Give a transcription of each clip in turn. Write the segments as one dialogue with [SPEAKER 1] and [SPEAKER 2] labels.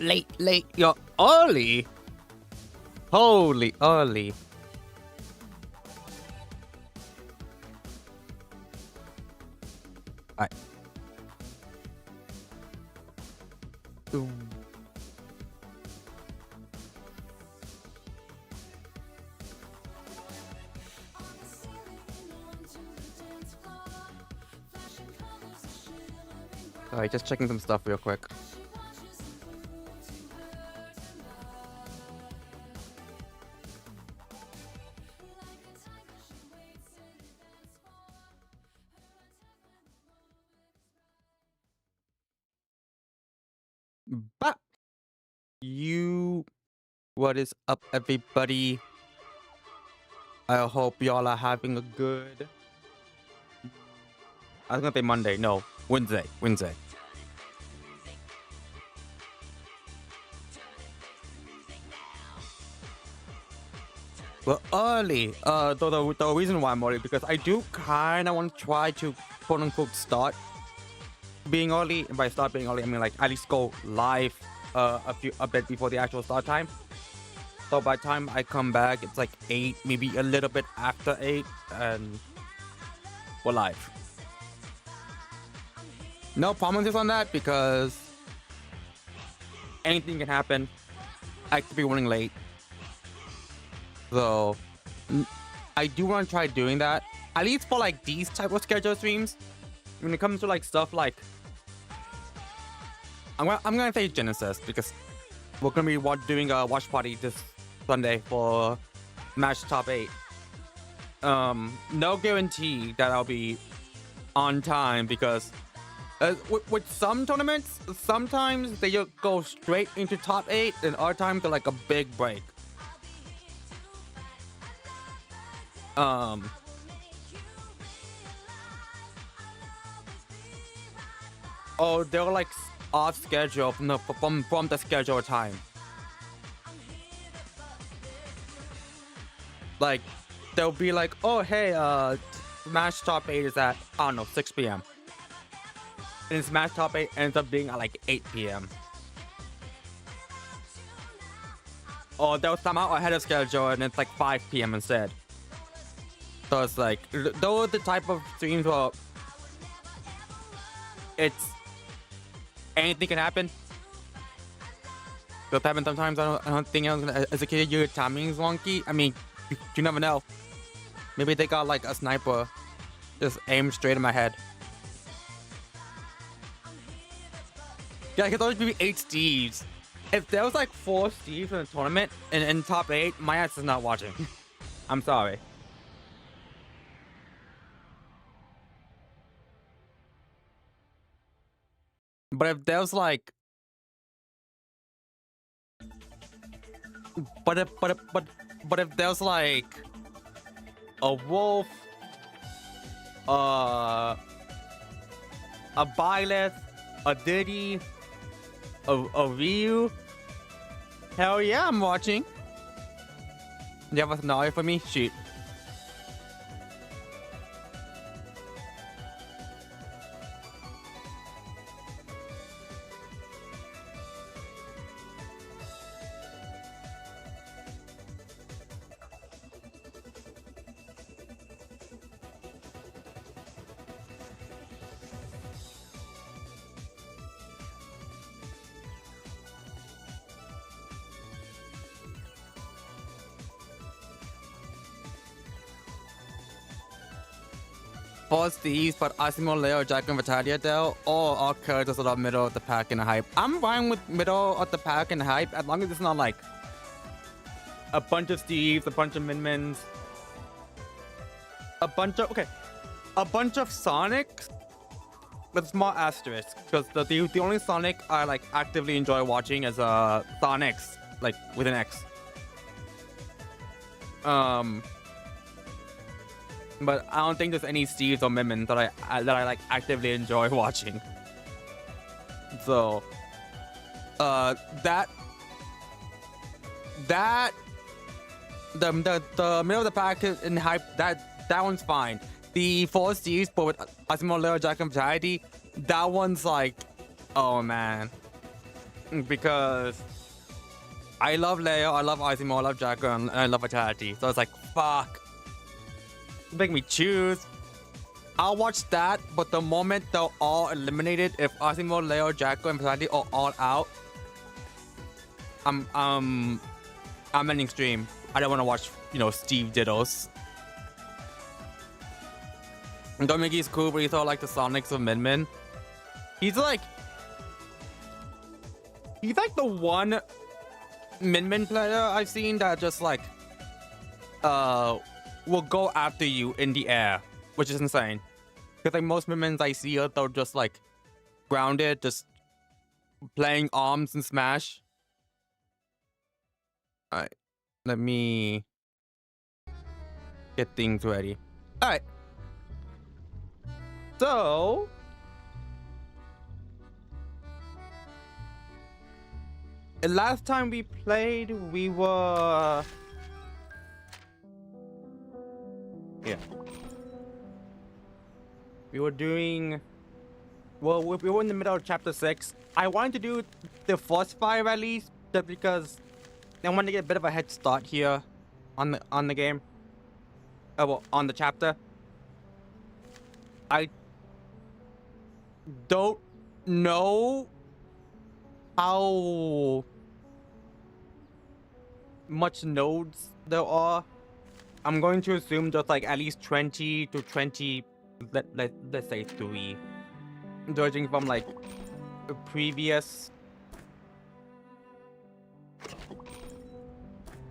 [SPEAKER 1] Late. You're early. Holy early. Alright. Alright, just checking some stuff real quick. But what is up, everybody? I hope y'all are having a good. I was gonna say Monday. No, Wednesday. Well, early. The reason why I'm early because I do kind of want to try to quote unquote start being early. And by start being early, I mean like at least go live a bit before the actual start time. So by the time I come back, it's like 8, maybe a little bit after 8, and we're live. No promises on that because anything can happen. I could be running late. So I do want to try doing that, at least for like these type of schedule streams. When it comes to like stuff like I'm gonna say Genesis because we're gonna be doing a watch party this Sunday for Match Top 8. No guarantee that I'll be on time because with some tournaments, sometimes they just go straight into Top 8, and other times they're like a big break. Oh, they're like off schedule from the schedule time. Like they'll be like, oh hey, Smash Top 8 is at, I don't know, 6 p.m. and Smash Top 8 ends up being at like 8 p.m. Or they'll come out ahead of schedule and it's like 5 p.m. instead. So it's like, those are the type of streams where it's anything can happen. Does happen sometimes. I don't think as a kid your timing is wonky. I mean, you never know. Maybe they got like a sniper just aimed straight in my head. Yeah, I could always be 8 Steves. If there was like 4 Steves in the tournament and in top 8, my ass is not watching. I'm sorry. But if there's like, but if there's like a Wolf, a Byleth, a Diddy, a Ryu, hell yeah, I'm watching. You have a scenario for me? Shoot. Pause the East, but Asimo, Leo, Jack, and Vitalia Dell, all characters are middle of the pack and hype. I'm fine with middle of the pack and hype as long as it's not like a bunch of Steves, a bunch of Min-Mins, a bunch of Sonics with small asterisks. Because the only Sonic I like actively enjoy watching is Sonics, like with an X. But I don't think there's any Steves or Min-Mins that I like actively enjoy watching. So, the middle of the pack in hype, that one's fine. The 4 Steves, but with Asimo, Leo, Jack, and Variety, that one's like, oh man. because I love Leo, I love Izimo, I love Jacko, and I love Vitality. So it's like, fuck. Make me choose. I'll watch that, but the moment they're all eliminated, if Izimo, Leo, Jacko, and Vitality are all out, I'm ending stream. I don't want to watch, Steve Diddles. Domigi's cool, but he's all like the Sonics of Min Min. He's like the one Min Min player I've seen that just like will go after you in the air, which is insane. Because like most Min Mins I see, they're just like grounded, just playing arms and smash. Alright, let me get things ready. Alright. So last time we played, we were we were doing, well, we were in the middle of chapter 6. I wanted to do the first 5 at least, just because I wanted to get a bit of a head start here on the game. Well, on the chapter. I don't know how much nodes there are. I'm going to assume just like at least 20 to 20, let's say 3, judging from like the previous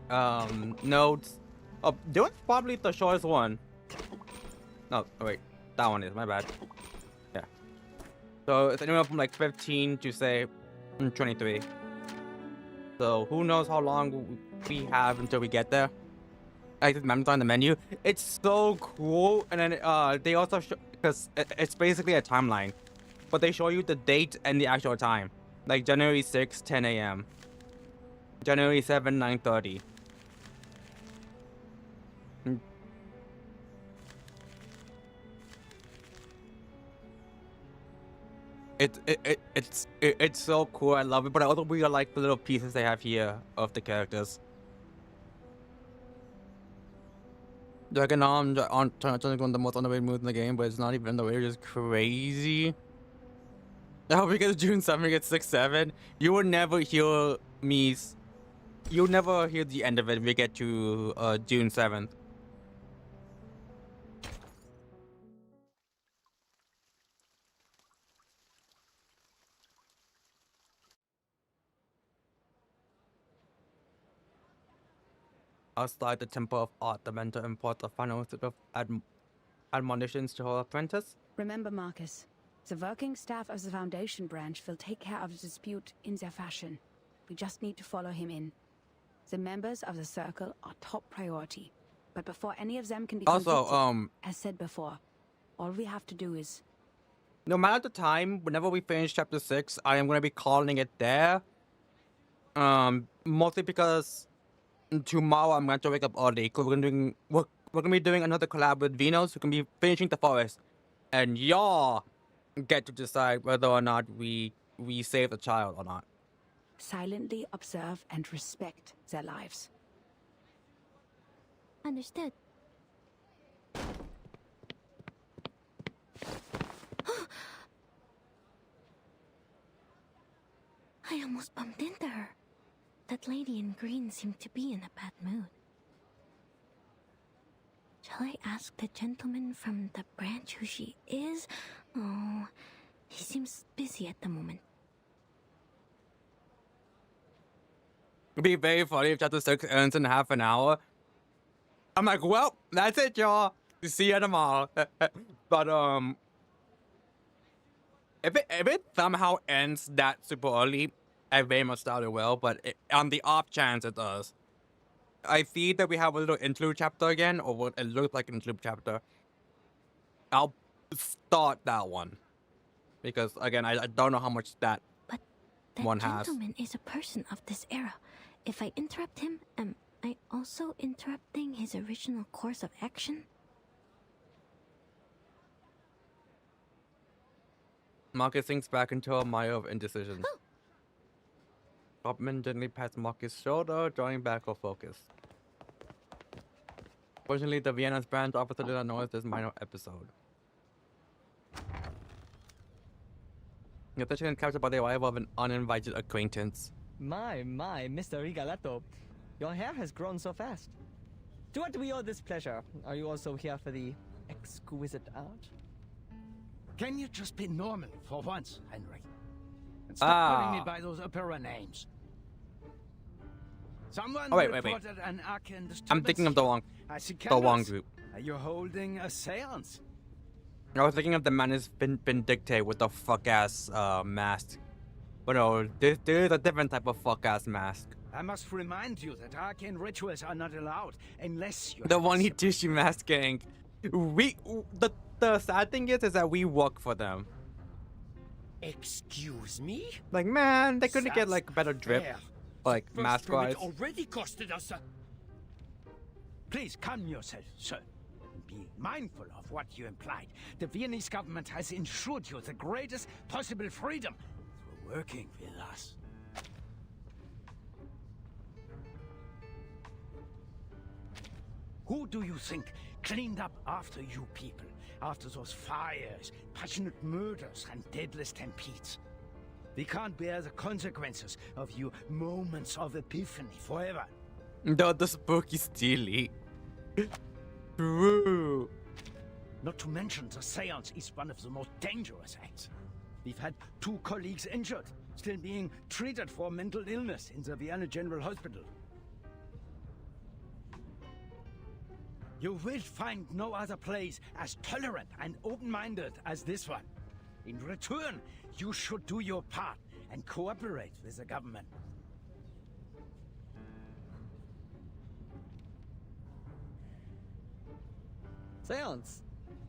[SPEAKER 1] nodes. Oh, this one's probably the shortest one. No, wait, that one is, my bad. Yeah. So it's anywhere from like 15 to say 23. So who knows how long we have until we get there. I just remember on the menu. It's so cool. And then they also show, because it's basically a timeline, but they show you the date and the actual time. Like January 6, 10 a.m. January 7, 9:30. It's so cool. I love it, but I also really like the little pieces they have here of the characters. Dragon Arm on one of the most underrated moves in the game, but it's not even underrated. It's crazy. I hope we get June 7, we get 6-7. You will never hear me. You'll never hear the end of it. We get to June 7th. Outside the Temple of Art, the mentor imports a final set of admonitions to her apprentice.
[SPEAKER 2] Remember, Marcus, the working staff of the Foundation branch will take care of the dispute in their fashion. We just need to follow him in. The members of the Circle are top priority, but before any of them can be convicted, as said before, all we have to do is...
[SPEAKER 1] No matter the time, whenever we finish chapter 6, I am going to be calling it there. Mostly because tomorrow I'm going to wake up early, because we're going to be doing another collab with Venus, who can be finishing the forest. And y'all get to decide whether or not we save the child or not.
[SPEAKER 2] Silently observe and respect their lives.
[SPEAKER 3] Understood. I almost bumped into her. That lady in green seemed to be in a bad mood. Shall I ask the gentleman from the branch who she is? Oh, he seems busy at the moment.
[SPEAKER 1] It'd be very funny if chapter 6 ends in half an hour. I'm like, well, that's it, y'all. See you tomorrow. But if it somehow ends that super early, I very much doubt it will. But on the off chance it does, I see that we have a little interlude chapter again, or what it looks like an interlude chapter. I'll start that one because again, I don't know how much that one has.
[SPEAKER 3] That gentleman is a person of this era. If I interrupt him, am I also interrupting his original course of action?
[SPEAKER 1] Marcus sinks back into a mire of indecision. Topman gently pats Marcus' shoulder, drawing back for focus. Fortunately, the Vienna's branch officer did not notice this minor episode. The attention captured by the arrival of an uninvited acquaintance.
[SPEAKER 4] My, Mr. Rigalato. Your hair has grown so fast. To what do we owe this pleasure? Are you also here for the exquisite art?
[SPEAKER 5] Can you just be normal for once, Henry? And stop calling me by those opera names. Someone
[SPEAKER 1] wait.
[SPEAKER 5] reported an Arcan disturbance.
[SPEAKER 1] I'm thinking of the wrong group.
[SPEAKER 5] Are you holding a seance?
[SPEAKER 1] I was thinking of the man who's been dictate with the fuck ass mask. But no, there is a different type of fuck ass mask.
[SPEAKER 5] I must remind you that arcane rituals are not allowed unless you.
[SPEAKER 1] The one Hitishi mask gang. The sad thing is that we work for them.
[SPEAKER 5] Excuse me?
[SPEAKER 1] Like, man, they couldn't get like better drip,
[SPEAKER 5] fair.
[SPEAKER 1] like
[SPEAKER 5] First
[SPEAKER 1] mask wise.
[SPEAKER 5] permit already costed us. Please calm yourself, sir. And be mindful of what you implied. The Viennese government has ensured you the greatest possible freedom through working with us. Who do you think cleaned up after you people? After those fires, passionate murders, and deadly stampedes? We can't bear the consequences of you moments of epiphany forever.
[SPEAKER 1] The spooky steely. True.
[SPEAKER 5] Not to mention the seance is one of the most dangerous acts. We've had 2 colleagues injured, still being treated for mental illness in the Vienna General Hospital. You will find no other place as tolerant and open-minded as this one. In return, you should do your part and cooperate with the government.
[SPEAKER 4] Seance?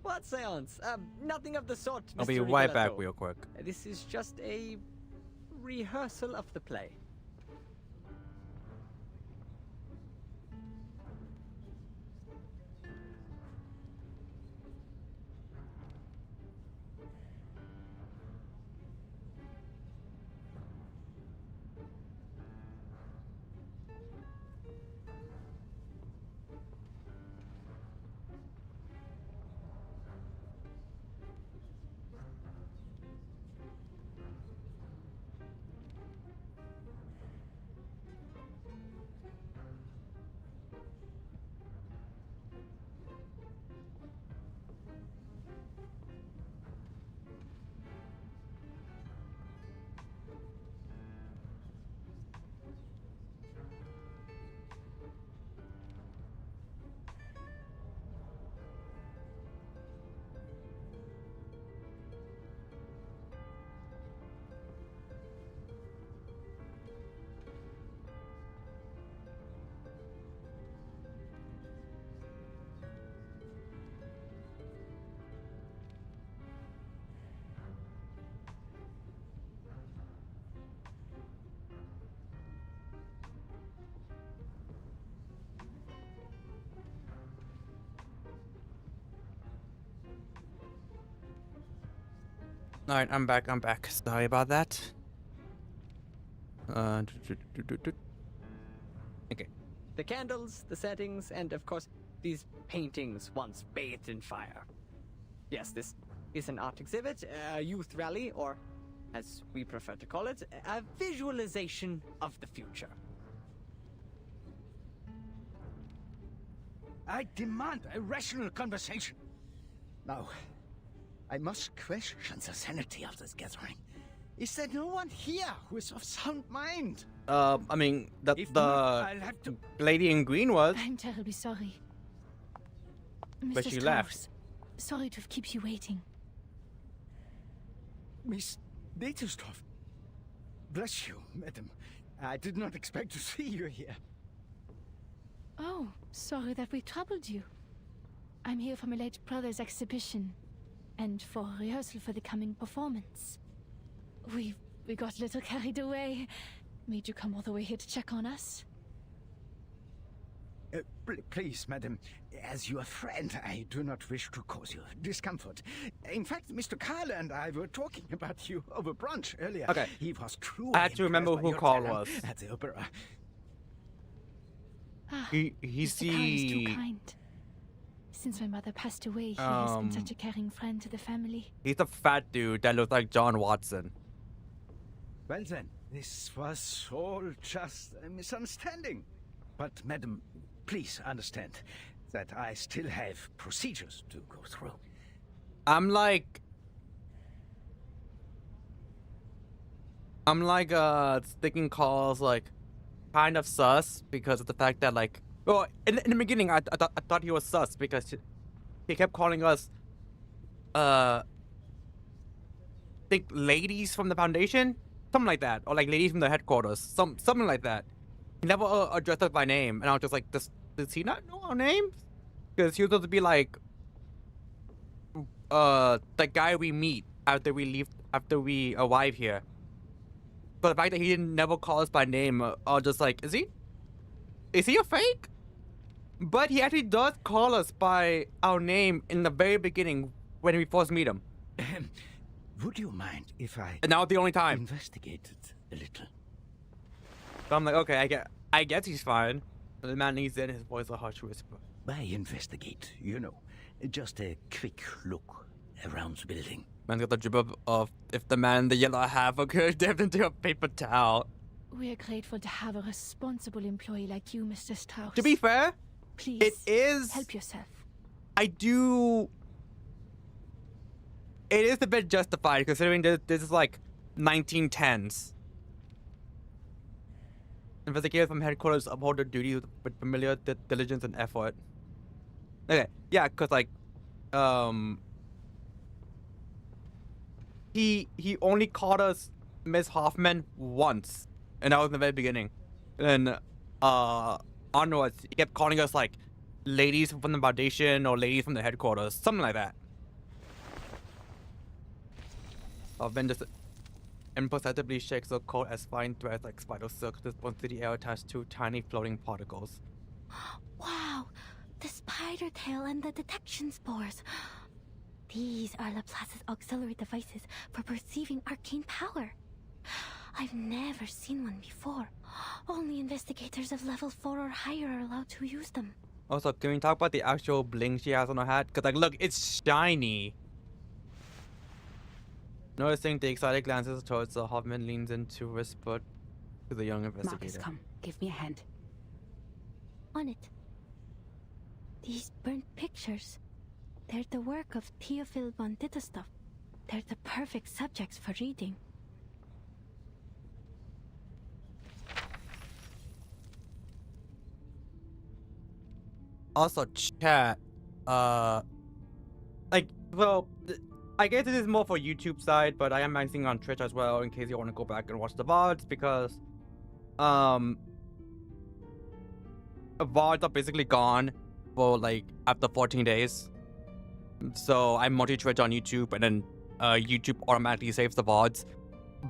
[SPEAKER 4] What seance? Nothing of the sort, Mr.
[SPEAKER 1] I'll be right back
[SPEAKER 4] Rigalato.
[SPEAKER 1] real quick.
[SPEAKER 4] This is just a rehearsal of the play.
[SPEAKER 1] Alright, I'm back. Sorry about that. Okay.
[SPEAKER 4] The candles, the settings, and of course, these paintings once bathed in fire. Yes, this is an art exhibit, a youth rally, or, as we prefer to call it, a visualization of the future.
[SPEAKER 5] I demand a rational conversation. Now, I must question the sanity of this gathering. Is there no one here who is of sound mind?
[SPEAKER 1] I mean,
[SPEAKER 5] If not, I'll have to...
[SPEAKER 1] lady in green was,
[SPEAKER 6] I'm terribly sorry.
[SPEAKER 1] but
[SPEAKER 6] Mr.
[SPEAKER 1] she
[SPEAKER 6] Strauss,
[SPEAKER 1] left.
[SPEAKER 6] sorry to have kept you waiting.
[SPEAKER 5] Miss Netelstorff. Bless you, madam. I did not expect to see you here.
[SPEAKER 6] Oh, sorry that we troubled you. I'm here for my late brother's exhibition, and for rehearsal for the coming performance. We got a little carried away. Made you come all the way here to check on us.
[SPEAKER 5] Please, madam, as your friend, I do not wish to cause you discomfort. In fact, Mr. Carl and I were talking about you over brunch earlier.
[SPEAKER 1] Okay.
[SPEAKER 5] He was truly
[SPEAKER 1] I had to remember
[SPEAKER 5] impressed by
[SPEAKER 1] who
[SPEAKER 5] your
[SPEAKER 1] Carl
[SPEAKER 5] talent
[SPEAKER 1] was.
[SPEAKER 5] at the opera.
[SPEAKER 1] He's
[SPEAKER 6] Mr. Carl is too
[SPEAKER 1] the
[SPEAKER 6] kind. Since my mother passed away, he has been such a caring friend to the family.
[SPEAKER 1] he's the fat dude that looks like John Watson.
[SPEAKER 5] Well then, this was all just a misunderstanding. But, madam, please understand that I still have procedures to go through.
[SPEAKER 1] I'm like sticking calls like kind of sus because of the fact that like, well, in the beginning I thought he was sus because he kept calling us think ladies from the foundation, something like that, or like ladies from the headquarters, something like that. He never addressed us by name, and I was just like, does he not know our names? Because he was supposed to be like the guy we meet after we arrive here. But the fact that he never call us by name, I was just like, is he a fake? But he actually does call us by our name in the very beginning when we first meet him.
[SPEAKER 5] Would you mind if I
[SPEAKER 1] And now it's the only time.
[SPEAKER 5] investigated a little?
[SPEAKER 1] So I'm like, okay, I guess he's fine. The man needs in his voice a harsh whisper.
[SPEAKER 5] By investigate, you know, just a quick look around the building.
[SPEAKER 1] Man's got the drip of if the man in the yellow hat could dip into a paper towel.
[SPEAKER 6] We are grateful to have a responsible employee like you, Mr. Strauss.
[SPEAKER 1] To be fair,
[SPEAKER 6] Please,
[SPEAKER 1] it is.
[SPEAKER 6] help yourself.
[SPEAKER 1] It is a bit justified considering this is like 1910s. Investigators from headquarters uphold their duties with familiar diligence and effort. Okay, yeah, cause like, he only called us Miss Hoffman once, and that was in the very beginning. And then, onwards, he kept calling us like ladies from the foundation or ladies from the headquarters, something like that. Ben just imperceptibly shakes a coat as fine threads like spider silk responds to the air attached to tiny floating particles.
[SPEAKER 3] Wow, the spider tail and the detection spores. These are Laplace's auxiliary devices for perceiving arcane power. I've never seen one before. Only investigators of level 4 or higher are allowed to use them.
[SPEAKER 1] Also, can we talk about the actual bling she has on her hat? Cause like, look, it's shiny. Noticing the excited glances towards her, Hoffman leans in to whisper to the young
[SPEAKER 2] Marcus,
[SPEAKER 1] investigator.
[SPEAKER 2] come. Give me a hand.
[SPEAKER 3] On it. These burnt pictures. They're the work of Theophil von Dittestov. They're the perfect subjects for reading.
[SPEAKER 1] Also, chat, like, well, I guess this is more for YouTube side, but I am acting on Twitch as well in case you want to go back and watch the VODs because, VODs are basically gone for like after 14 days. So I multi-Twitch on YouTube and then YouTube automatically saves the VODs.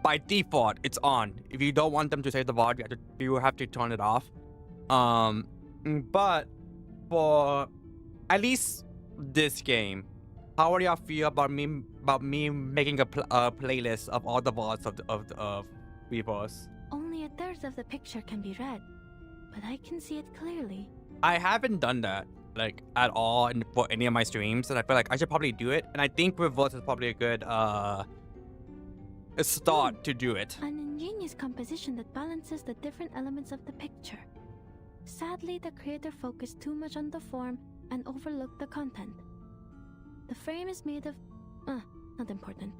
[SPEAKER 1] By default, it's on. If you don't want them to save the VOD, you have to turn it off. But for at least this game, how do y'all feel about me making a playlist of all the VODs of Weverse?
[SPEAKER 3] Only a third of the picture can be read, but I can see it clearly.
[SPEAKER 1] I haven't done that like at all for any of my streams, and I feel like I should probably do it. And I think Weverse is probably a good start to do it.
[SPEAKER 3] An ingenious composition that balances the different elements of the picture. Sadly, the creator focused too much on the form and overlooked the content. The frame is made of... not important.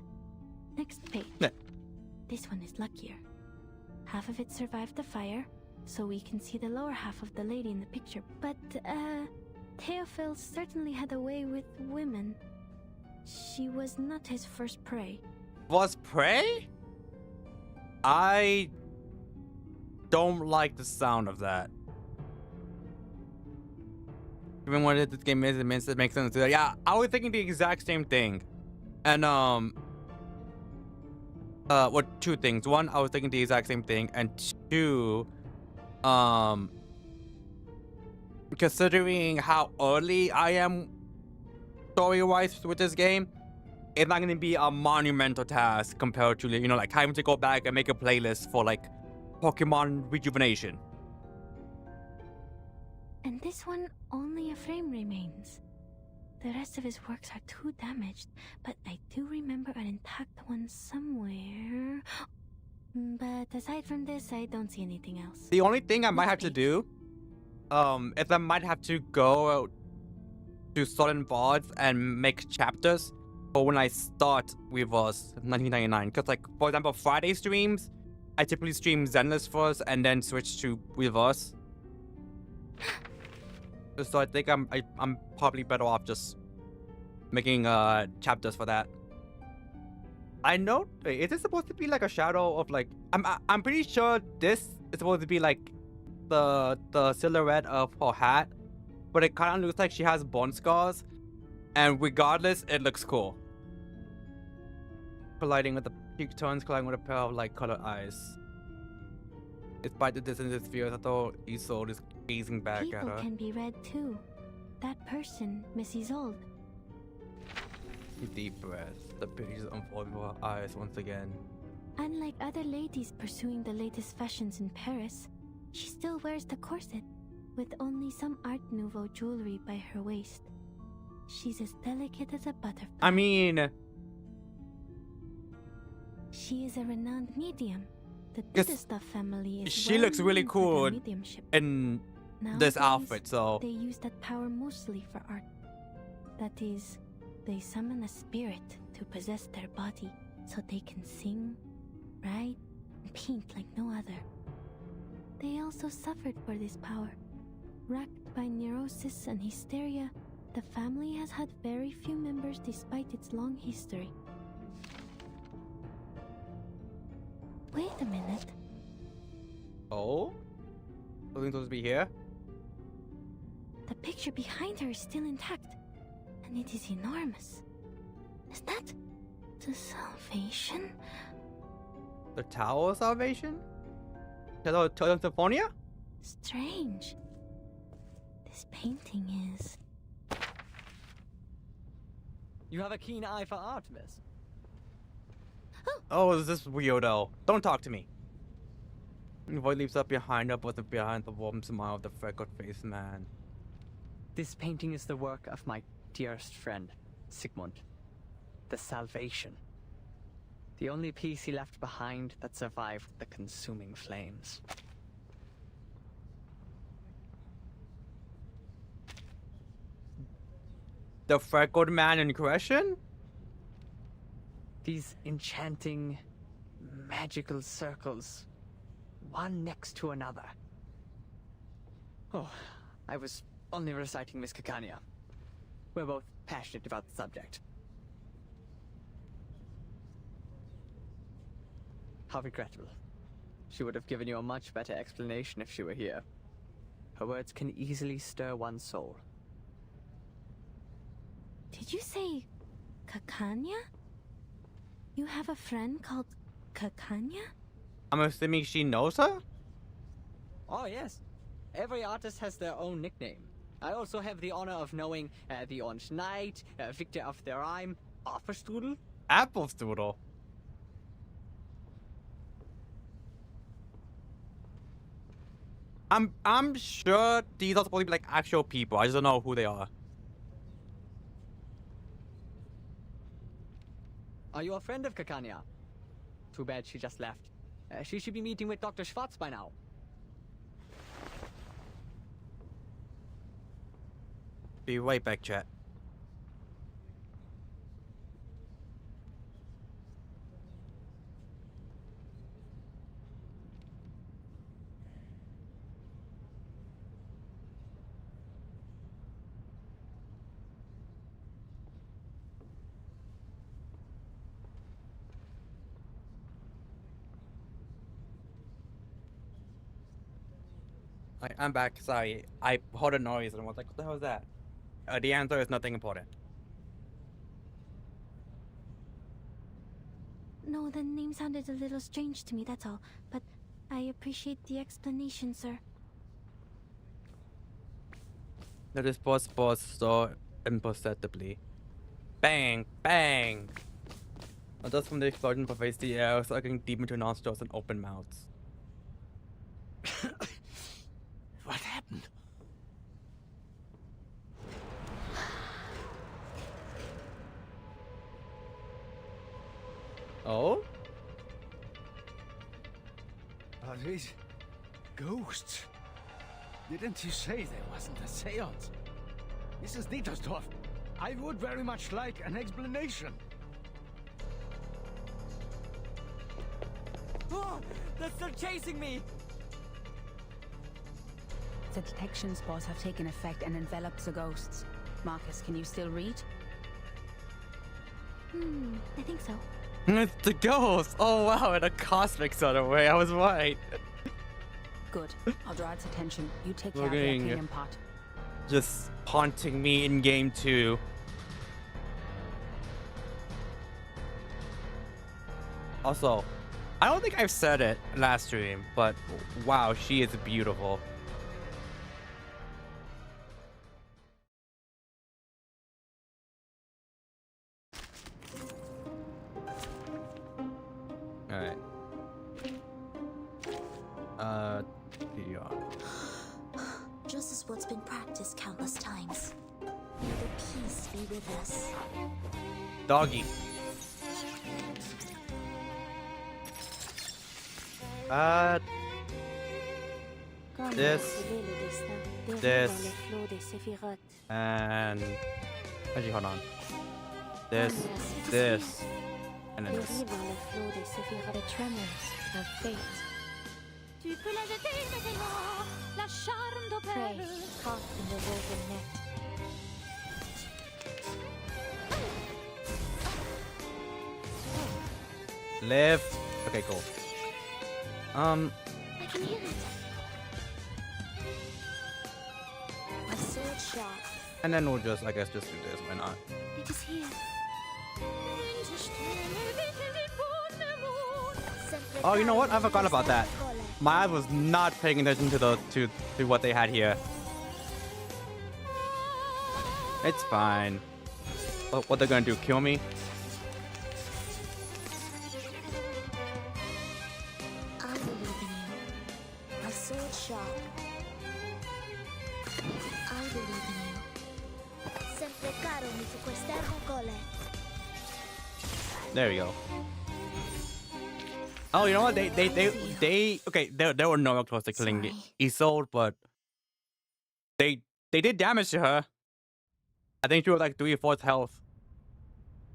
[SPEAKER 3] Next page.
[SPEAKER 1] Yeah.
[SPEAKER 3] This one is luckier. Half of it survived the fire, so we can see the lower half of the lady in the picture. But, Theophil certainly had a way with women. She was not his first prey.
[SPEAKER 1] Was prey? I don't like the sound of that. Even when this game is, it makes sense to that. Yeah, I was thinking the exact same thing. And well, two things. One, I was thinking the exact same thing, and two, considering how early I am story-wise with this game, it's not gonna be a monumental task compared to, you know, like having to go back and make a playlist for like Pokemon Rejuvenation.
[SPEAKER 3] And this one, only a frame remains. The rest of his works are too damaged, but I do remember an intact one somewhere. But aside from this, I don't see anything else.
[SPEAKER 1] The only thing I might have to do, is I might have to go to Southern Bards and make chapters for when I start Reverse 1999. Because, like, for example, Friday streams, I typically stream Zenless first and then switch to Reverse. So I think I'm probably better off just making chapters for that. I know. Wait, is this supposed to be like a shadow of like? I'm pretty sure this is supposed to be like the silhouette of her hat, but it kind of looks like she has bone scars. And regardless, it looks cool. Colliding with the cheek tones, colliding with a pair of like colored eyes. Despite the distance it feels, I thought Isolde is gazing back at her.
[SPEAKER 3] People can be red too. That person, Miss Isolde.
[SPEAKER 1] Deep breath. The pictures unfold before her eyes once again.
[SPEAKER 3] Unlike other ladies pursuing the latest fashions in Paris, she still wears the corset, with only some Art Nouveau jewelry by her waist. She's as delicate as a butterfly.
[SPEAKER 1] I mean,
[SPEAKER 3] she is a renowned medium. The
[SPEAKER 1] Yes,
[SPEAKER 3] Dudastuff family is
[SPEAKER 1] she
[SPEAKER 3] well
[SPEAKER 1] looks really
[SPEAKER 3] known for
[SPEAKER 1] cool
[SPEAKER 3] their mediumship.
[SPEAKER 1] in this
[SPEAKER 3] Nowadays,
[SPEAKER 1] outfit, so
[SPEAKER 3] they use that power mostly for art. That is, they summon a spirit to possess their body so they can sing, write, and paint like no other. They also suffered for this power. Racked by neurosis and hysteria, the family has had very few members despite its long history. Wait a minute.
[SPEAKER 1] oh, something's supposed to be here.
[SPEAKER 3] The picture behind her is still intact, and it is enormous. Is that the Salvation?
[SPEAKER 1] The Tower of Salvation? Hello, Symphonia?
[SPEAKER 3] Strange. This painting is...
[SPEAKER 4] You have a keen eye for art, miss.
[SPEAKER 1] Oh, is this weirdo? Don't talk to me. The voice leaps up behind her, but behind the warm smile of the freckled-faced man.
[SPEAKER 4] This painting is the work of my dearest friend, Sigmund. The Salvation. The only piece he left behind that survived the consuming flames.
[SPEAKER 1] The freckled man in question?
[SPEAKER 4] These enchanting, magical circles, one next to another. Oh, I was only reciting Miss Kakania. We're both passionate about the subject. How regrettable. She would have given you a much better explanation if she were here. Her words can easily stir one's soul.
[SPEAKER 3] Did you say... Kakanya? You have a friend called Kakanya?
[SPEAKER 1] I'm assuming she knows her?
[SPEAKER 4] Oh, yes. Every artist has their own nickname. I also have the honor of knowing the Orange Knight, Victor of the Rhyme, Apfelstrudel.
[SPEAKER 1] Apfelstrudel. I'm sure these are supposed to be like actual people. I just don't know who they are.
[SPEAKER 4] Are you a friend of Kakania? Too bad she just left. She should be meeting with Dr. Schwartz by now.
[SPEAKER 1] Be right back, chat. I'm back. Sorry, I heard a noise and I was like, "What the hell is that?" The answer is nothing important.
[SPEAKER 3] No, the name sounded a little strange to me, that's all. But I appreciate the explanation, sir.
[SPEAKER 1] The response was so imperceptibly. Bang! Bang! Dust from the explosion pervades the air, sucking deep into nostrils and open mouths.
[SPEAKER 5] What happened?
[SPEAKER 1] Oh?
[SPEAKER 5] Are these ghosts? Didn't he say there wasn't a seance? Mrs. Dietersdorf, I would very much like an explanation.
[SPEAKER 4] Oh, they're still chasing me!
[SPEAKER 2] The detection spores have taken effect and enveloped the ghosts. Marcus, can you still read?
[SPEAKER 3] I think so.
[SPEAKER 1] It's the ghost! Oh wow, in a cosmic sort of way, I was right.
[SPEAKER 2] Good. I'll draw its attention. You take care
[SPEAKER 1] Looking-
[SPEAKER 2] of the Arcanium part.
[SPEAKER 1] Just haunting me in game 2. Also, I don't think I've said it last stream, but wow, she is beautiful. Alright. Yeah.
[SPEAKER 7] Just as what's been practiced countless times. May the peace be with us.
[SPEAKER 1] Doggy. This, and actually, hold on. This, and then this.
[SPEAKER 6] The tremors of fate. Tu peux la jeter maintenant, la charme
[SPEAKER 3] Prey
[SPEAKER 6] d'opale.
[SPEAKER 3] caught in the woven net.
[SPEAKER 1] Lift. Okay, cool.
[SPEAKER 3] I can hear it.
[SPEAKER 7] My sword sharp.
[SPEAKER 1] And then we'll just, I guess, just do this. Why not?
[SPEAKER 3] It is here.
[SPEAKER 1] Oh, you know what? I forgot about that. My eye was not paying attention to the to what they had here. It's fine. What they're gonna do? Kill me?
[SPEAKER 7] I believe in you. My sword sharp. I believe in you. Sempre caro mi su quest'ercole.
[SPEAKER 1] There we go. Oh, you know what? They okay. There were no close to killing
[SPEAKER 7] Sorry.
[SPEAKER 1] Isolde, but they did damage to her. I think she was like 3/4 health.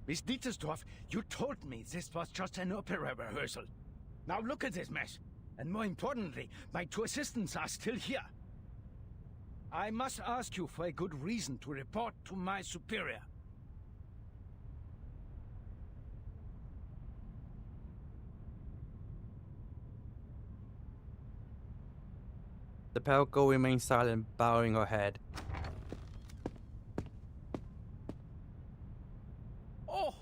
[SPEAKER 5] Miss Dietersdorf, you told me this was just an opera rehearsal. Now look at this mess. And more importantly, my 2 assistants are still here. I must ask you for a good reason to report to my superior.
[SPEAKER 1] The pale girl remained silent, bowing her head.
[SPEAKER 8] Oh,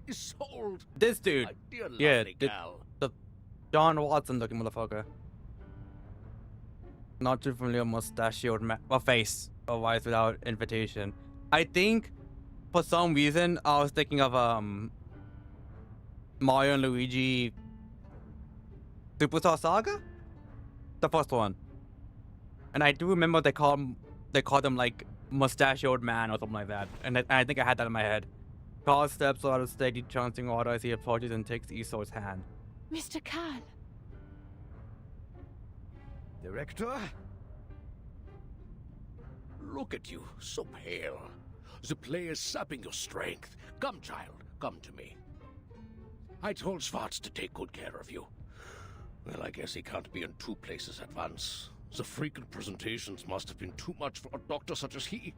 [SPEAKER 8] Isolde,
[SPEAKER 1] This dude,
[SPEAKER 8] my dear
[SPEAKER 1] yeah,
[SPEAKER 8] lovely gal.
[SPEAKER 1] the John Watson looking motherfucker. Not too familiar mustachioed face or eyes without invitation. I think for some reason I was thinking of Mario and Luigi Superstar Saga? The first one. And I do remember they called him like mustachioed man or something like that. And I think I had that in my head. Carl steps out of steady chanting order as he approaches and takes Isolde's hand.
[SPEAKER 6] Mr. Karl.
[SPEAKER 5] Director?
[SPEAKER 8] Look at you, so pale. The play is sapping your strength. Come, child, come to me. I told Schwartz to take good care of you. Well, I guess he can't be in 2 places at once. The frequent presentations must have been too much for a doctor such as he.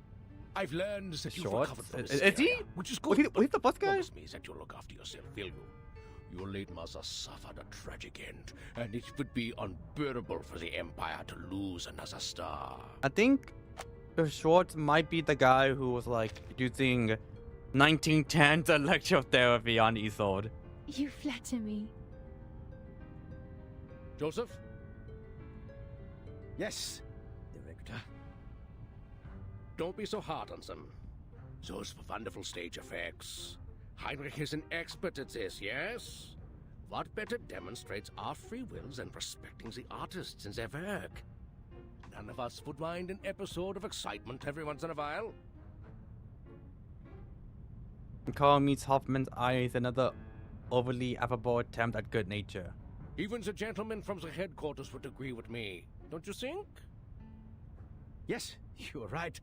[SPEAKER 8] I've learned that you've
[SPEAKER 1] Schwartz?
[SPEAKER 8] recovered from
[SPEAKER 1] Is
[SPEAKER 8] hysteria,
[SPEAKER 1] he?
[SPEAKER 8] which is
[SPEAKER 1] Was
[SPEAKER 8] good.
[SPEAKER 1] he the boss guy?
[SPEAKER 8] Promise me that you'll look after yourself, will you? Your late mother suffered a tragic end, and it would be unbearable for the Empire to lose another star.
[SPEAKER 1] I think Schwartz might be the guy who was like using 1910s electrotherapy on Isolde.
[SPEAKER 6] You flatter me.
[SPEAKER 8] Joseph?
[SPEAKER 5] Yes, Director.
[SPEAKER 8] Don't be so hard on them. Those wonderful stage effects. Heinrich is an expert at this, yes? What better demonstrates our free wills than respecting the artists and their work? None of us would mind an episode of excitement every once in a while.
[SPEAKER 1] Carl meets Hoffman's eyes, another overly affable attempt at good nature.
[SPEAKER 8] Even the gentlemen from the headquarters would agree with me, don't you think?
[SPEAKER 5] Yes, you're right.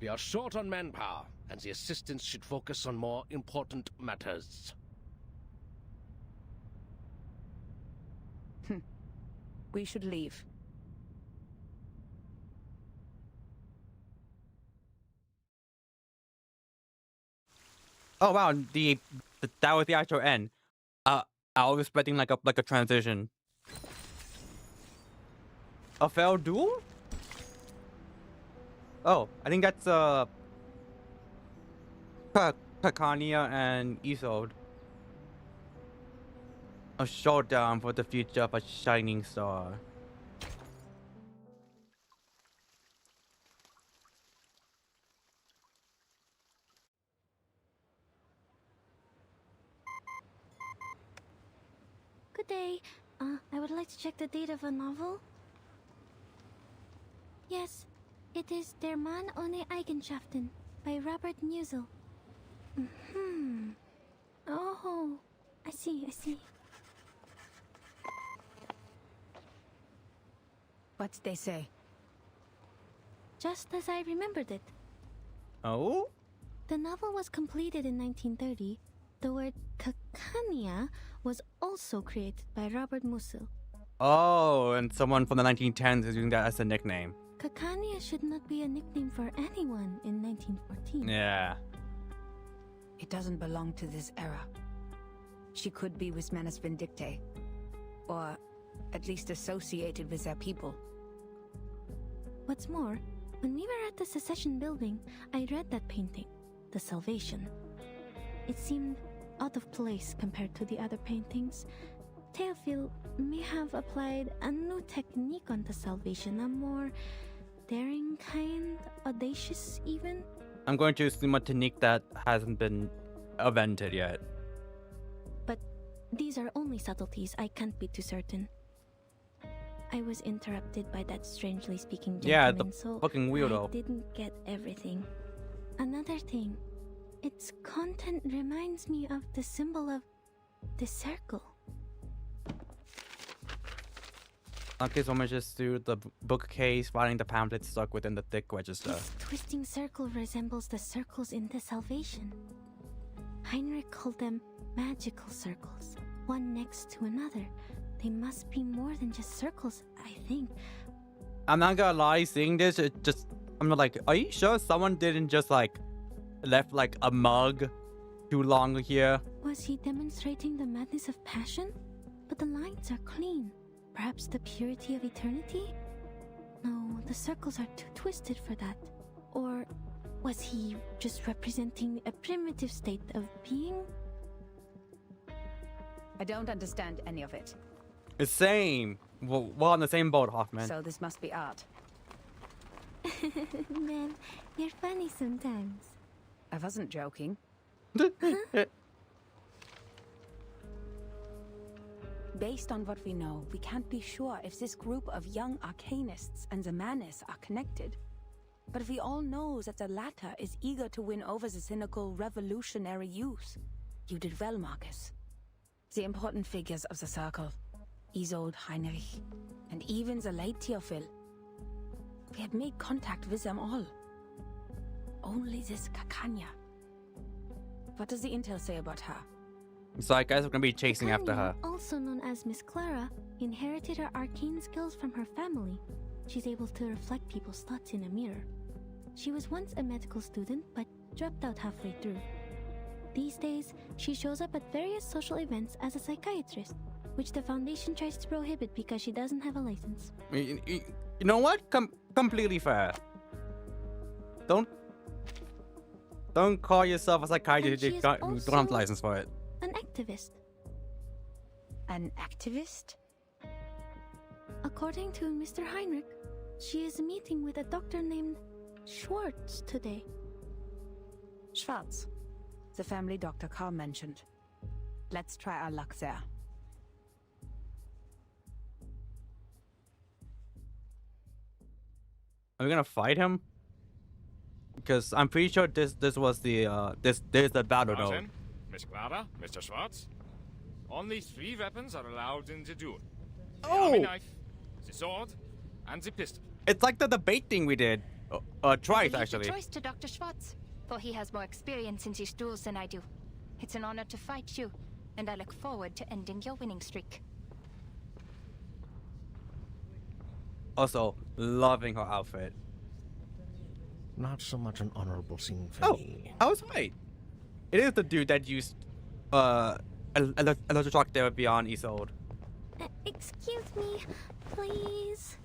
[SPEAKER 8] We are short on manpower, and the assistants should focus on more important matters.
[SPEAKER 2] We should leave.
[SPEAKER 1] Oh wow, that was the actual end. I was expecting like a transition. A failed duel? Oh, I think that's Kakania and Isolde. A showdown for the future of a shining star.
[SPEAKER 3] Good day. I would like to check the date of a novel. Yes, it is Der Mann ohne Eigenschaften by Robert Musil. Oh, I see.
[SPEAKER 2] What did they say?
[SPEAKER 3] Just as I remembered it.
[SPEAKER 1] Oh?
[SPEAKER 3] The novel was completed in 1930. The word Kakania was also created by Robert Musil.
[SPEAKER 1] Oh, and someone from the 1910s is using that as a nickname.
[SPEAKER 3] Kakania should not be a nickname for anyone in 1914.
[SPEAKER 1] Yeah.
[SPEAKER 2] It doesn't belong to this era. She could be with Manus Vindictae, or at least associated with their people.
[SPEAKER 3] What's more, when we were at the Secession building, I read that painting, The Salvation. It seemed out of place compared to the other paintings. Théophile may have applied a new technique on the Salvation, a more daring kind, audacious even.
[SPEAKER 1] I'm going to assume a technique that hasn't been invented yet.
[SPEAKER 3] But these are only subtleties, I can't be too certain. I was interrupted by that strangely speaking
[SPEAKER 1] Yeah,
[SPEAKER 3] gentleman,
[SPEAKER 1] the
[SPEAKER 3] so
[SPEAKER 1] fucking weirdo.
[SPEAKER 3] I didn't get everything. Another thing, its content reminds me of the symbol of the circle.
[SPEAKER 1] Okay, so I'm just through the bookcase, finding the pamphlet stuck within the thick register.
[SPEAKER 3] This twisting circle resembles the circles in the Salvation. Heinrich called them magical circles, one next to another. They must be more than just circles, I think.
[SPEAKER 1] I'm not gonna lie, seeing this, I'm not like, are you sure someone didn't just like left like a mug too long here?
[SPEAKER 3] Was he demonstrating the madness of passion? But the lines are clean. Perhaps the purity of eternity? No, the circles are too twisted for that. Or was he just representing a primitive state of being?
[SPEAKER 2] I don't understand any of it.
[SPEAKER 1] The same. We're on the same boat, Hoffman.
[SPEAKER 2] So this must be art.
[SPEAKER 3] Man, you're funny sometimes.
[SPEAKER 2] I wasn't joking. Based on what we know, we can't be sure if this group of young arcanists and the Manus are connected. But we all know that the latter is eager to win over the cynical revolutionary youth. You did well, Marcus. The important figures of the circle, Isolde, Heinrich, and even the late Théophile. We had made contact with them all. Only this Kakania. What does the intel say about her?
[SPEAKER 1] So I guess we're gonna be chasing after
[SPEAKER 3] Kakania,
[SPEAKER 1] her.
[SPEAKER 3] also known as Miss Clara, inherited her arcane skills from her family. She's able to reflect people's thoughts in a mirror. She was once a medical student, but dropped out halfway through. These days, she shows up at various social events as a psychiatrist, which the Foundation tries to prohibit because she doesn't have a license.
[SPEAKER 1] You know what? Completely fair. Don't call yourself a psychiatrist if you don't have a license for it.
[SPEAKER 3] An activist.
[SPEAKER 2] An activist?
[SPEAKER 3] A According to Mr. Heinrich, she is meeting with a doctor named Schwartz today.
[SPEAKER 2] Schwartz, the family doctor Carl mentioned. Let's try our luck there.
[SPEAKER 1] Are we gonna fight him? Because I'm pretty sure this was the there's the battle
[SPEAKER 9] Now
[SPEAKER 1] though.
[SPEAKER 9] then, Miss Clara, Mr. Schwartz. Only 3 weapons are allowed in the duel. The army knife, the sword, and the pistol.
[SPEAKER 1] It's like the debate thing we did. Twice
[SPEAKER 10] Leave
[SPEAKER 1] actually.
[SPEAKER 10] the choice to Dr. Schwartz, for he has more experience in these duels than I do. It's an honor to fight you, and I look forward to ending your winning streak.
[SPEAKER 1] Also, loving her outfit.
[SPEAKER 8] Not so much an honorable scene for me.
[SPEAKER 1] I was right. It is the dude that used electric therapy on Isolde.
[SPEAKER 3] Excuse me, please.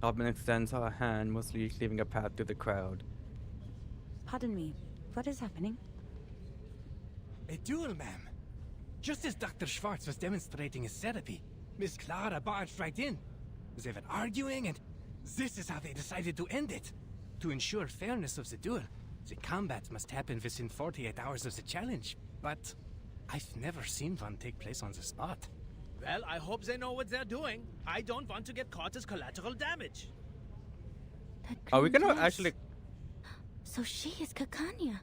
[SPEAKER 1] Hoffman extends her hand, mostly leaving a path through the crowd.
[SPEAKER 2] Pardon me, what is happening?
[SPEAKER 5] A duel, ma'am. Just as Dr. Schwartz was demonstrating his therapy, Miss Clara barged right in. They were arguing, and this is how they decided to end it. To ensure fairness of the duel, the combat must happen within 48 hours of the challenge. But I've never seen one take place on the spot.
[SPEAKER 11] Well, I hope they know what they're doing. I don't want to get caught as collateral damage.
[SPEAKER 1] Are we gonna
[SPEAKER 3] Yes.
[SPEAKER 1] actually?
[SPEAKER 3] So she is Kakanya.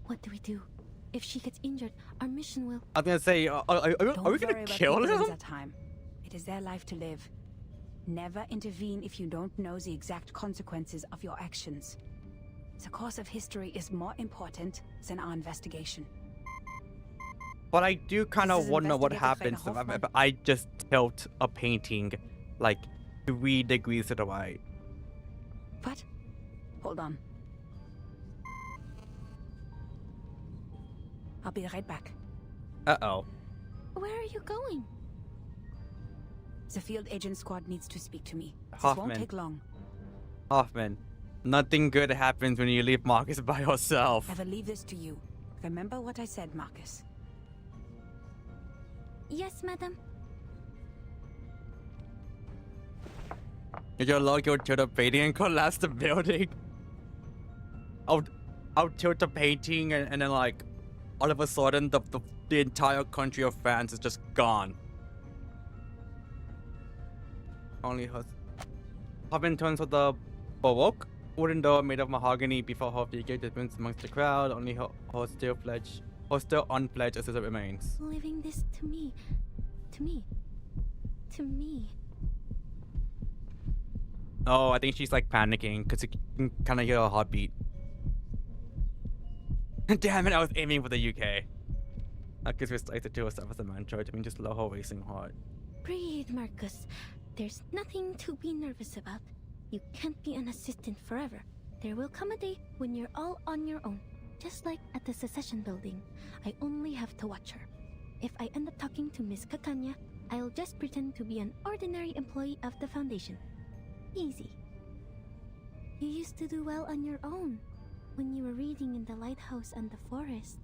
[SPEAKER 3] What do we do? If she gets injured, our mission will...
[SPEAKER 1] I was gonna say, are we
[SPEAKER 2] Don't
[SPEAKER 1] gonna
[SPEAKER 2] worry about
[SPEAKER 1] kill
[SPEAKER 2] people's
[SPEAKER 1] him?
[SPEAKER 2] that time. It is their life to live. Never intervene if you don't know the exact consequences of your actions. The course of history is more important than our investigation.
[SPEAKER 1] But I do kind
[SPEAKER 2] This
[SPEAKER 1] of
[SPEAKER 2] is
[SPEAKER 1] wonder what
[SPEAKER 2] Investigator
[SPEAKER 1] happens
[SPEAKER 2] Hoffman.
[SPEAKER 1] if I just tilt a painting like 3 degrees to the right.
[SPEAKER 2] What? Hold on. I'll be right back.
[SPEAKER 1] Uh-oh.
[SPEAKER 3] Where are you going?
[SPEAKER 2] The field agent squad needs to speak to me. This
[SPEAKER 1] Hoffman.
[SPEAKER 2] won't take long.
[SPEAKER 1] Hoffman, nothing good happens when you leave Marcus by yourself.
[SPEAKER 2] I will leave this to you. Remember what I said, Marcus.
[SPEAKER 3] Yes, madam.
[SPEAKER 1] You're log your tilt the painting and collapse the building. I'll tilt the painting and then like all of a sudden the entire country of France is just gone. Only her. Hoffman turns to the Baroque wooden door made of mahogany before her figure disappears amongst the crowd. Only her still unfledged assistant remains.
[SPEAKER 3] Leaving this to me. To me. To me.
[SPEAKER 1] Oh, I think she's like panicking because you can kind of hear her heartbeat. Damn it, I was aiming for the UK. That gives me to do herself as a mantra. I mean, just low her racing heart.
[SPEAKER 3] Breathe, Marcus. There's nothing to be nervous about. You can't be an assistant forever. There will come a day when you're all on your own. Just like at the Secession building. I only have to watch her. If I end up talking to Miss Kakanya, I'll just pretend to be an ordinary employee of the Foundation. Easy. You used to do well on your own. When you were reading in the lighthouse and the forest.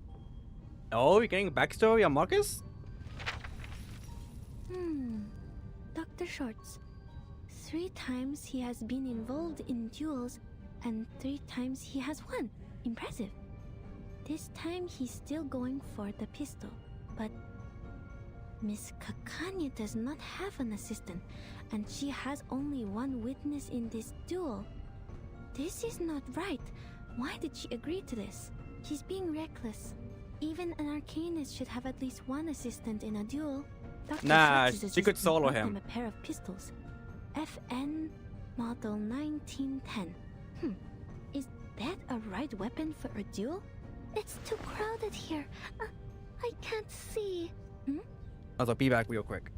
[SPEAKER 1] Oh, you're getting a backstory on Marcus?
[SPEAKER 3] Dr. Schwartz. 3 times he has been involved in duels, and 3 times he has won. Impressive. This time he's still going for the pistol, but Miss Kakanya does not have an assistant, and she has only 1 witness in this duel. This is not right. Why did she agree to this? She's being reckless. Even an arcanist should have at least 1 assistant in a duel. Dr.
[SPEAKER 1] Nah,
[SPEAKER 3] Schwartz's
[SPEAKER 1] she could
[SPEAKER 3] assistant
[SPEAKER 1] solo
[SPEAKER 3] brought
[SPEAKER 1] him.
[SPEAKER 3] them a pair of pistols. FN Model 1910. Is that a right weapon for a duel? It's too crowded here. I can't see.
[SPEAKER 1] Also, be back real quick.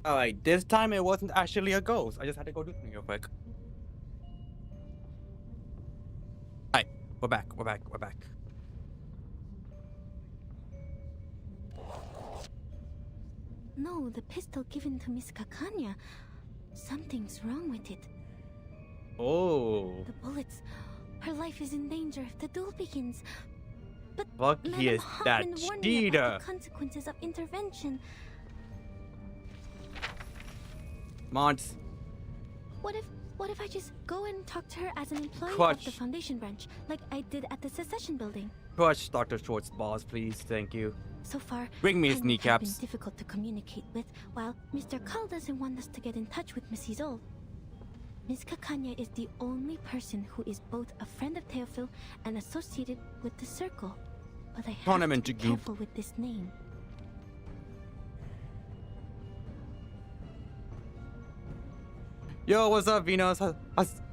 [SPEAKER 1] Alright, this time it wasn't actually a ghost. I just had to go do something real quick. Alright, we're back.
[SPEAKER 3] No, the pistol given to Miss Kakanya. Something's wrong with it.
[SPEAKER 1] Oh.
[SPEAKER 3] The bullets. Her life is in danger if the duel begins. But
[SPEAKER 1] Fuck, he is that
[SPEAKER 3] Hoffman warned me
[SPEAKER 1] cheater.
[SPEAKER 3] about the consequences of intervention.
[SPEAKER 1] Mons.
[SPEAKER 3] What if I just go and talk to her as an employee of
[SPEAKER 1] Crush.
[SPEAKER 3] the Foundation branch, like I did at the Secession building?
[SPEAKER 1] Crush Dr. Schwartz's balls, please. Thank you.
[SPEAKER 3] So far,
[SPEAKER 1] Bring me his
[SPEAKER 3] Henry has
[SPEAKER 1] kneecaps.
[SPEAKER 3] been difficult to communicate with, while Mr. Cull doesn't want us to get in touch with Mrs. Ol. Miss Kakanya is the only person who is both a friend of Theophil and associated with the Circle. But I have
[SPEAKER 1] Tournament
[SPEAKER 3] to be
[SPEAKER 1] to goop.
[SPEAKER 3] careful with this name.
[SPEAKER 1] Yo, what's up, Venus?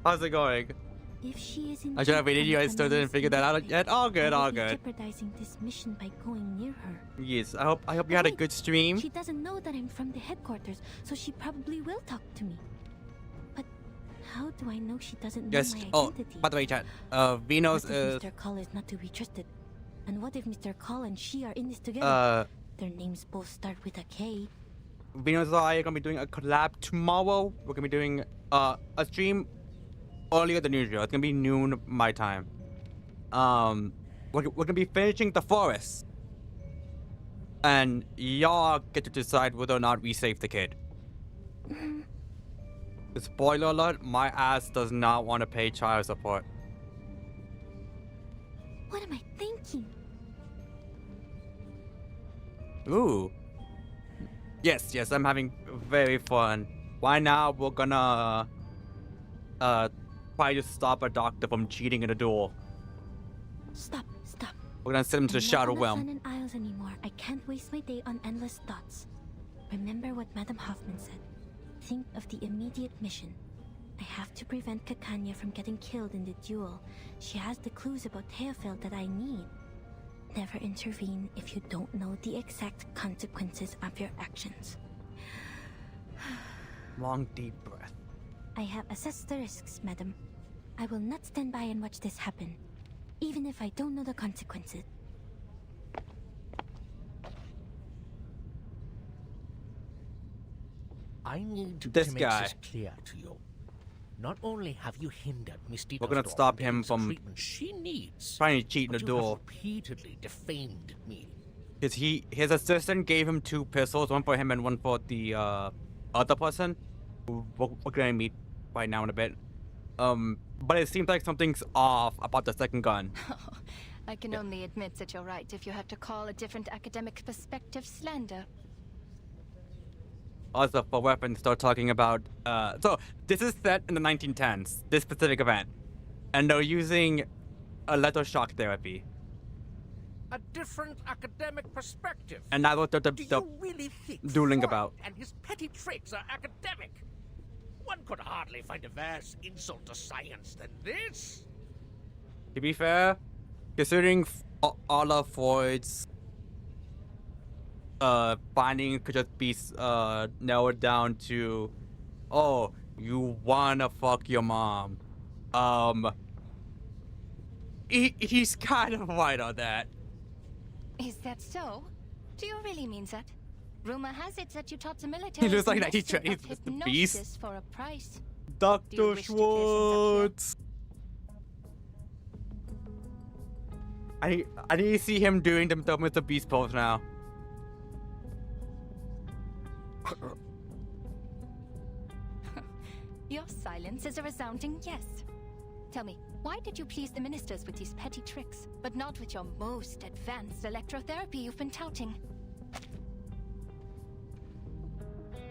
[SPEAKER 1] How's it going?
[SPEAKER 3] If she is in
[SPEAKER 1] I should have waited. You guys still didn't figure that out yet. All good, all good.
[SPEAKER 3] Jeopardizing this mission by going near her.
[SPEAKER 1] Yes, I hope you had a good stream.
[SPEAKER 3] She doesn't know that I'm from the headquarters, so she probably will talk to me. But how do I know she doesn't know
[SPEAKER 1] Yes.
[SPEAKER 3] my
[SPEAKER 1] Oh,
[SPEAKER 3] identity?
[SPEAKER 1] by the way, chat. Venus
[SPEAKER 3] What
[SPEAKER 1] is.
[SPEAKER 3] if Mr. Cull is not to be trusted? And what if Mr. Cull and she are in this together? Their names both start with a K.
[SPEAKER 1] Venus and I are gonna be doing a collab tomorrow. We're gonna be doing a stream earlier than usual. It's gonna be noon my time. We're gonna be finishing the forest, and y'all get to decide whether or not we save the kid. Spoiler alert: my ass does not want to pay child support.
[SPEAKER 3] What am I thinking?
[SPEAKER 1] Ooh. Yes, I'm having very fun. Why now we're gonna try to stop a doctor from cheating in a duel.
[SPEAKER 3] Stop.
[SPEAKER 1] We're gonna send him to the Shadow
[SPEAKER 3] I'm not
[SPEAKER 1] Realm.
[SPEAKER 3] on the Sun and Isles anymore. I can't waste my day on endless thoughts. Remember what Madame Hoffman said. Think of the immediate mission. I have to prevent Kakanya from getting killed in the duel. She has the clues about Theophil that I need. Never intervene if you don't know the exact consequences of your actions.
[SPEAKER 1] Long deep breath.
[SPEAKER 3] I have assessed the risks, madam. I will not stand by and watch this happen, even if I don't know the consequences.
[SPEAKER 8] I need
[SPEAKER 1] This
[SPEAKER 8] to make
[SPEAKER 1] guy.
[SPEAKER 8] this clear to you. Not only have you hindered Miss
[SPEAKER 1] We're gonna
[SPEAKER 8] Dietersdorf
[SPEAKER 1] stop
[SPEAKER 8] from
[SPEAKER 1] him
[SPEAKER 8] getting the
[SPEAKER 1] from
[SPEAKER 8] treatment she needs,
[SPEAKER 1] trying to cheat in a
[SPEAKER 8] but you have
[SPEAKER 1] duel.
[SPEAKER 8] repeatedly defamed me.
[SPEAKER 1] Cause his assistant gave him 2 pistols, one for him and one for the other person. Who we're gonna meet right now in a bit. But it seems like something's off about the second gun.
[SPEAKER 10] I can only admit that you're right if you have to call a different academic perspective slander.
[SPEAKER 1] Also, for weapons, start talking about. So this is set in the 1910s. This specific event, and they're using electroshock therapy.
[SPEAKER 8] A different academic perspective.
[SPEAKER 1] And that's what they're
[SPEAKER 8] Do you really think
[SPEAKER 1] dueling
[SPEAKER 8] Freud
[SPEAKER 1] about.
[SPEAKER 8] and his petty tricks are academic? One could hardly find a worse insult to science than this.
[SPEAKER 1] To be fair, considering all of Freud's finding could just be narrowed down to, oh, you wanna fuck your mom. He's kind of right on that.
[SPEAKER 10] Is that so? Do you really mean that? Rumor has it that you taught the military.
[SPEAKER 1] He looks like that he
[SPEAKER 10] master
[SPEAKER 1] trains
[SPEAKER 10] of
[SPEAKER 1] with the
[SPEAKER 10] hypnosis
[SPEAKER 1] beast.
[SPEAKER 10] for a price. Do you
[SPEAKER 1] Dr.
[SPEAKER 10] wish to clear things
[SPEAKER 1] Schwartz. I need to see him doing the Mr. Beast pose now.
[SPEAKER 10] Your silence is a resounding yes. Tell me, why did you please the ministers with these petty tricks, but not with your most advanced electrotherapy you've been touting?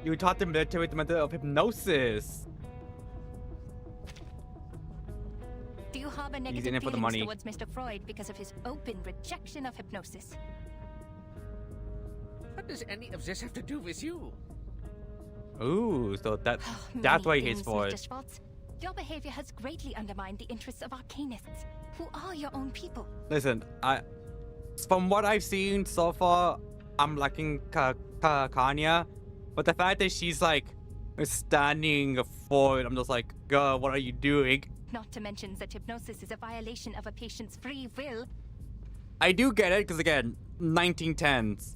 [SPEAKER 1] You taught the military the method of hypnosis.
[SPEAKER 10] Do you harbor
[SPEAKER 1] in
[SPEAKER 10] negative
[SPEAKER 1] it for the
[SPEAKER 10] feelings
[SPEAKER 1] money.
[SPEAKER 10] towards Mr. Freud because of his open rejection of hypnosis?
[SPEAKER 8] What does any of this have to do with you?
[SPEAKER 1] Ooh, so that's
[SPEAKER 10] Many
[SPEAKER 1] why he hates
[SPEAKER 10] things,
[SPEAKER 1] Freud.
[SPEAKER 10] Mr. Schwartz. Your behavior has greatly undermined the interests of arcanists, who are your own people.
[SPEAKER 1] Listen, from what I've seen so far, I'm liking Kanya. But the fact that she's like standing forward, I'm just like, girl, what are you doing?
[SPEAKER 10] Not to mention that hypnosis is a violation of a patient's free will.
[SPEAKER 1] I do get it, because again, 1910s.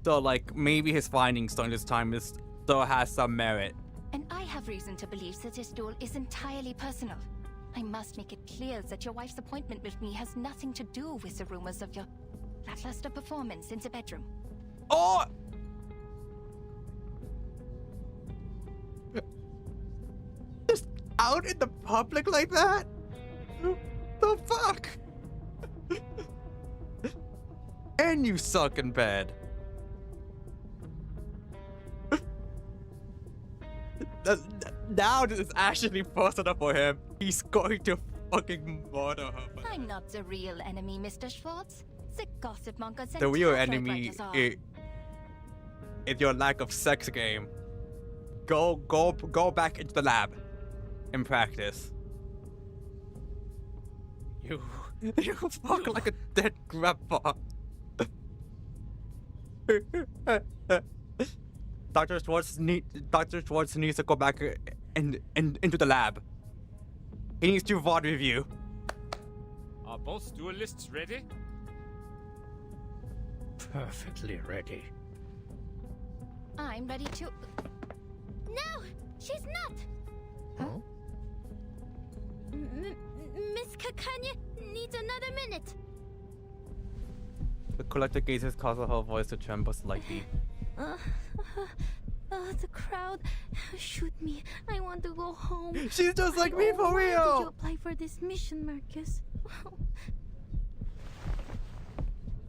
[SPEAKER 1] So like maybe his findings during this time still has some merit.
[SPEAKER 10] And I have reason to believe that this duel is entirely personal. I must make it clear that your wife's appointment with me has nothing to do with the rumors of your lackluster performance in the bedroom.
[SPEAKER 1] Oh! Just out in the public like that? The fuck? And you suck in bed. Now this is actually personal for him. He's going to fucking murder her.
[SPEAKER 10] I'm not the real enemy, Mr. Schwartz. The gossip mongers and
[SPEAKER 1] The real
[SPEAKER 10] tabloid
[SPEAKER 1] enemy
[SPEAKER 10] writers are.
[SPEAKER 1] is your lack of sex game. Go back into the lab and practice. You fuck like a dead grandpa. Dr. Schwartz needs to go back into the lab. He needs to VOD review.
[SPEAKER 9] Are both duelists ready?
[SPEAKER 8] Perfectly ready.
[SPEAKER 10] I'm ready to.
[SPEAKER 3] No, she's not.
[SPEAKER 8] Huh?
[SPEAKER 3] Miss Kakanya needs another minute.
[SPEAKER 1] The collector gazes causes her voice to tremble slightly.
[SPEAKER 3] The crowd. Shoot me. I want to go home.
[SPEAKER 1] She's just like me for
[SPEAKER 3] Why did
[SPEAKER 1] real.
[SPEAKER 3] you apply for this mission, Marcus?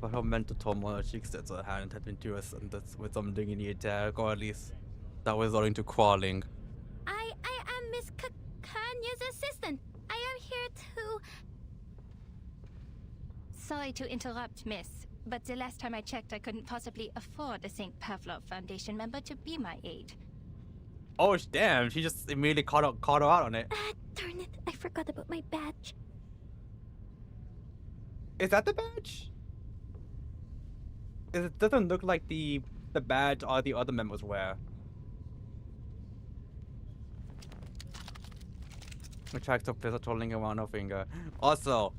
[SPEAKER 1] But her mental turmoil, she extends her hand and had been to us, and that's with some dignity attack, or at least that was resulting to crawling.
[SPEAKER 3] I am Miss Kanya's assistant. I am here to.
[SPEAKER 10] Sorry to interrupt, miss. But the last time I checked, I couldn't possibly afford a St. Pavlov Foundation member to be my aide.
[SPEAKER 1] Oh damn! She just immediately caught her out on it.
[SPEAKER 3] Darn it! I forgot about my badge.
[SPEAKER 1] Is that the badge? It doesn't look like the badge all the other members wear. Attracts a pistol twirling around her finger. Also,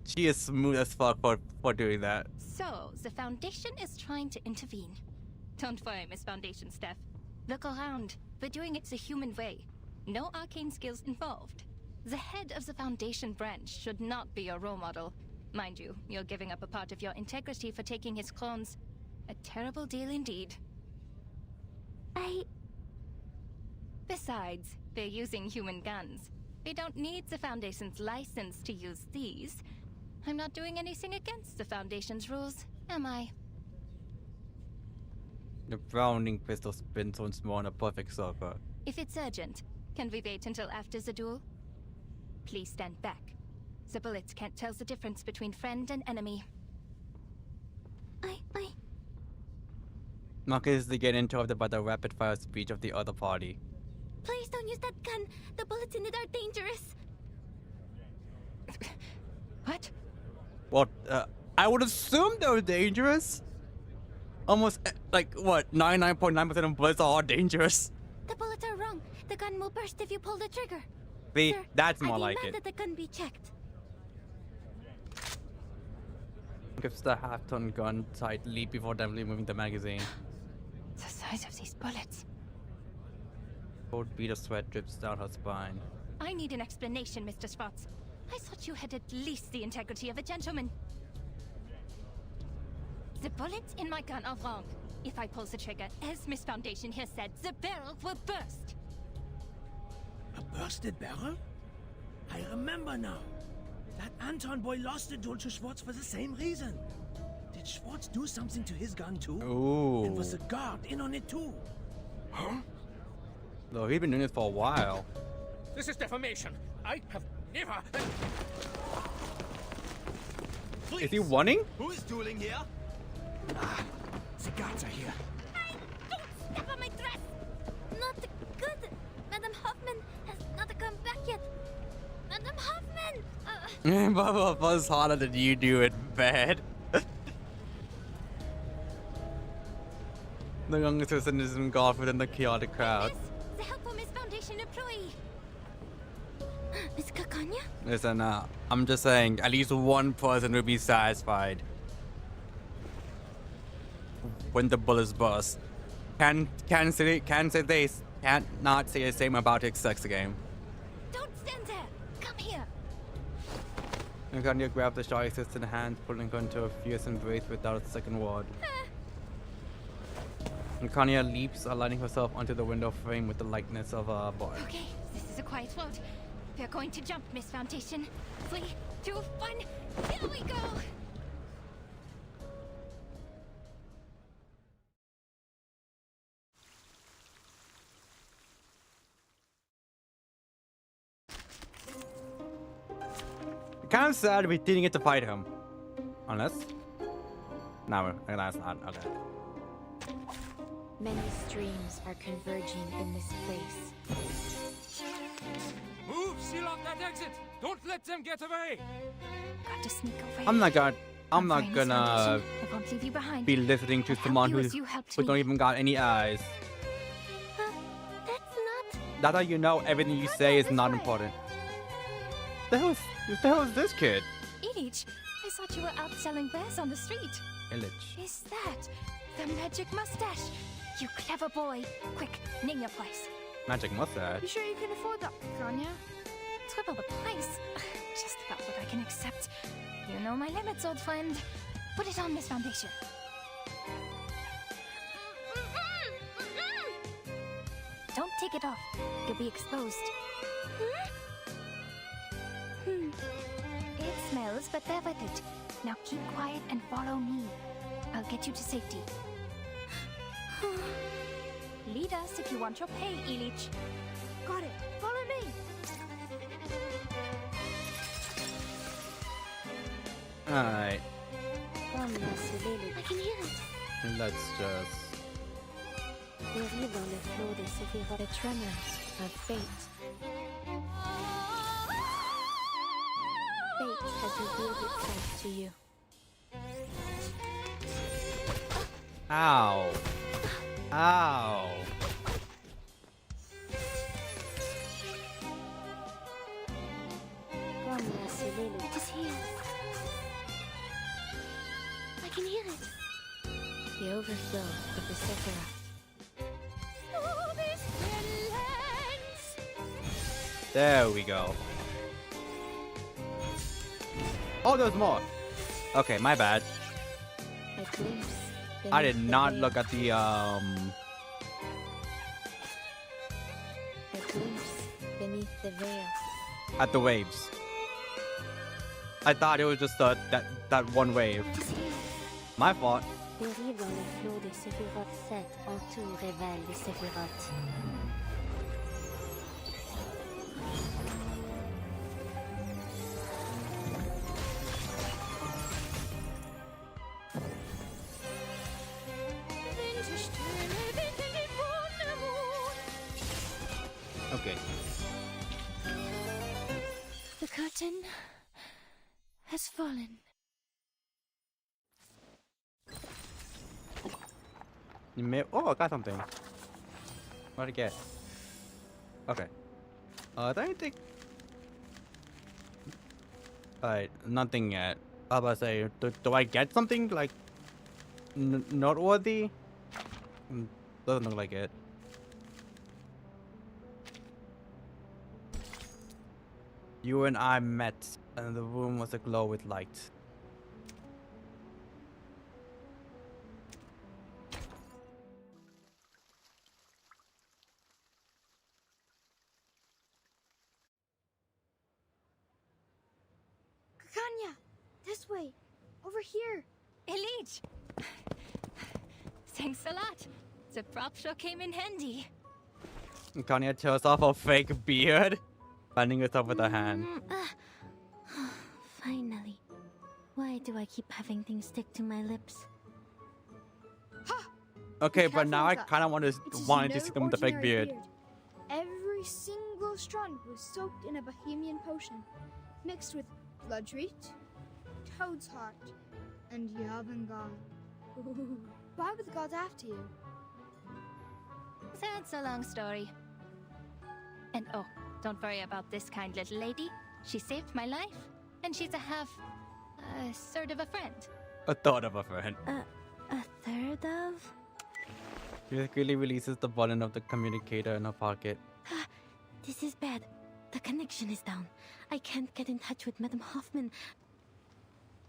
[SPEAKER 1] she is smooth as fuck for doing that.
[SPEAKER 10] So, the Foundation is trying to intervene. Don't worry, Miss Foundation staff. Look around. We're doing it the human way. No arcane skills involved. The head of the Foundation branch should not be your role model. Mind you, you're giving up a part of your integrity for taking his clones. A terrible deal indeed. Besides, they're using human guns. We don't need the Foundation's license to use these. I'm not doing anything against the Foundation's rules, am I?
[SPEAKER 1] The Browning pistol spins once more in a perfect circle.
[SPEAKER 10] If it's urgent, can we wait until after the duel? Please stand back. The bullets can't tell the difference between friend and enemy.
[SPEAKER 1] Marcus is again interrupted by the rapid-fire speech of the other party.
[SPEAKER 3] Please don't use that gun. The bullets in it are dangerous.
[SPEAKER 10] What?
[SPEAKER 1] Well, I would assume they were dangerous. Almost, like, what, 99.9% of bullets are all dangerous.
[SPEAKER 3] The bullets are wrong. The gun will burst if you pull the trigger.
[SPEAKER 1] See,
[SPEAKER 3] Sir,
[SPEAKER 1] that's more
[SPEAKER 3] I
[SPEAKER 1] like
[SPEAKER 3] demand
[SPEAKER 1] it.
[SPEAKER 3] that the gun be checked.
[SPEAKER 1] Gives the half-ton gun tightly before definitely moving the magazine.
[SPEAKER 10] The size of these bullets.
[SPEAKER 1] Cold bead of sweat drips down her spine.
[SPEAKER 10] I need an explanation, Mr. Schwartz. I thought you had at least the integrity of a gentleman. The bullets in my gun are wrong. If I pull the trigger, as Miss Foundation here said, the barrel will burst.
[SPEAKER 11] A bursted barrel? I remember now. That Anton boy lost the duel to Schwartz for the same reason. Did Schwartz do something to his gun too?
[SPEAKER 1] Ooh.
[SPEAKER 11] And was the guard in on it too?
[SPEAKER 8] Huh?
[SPEAKER 1] No, he's been doing this for a while.
[SPEAKER 8] This is defamation. I have never...
[SPEAKER 1] Is he winning?
[SPEAKER 11] Who is dueling here?
[SPEAKER 5] The guards are here.
[SPEAKER 3] Don't step on my dress! Not good. Madam Hoffman has not come back yet. Madam Hoffman!
[SPEAKER 1] Bubba Buzz harder than you do in bed. The young assistant is engulfed within the chaotic crowd.
[SPEAKER 3] The helpful Miss Foundation employee. Miss Kakanya?
[SPEAKER 1] Listen, I'm just saying, at least one person will be satisfied when the bullets burst. Can't not say the same about its sex game.
[SPEAKER 3] Don't stand there. Come here.
[SPEAKER 1] Kanya grabbed the shy assistant hand, pulling her into a fierce embrace without a second word. And Kanya leaps, aligning herself onto the window frame with the likeness of a boy.
[SPEAKER 10] Okay, this is a quiet float. We're going to jump, Miss Foundation. 3, 2, 1. Here we go.
[SPEAKER 1] Kind of sad we didn't get to fight him. Unless? No, that's not. Okay.
[SPEAKER 12] Many streams are converging in this place.
[SPEAKER 9] Move! Seal off that exit! Don't let them get away!
[SPEAKER 10] Got to sneak away.
[SPEAKER 1] I'm not gonna
[SPEAKER 10] I won't leave you behind.
[SPEAKER 1] be listening to someone who don't even got any eyes.
[SPEAKER 3] That's not...
[SPEAKER 1] That's how you know everything you say is not important. The hell is this kid?
[SPEAKER 10] Ilich, I thought you were out selling wares on the street.
[SPEAKER 1] Illich.
[SPEAKER 10] Is that the magic mustache? You clever boy. Quick, name your price.
[SPEAKER 1] Magic mustache.
[SPEAKER 6] You sure you can afford that, Kanya?
[SPEAKER 10] Triple the price. Just about what I can accept. You know my limits, old friend. Put it on, Miss Foundation. Don't take it off. You'll be exposed. It smells, but bear with it. Now keep quiet and follow me. I'll get you to safety. Lead us if you want your pay, Ilich.
[SPEAKER 6] Got it. Follow me.
[SPEAKER 1] Alright.
[SPEAKER 3] I can hear it.
[SPEAKER 1] Let's just...
[SPEAKER 12] The tremors of fate. Fate has revealed itself to you.
[SPEAKER 1] Ow. Ow.
[SPEAKER 3] It is here. I can hear it.
[SPEAKER 12] The overflow of the Sephiroth.
[SPEAKER 3] Oh, this lands.
[SPEAKER 1] There we go. Oh, there's more. Okay, my bad.
[SPEAKER 12] A glimpse
[SPEAKER 1] I did
[SPEAKER 12] beneath the
[SPEAKER 1] not
[SPEAKER 12] veil.
[SPEAKER 1] look at the
[SPEAKER 12] A glimpse beneath the veil.
[SPEAKER 1] at the waves. I thought it was just that one wave.
[SPEAKER 3] It is here.
[SPEAKER 1] My fault.
[SPEAKER 3] Périr dans le flot des Sephiroth 7 en tout révèle les Sephiroth.
[SPEAKER 1] Okay.
[SPEAKER 6] The curtain has fallen.
[SPEAKER 1] You may. Oh, I got something. What did I get? Okay. I don't think. Alright, nothing yet. I was about to say, do I get something like noteworthy? Doesn't look like it. You and I met, and the room was aglow with light.
[SPEAKER 6] Kanya, this way. Over here.
[SPEAKER 10] Ilich! Thanks a lot. The prop sure came in handy.
[SPEAKER 1] Kanya tears off her fake beard, finding herself with her hand.
[SPEAKER 3] Finally. Why do I keep having things stick to my lips?
[SPEAKER 1] Okay,
[SPEAKER 6] Be
[SPEAKER 1] but now I
[SPEAKER 6] careful,
[SPEAKER 1] kind of
[SPEAKER 6] It's
[SPEAKER 1] wanted to
[SPEAKER 6] no
[SPEAKER 1] see them with the fake
[SPEAKER 6] ordinary
[SPEAKER 1] beard.
[SPEAKER 6] Every single strand was soaked in a Bohemian potion, mixed with bloodroot, toad's heart, and Yavin gone. Why were the gods after you?
[SPEAKER 10] That's a long story. And oh, don't worry about this kind little lady. She saved my life, and she's sort of a friend.
[SPEAKER 1] A thought of a friend.
[SPEAKER 3] A third of?
[SPEAKER 1] She really releases the button of the communicator in her pocket.
[SPEAKER 3] This is bad. The connection is down. I can't get in touch with Madame Hoffman.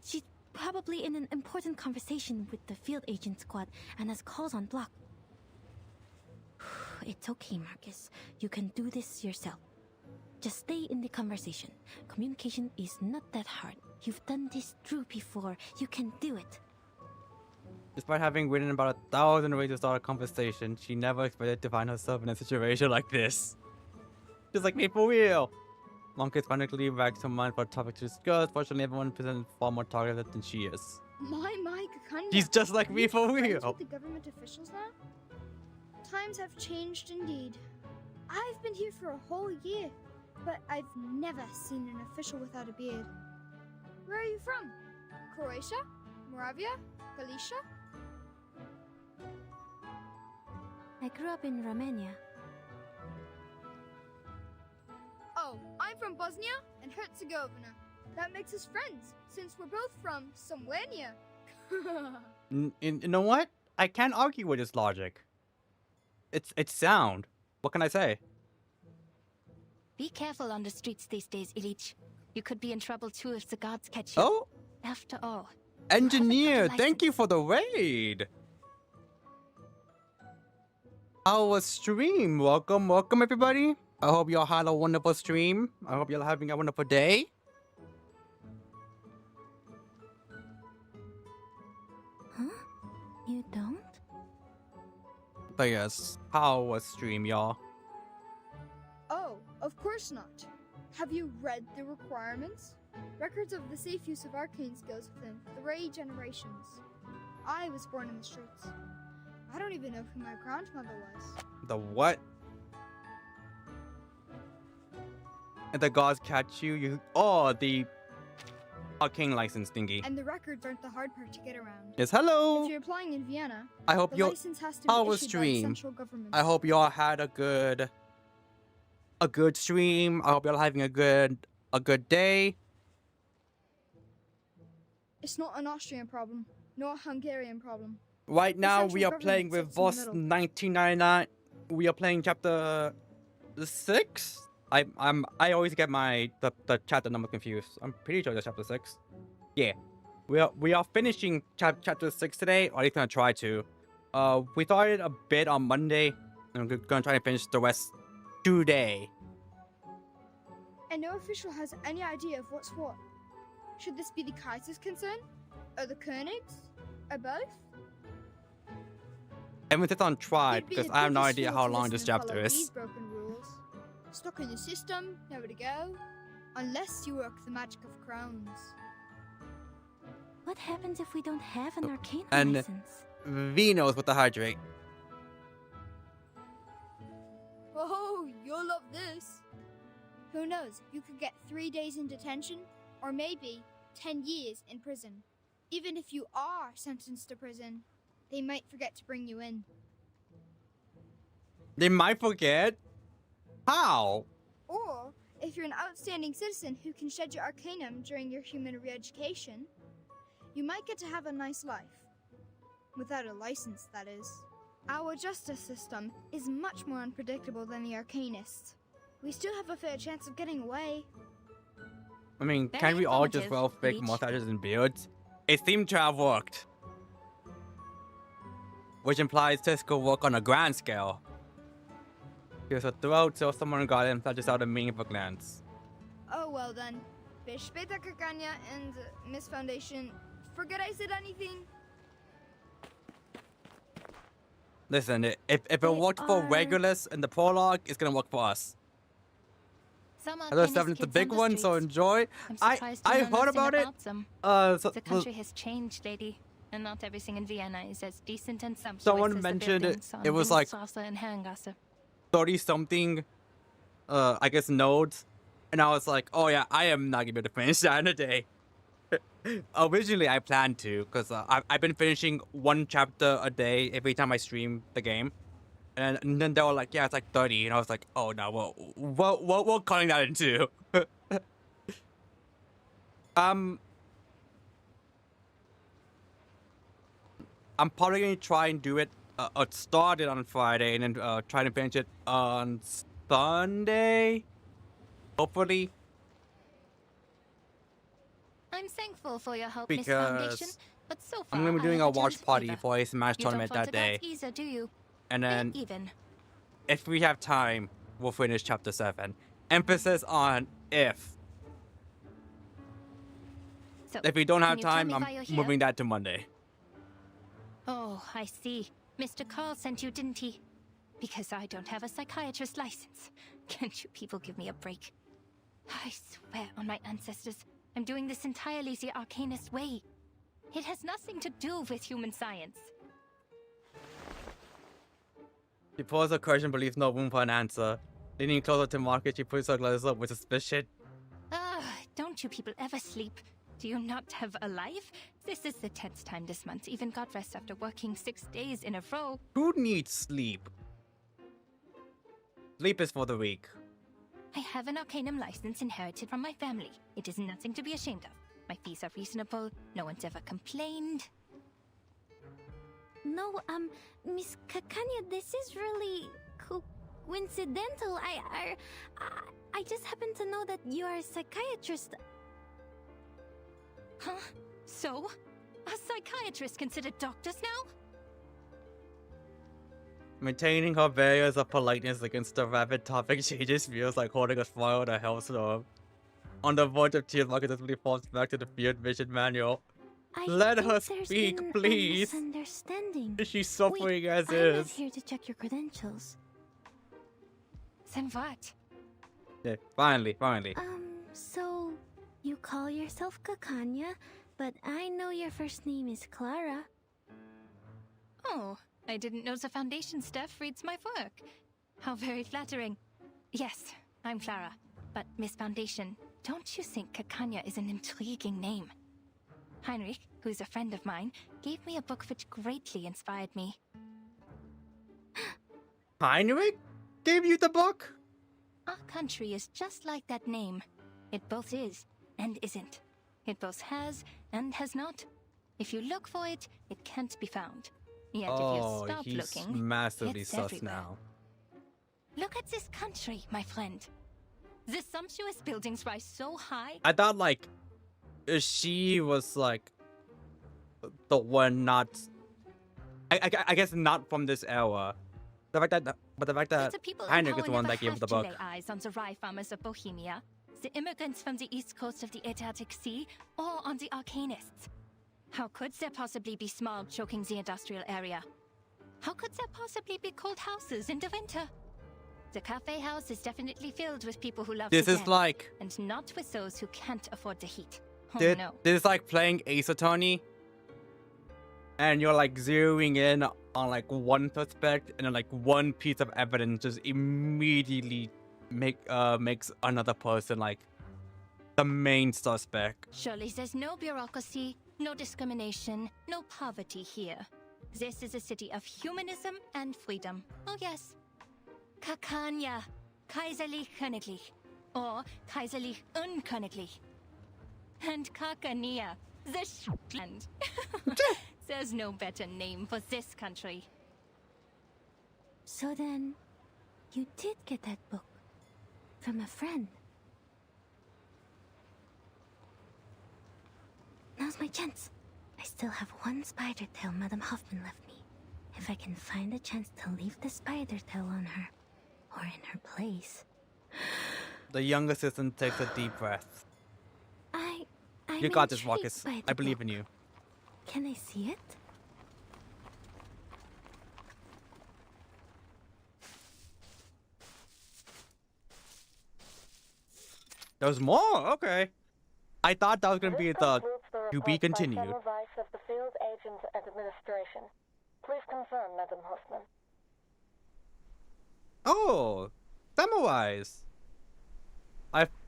[SPEAKER 3] She's probably in an important conversation with the field agent squad and has calls on block. It's okay, Marcus. You can do this yourself. Just stay in the conversation. Communication is not that hard. You've done this through before. You can do it.
[SPEAKER 1] Despite having written about 1,000 ways to start a conversation, she never expected to find herself in a situation like this. Just like me, for real. Marcus frantically rags her mind for a topic to discuss. Fortunately, everyone presents far more targeted than she is.
[SPEAKER 13] My, Kakanya.
[SPEAKER 1] She's just like me, for
[SPEAKER 13] Friends
[SPEAKER 1] real.
[SPEAKER 13] with the government officials now? Times have changed indeed. I've been here for a whole year, but I've never seen an official without a beard. Where are you from? Croatia? Moravia? Galicia?
[SPEAKER 3] I grew up in Romania.
[SPEAKER 13] Oh, I'm from Bosnia and Herzegovina. That makes us friends, since we're both from somewhere near.
[SPEAKER 1] You know what? I can't argue with this logic. It's sound. What can I say?
[SPEAKER 10] Be careful on the streets these days, Ilich. You could be in trouble too if the guards catch you.
[SPEAKER 1] Oh,
[SPEAKER 10] After all,
[SPEAKER 1] engineer, thank you for the raid. How was stream? Welcome everybody. I hope y'all had a wonderful stream. I hope y'all having a wonderful day.
[SPEAKER 3] Huh? You don't?
[SPEAKER 1] But yes, how was stream, y'all?
[SPEAKER 13] Oh, of course not. Have you read the requirements? Records of the safe use of arcane skills within 3 generations. I was born in the streets. I don't even know who my grandmother was.
[SPEAKER 1] The what? And the guards catch you? Oh, the arcane license thingy.
[SPEAKER 13] And the records aren't the hard part to get around.
[SPEAKER 1] Yes, hello.
[SPEAKER 13] If you're applying in Vienna,
[SPEAKER 1] I hope
[SPEAKER 13] the
[SPEAKER 1] you.
[SPEAKER 13] license has to be
[SPEAKER 1] How was
[SPEAKER 13] issued by the
[SPEAKER 1] stream?
[SPEAKER 13] central government.
[SPEAKER 1] I hope y'all had a good stream. I hope y'all having a good day.
[SPEAKER 13] It's not an Austrian problem, nor a Hungarian problem.
[SPEAKER 1] Right now
[SPEAKER 13] central
[SPEAKER 1] we are
[SPEAKER 13] government
[SPEAKER 1] playing with
[SPEAKER 13] sits in the
[SPEAKER 1] Voss
[SPEAKER 13] middle.
[SPEAKER 1] 1999. We are playing chapter 6. I always get the chapter number confused. I'm pretty sure it's chapter 6. Yeah. We are finishing chapter 6 today, or at least gonna try to. We started a bit on Monday, and we're gonna try to finish the rest today.
[SPEAKER 13] And no official has any idea of what's what. Should this be the Kaiser's concern? Or the Königs? Or both?
[SPEAKER 1] Everyone's on tried
[SPEAKER 13] It'd be
[SPEAKER 1] because
[SPEAKER 13] a
[SPEAKER 1] I have no
[SPEAKER 13] bigger
[SPEAKER 1] idea
[SPEAKER 13] fool
[SPEAKER 1] how
[SPEAKER 13] to
[SPEAKER 1] long
[SPEAKER 13] listen
[SPEAKER 1] this
[SPEAKER 13] and
[SPEAKER 1] chapter
[SPEAKER 13] follow
[SPEAKER 1] is.
[SPEAKER 13] These broken rules. Stuck in the system, nowhere to go. Unless you work the magic of crowns.
[SPEAKER 3] What happens if we don't have an arcane
[SPEAKER 1] And
[SPEAKER 3] license?
[SPEAKER 1] V knows what to hydrate.
[SPEAKER 13] Oh, you'll love this. Who knows, you could get 3 days in detention, or maybe 10 years in prison. Even if you are sentenced to prison, they might forget to bring you in.
[SPEAKER 1] They might forget. How?
[SPEAKER 13] Or, if you're an outstanding citizen who can shed your arcanum during your human re-education, you might get to have a nice life. Without a license, that is. Our justice system is much more unpredictable than the arcanists. We still have a fair chance of getting away.
[SPEAKER 1] I mean,
[SPEAKER 10] Very
[SPEAKER 1] can we all just
[SPEAKER 10] informative,
[SPEAKER 1] grow fake
[SPEAKER 10] Leech.
[SPEAKER 1] mustaches and beards? It seemed to have worked. Which implies this could work on a grand scale. Here's a throat, so someone got him, that just out a meaningful glance.
[SPEAKER 13] Oh well then. Bis später, Kakanya and Miss Foundation. Forget I said anything?
[SPEAKER 1] Listen, if it worked for Regulus in the prologue, it's gonna work for us.
[SPEAKER 10] Some
[SPEAKER 1] Hello,
[SPEAKER 10] Arcanist
[SPEAKER 1] 7 is the
[SPEAKER 10] kids
[SPEAKER 1] big
[SPEAKER 10] on
[SPEAKER 1] one, so
[SPEAKER 10] streets.
[SPEAKER 1] enjoy.
[SPEAKER 10] I'm
[SPEAKER 1] I
[SPEAKER 10] surprised to know
[SPEAKER 1] heard
[SPEAKER 10] nothing
[SPEAKER 1] about it.
[SPEAKER 10] them.
[SPEAKER 1] So,
[SPEAKER 10] The country has changed, lady, and not everything in Vienna is as decent and sumptuous
[SPEAKER 1] someone
[SPEAKER 10] as the
[SPEAKER 1] mentioned
[SPEAKER 10] buildings
[SPEAKER 1] it
[SPEAKER 10] on
[SPEAKER 1] was like
[SPEAKER 10] Windstrasse and Herrengasse.
[SPEAKER 1] 30-something, I guess, nodes. And I was like, oh yeah, I am not gonna be able to finish that in a day. Originally, I planned to, because I've been finishing 1 chapter a day every time I stream the game. And then they were like, yeah, it's like 30, and I was like, oh no, we're cutting that in two. I'm probably gonna try and do it. Start it on Friday and then try to finish it on Sunday. Hopefully.
[SPEAKER 10] I'm thankful for your help, Miss Foundation,
[SPEAKER 1] Because
[SPEAKER 10] but so far
[SPEAKER 1] I'm gonna be
[SPEAKER 10] I
[SPEAKER 1] doing a
[SPEAKER 10] haven't
[SPEAKER 1] watch
[SPEAKER 10] turned
[SPEAKER 1] party
[SPEAKER 10] either.
[SPEAKER 1] for a Smash
[SPEAKER 10] You don't
[SPEAKER 1] tournament
[SPEAKER 10] want
[SPEAKER 1] that
[SPEAKER 10] to dance
[SPEAKER 1] day.
[SPEAKER 10] either, do you?
[SPEAKER 1] And then
[SPEAKER 10] Even.
[SPEAKER 1] if we have time, we'll finish chapter 7. Emphasis on if.
[SPEAKER 10] So,
[SPEAKER 1] If we don't
[SPEAKER 10] can
[SPEAKER 1] have
[SPEAKER 10] you tell
[SPEAKER 1] time,
[SPEAKER 10] me
[SPEAKER 1] I'm
[SPEAKER 10] why you're here?
[SPEAKER 1] moving that to Monday.
[SPEAKER 10] Oh, I see. Mr. Carl sent you, didn't he? Because I don't have a psychiatrist license. Can't you people give me a break? I swear on my ancestors, I'm doing this entirely the Arcanist way. It has nothing to do with human science.
[SPEAKER 1] She pulls her question, but leaves no room for an answer. Leaning closer to Marcus, she puts her glasses up with suspicion.
[SPEAKER 10] Don't you people ever sleep? Do you not have a life? This is the 10th time this month. Even got rest after working 6 days in a row.
[SPEAKER 1] Who needs sleep? Sleep is for the weak.
[SPEAKER 10] I have an Arcanum license inherited from my family. It is nothing to be ashamed of. My fees are reasonable. No one's ever complained.
[SPEAKER 3] No, Miss Kakanya, this is really coincidental. I just happen to know that you are a psychiatrist.
[SPEAKER 10] Huh? So? Are psychiatrists considered doctors now?
[SPEAKER 1] Maintaining her barriers of politeness against the rapid topic changes feels like holding a smile in a hellstorm. On the verge of tears, Marcus simply falls back to the field vision manual. Let her speak, please.
[SPEAKER 3] Misunderstanding.
[SPEAKER 1] She's suffering as
[SPEAKER 3] I'm
[SPEAKER 1] is.
[SPEAKER 3] not here to check your credentials.
[SPEAKER 10] Then what?
[SPEAKER 1] Yeah, finally.
[SPEAKER 3] So you call yourself Kakanya, but I know your first name is Clara.
[SPEAKER 10] Oh, I didn't know the Foundation staff reads my work. How very flattering. Yes, I'm Clara. But Miss Foundation, don't you think Kakanya is an intriguing name? Heinrich, who's a friend of mine, gave me a book which greatly inspired me.
[SPEAKER 1] Heinrich gave you the book?
[SPEAKER 10] Our country is just like that name. It both is and isn't. It both has and has not. If you look for it, it can't be found. Yet if you stop
[SPEAKER 1] he's
[SPEAKER 10] looking,
[SPEAKER 1] massively
[SPEAKER 10] it's
[SPEAKER 1] sus
[SPEAKER 10] everywhere.
[SPEAKER 1] now.
[SPEAKER 10] Look at this country, my friend. The sumptuous buildings rise so high.
[SPEAKER 1] I thought, like, she was, like, the one not... I guess not from this era. But the fact that
[SPEAKER 10] The people in
[SPEAKER 1] Heinrich
[SPEAKER 10] power
[SPEAKER 1] is the one
[SPEAKER 10] never
[SPEAKER 1] that gave
[SPEAKER 10] have
[SPEAKER 1] the
[SPEAKER 10] to
[SPEAKER 1] book.
[SPEAKER 10] lay eyes on the rye farmers of Bohemia, the immigrants from the east coast of the Adriatic Sea, or on the Arcanists. How could there possibly be smog choking the industrial area? How could there possibly be cold houses in the winter? The cafe house is definitely filled with people who love
[SPEAKER 1] This
[SPEAKER 10] to
[SPEAKER 1] is
[SPEAKER 10] dance,
[SPEAKER 1] like...
[SPEAKER 10] and not with those who can't afford the heat. Oh
[SPEAKER 1] This
[SPEAKER 10] no.
[SPEAKER 1] is like playing Ace Attorney. And you're like zeroing in on like one suspect, and then like one piece of evidence just immediately makes another person like the main suspect.
[SPEAKER 10] Surely there's no bureaucracy, no discrimination, no poverty here. This is a city of humanism and freedom. Oh yes. Kakanya, Kaiserlich Königlich, or Kaiserlich Unköniglich. And Kakania, the land. There's no better name for this country.
[SPEAKER 3] So then, you did get that book from a friend. Now's my chance. I still have one spider tail Madame Hoffman left me. If I can find a chance to leave the spider tail on her, or in her place.
[SPEAKER 1] The young assistant takes a deep breath.
[SPEAKER 3] I'm
[SPEAKER 1] You got this,
[SPEAKER 3] intrigued
[SPEAKER 1] Marcus.
[SPEAKER 3] by
[SPEAKER 1] I
[SPEAKER 3] the
[SPEAKER 1] believe
[SPEAKER 3] book.
[SPEAKER 1] in you.
[SPEAKER 3] Can I see it?
[SPEAKER 1] There's more? Okay. I thought that was going to be the to be continued.
[SPEAKER 14] Vice of the Field Agent Administration. Please confirm, Madam Hoffman.
[SPEAKER 1] Oh, Samwise.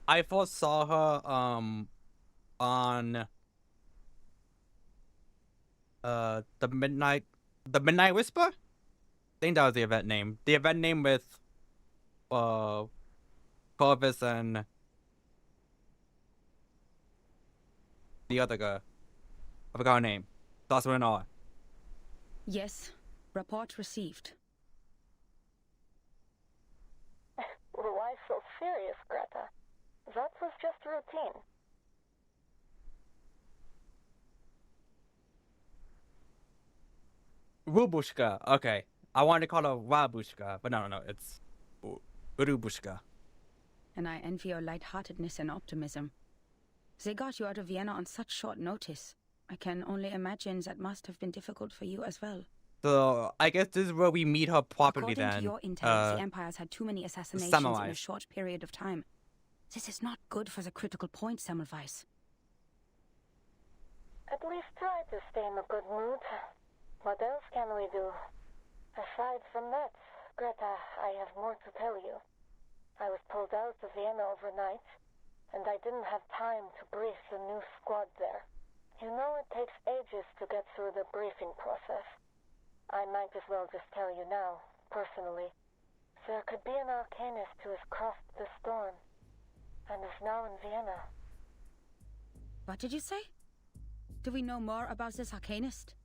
[SPEAKER 1] I first saw her on the Midnight Whisper. think that was the event name. The event name with Corvus and the other guy. I forgot her name. Starts with an R.
[SPEAKER 2] Yes. Report received.
[SPEAKER 14] Why so serious, Greta? That was just routine.
[SPEAKER 1] Rubushka. Okay. I wanted to call her Wabushka, but no, it's Urubushka.
[SPEAKER 2] And I envy your lightheartedness and optimism. They got you out of Vienna on such short notice. I can only imagine that must have been difficult for you as well.
[SPEAKER 1] So I guess this is where we meet her properly.
[SPEAKER 2] According
[SPEAKER 1] then.
[SPEAKER 2] to your intel, the Empire's had too many assassinations in a short period of time. This is not good for the critical point, Semmelweis.
[SPEAKER 14] At least try to stay in a good mood. What else can we do? Aside from that, Greta, I have more to tell you. I was pulled out of Vienna overnight, and I didn't have time to brief the new squad there. You know it takes ages to get through the briefing process. I might as well just tell you now, personally. There could be an arcanist who has crossed the storm, and is now in Vienna.
[SPEAKER 2] What did you say? Do we know more about this arcanist?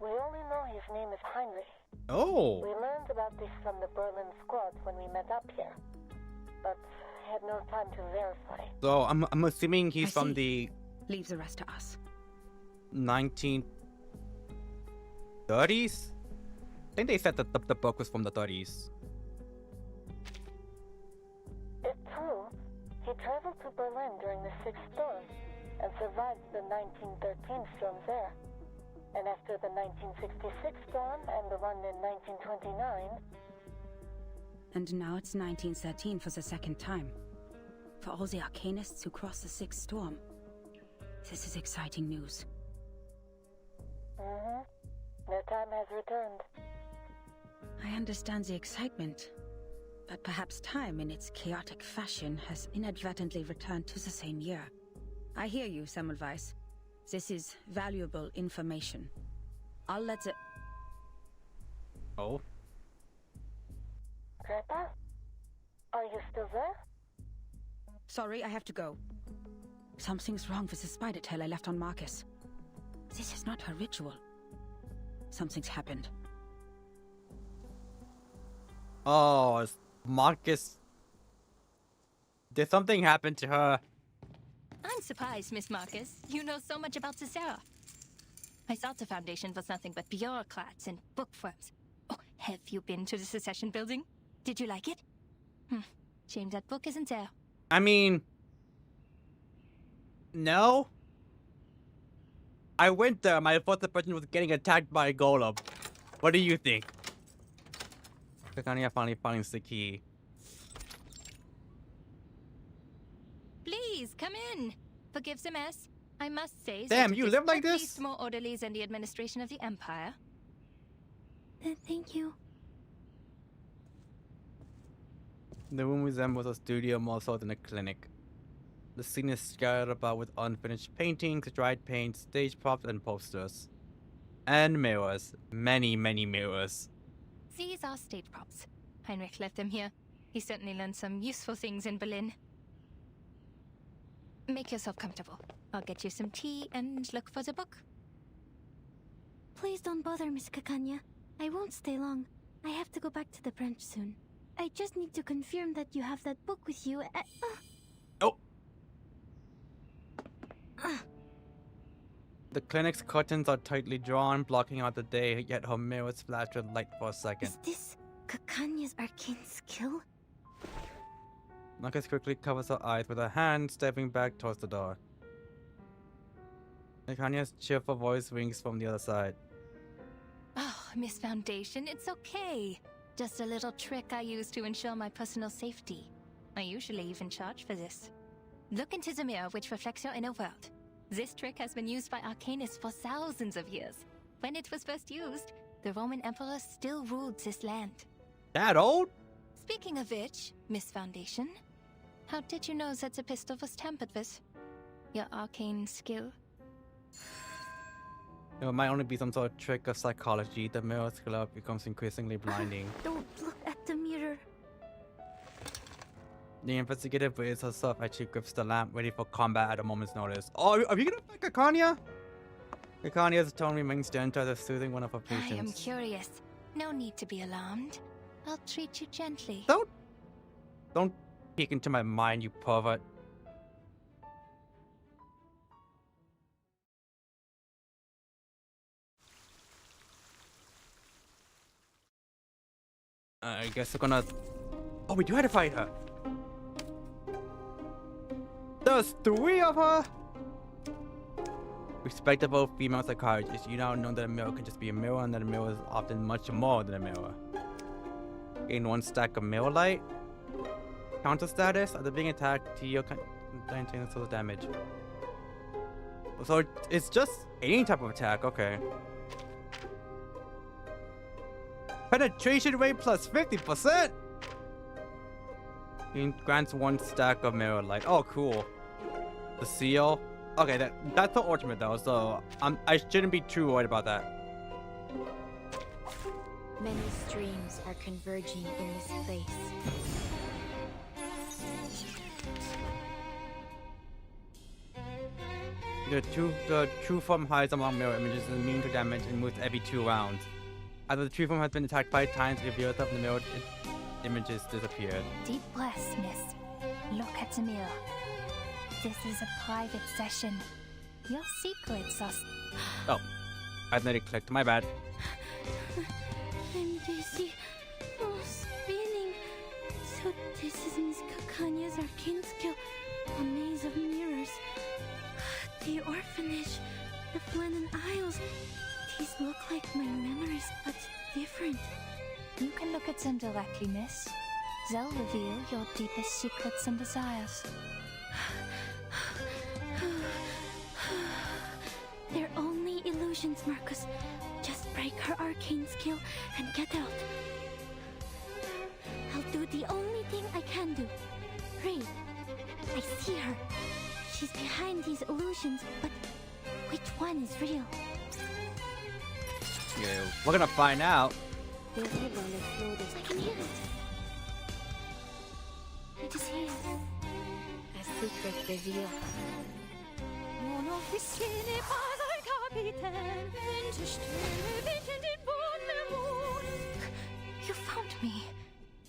[SPEAKER 14] We only know his name is Heinrich.
[SPEAKER 1] Oh.
[SPEAKER 14] We learned about this from the Berlin squad when we met up here, but had no time to verify.
[SPEAKER 1] So I'm assuming he's from the...
[SPEAKER 2] Leave the rest to us.
[SPEAKER 1] 1930s? I think they said that the book was from the 30s.
[SPEAKER 14] It's true. He traveled to Berlin during the Sixth Storm and survived the 1913 storm there. And after the 1966 storm and the one in 1929...
[SPEAKER 2] And now it's 1913 for the second time. For all the arcanists who crossed the Sixth Storm. This is exciting news.
[SPEAKER 14] Mm-hmm. Their time has returned.
[SPEAKER 2] I understand the excitement, but perhaps time in its chaotic fashion has inadvertently returned to the same year. I hear you, Semmelweis. This is valuable information. I'll let the...
[SPEAKER 1] Oh?
[SPEAKER 14] Greta? Are you still there?
[SPEAKER 2] Sorry, I have to go. Something's wrong with the spider tail I left on Marcus. This is not her ritual. Something's happened.
[SPEAKER 1] Oh, Marcus... Did something happen to her?
[SPEAKER 10] I'm surprised, Miss Marcus. You know so much about Cicera. I thought the Foundation was nothing but bureaucrats and bookworms. Oh, have you been to the Secession building? Did you like it? Shame that book isn't there.
[SPEAKER 1] I mean... No? I went there, my first impression was getting attacked by a golem. What do you think? Kakania finally finds the key.
[SPEAKER 10] Please, come in. Forgive the mess. I must say...
[SPEAKER 1] Damn, you live like
[SPEAKER 10] At
[SPEAKER 1] this?
[SPEAKER 10] least more orderly than the administration of the Empire.
[SPEAKER 3] Thank you.
[SPEAKER 1] The room resembles a studio more so than a clinic. The scene is scattered about with unfinished paintings, dried paint, stage props, and posters. And mirrors. Many, many mirrors.
[SPEAKER 10] These are stage props. Heinrich left them here. He certainly learned some useful things in Berlin. Make yourself comfortable. I'll get you some tea and look for the book.
[SPEAKER 3] Please don't bother, Miss Kakanya. I won't stay long. I have to go back to the branch soon. I just need to confirm that you have that book with you.
[SPEAKER 1] Oh! The clinic's curtains are tightly drawn, blocking out the day, yet her mirrors flash with light for a second.
[SPEAKER 3] Is this Kakanya's arcane skill?
[SPEAKER 1] Marcus quickly covers her eyes with her hand, stepping back towards the door. Kakanya's cheerful voice rings from the other side.
[SPEAKER 10] Oh, Miss Foundation, it's okay. Just a little trick I use to ensure my personal safety. I usually even charge for this. Look into the mirror which reflects your inner world. This trick has been used by arcanists for thousands of years. When it was first used, the Roman Emperor still ruled this land.
[SPEAKER 1] That old?
[SPEAKER 10] Speaking of which, Miss Foundation, how did you know that the pistol was tampered with? Your arcane skill?
[SPEAKER 1] It might only be some sort of trick of psychology. The mirror's glow becomes increasingly blinding.
[SPEAKER 3] Don't look at the mirror.
[SPEAKER 1] The investigator braces herself as she grips the lamp, ready for combat at a moment's notice. Oh, are you gonna fight Kakanya? Kakanya's tone remains gentle as soothing one of her patients.
[SPEAKER 10] I am curious. No need to be alarmed. I'll treat you gently.
[SPEAKER 1] Don't peek into my mind, you pervert. I guess we're gonna... Oh, we do have to fight her. There's 3 of her! Respectable female psychologist, you now know that a mirror can just be a mirror and that a mirror is often much more than a mirror. Gain 1 stack of mirror light. Counter status, after being attacked, you'll maintain total damage. So it's just any type of attack, okay. Penetration rate plus 50%! It grants 1 stack of mirror light. Oh, cool. The seal. Okay, that's the ultimate though, so I shouldn't be too worried about that.
[SPEAKER 12] Many streams are converging in this place.
[SPEAKER 1] The true form hides among mirror images and immune to damage and moves every 2 rounds. After the true form has been attacked 5 times, it reveals that the mirror images disappeared.
[SPEAKER 10] Deep breaths, miss. Look at the mirror. This is a private session. Your secrets are...
[SPEAKER 1] Oh, I've not clicked. My bad.
[SPEAKER 3] I'm dizzy. Oh, spinning. So this is Miss Kakanya's arcane skill. A maze of mirrors. The orphanage. The Flannan Isles. These look like my memories, but different.
[SPEAKER 10] You can look at them directly, miss. They'll reveal your deepest secrets and desires.
[SPEAKER 3] They're only illusions, Marcus. Just break her arcane skill and get out. I'll do the only thing I can do. Read. I see her. She's behind these illusions, but which one is real?
[SPEAKER 1] Yeah, we're gonna find out.
[SPEAKER 3] I can hear it. It is here.
[SPEAKER 12] A secret reveal.
[SPEAKER 3] Mon officier n'est pas un capitaine.
[SPEAKER 10] You found me.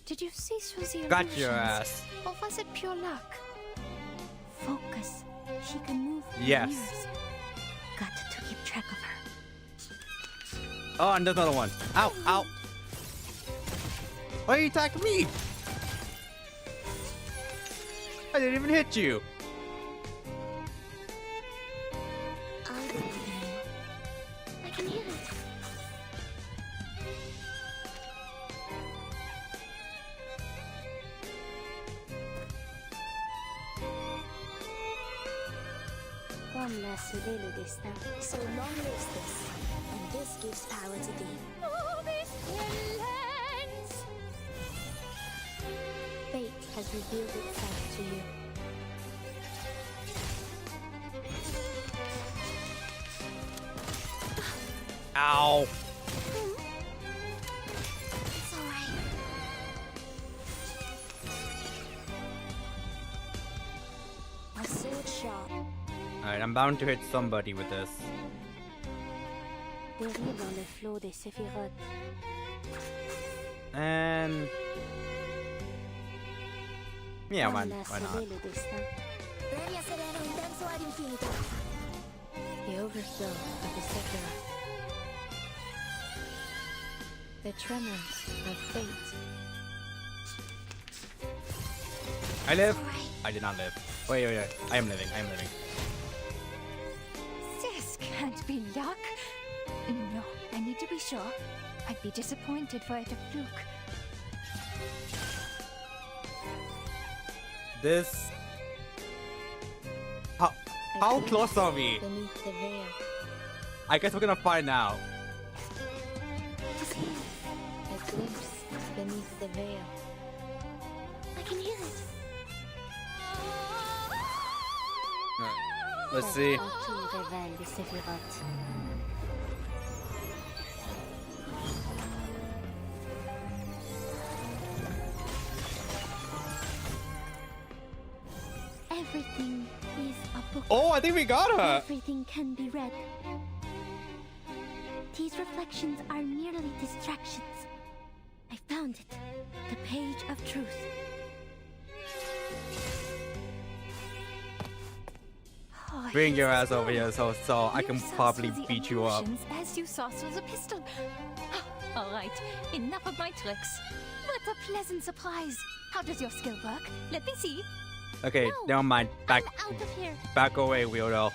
[SPEAKER 10] Did you see through the illusions?
[SPEAKER 1] Got your ass.
[SPEAKER 10] Or was it pure luck?
[SPEAKER 3] Focus. She can move through
[SPEAKER 1] Yes.
[SPEAKER 3] mirrors. Got to keep track of her.
[SPEAKER 1] Oh, and there's another one. Ow, ow. Why you attack me? I didn't even hit you.
[SPEAKER 3] I can hear it.
[SPEAKER 12] Comme l'a scellé le destin.
[SPEAKER 7] So long lives this, and this gives power to thee.
[SPEAKER 3] Oh, this villains!
[SPEAKER 12] Fate has revealed itself to you.
[SPEAKER 1] Ow.
[SPEAKER 3] It's alright.
[SPEAKER 7] A sword sharp.
[SPEAKER 1] Alright, I'm bound to hit somebody with this.
[SPEAKER 12] Dérive dans le flot des séphirotes.
[SPEAKER 1] And... yeah,
[SPEAKER 12] Comme
[SPEAKER 1] why
[SPEAKER 12] l'a
[SPEAKER 1] not?
[SPEAKER 12] scellé le destin.
[SPEAKER 7] Regia sereno intenso ad infinito.
[SPEAKER 12] The overflow of the Sephiroth. The tremors of fate.
[SPEAKER 1] I live? I did not live. Wait. I am living.
[SPEAKER 10] This can't be luck. No, I need to be sure. I'd be disappointed for it a fluke.
[SPEAKER 1] This... How close are we?
[SPEAKER 12] Beneath the veil.
[SPEAKER 1] I guess we're gonna find out.
[SPEAKER 3] Just here.
[SPEAKER 12] A glimpse beneath the veil.
[SPEAKER 3] I can hear it.
[SPEAKER 1] Let's see.
[SPEAKER 12] Tout révèle des séphirotes.
[SPEAKER 3] Everything is a book.
[SPEAKER 1] Oh, I think we got her.
[SPEAKER 3] Everything can be read. These reflections are merely distractions. I found it. The page of truth.
[SPEAKER 10] Oh,
[SPEAKER 1] Bring your
[SPEAKER 10] he's
[SPEAKER 1] ass over here so I can
[SPEAKER 10] You
[SPEAKER 1] probably
[SPEAKER 10] saw through the
[SPEAKER 1] beat you up.
[SPEAKER 10] emotions as you saw through the pistol. All right, enough of my tricks. What a pleasant surprise. How does your skill work? Let me see.
[SPEAKER 1] Okay,
[SPEAKER 10] No,
[SPEAKER 1] never mind. Back,
[SPEAKER 10] I'm out of here.
[SPEAKER 1] back away, weirdo.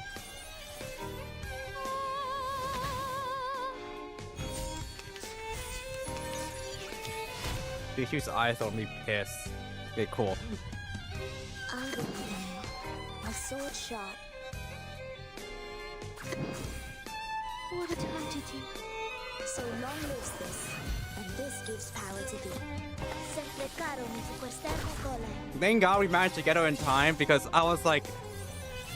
[SPEAKER 1] Bishu's eyes only piss. Okay, cool.
[SPEAKER 7] I will claim my sword sharp.
[SPEAKER 3] What a tragedy.
[SPEAKER 7] So long lives this, and this gives power to thee. Sempre caro mi fu quest'ermo cole.
[SPEAKER 1] Thank God we managed to get her in time because I was like,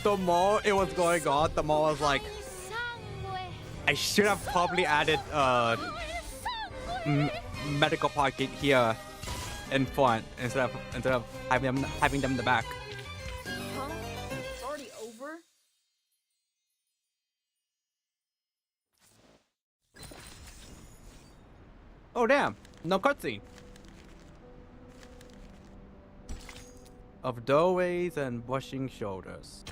[SPEAKER 1] the more it was going on, the more I was like, I should have probably added medical pocket here in front instead of having them in the back.
[SPEAKER 15] Huh? It's already over?
[SPEAKER 1] Oh damn, no cutscene. Of doorways and brushing shoulders.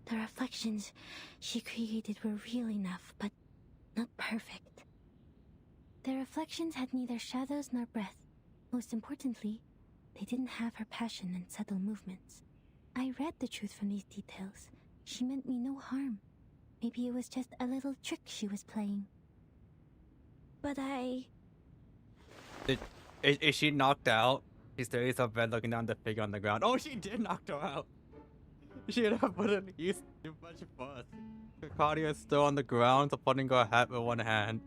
[SPEAKER 3] The reflections she created were real enough, but not perfect. The reflections had neither shadows nor breath. Most importantly, they didn't have her passion and subtle movements. I read the truth from these details. She meant me no harm. Maybe it was just a little trick she was playing. But
[SPEAKER 1] Is she knocked out? She's there is a bed looking down the figure on the ground. Oh, she did knock her out. She had wouldn't use too much fuss. Claudia is still on the ground, supporting her hat with one hand.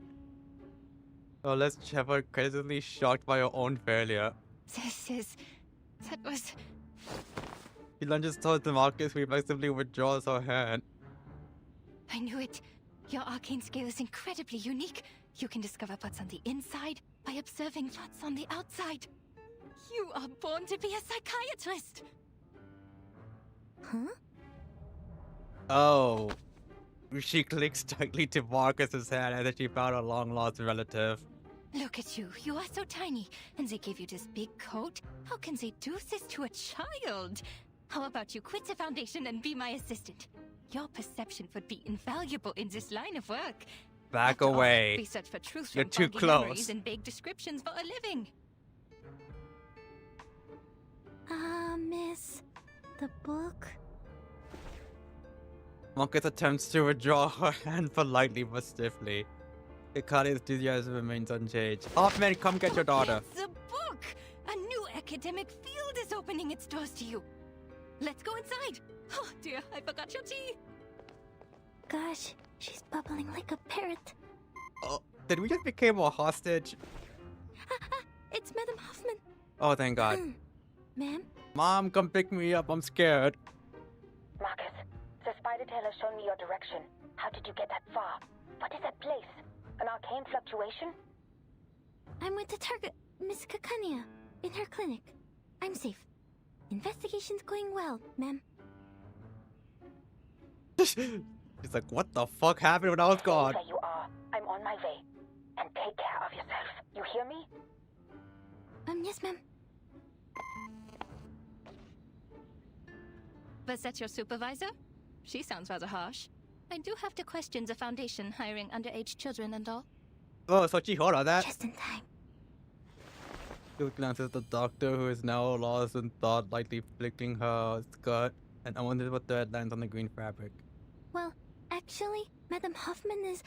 [SPEAKER 1] Oh, let's Trevor crazily shocked by her own failure.
[SPEAKER 10] That was...
[SPEAKER 1] He lunges towards Marcus, reflexively withdraws her hand.
[SPEAKER 10] I knew it. Your arcane skill is incredibly unique. You can discover what's on the inside by observing what's on the outside. You are born to be a psychiatrist.
[SPEAKER 3] Huh?
[SPEAKER 1] Oh. She clicks tightly to Marcus's hand as if she found a long-lost relative.
[SPEAKER 10] Look at you. You are so tiny. And they gave you this big coat? How can they do this to a child? How about you quit the Foundation and be my assistant? Your perception would be invaluable in this line of work.
[SPEAKER 1] Back
[SPEAKER 10] After all,
[SPEAKER 1] away.
[SPEAKER 10] we search for truth
[SPEAKER 1] You're
[SPEAKER 10] from
[SPEAKER 1] too
[SPEAKER 10] foggy
[SPEAKER 1] close.
[SPEAKER 10] memories and vague descriptions for a living.
[SPEAKER 3] Miss, the book?
[SPEAKER 1] Marcus attempts to withdraw her hand politely but stiffly. Hikari's enthusiasm remains unchanged. Hoffman, come get your daughter.
[SPEAKER 10] The book! A new academic field is opening its doors to you. Let's go inside. Oh dear, I forgot your tea.
[SPEAKER 3] Gosh, she's bubbling like a parrot.
[SPEAKER 1] Oh, did we just become a hostage?
[SPEAKER 3] It's Madame Hoffman.
[SPEAKER 1] Oh, thank God.
[SPEAKER 3] Ma'am?
[SPEAKER 1] Mom, come pick me up. I'm scared.
[SPEAKER 14] Marcus, the spider tail has shown me your direction. How did you get that far? What is that place? An arcane fluctuation?
[SPEAKER 3] I'm with the target, Miss Kakania, in her clinic. I'm safe. Investigation's going well, ma'am.
[SPEAKER 1] She's like, what the fuck happened when I was gone?
[SPEAKER 14] There you are. I'm on my way. And take care of yourself. You hear me?
[SPEAKER 3] Yes, ma'am.
[SPEAKER 10] Was that your supervisor? She sounds rather harsh. I do have to question the Foundation hiring underage children and all.
[SPEAKER 1] Oh, so she heard all that?
[SPEAKER 3] Just in time.
[SPEAKER 1] She glances at the doctor, who is now lost in thought, lightly flicking her skirt, and I wondered what thread lands on the green fabric.
[SPEAKER 3] Well, actually, Madame Hoffman is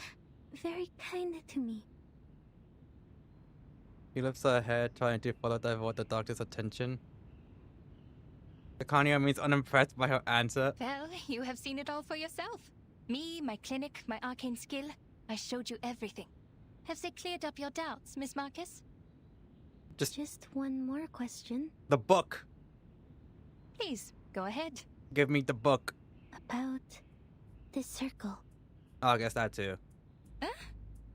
[SPEAKER 3] very kind to me.
[SPEAKER 1] She lifts her head, trying to follow the doctor's attention. Akania means unimpressed by her answer.
[SPEAKER 10] Well, you have seen it all for yourself. Me, my clinic, my arcane skill. I showed you everything. Have they cleared up your doubts, Miss Marcus?
[SPEAKER 3] Just one more question.
[SPEAKER 1] The book!
[SPEAKER 10] Please, go ahead.
[SPEAKER 1] Give me the book.
[SPEAKER 3] About this circle.
[SPEAKER 1] Oh, I guess that too.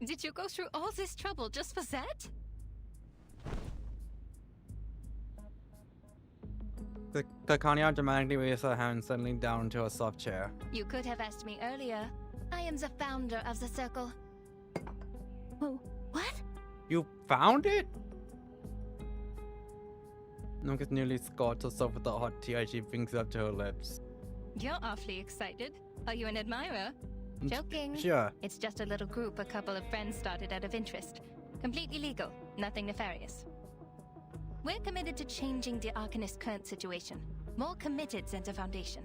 [SPEAKER 10] Did you go through all this trouble just for that?
[SPEAKER 1] The Kanya dramatically raised her hand, settling down into a soft chair.
[SPEAKER 10] You could have asked me earlier. I am the founder of the circle.
[SPEAKER 3] Oh, what?
[SPEAKER 1] You found it? Nunca's nearly scorched herself with the hot tea as she brings it up to her lips.
[SPEAKER 10] You're awfully excited. Are you an admirer? Joking.
[SPEAKER 1] Sure.
[SPEAKER 10] It's just a little group a couple of friends started out of interest. Completely legal, nothing nefarious. We're committed to changing the Arcanist's current situation. More committed than the Foundation.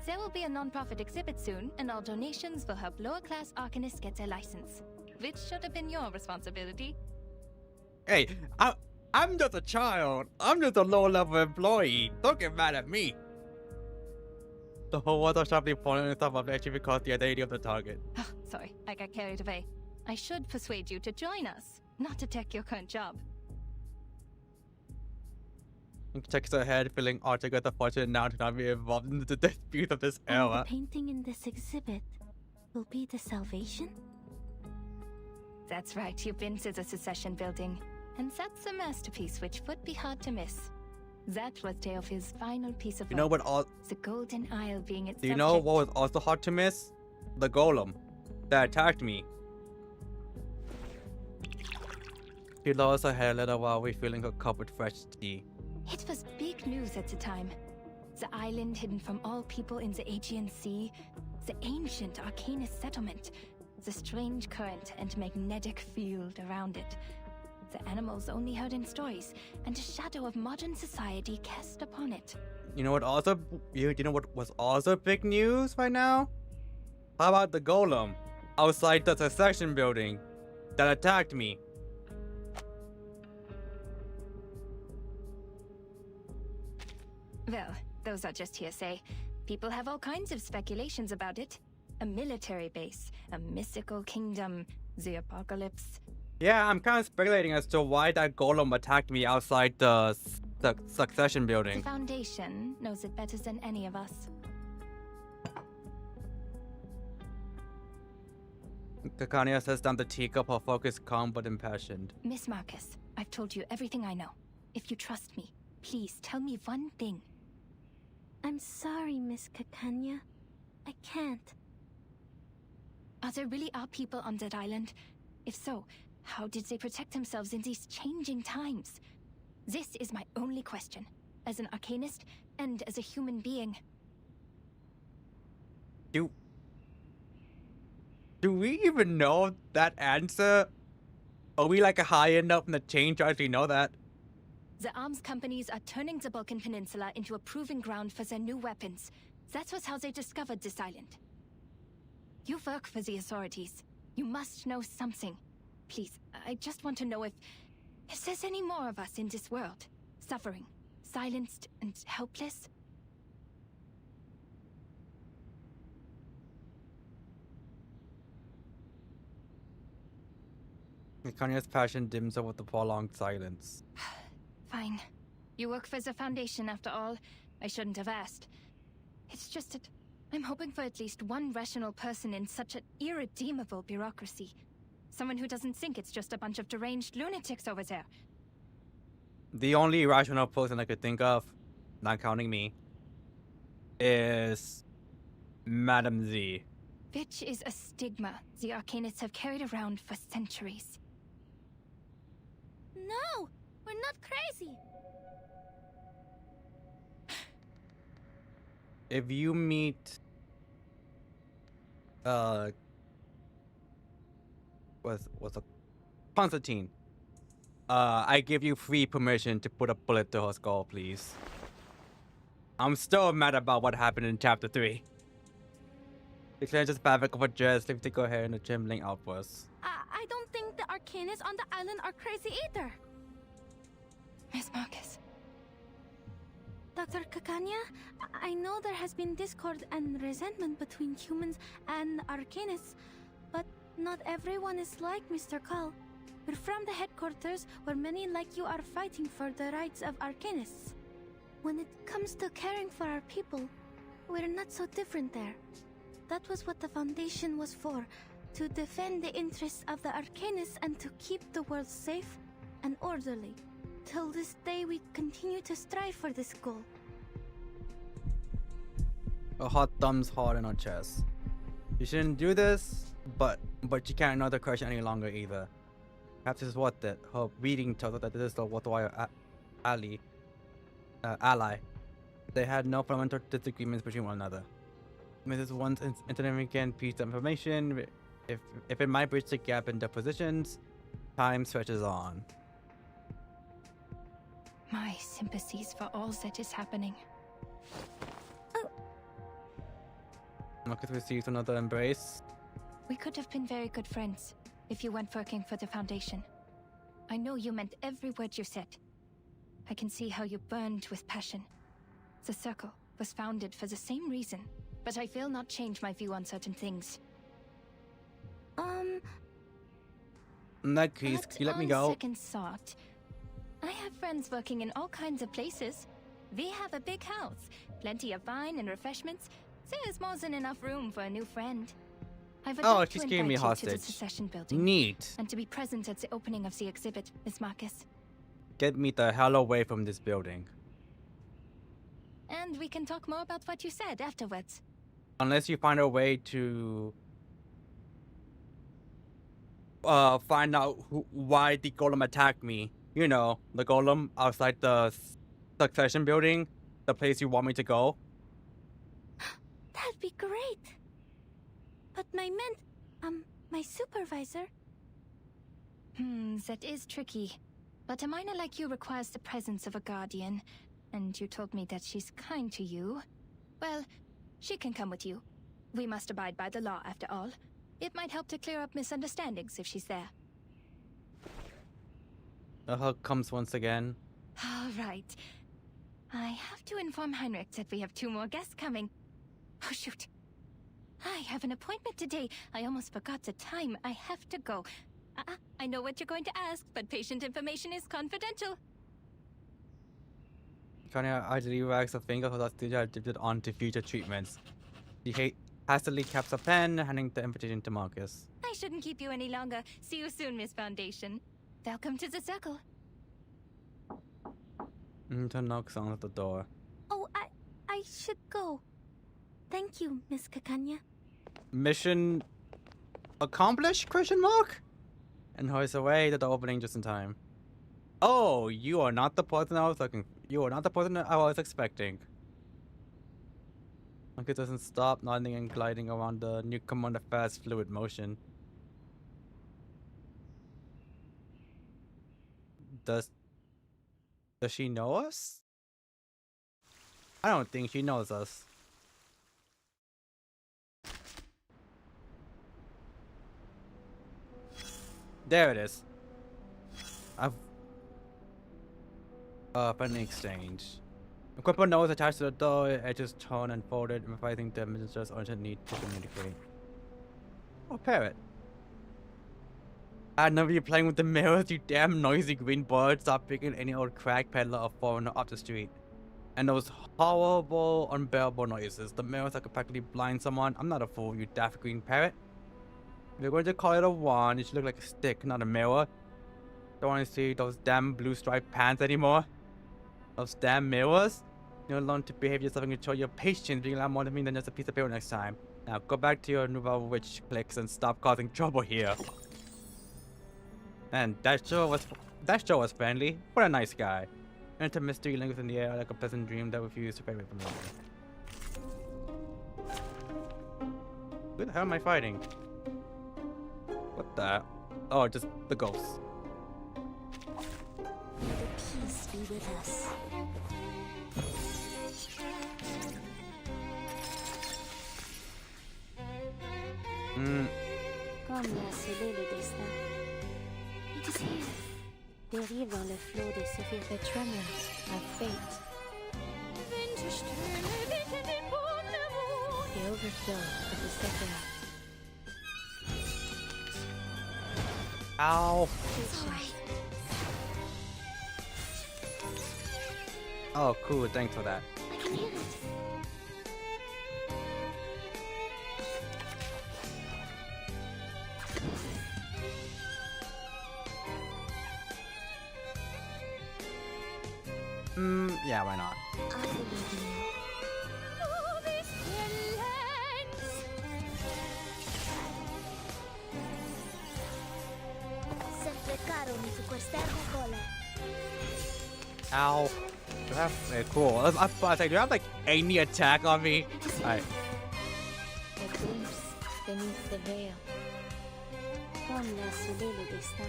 [SPEAKER 10] There will be a non-profit exhibit soon, and all donations will help lower-class Arcanists get their license. Which should have been your responsibility.
[SPEAKER 1] Hey, I'm just a child. I'm just a low-level employee. Don't get mad at me. The whole world was sharply pulling itself up actually because the identity of the target.
[SPEAKER 10] Oh, sorry, I got carried away. I should persuade you to join us, not to take your current job.
[SPEAKER 1] He checks her head, feeling altogether fortunate now to not be involved in the dispute of this
[SPEAKER 3] And
[SPEAKER 1] era.
[SPEAKER 3] the painting in this exhibit will be the salvation?
[SPEAKER 10] That's right, you've been to the Secession building. And that's a masterpiece which would be hard to miss. That was Teofil's final piece of work.
[SPEAKER 1] You know what all...
[SPEAKER 10] The Golden Isle being its
[SPEAKER 1] Do you know what was also hard to miss? The golem that attacked me. She lowers her head a little while refilling her cup with fresh tea.
[SPEAKER 10] It was big news at the time. The island hidden from all people in the Aegean Sea, the ancient Arcanist settlement, the strange current and magnetic field around it. The animals only heard in stories, and a shadow of modern society cast upon it.
[SPEAKER 1] You know what also... You know what was also big news right now? How about the golem outside the Secession building that attacked me?
[SPEAKER 10] Well, those are just hearsay. People have all kinds of speculations about it. A military base, a mystical kingdom, the apocalypse.
[SPEAKER 1] Yeah, I'm kind of speculating as to why that golem attacked me outside the Succession building.
[SPEAKER 10] The Foundation knows it better than any of us.
[SPEAKER 1] Kakania sets down the teacup, her focus calm but impassioned.
[SPEAKER 10] Miss Marcus, I've told you everything I know. If you trust me, please tell me one thing.
[SPEAKER 3] I'm sorry, Miss Kakanya. I can't.
[SPEAKER 10] There really are people on that island? If so, how did they protect themselves in these changing times? This is my only question, as an Arcanist and as a human being.
[SPEAKER 1] Do we even know that answer? Are we like high enough in the chain to actually know that?
[SPEAKER 10] The arms companies are turning the Balkan Peninsula into a proving ground for their new weapons. That was how they discovered this island. You work for the authorities. You must know something. Please, I just want to know if there's any more of us in this world, suffering, silenced, and helpless.
[SPEAKER 1] Kanya's passion dims over the prolonged silence.
[SPEAKER 10] Fine. You work for the Foundation after all. I shouldn't have asked. It's just that I'm hoping for at least one rational person in such an irredeemable bureaucracy. Someone who doesn't think it's just a bunch of deranged lunatics over there.
[SPEAKER 1] The only rational person I could think of, not counting me, is Madam Z.
[SPEAKER 10] Which is a stigma the Arcanists have carried around for centuries.
[SPEAKER 3] No! We're not crazy!
[SPEAKER 1] If you meet... what's a... Constantine. I give you free permission to put a bullet to her skull, please. I'm still mad about what happened in Chapter 3. The cleanses fabric of her dress, lifting her hair in a trembling outburst.
[SPEAKER 3] I don't think the Arcanists on the island are crazy either.
[SPEAKER 10] Miss Marcus.
[SPEAKER 3] Dr. Kakanya, I know there has been discord and resentment between humans and Arcanists, but not everyone is like Mr. Call. We're from the headquarters where many like you are fighting for the rights of Arcanists. When it comes to caring for our people, we're not so different there. that was what the Foundation was for. To defend the interests of the Arcanists and to keep the world safe and orderly. Till this day, we continue to strive for this goal.
[SPEAKER 1] A hot thumb's hard in our chest. You shouldn't do this, but you can't ignore the question any longer either. Perhaps it's what that her reading tells us that this is the worthwhile ally. They had no fundamental disagreements between one another. Mrs. One's insignificant piece of information, if it might bridge the gap in their positions, time stretches on.
[SPEAKER 10] My sympathies for all that is happening.
[SPEAKER 1] Marcus receives another embrace.
[SPEAKER 10] We could have been very good friends if you weren't working for the Foundation. I know you meant every word you said. I can see how you burned with passion. The Circle was founded for the same reason, but I will not change my view on certain things.
[SPEAKER 1] In that case, can you let me go?
[SPEAKER 10] On second thought, I have friends working in all kinds of places. We have a big house, plenty of wine and refreshments. There is more than enough room for a new friend. I would like
[SPEAKER 1] she's
[SPEAKER 10] to
[SPEAKER 1] giving me
[SPEAKER 10] invite you to the
[SPEAKER 1] hostage.
[SPEAKER 10] Secession building.
[SPEAKER 1] Neat.
[SPEAKER 10] And to be present at the opening of the exhibit, Miss Marcus.
[SPEAKER 1] Get me the hell away from this building.
[SPEAKER 10] And we can talk more about what you said afterwards.
[SPEAKER 1] Unless you find a way to find out why the golem attacked me. You know, the golem outside the Succession building, the place you want me to go.
[SPEAKER 3] That'd be great. But my supervisor.
[SPEAKER 10] That is tricky. But a minor like you requires the presence of a guardian. And you told me that she's kind to you. Well, she can come with you. We must abide by the law, after all. It might help to clear up misunderstandings if she's there.
[SPEAKER 1] The hug comes once again.
[SPEAKER 10] All right. I have to inform Heinrich that we have 2 more guests coming. Oh, shoot. I have an appointment today. I almost forgot the time. I have to go. I know what you're going to ask, but patient information is confidential.
[SPEAKER 1] Kanya idly wags a finger for that student addicted on to future treatments. She hastily caps a pen, handing the invitation to Marcus.
[SPEAKER 10] I shouldn't keep you any longer. See you soon, Miss Foundation. Welcome to the Circle.
[SPEAKER 1] Newton knocks on the door.
[SPEAKER 3] Oh, I should go. Thank you, Miss Kakanya.
[SPEAKER 1] Mission accomplished? Question mark? And hurries away to the opening just in time. Oh, you are not the person I was looking. You are not the person I was expecting. Marcus doesn't stop, nodding and gliding around the newcomer in a fast, fluid motion. Does she know us? I don't think she knows us. There it is. Friendly exchange. Equipment nose attached to the door, edges torn and folded, emphasizing the minister's urgent need to communicate. Oh, parrot. I never you playing with the mirrors, you damn noisy green bird. Stop picking any old crack peddler or foreigner up the street. And those horrible, unbearable noises. The mirrors that could practically blind someone. I'm not a fool, you daft green parrot. If you're going to call it a wand, it should look like a stick, not a mirror. Don't want to see those damn blue striped pants anymore. Those damn mirrors. You'll learn to behave yourself and control your patience, being a lot more to me than just a piece of paper next time. Now go back to your Nouveau Witch clicks and stop causing trouble here. Man, that show was friendly. What a nice guy. Enter mystery lingers in the air like a pleasant dream that refused to fade away from me. Who the hell am I fighting? What the? Oh, just the ghosts.
[SPEAKER 7] The peace be with us.
[SPEAKER 12] Comme l'a scellé le destin.
[SPEAKER 3] It is here.
[SPEAKER 12] Dérive dans le flot des séphirs. The tremors of fate. The overflow of the second.
[SPEAKER 1] Ow. Oh, cool. Thanks for that.
[SPEAKER 3] I can hear it.
[SPEAKER 1] Yeah, why not?
[SPEAKER 7] I believe in you. Sempre caro mi su quest'ergo cole.
[SPEAKER 1] Ow. Do I have, cool. I was about to say, do you have like any attack on me? Alright.
[SPEAKER 12] A glimpse beneath the veil. Donna Sululu Dista.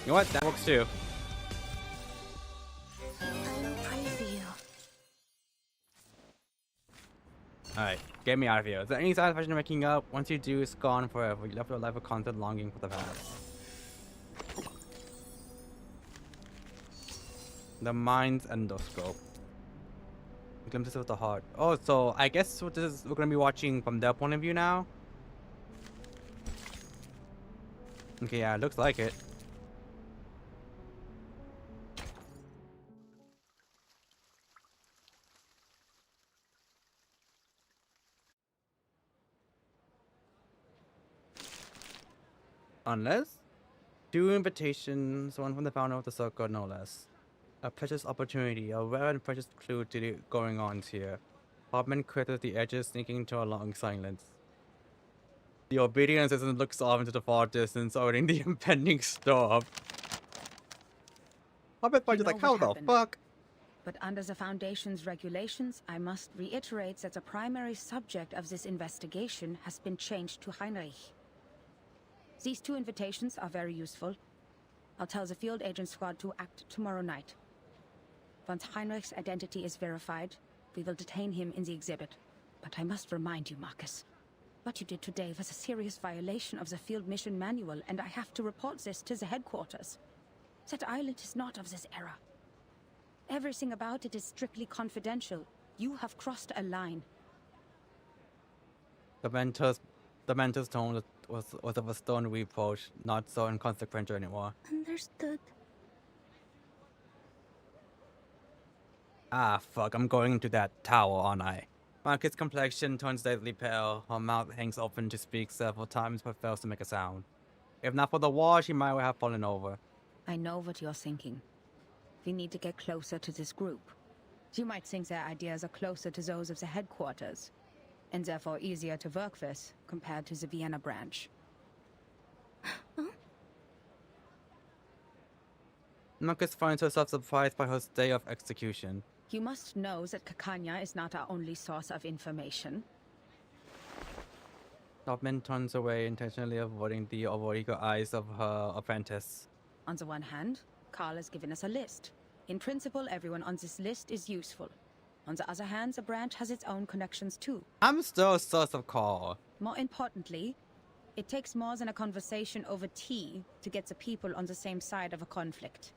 [SPEAKER 1] You know what? That works too.
[SPEAKER 7] I will pray for you.
[SPEAKER 1] Alright, get me out of here. Is there any satisfaction in making up? Once you do, it's gone forever. You left your life of constant longing for the past. The mind's endoscope. Glimpses of the heart. Oh, so I guess what this is, we're gonna be watching from their point of view now. Okay, yeah, it looks like it. Unless 2 invitations, one from the founder of the circle, no less. A precious opportunity, a rare and precious clue to the going ons here. Hobman quit at the edges, sneaking into a long silence. The obedient assistant looks off into the far distance, awaiting the impending storm. Hobman punches like, how the fuck?
[SPEAKER 2] But under the Foundation's regulations, I must reiterate that the primary subject of this investigation has been changed to Heinrich. These 2 invitations are very useful. I'll tell the field agent squad to act tomorrow night. Once Heinrich's identity is verified, we will detain him in the exhibit. But I must remind you, Marcus, what you did today was a serious violation of the field mission manual, and I have to report this to the headquarters. That island is not of this era. Everything about it is strictly confidential. You have crossed a line.
[SPEAKER 1] The mentor's tone was of a stern reproach, not so inconsequential anymore.
[SPEAKER 3] Understood.
[SPEAKER 1] Ah, fuck, I'm going into that tower, aren't I? Marcus' complexion turns deadly pale. Her mouth hangs open to speak several times but fails to make a sound. If not for the wall, she might have fallen over.
[SPEAKER 2] I know what you're thinking. We need to get closer to this group. You might think their ideas are closer to those of the headquarters, and therefore easier to work with compared to the Vienna branch.
[SPEAKER 1] Marcus finds herself surprised by her stay of execution.
[SPEAKER 2] You must know that Kakanya is not our only source of information.
[SPEAKER 1] Topman turns away, intentionally avoiding the over-eager eyes of her apprentice.
[SPEAKER 2] On the one hand, Carl has given us a list. In principle, everyone on this list is useful. On the other hand, the branch has its own connections too.
[SPEAKER 1] I'm still a source of Carl.
[SPEAKER 2] More importantly, it takes more than a conversation over tea to get the people on the same side of a conflict.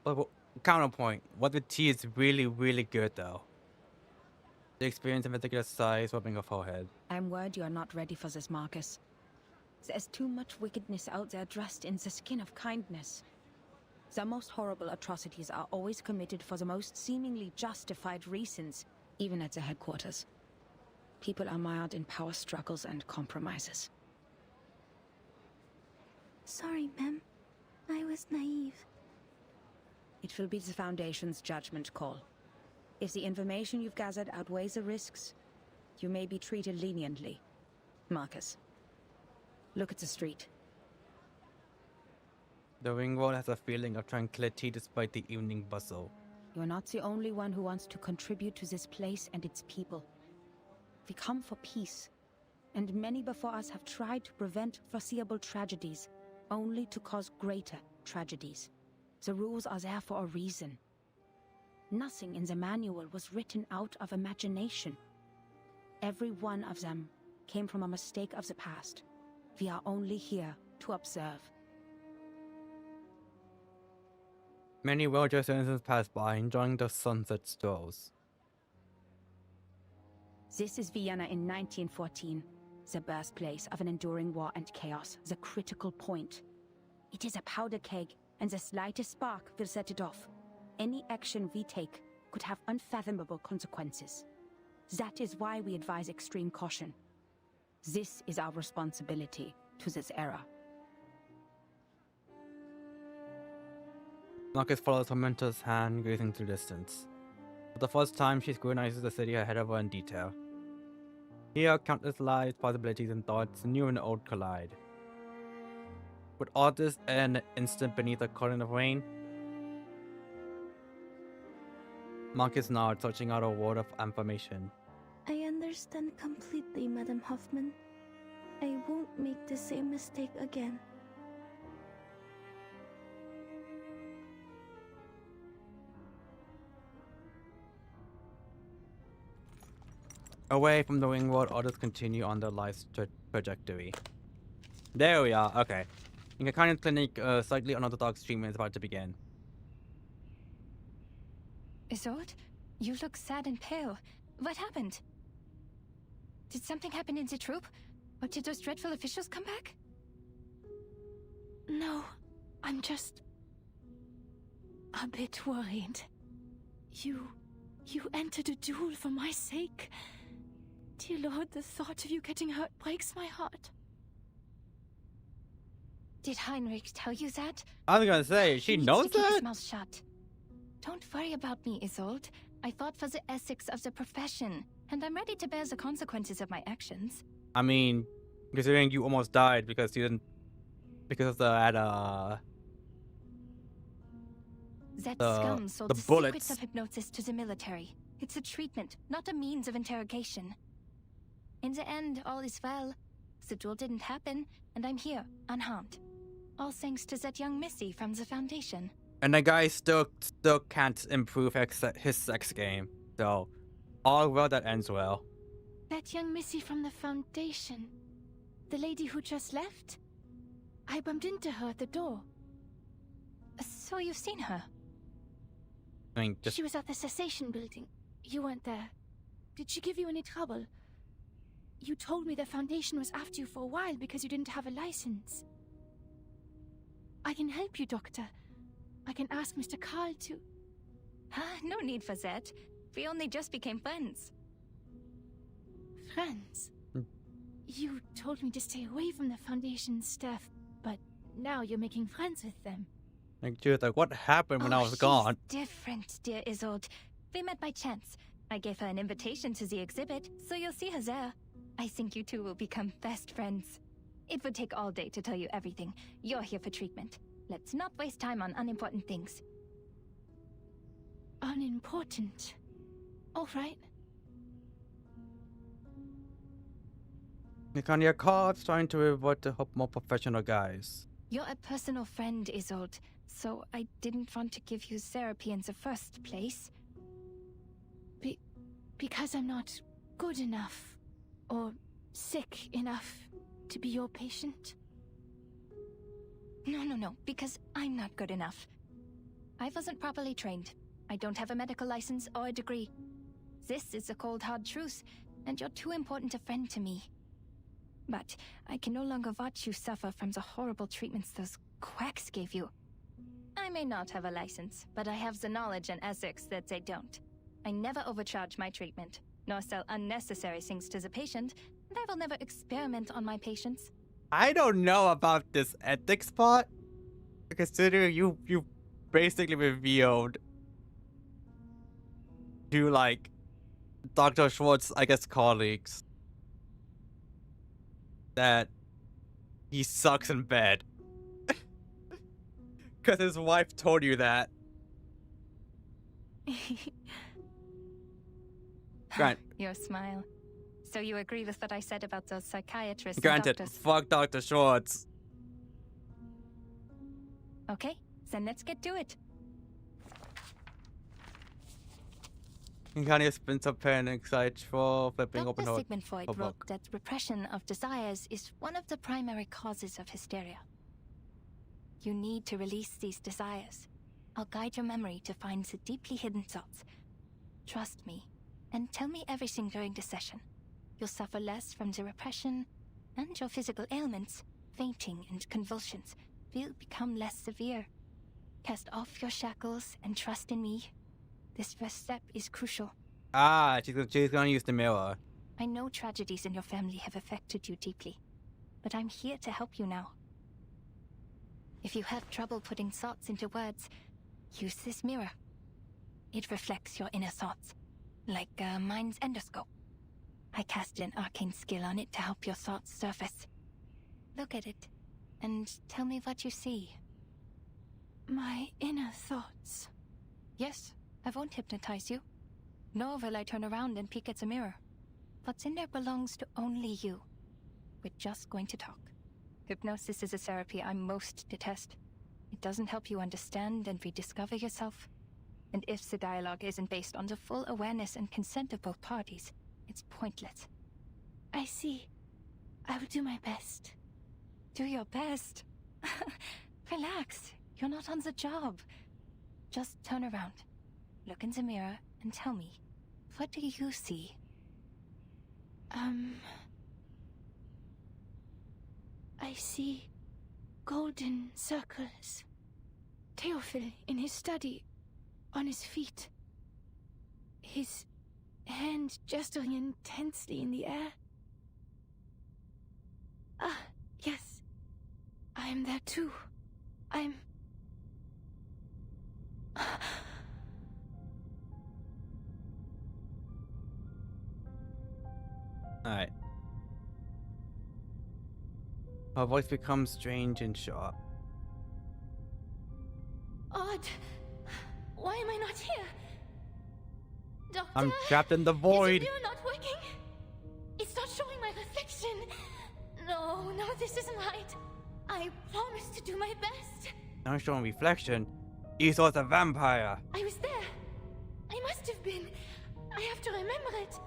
[SPEAKER 1] But counterpoint, what the tea is really, really good though. The experience of meticulous sighs rubbing her forehead.
[SPEAKER 2] I'm worried you are not ready for this, Marcus. There's too much wickedness out there dressed in the skin of kindness. The most horrible atrocities are always committed for the most seemingly justified reasons, even at the headquarters. People are mired in power struggles and compromises.
[SPEAKER 3] Sorry, ma'am. I was naive.
[SPEAKER 2] It will be the Foundation's judgment call. If the information you've gathered outweighs the risks, you may be treated leniently. Marcus, look at the street.
[SPEAKER 1] The ring road has a feeling of tranquility despite the evening bustle.
[SPEAKER 2] You're not the only one who wants to contribute to this place and its people. We come for peace, and many before us have tried to prevent foreseeable tragedies, only to cause greater tragedies. The rules are there for a reason. Nothing in the manual was written out of imagination. Every one of them came from a mistake of the past. We are only here to observe.
[SPEAKER 1] Many well-dressed citizens pass by, enjoying the sunset strolls.
[SPEAKER 2] This is Vienna in 1914, the birthplace of an enduring war and chaos, the critical point. It is a powder keg, and the slightest spark will set it off. Any action we take could have unfathomable consequences. That is why we advise extreme caution. This is our responsibility to this era.
[SPEAKER 1] Marcus follows her mentor's hand, gazing through distance. For the first time, she scrutinizes the city ahead of her in detail. Here, countless lives, possibilities, and thoughts, new and old, collide. Would all this end an instant beneath a current of rain? Marcus nods, searching out a word of information.
[SPEAKER 3] I understand completely, Madam Hoffman. I won't make the same mistake again.
[SPEAKER 1] Away from the ring world, others continue on their life's trajectory. There we are, okay. In a kind of clinic, slightly unorthodox treatment is about to begin.
[SPEAKER 10] Isolde, you look sad and pale. What happened? Did something happen in the troop? Or did those dreadful officials come back?
[SPEAKER 6] No, I'm just a bit worried. You entered a duel for my sake. Dear Lord, the thought of you getting hurt breaks my heart.
[SPEAKER 10] Did Heinrich tell you that?
[SPEAKER 1] I was gonna say, she knows
[SPEAKER 10] Keep his
[SPEAKER 1] that?
[SPEAKER 10] mouth shut. Don't worry about me, Isolde. I fought for the ethics of the profession, and I'm ready to bear the consequences of my actions.
[SPEAKER 1] I mean, considering you almost died because you didn't, because of that
[SPEAKER 10] scum sold
[SPEAKER 1] the
[SPEAKER 10] the
[SPEAKER 1] bullets.
[SPEAKER 10] secrets of hypnosis to the military. It's a treatment, not a means of interrogation. In the end, all is well. The duel didn't happen, and I'm here, unharmed. All thanks to that young missy from the Foundation.
[SPEAKER 1] And the guy still can't improve his sex game. So, all well that ends well.
[SPEAKER 6] That young missy from the Foundation. The lady who just left? I bumped into her at the door.
[SPEAKER 10] So you've seen her?
[SPEAKER 1] I mean, just...
[SPEAKER 6] She was at the cessation building. You weren't there. Did she give you any trouble? You told me the Foundation was after you for a while because you didn't have a license. I can help you, Doctor. I can ask Mr. Carl to...
[SPEAKER 10] No need for that. We only just became friends.
[SPEAKER 6] Friends? You told me to stay away from the Foundation's staff, but now you're making friends with them.
[SPEAKER 1] Like, she was like, what happened when I was gone?
[SPEAKER 10] Different, dear Isolde. We met by chance. I gave her an invitation to the exhibit, so you'll see her there. I think you two will become best friends. It would take all day to tell you everything. You're here for treatment. Let's not waste time on unimportant things.
[SPEAKER 6] Unimportant? All right.
[SPEAKER 1] Nikanya Carl's trying to revert to help more professional guys.
[SPEAKER 10] You're a personal friend, Isolde, so I didn't want to give you therapy in the first place.
[SPEAKER 6] Because I'm not good enough, or sick enough to be your patient?
[SPEAKER 10] No, because I'm not good enough. I wasn't properly trained. I don't have a medical license or a degree. This is the cold, hard truth, and you're too important a friend to me. But I can no longer watch you suffer from the horrible treatments those quacks gave you. I may not have a license, but I have the knowledge and ethics that they don't. I never overcharge my treatment, nor sell unnecessary things to the patient, and I will never experiment on my patients.
[SPEAKER 1] I don't know about this ethics part. Considering you basically revealed to, like, Dr. Schwartz, I guess, colleagues, that he sucks in bed. Because his wife told you that. Grant.
[SPEAKER 10] Your smile. So you agree with what I said about those psychiatrists
[SPEAKER 1] Granted,
[SPEAKER 10] and doctors?
[SPEAKER 1] fuck Dr. Schwartz.
[SPEAKER 10] Okay, then let's get to it.
[SPEAKER 1] Kanye spins up pen and excites for flipping open
[SPEAKER 10] Dr.
[SPEAKER 1] her
[SPEAKER 10] Sigmund Freud wrote
[SPEAKER 1] book.
[SPEAKER 10] that repression of desires is one of the primary causes of hysteria. You need to release these desires. I'll guide your memory to find the deeply hidden thoughts. Trust me, and tell me everything during the session. You'll suffer less from the repression, and your physical ailments, fainting and convulsions, will become less severe. Cast off your shackles and trust in me. This first step is crucial.
[SPEAKER 1] Ah, she's gonna use the mirror.
[SPEAKER 10] I know tragedies in your family have affected you deeply, but I'm here to help you now. If you have trouble putting thoughts into words, use this mirror. It reflects your inner thoughts, like a mind's endoscope. I casted an arcane skill on it to help your thoughts surface. Look at it, and tell me what you see.
[SPEAKER 6] My inner thoughts.
[SPEAKER 10] Yes, I won't hypnotize you. Nor will I turn around and peek at the mirror. What's in there belongs to only you. We're just going to talk. Hypnosis is a therapy I most detest. It doesn't help you understand and rediscover yourself. And if the dialogue isn't based on the full awareness and consent of both parties, it's pointless.
[SPEAKER 6] I see. I will do my best.
[SPEAKER 10] Do your best? Relax. You're not on the job. Just turn around. Look in the mirror and tell me, what do you see?
[SPEAKER 6] I see golden circles. Theophil in his study, on his feet. His hand gesturing intensely in the air. Ah, yes. I am there too. I'm...
[SPEAKER 1] Alright. Her voice becomes strange and sharp.
[SPEAKER 6] Odd. Why am I not here? Doctor?
[SPEAKER 1] I'm trapped in the void.
[SPEAKER 6] Is the mirror not working? It's not showing my reflection. No, this isn't right. I promised to do my best.
[SPEAKER 1] Not showing reflection. You saw the vampire.
[SPEAKER 6] I was there. I must have been. I have to remember it.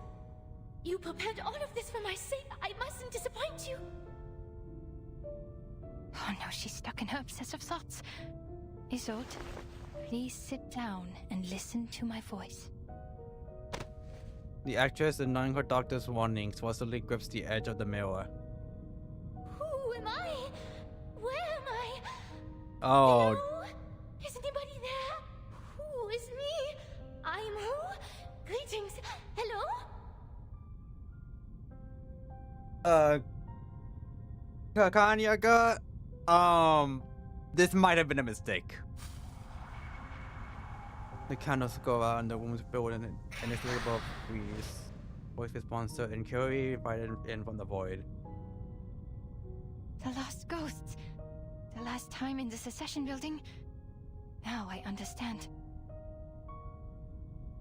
[SPEAKER 6] You prepared all of this for my sake. I mustn't disappoint you.
[SPEAKER 10] Oh no, she's stuck in her obsessive thoughts. Isolde, please sit down and listen to my voice.
[SPEAKER 1] The actress, ignoring her doctor's warnings, forcibly grips the edge of the mirror.
[SPEAKER 6] Who am I? Where am I?
[SPEAKER 1] Oh.
[SPEAKER 6] Hello? Is anybody there? Who is me? I'm who? Greetings. Hello?
[SPEAKER 1] Kanyaga? This might have been a mistake. The candles go out and the room is filled in inexplicable breeze. Voice responds to inquiry invited in from the void.
[SPEAKER 10] The lost ghosts. The last time in the Secession building. Now I understand.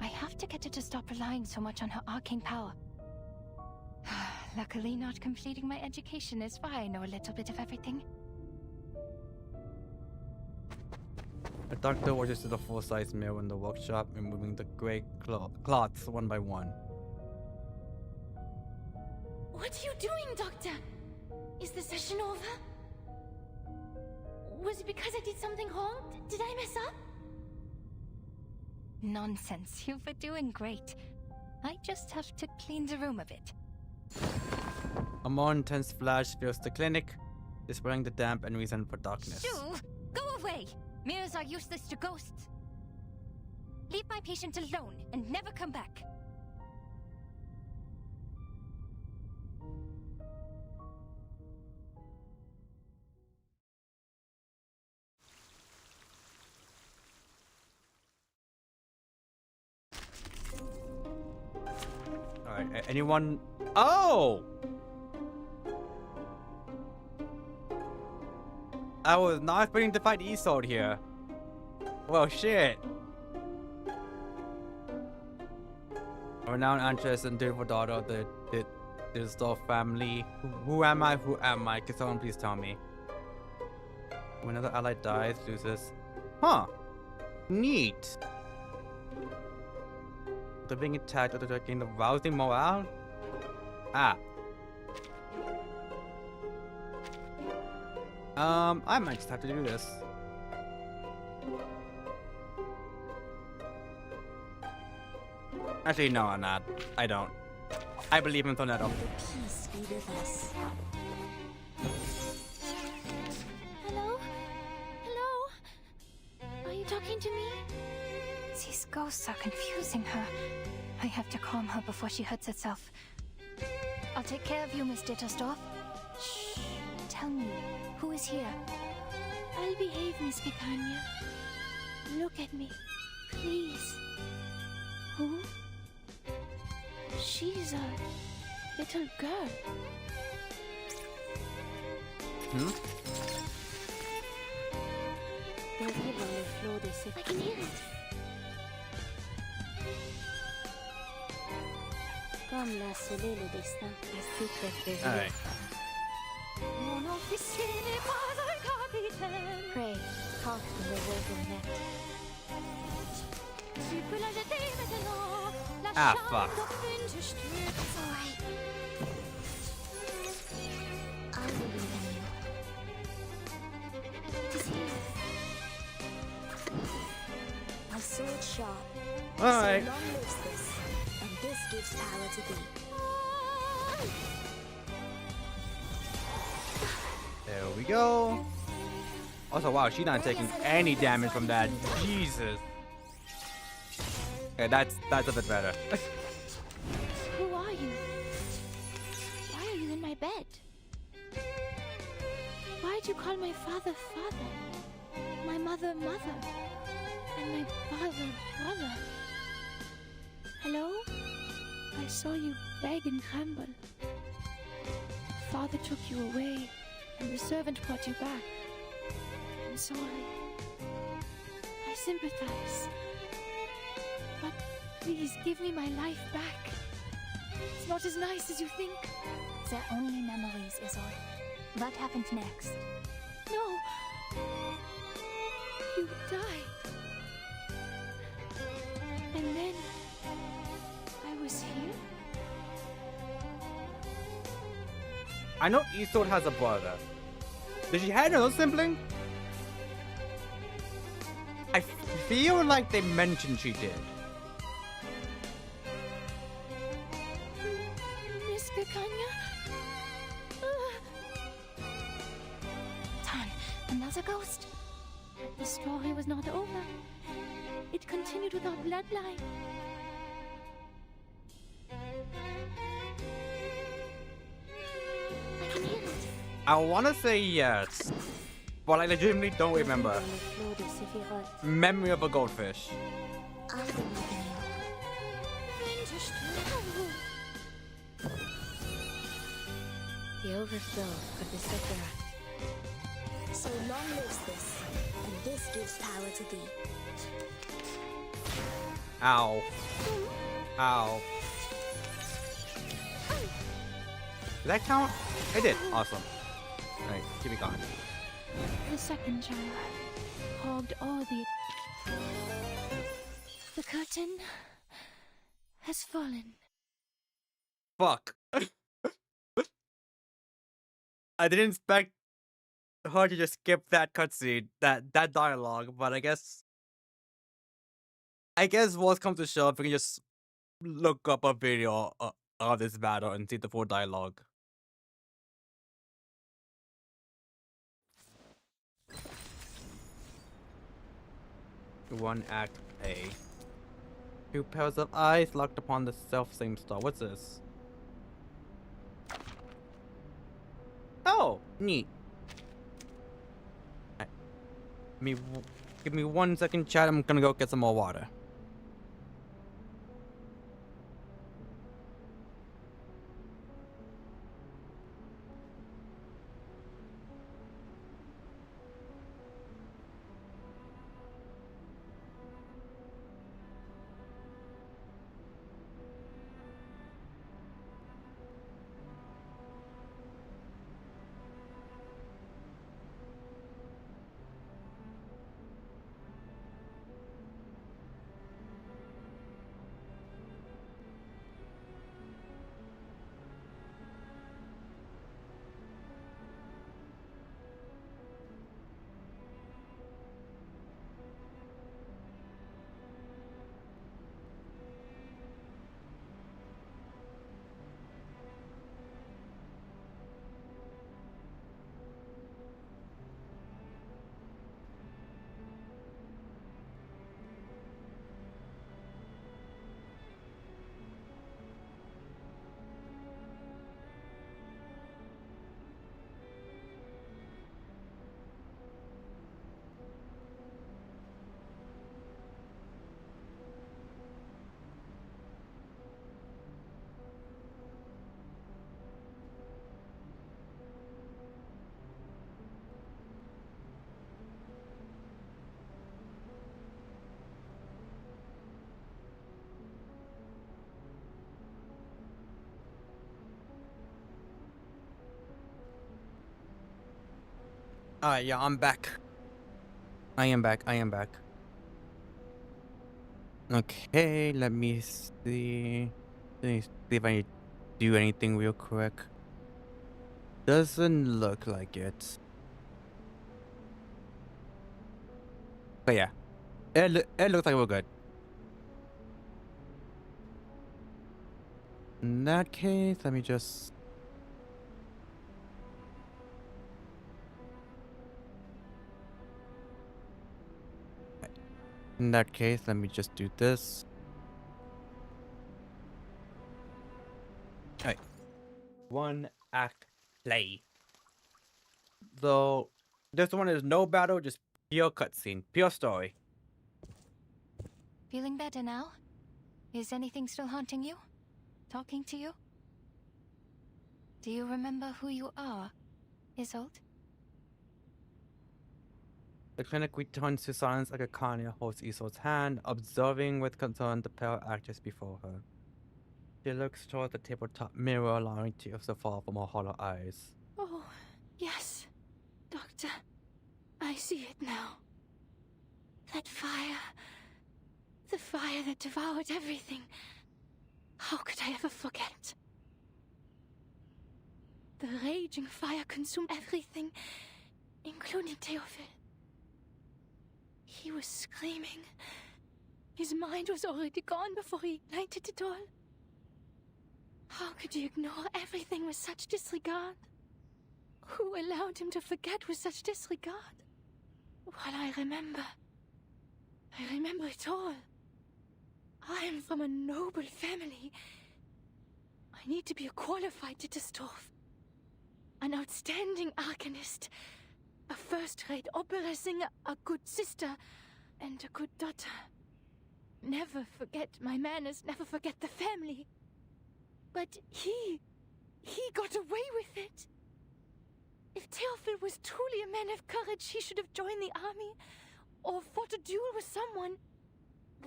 [SPEAKER 10] I have to get her to stop relying so much on her arcane power. Luckily, not completing my education is why I know a little bit of everything.
[SPEAKER 1] The doctor watches to the full-size mirror in the workshop, removing the gray cloths one by one.
[SPEAKER 6] What are you doing, Doctor? Is the session over? Was it because I did something wrong? Did I mess up?
[SPEAKER 10] Nonsense. You were doing great. I just have to clean the room a bit.
[SPEAKER 1] A more intense flash fills the clinic, dispelling the damp and reason for darkness.
[SPEAKER 10] Shoo! Go away! Mirrors are useless to ghosts. Leave my patient alone and never come back.
[SPEAKER 1] Alright, anyone? Oh! I was not expecting to fight Isolde here. Well, shit. A renowned actress and dutiful daughter of the Digital family. Who am I? Who am I? Can someone please tell me? When another ally dies, loses. Huh. Neat. The being attacked after taking the rousing morale? Ah. I might just have to do this. Actually, no, I'm not. I don't. I believe in Thornetto.
[SPEAKER 7] Peace be with us.
[SPEAKER 6] Hello? Hello? Are you talking to me?
[SPEAKER 10] These ghosts are confusing her. I have to calm her before she hurts herself. I'll take care of you, Miss Dittersdorf. Shh. Tell me, who is here?
[SPEAKER 6] I'll behave, Miss Pitania. Look at me, please. Who? She's a little girl.
[SPEAKER 1] Hmm?
[SPEAKER 12] Derrière dans le flot de cette
[SPEAKER 3] I can hear it.
[SPEAKER 12] Comme l'a scellé le destin, a secret de
[SPEAKER 1] Alright.
[SPEAKER 3] Mon officier n'est pas un capitaine.
[SPEAKER 12] Pray, caught in the woven net.
[SPEAKER 3] Tu peux la jeter maintenant. La
[SPEAKER 1] Ah,
[SPEAKER 3] charme
[SPEAKER 1] fuck.
[SPEAKER 3] d'aucune te stürzt.
[SPEAKER 7] It's alright. I believe in you.
[SPEAKER 3] It is here.
[SPEAKER 7] My sword sharp.
[SPEAKER 1] Alright.
[SPEAKER 7] So long lives this, and this gives power to thee.
[SPEAKER 1] There we go. Also, wow, she's not taking any damage from that. Jesus. Okay, that's a bit better.
[SPEAKER 6] Who are you? Why are you in my bed? Why'd you call my father father? My mother mother? And my brother brother? Hello? I saw you beg and tremble. Father took you away, and the servant brought you back. I'm sorry. I sympathize. But please give me my life back. It's not as nice as you think.
[SPEAKER 10] They're only memories, Isolde. What happened next?
[SPEAKER 6] No. You died. And then I was here.
[SPEAKER 1] I know Isolde has a brother. Did she have another sibling? I feel like they mentioned she did.
[SPEAKER 6] Miss Picanha?
[SPEAKER 3] Tan, another ghost.
[SPEAKER 6] The story was not over. It continued with our bloodline.
[SPEAKER 3] I can hear it.
[SPEAKER 1] I wanna say yes, but I legitimately don't remember.
[SPEAKER 12] dans le flot de Sephiroth.
[SPEAKER 1] Memory of a goldfish.
[SPEAKER 7] I believe in
[SPEAKER 12] The overflow of the Sephiroth.
[SPEAKER 7] you. So long lives this, and this gives power to thee.
[SPEAKER 1] Ow. Ow. Did that count? It did. Awesome. Alright, keep it going.
[SPEAKER 6] The second child hogged all the curtain has fallen.
[SPEAKER 1] Fuck. I didn't expect her to just skip that cutscene, that dialogue, but I guess what's come to show, if we can just look up a video of this battle and see the full dialogue. One act A. Two pairs of eyes locked upon the self-same star. What's this? Oh, neat. Alright. Give me 1 second, chat. I'm gonna go get some more water. Alright, yeah, I'm back. I am back. Okay, let me see. Let me see if I do anything real quick. Doesn't look like it. But yeah, it looks like we're good. In that case, let me just... In that case, let me just do this. Alright. 1 act play. So, this one is no battle, just pure cutscene, pure story.
[SPEAKER 10] Feeling better now? Is anything still haunting you? Talking to you? Do you remember who you are, Isolde?
[SPEAKER 1] The clinic returns to silence like a carnival holds Isolde's hand, observing with concern the pale actress before her. She looks toward the tabletop mirror, allowing tears to fall from her hollow eyes.
[SPEAKER 6] Oh, yes, Doctor. I see it now. That fire. The fire that devoured everything. How could I ever forget? The raging fire consumed everything, including Theophil. He was screaming. His mind was already gone before he ignited it all. How could you ignore everything with such disregard? Who allowed him to forget with such disregard? Well, I remember it all. I am from a noble family. I need to be a qualified Ditterstorf. An outstanding arcanist. A first-rate opera singer, a good sister, and a good daughter. Never forget my manners, never forget the family. But he got away with it. If Theophil was truly a man of courage, he should have joined the army, or fought a duel with someone.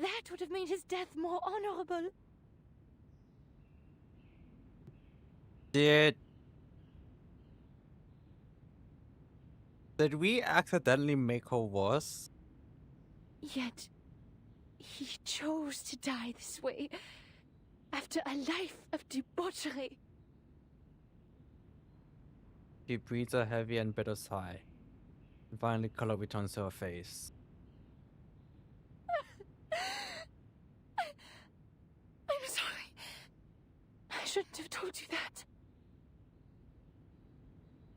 [SPEAKER 6] That would have made his death more honorable.
[SPEAKER 1] Did we accidentally make her worse?
[SPEAKER 6] Yet, he chose to die this way, after a life of debauchery.
[SPEAKER 1] She breathes a heavy and bitter sigh. And finally, color returns to her face.
[SPEAKER 6] I'm sorry. I shouldn't have told you that.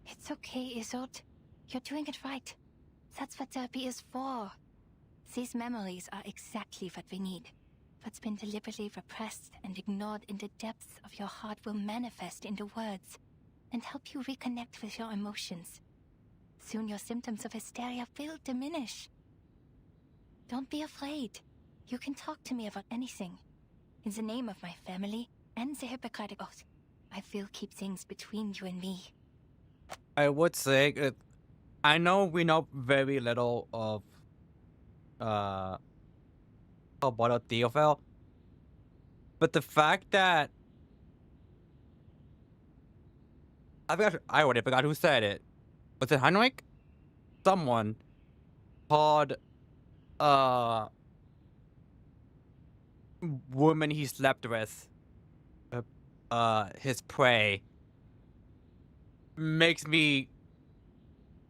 [SPEAKER 10] It's okay, Isolde. You're doing it right. That's what therapy is for. These memories are exactly what we need. What's been deliberately repressed and ignored in the depths of your heart will manifest into words and help you reconnect with your emotions. Soon your symptoms of hysteria will diminish. Don't be afraid. You can talk to me about anything. In the name of my family and the Hippocratic Oath, I will keep things between you and me.
[SPEAKER 1] I would say, I know we know very little of about Theophil, but the fact that I already forgot who said it. Was it Heinrich? Someone called woman he slept with his prey makes me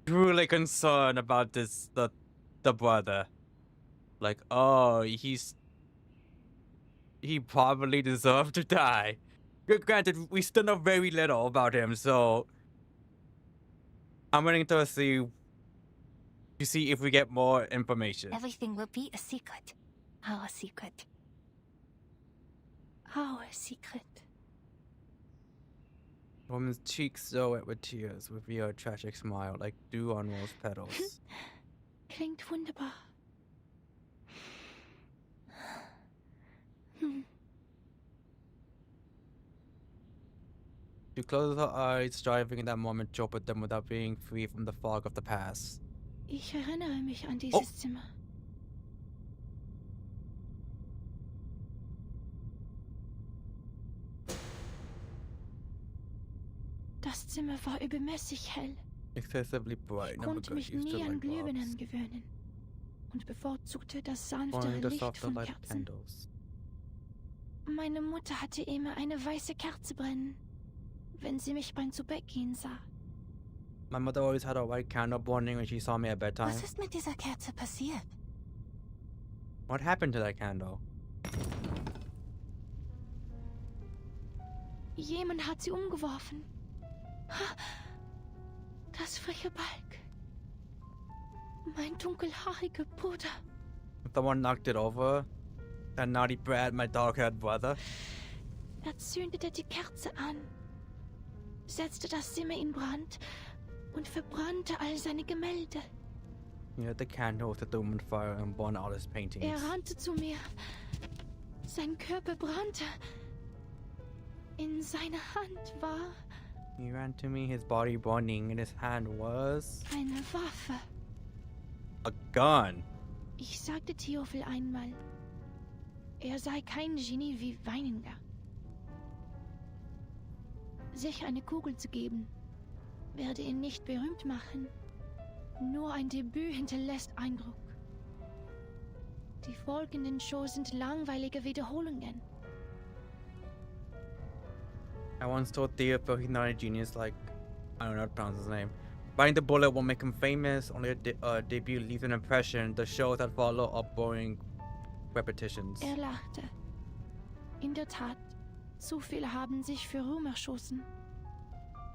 [SPEAKER 1] truly concerned about the brother. Like, oh, he probably deserved to die. Granted, we still know very little about him, so I'm waiting to see if we get more information.
[SPEAKER 10] Everything will be a secret. Our secret.
[SPEAKER 6] Our secret.
[SPEAKER 1] Woman's cheeks so wet with tears reveal a tragic smile like dew on rose petals.
[SPEAKER 6] Klingt wunderbar.
[SPEAKER 1] She closes her eyes, striving in that moment to open them without being free from the fog of the past.
[SPEAKER 6] Ich erinnere mich an dieses Zimmer. Das Zimmer war übermäßig hell.
[SPEAKER 1] Excessively bright.
[SPEAKER 6] Ich
[SPEAKER 1] Never
[SPEAKER 6] konnte
[SPEAKER 1] got
[SPEAKER 6] mich
[SPEAKER 1] used to
[SPEAKER 6] nie an
[SPEAKER 1] light
[SPEAKER 6] Glühbirnen
[SPEAKER 1] bulbs.
[SPEAKER 6] gewöhnen und bevorzugte das
[SPEAKER 1] Only
[SPEAKER 6] sanftere
[SPEAKER 1] the
[SPEAKER 6] Licht
[SPEAKER 1] softer
[SPEAKER 6] von
[SPEAKER 1] light
[SPEAKER 6] Kerzen.
[SPEAKER 1] candles.
[SPEAKER 6] Meine Mutter hatte immer eine weiße Kerze brennen, wenn sie mich beim Zubettgehen sah.
[SPEAKER 1] My mother always had a white candle burning when she saw me at bedtime.
[SPEAKER 3] Was ist mit dieser Kerze passiert?
[SPEAKER 1] What happened to that candle?
[SPEAKER 6] Jemand hat sie umgeworfen. Das freche Balk. Mein dunkelhaariger Bruder.
[SPEAKER 1] Someone knocked it over. That naughty brat, my dog-haired brother.
[SPEAKER 6] Er zündete die Kerze an, setzte das Zimmer in Brand und verbrannte all seine Gemälde.
[SPEAKER 1] He lit the candle with the doom and fire and burned all his paintings.
[SPEAKER 6] Er rannte zu mir. Sein Körper brannte. In seiner Hand war
[SPEAKER 1] He ran to me, his body burning. In his hand was
[SPEAKER 6] eine Waffe.
[SPEAKER 1] a gun.
[SPEAKER 6] Ich sagte Theophil einmal, er sei kein Genie wie Weininger. Sich eine Kugel zu geben, werde ihn nicht berühmt machen. Nur ein Debüt hinterlässt Eindruck. Die folgenden Shows sind langweilige Wiederholungen.
[SPEAKER 1] I once told Theo he's not a genius like, I don't know how to pronounce his name. Biting the bullet won't make him famous, only a debut leaves an impression. The shows that follow are boring repetitions.
[SPEAKER 6] Er lachte. In der Tat, zu viele haben sich für Ruhm erschossen.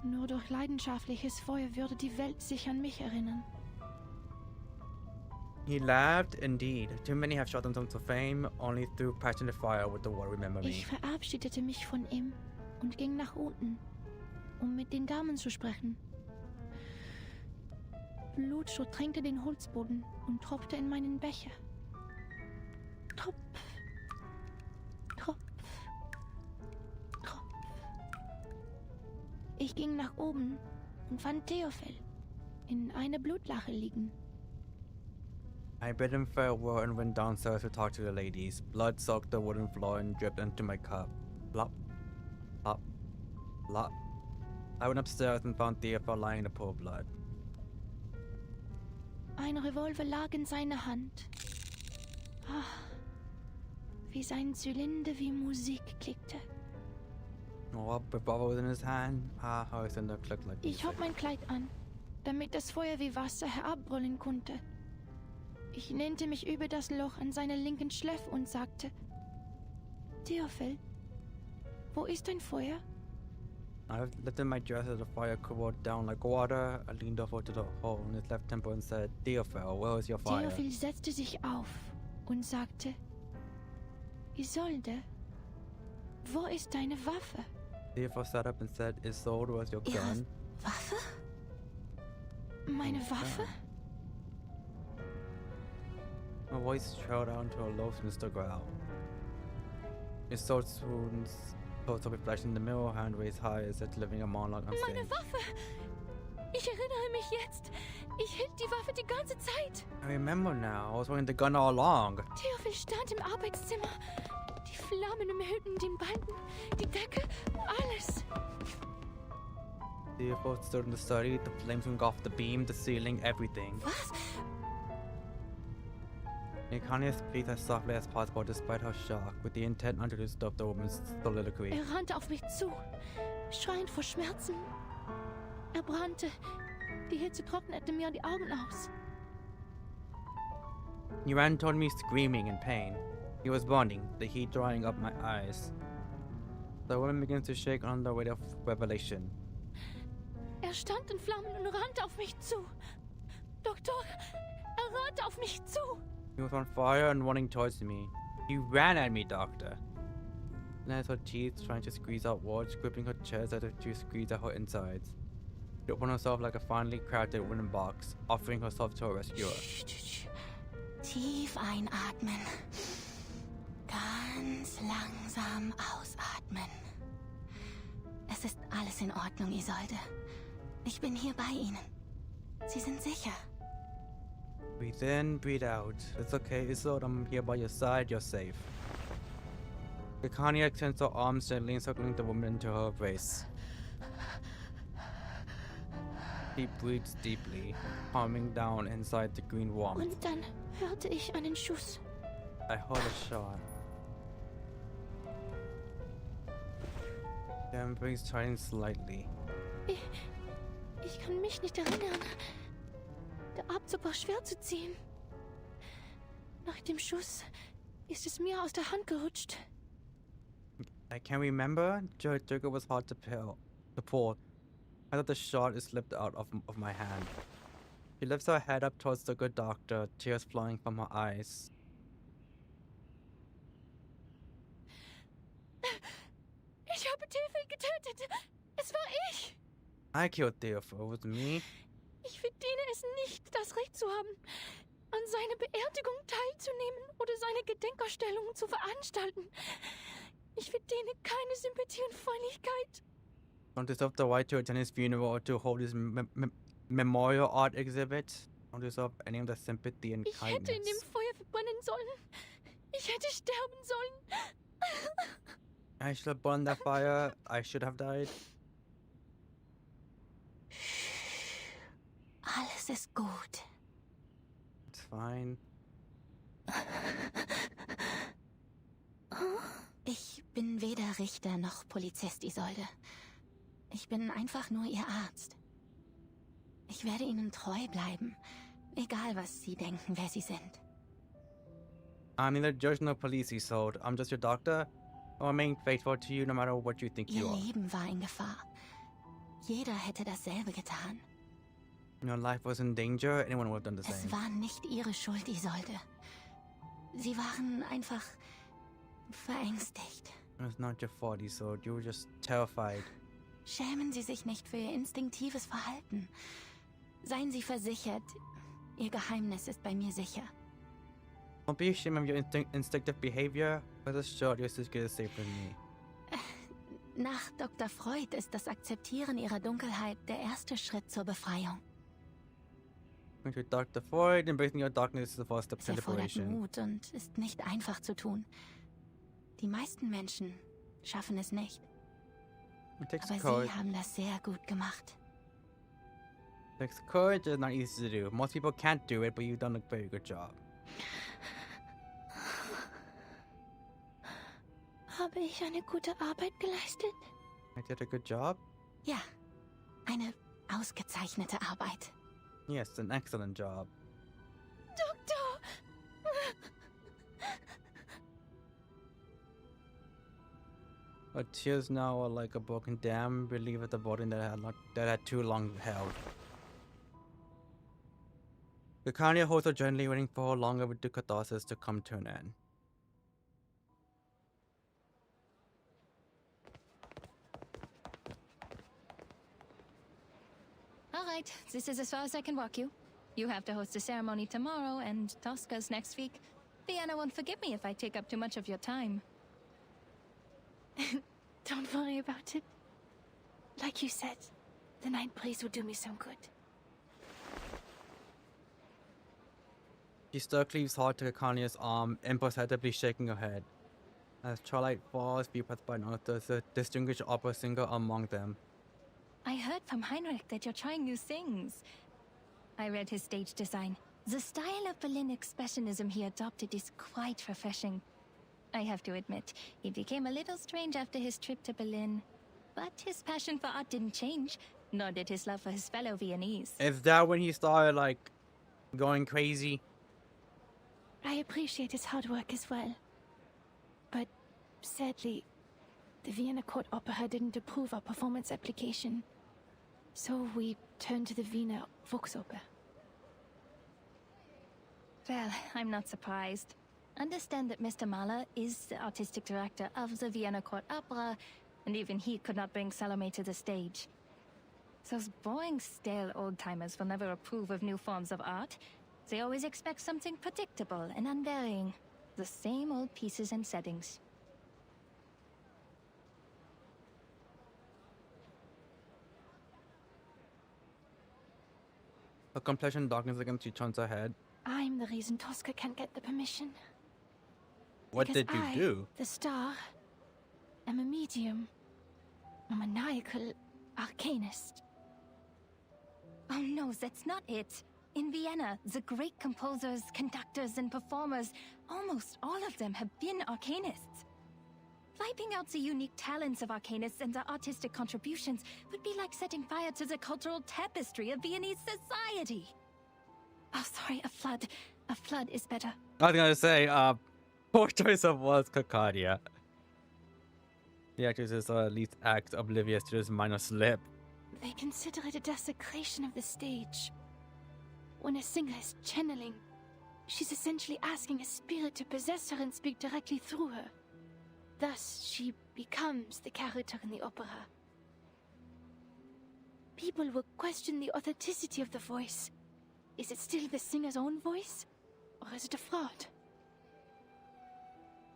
[SPEAKER 6] Nur durch leidenschaftliches Feuer würde die Welt sich an mich erinnern.
[SPEAKER 1] He laughed, indeed. Too many have shot themselves to fame, only through passionate fire would the world remember me.
[SPEAKER 6] Ich verabschiedete mich von ihm und ging nach unten, um mit den Damen zu sprechen. Blut durchtränkte den Holzboden und tropfte in meinen Becher. Tropf, Tropf, Tropf. Ich ging nach oben und fand Theophil in einer Blutlache liegen.
[SPEAKER 1] I bid him farewell and went downstairs to talk to the ladies. Blood soaked the wooden floor and dripped into my cup. Plop, plop, plop. I went upstairs and found Theophil lying in a pool of blood.
[SPEAKER 6] Ein Revolver lag in seiner Hand. Wie sein Zylinder wie Musik klickte.
[SPEAKER 1] Oh, the revolver was in his hand. How is it not click like
[SPEAKER 6] Ich hob mein Kleid an, damit das Feuer wie Wasser herabrollen konnte. Ich lehnte mich über das Loch an seiner linken Schläfe und sagte: Theophil, wo ist dein Feuer?
[SPEAKER 1] I lifted my dress as the fire poured down like water. I leaned over to the hole in his left temple and said, Theophil, where is your fire?
[SPEAKER 6] Theophil setzte sich auf und sagte: Isolde, wo ist deine Waffe?
[SPEAKER 1] Theophil sat up and said, Isolde, where's your gun?
[SPEAKER 3] Waffe?
[SPEAKER 6] Meine Waffe?
[SPEAKER 1] My voice trailed down to a low, sinister growl. His sword swoons, thoughts of reflection in the mirror, hand raised high as if delivering a monologue on
[SPEAKER 6] Meine
[SPEAKER 1] stage.
[SPEAKER 6] Waffe! Ich erinnere mich jetzt. Ich hielt die Waffe die ganze Zeit.
[SPEAKER 1] I remember now. I was holding the gun all along.
[SPEAKER 6] Theophil stand im Arbeitszimmer. Die Flammen umhüllten den Balken, die Decke, alles.
[SPEAKER 1] Theophil stood in the study. The flames engulfed the beam, the ceiling, everything.
[SPEAKER 3] Was?
[SPEAKER 1] Nikania breathed as softly as possible despite her shock, with the intent not to stop the woman's soliloquy.
[SPEAKER 6] Er rannte auf mich zu, schreiend vor Schmerzen. Er brannte. Die Hitze trocknete mir die Augen aus.
[SPEAKER 1] He ran toward me screaming in pain. He was burning, the heat drying up my eyes. The woman began to shake under the weight of revelation.
[SPEAKER 6] Er stand in Flammen und rannte auf mich zu. Doktor, er rannte auf mich zu.
[SPEAKER 1] He was on fire and running towards me. He ran at me, doctor. And as her teeth trying to squeeze out words, gripping her chest as if to squeeze out her insides. She opened herself like a finely crafted wooden box, offering herself to a rescuer.
[SPEAKER 3] Tief einatmen. Ganz langsam ausatmen. Es ist alles in Ordnung, Isolde. Ich bin hier bei Ihnen. Sie sind sicher.
[SPEAKER 1] Breathe in, breathe out. It's okay, Isolde, I'm here by your side, you're safe. Gekania extends her arms, gently encircling the woman into her embrace. He breathes deeply, calming down inside the green warmth.
[SPEAKER 6] Und dann hörte ich einen Schuss.
[SPEAKER 1] I heard a shot. The embrace tightened slightly.
[SPEAKER 6] Ich kann mich nicht erinnern. Der Abzug war schwer zu ziehen. Nach dem Schuss ist es mir aus der Hand gerutscht.
[SPEAKER 1] I can't remember. Joker was hard to pull. I thought the shot slipped out of my hand. She lifts her head up towards the good doctor, tears flowing from her eyes.
[SPEAKER 6] Ich habe Theophil getötet. Es war ich.
[SPEAKER 1] I killed Theophil. It was me.
[SPEAKER 6] Ich verdiene es nicht, das Recht zu haben, an seiner Beerdigung teilzunehmen oder seine Gedenkausstellungen zu veranstalten. Ich verdiene keine Sympathie und Freundlichkeit.
[SPEAKER 1] Don't deserve the right to attend his funeral or to hold his memorial art exhibit. Don't deserve any of the sympathy and
[SPEAKER 6] Ich
[SPEAKER 1] kindness.
[SPEAKER 6] hätte in dem Feuer verbrennen sollen. Ich hätte sterben sollen.
[SPEAKER 1] I should have burned that fire. I should have died.
[SPEAKER 3] Alles ist gut.
[SPEAKER 1] It's fine.
[SPEAKER 3] Ich bin weder Richter noch Polizist, Isolde. Ich bin einfach nur Ihr Arzt. Ich werde Ihnen treu bleiben, egal was Sie denken, wer Sie sind.
[SPEAKER 1] I'm neither judge nor police, Isolde. I'm just your doctor. I'll remain faithful to you no matter what you think
[SPEAKER 3] Ihr
[SPEAKER 1] you are.
[SPEAKER 3] Leben war in Gefahr. Jeder hätte dasselbe getan.
[SPEAKER 1] Your life was in danger. Anyone would have done the
[SPEAKER 3] Es
[SPEAKER 1] same.
[SPEAKER 3] war nicht Ihre Schuld, Isolde. Sie waren einfach verängstigt.
[SPEAKER 1] It's not your fault, Isolde. You were just terrified.
[SPEAKER 3] Schämen Sie sich nicht für Ihr instinktives Verhalten. Seien Sie versichert, Ihr Geheimnis ist bei mir sicher.
[SPEAKER 1] Don't be ashamed of your instinctive behavior. But assured your secret is safe with me.
[SPEAKER 3] Nach Dr. Freud ist das Akzeptieren Ihrer Dunkelheit der erste Schritt zur Befreiung.
[SPEAKER 1] Going to Dr. Freud, embracing your darkness is the first step
[SPEAKER 3] Es
[SPEAKER 1] to
[SPEAKER 3] erfordert
[SPEAKER 1] liberation.
[SPEAKER 3] Mut und ist nicht einfach zu tun. Die meisten Menschen schaffen es nicht.
[SPEAKER 1] It takes
[SPEAKER 3] Aber
[SPEAKER 1] courage.
[SPEAKER 3] Sie haben das sehr gut gemacht.
[SPEAKER 1] It takes courage. It's not easy to do. Most people can't do it, but you've done a very good job.
[SPEAKER 6] Habe ich eine gute Arbeit geleistet?
[SPEAKER 1] I did a good job?
[SPEAKER 3] Ja, eine ausgezeichnete Arbeit.
[SPEAKER 1] Yes, an excellent job.
[SPEAKER 6] Doktor!
[SPEAKER 1] Her tears now are like a broken dam, relief at the burden that had too long held. The Kanye holds her gently, waiting for her long overdue catharsis to come to an end.
[SPEAKER 10] All right, this is as far as I can walk you. You have to host a ceremony tomorrow, and Tosca's next week. Vienna won't forgive me if I take up too much of your time.
[SPEAKER 6] Don't worry about it. Like you said, the night breeze will do me some good.
[SPEAKER 1] She still cleaves hard to Kanye's arm, imperceptibly shaking her head. As twilight falls, few pass by notice a distinguished opera singer among them.
[SPEAKER 10] I heard from Heinrich that you're trying new things. I read his stage design. The style of Berlin expressionism he adopted is quite refreshing. I have to admit, he became a little strange after his trip to Berlin. But his passion for art didn't change, nor did his love for his fellow Viennese.
[SPEAKER 1] Is that when he started, like, going crazy?
[SPEAKER 6] I appreciate his hard work as well. But sadly, the Vienna Court Opera didn't approve our performance application. So we turned to the Wiener Volksoper.
[SPEAKER 10] Well, I'm not surprised. Understand that Mr. Mahler is the artistic director of the Vienna Court Opera, and even he could not bring Salome to the stage. Those boring, stale old-timers will never approve of new forms of art. They always expect something predictable and unvarying. The same old pieces and settings.
[SPEAKER 1] Her complexion darkens again, she turns her head.
[SPEAKER 6] I'm the reason Tosca can't get the permission.
[SPEAKER 1] What
[SPEAKER 6] Because
[SPEAKER 1] did you
[SPEAKER 6] I,
[SPEAKER 1] do?
[SPEAKER 6] the star, am a medium. A maniacal arcanist.
[SPEAKER 10] Oh no, that's not it. In Vienna, the great composers, conductors, and performers, almost all of them have been arcanists. Wiping out the unique talents of arcanists and their artistic contributions would be like setting fire to the cultural tapestry of Viennese society. Oh, sorry, a flood. A flood is better.
[SPEAKER 1] I was gonna say, poor choice of words, Cacadia. The actress is at least act oblivious to this minor slip.
[SPEAKER 6] They consider it a desecration of the stage. When a singer is channeling, she's essentially asking a spirit to possess her and speak directly through her. Thus, she becomes the character in the opera. People will question the authenticity of the voice. Is it still the singer's own voice? Or is it a fraud?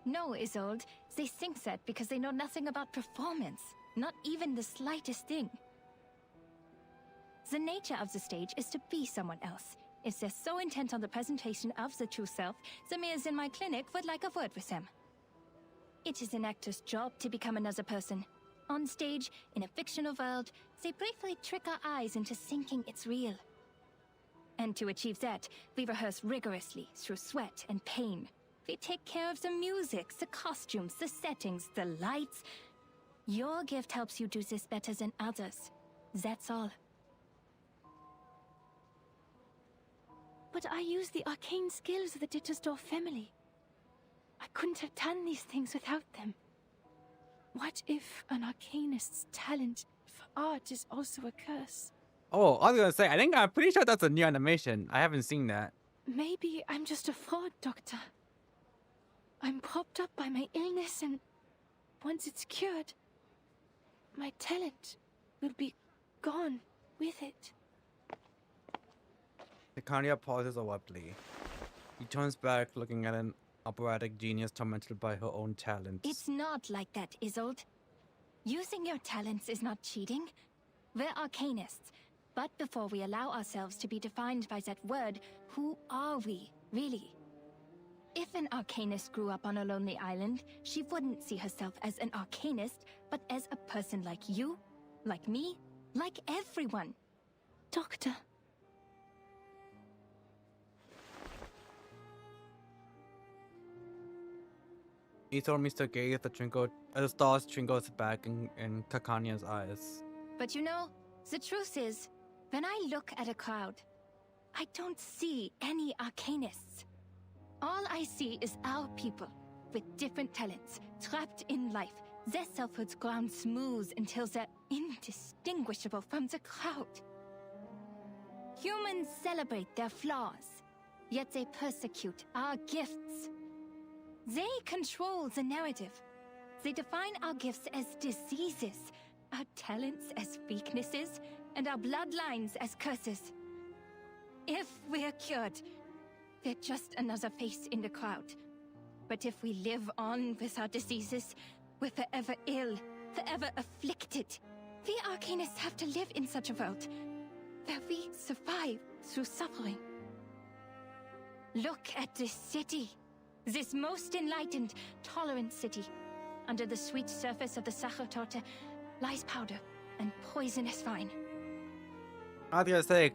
[SPEAKER 10] No, Isolde. They think that because they know nothing about performance. Not even the slightest thing. The nature of the stage is to be someone else. If they're so intent on the presentation of the true self, the mares in my clinic would like a word with them. It is an actor's job to become another person. On stage, in a fictional world, they briefly trick our eyes into thinking it's real. And to achieve that, we rehearse rigorously through sweat and pain. We take care of the music, the costumes, the settings, the lights. Your gift helps you do this better than others. That's all.
[SPEAKER 6] But I use the arcane skills of the Dittersdorf family. I couldn't have done these things without them. What if an arcanist's talent for art is also a curse?
[SPEAKER 1] Oh, I was gonna say, I'm pretty sure that's a new animation. I haven't seen that.
[SPEAKER 6] Maybe I'm just a fraud, Doctor. I'm propped up by my illness, and once it's cured, my talent will be gone with it.
[SPEAKER 1] Cacadia pauses abruptly. He turns back, looking at an operatic genius tormented by her own talents.
[SPEAKER 10] It's not like that, Isolde. Using your talents is not cheating. We're arcanists. But before we allow ourselves to be defined by that word, who are we, really? If an arcanist grew up on a lonely island, she wouldn't see herself as an arcanist, but as a person like you, like me, like everyone.
[SPEAKER 6] Doctor.
[SPEAKER 1] Ethel Mr. Gaze as the stars twinkles back in Cacania's eyes.
[SPEAKER 10] But you know, the truth is, when I look at a crowd, I don't see any arcanists. All I see is our people, with different talents, trapped in life, their selfhoods ground smooth until they're indistinguishable from the crowd. Humans celebrate their flaws, yet they persecute our gifts. They control the narrative. They define our gifts as diseases, our talents as weaknesses, and our bloodlines as curses. If we're cured, we're just another face in the crowd. But if we live on with our diseases, we're forever ill, forever afflicted. We arcanists have to live in such a world, where we survive through suffering. Look at this city. This most enlightened, tolerant city. Under the sweet surface of the Sachertorte lies powder and poisonous vine.
[SPEAKER 1] I was gonna say,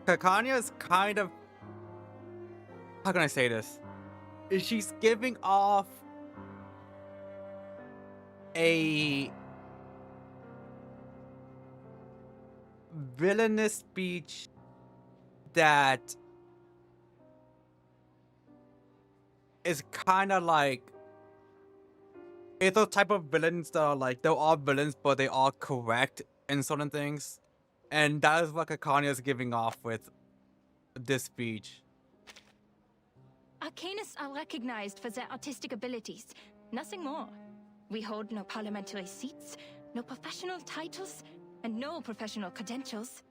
[SPEAKER 1] Cacania's kind of... How can I say this? She's giving off a villainous speech that is kind of like, it's those type of villains that are like, they are villains, but they are correct in certain things. And that is what Cacania is giving off with this speech.
[SPEAKER 10] Arcanists are recognized for their artistic abilities, nothing more. We hold no parliamentary seats, no professional titles, and no professional credentials.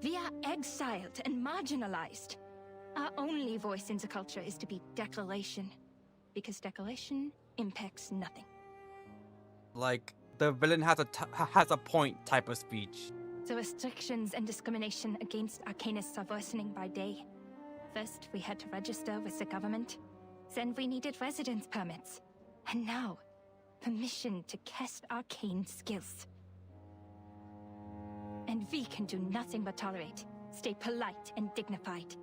[SPEAKER 10] We are exiled and marginalized. Our only voice in the culture is to be decoration, because decoration impacts nothing.
[SPEAKER 1] Like, the villain has a point type of speech.
[SPEAKER 10] The restrictions and discrimination against arcanists are worsening by day. First, we had to register with the government. Then we needed residence permits. And now, permission to cast arcane skills. and we can do nothing but tolerate. Stay polite and dignified.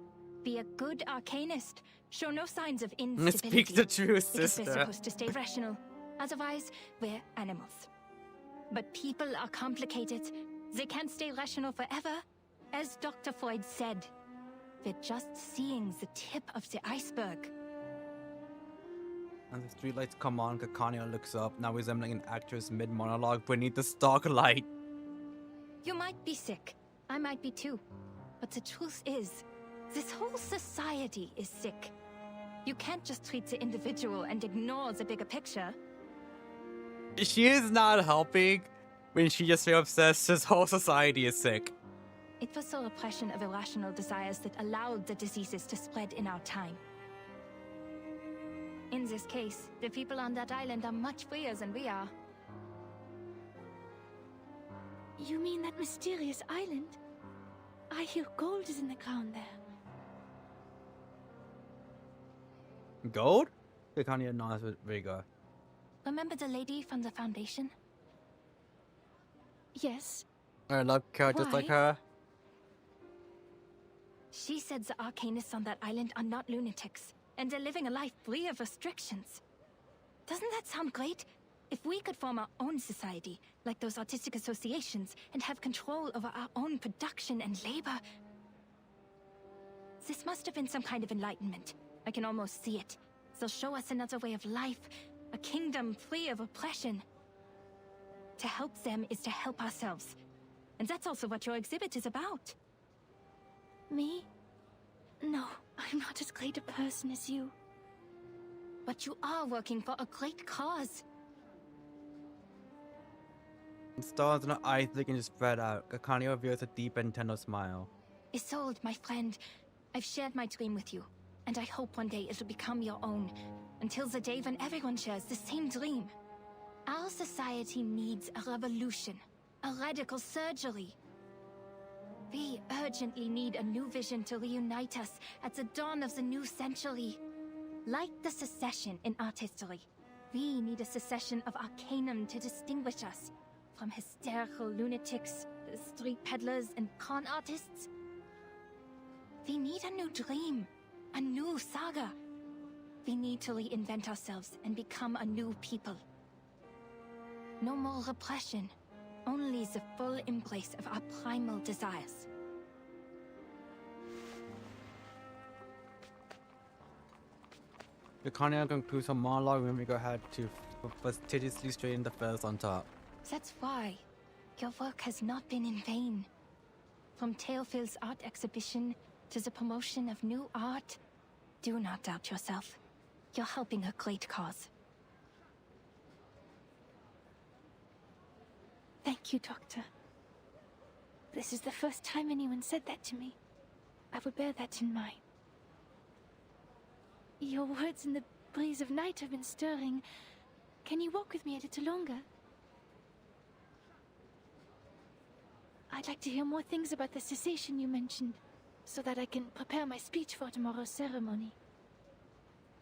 [SPEAKER 10] Be a good arcanist. Show no signs of instability.
[SPEAKER 1] Speak the truth,
[SPEAKER 10] Because
[SPEAKER 1] sister.
[SPEAKER 10] we're supposed to stay rational. Otherwise, we're animals. But people are complicated. They can't stay rational forever. As Dr. Freud said, we're just seeing the tip of the iceberg.
[SPEAKER 1] And the streetlights come on, Kakania looks up, now resembling an actress mid-monologue beneath the stark light.
[SPEAKER 10] You might be sick. I might be too. But the truth is, this whole society is sick. You can't just treat the individual and ignore the bigger picture.
[SPEAKER 1] She is not helping when she just straight up says this whole society is sick.
[SPEAKER 10] It was the repression of irrational desires that allowed the diseases to spread in our time. In this case, the people on that island are much freer than we are.
[SPEAKER 6] You mean that mysterious island? I hear gold is in the ground there.
[SPEAKER 1] Gold? Kakania nods with vigor.
[SPEAKER 10] Remember the lady from the Foundation?
[SPEAKER 6] Yes.
[SPEAKER 1] I love characters like her.
[SPEAKER 10] She said the arcanists on that island are not lunatics, and they're living a life free of restrictions. Doesn't that sound great? If we could form our own society, like those artistic associations, and have control over our own production and labor. This must have been some kind of enlightenment. I can almost see it. They'll show us another way of life, a kingdom free of oppression. To help them is to help ourselves. And that's also what your exhibit is about.
[SPEAKER 6] Me? No, I'm not as great a person as you.
[SPEAKER 10] But you are working for a great cause.
[SPEAKER 1] Stars in her eyes looking to spread out. Kakania reveals a deep and tender smile.
[SPEAKER 10] Isolde, my friend, I've shared my dream with you, and I hope one day it'll become your own, until the day when everyone shares the same dream. Our society needs a revolution, a radical surgery. We urgently need a new vision to reunite us at the dawn of the new century. Like the secession in art history, we need a secession of arcanum to distinguish us from hysterical lunatics, street peddlers, and con artists. We need a new dream, a new saga. We need to reinvent ourselves and become a new people. No more repression, only the full embrace of our primal desires.
[SPEAKER 1] Kakania concludes her monologue when we go ahead to fastidiously straighten the feathers on top.
[SPEAKER 10] That's why your work has not been in vain. From Tailfield's art exhibition to the promotion of new art, do not doubt yourself. You're helping a great cause.
[SPEAKER 6] Thank you, Doctor. This is the first time anyone said that to me. I will bear that in mind. Your words in the breeze of night have been stirring. Can you walk with me a little longer? I'd like to hear more things about the cessation you mentioned, so that I can prepare my speech for tomorrow's ceremony.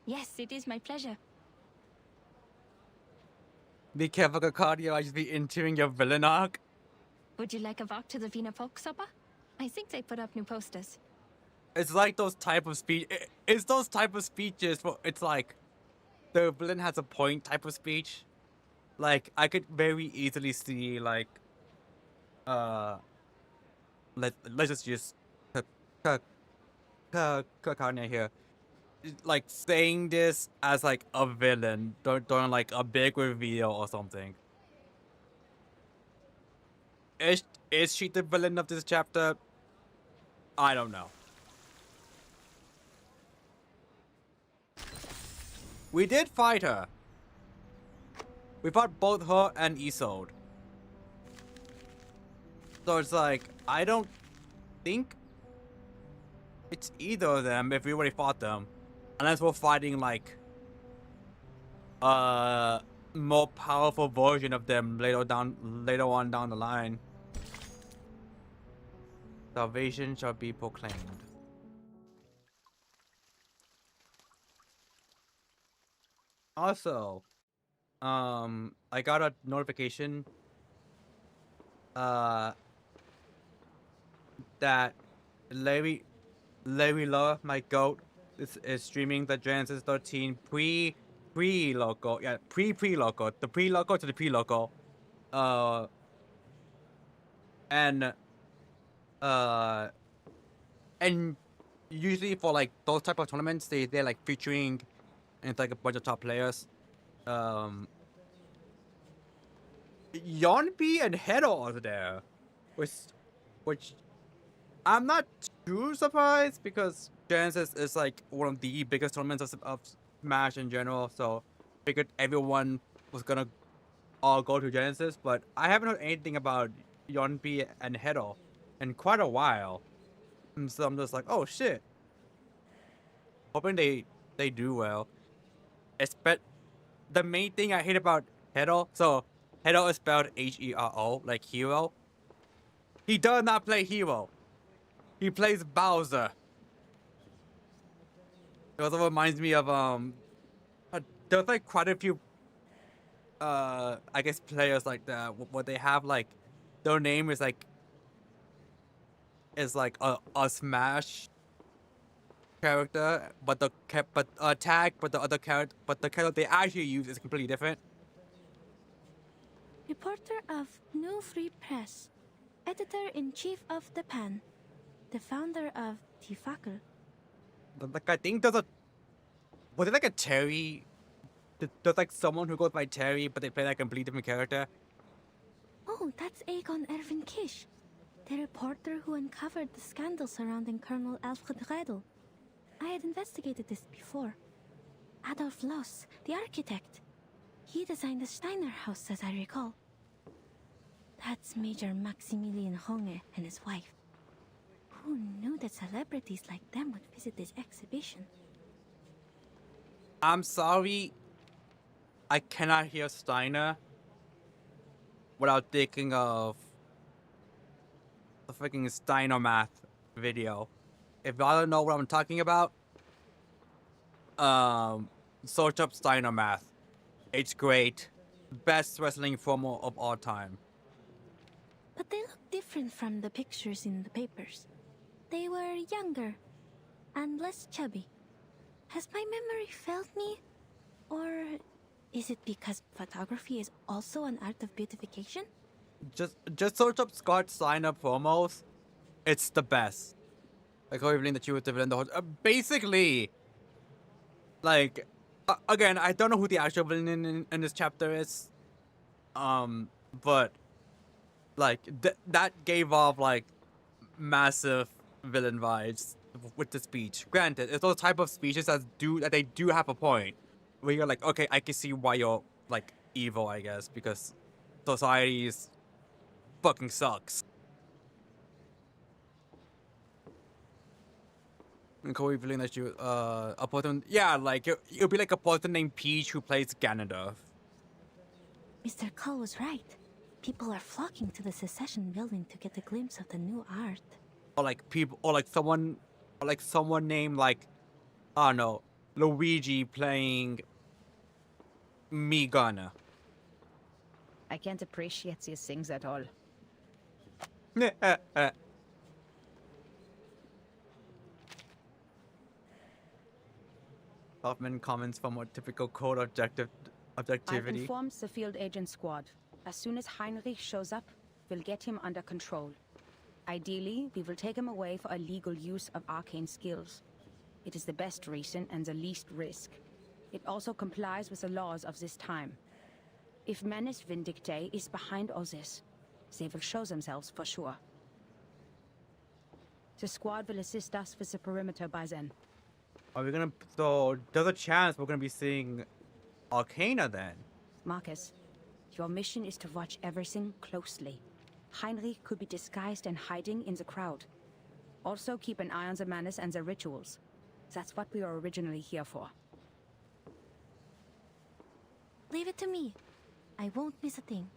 [SPEAKER 10] Yes, it is my pleasure.
[SPEAKER 1] Be careful, Kakania, I just be entering your villain arc.
[SPEAKER 10] Would you like a walk to the Wiener Volksopper? I think they put up new posters.
[SPEAKER 1] It's like those type of speech. It's those type of speeches. Where it's like the villain has a point type of speech. Like I could very easily see like, let's just Kakania here, like saying this as like a villain, during like a big reveal or something. Is she the villain of this chapter? I don't know. We did fight her. We fought both her and Isolde. So it's like, I don't think it's either of them if we already fought them. Unless we're fighting like a more powerful version of them later on down the line. Salvation shall be proclaimed. Also, I got a notification that Larry Love, my goat, is streaming the Genesis 13 pre-logo. Yeah, pre-logo. The pre-logo to the pre-logo. And usually for like those type of tournaments, they're like featuring and it's like a bunch of top players. Yonbi and Hedo are there, which I'm not too surprised because Genesis is like one of the biggest tournaments of Smash in general. So figured everyone was gonna all go to Genesis, but I haven't heard anything about Yonbi and Hedo in quite a while. And so I'm just like, oh shit. Hoping they do well. The main thing I hate about Hero, so Hero is spelled Hero, like hero. He does not play hero. He plays Bowser. It also reminds me of there's like quite a few I guess players like that what they have like their name is like a Smash character, but the character they actually use is completely different.
[SPEAKER 3] Reporter of New Free Press, editor-in-chief of the Pan, the founder of Tifakel.
[SPEAKER 1] Like I think was it like a Terry? There's like someone who goes by Terry, but they play like a completely different character.
[SPEAKER 3] Oh, that's Aegon Erwin Kish, the reporter who uncovered the scandal surrounding Colonel Alfred Redl. I had investigated this before. Adolf Loos, the architect. He designed the Steiner house, as I recall. That's Major Maximilian Honge and his wife. Who knew that celebrities like them would visit this exhibition?
[SPEAKER 1] I'm sorry, I cannot hear Steiner without thinking of the freaking Steiner math video. If y'all don't know what I'm talking about, search up Steiner math. It's great. Best wrestling promo of all time.
[SPEAKER 3] But they look different from the pictures in the papers. They were younger and less chubby. Has my memory failed me? Or is it because photography is also an art of beautification?
[SPEAKER 1] Just search up Scott Steiner promos. It's the best. Like how Evelyn that you would villain the whole basically. Like again, I don't know who the actual villain in this chapter is. But like that gave off like massive villain vibes with the speech. Granted, it's those type of speeches that they do have a point. Where you're like, okay, I can see why you're like evil, I guess, because society is fucking sucks. And Corey feeling that you a person, yeah, like it'll be like a person named Peach who plays Ganondorf.
[SPEAKER 3] Mr. Cull was right. People are flocking to the Secession building to get a glimpse of the new art.
[SPEAKER 1] Or like people, or like someone named like, I don't know, Luigi playing Migana.
[SPEAKER 2] I can't appreciate these things at all.
[SPEAKER 1] Hoffman comments from a typical code objectivity.
[SPEAKER 2] I've informed the field agent squad. As soon as Heinrich shows up, we'll get him under control. Ideally, we will take him away for illegal use of arcane skills. It is the best reason and the least risk. It also complies with the laws of this time. If Manus Vindictae is behind all this, they will show themselves for sure. The squad will assist us with the perimeter by then.
[SPEAKER 1] Are we gonna? So there's a chance we're gonna be seeing Arcana then.
[SPEAKER 2] Marcus, your mission is to watch everything closely. Heinrich could be disguised and hiding in the crowd. Also keep an eye on the Manus and the rituals. That's what we were originally here for.
[SPEAKER 3] Leave it to me. I won't miss a thing.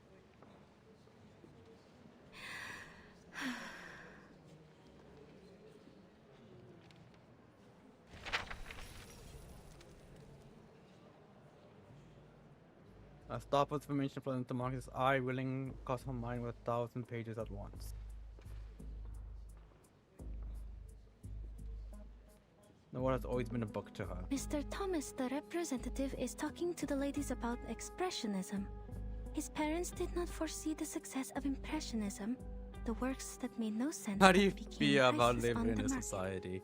[SPEAKER 1] Stop information flowing into Marcus' eye, willing cost her mind with 1,000 pages at once. The world has always been a book to her.
[SPEAKER 3] Mr. Thomas, the representative, is talking to the ladies about Expressionism. His parents did not foresee the success of Impressionism. The works that made no sense.
[SPEAKER 1] How do you
[SPEAKER 3] became
[SPEAKER 1] feel about
[SPEAKER 3] priceless on
[SPEAKER 1] living in
[SPEAKER 3] the
[SPEAKER 1] a
[SPEAKER 3] market.
[SPEAKER 1] society?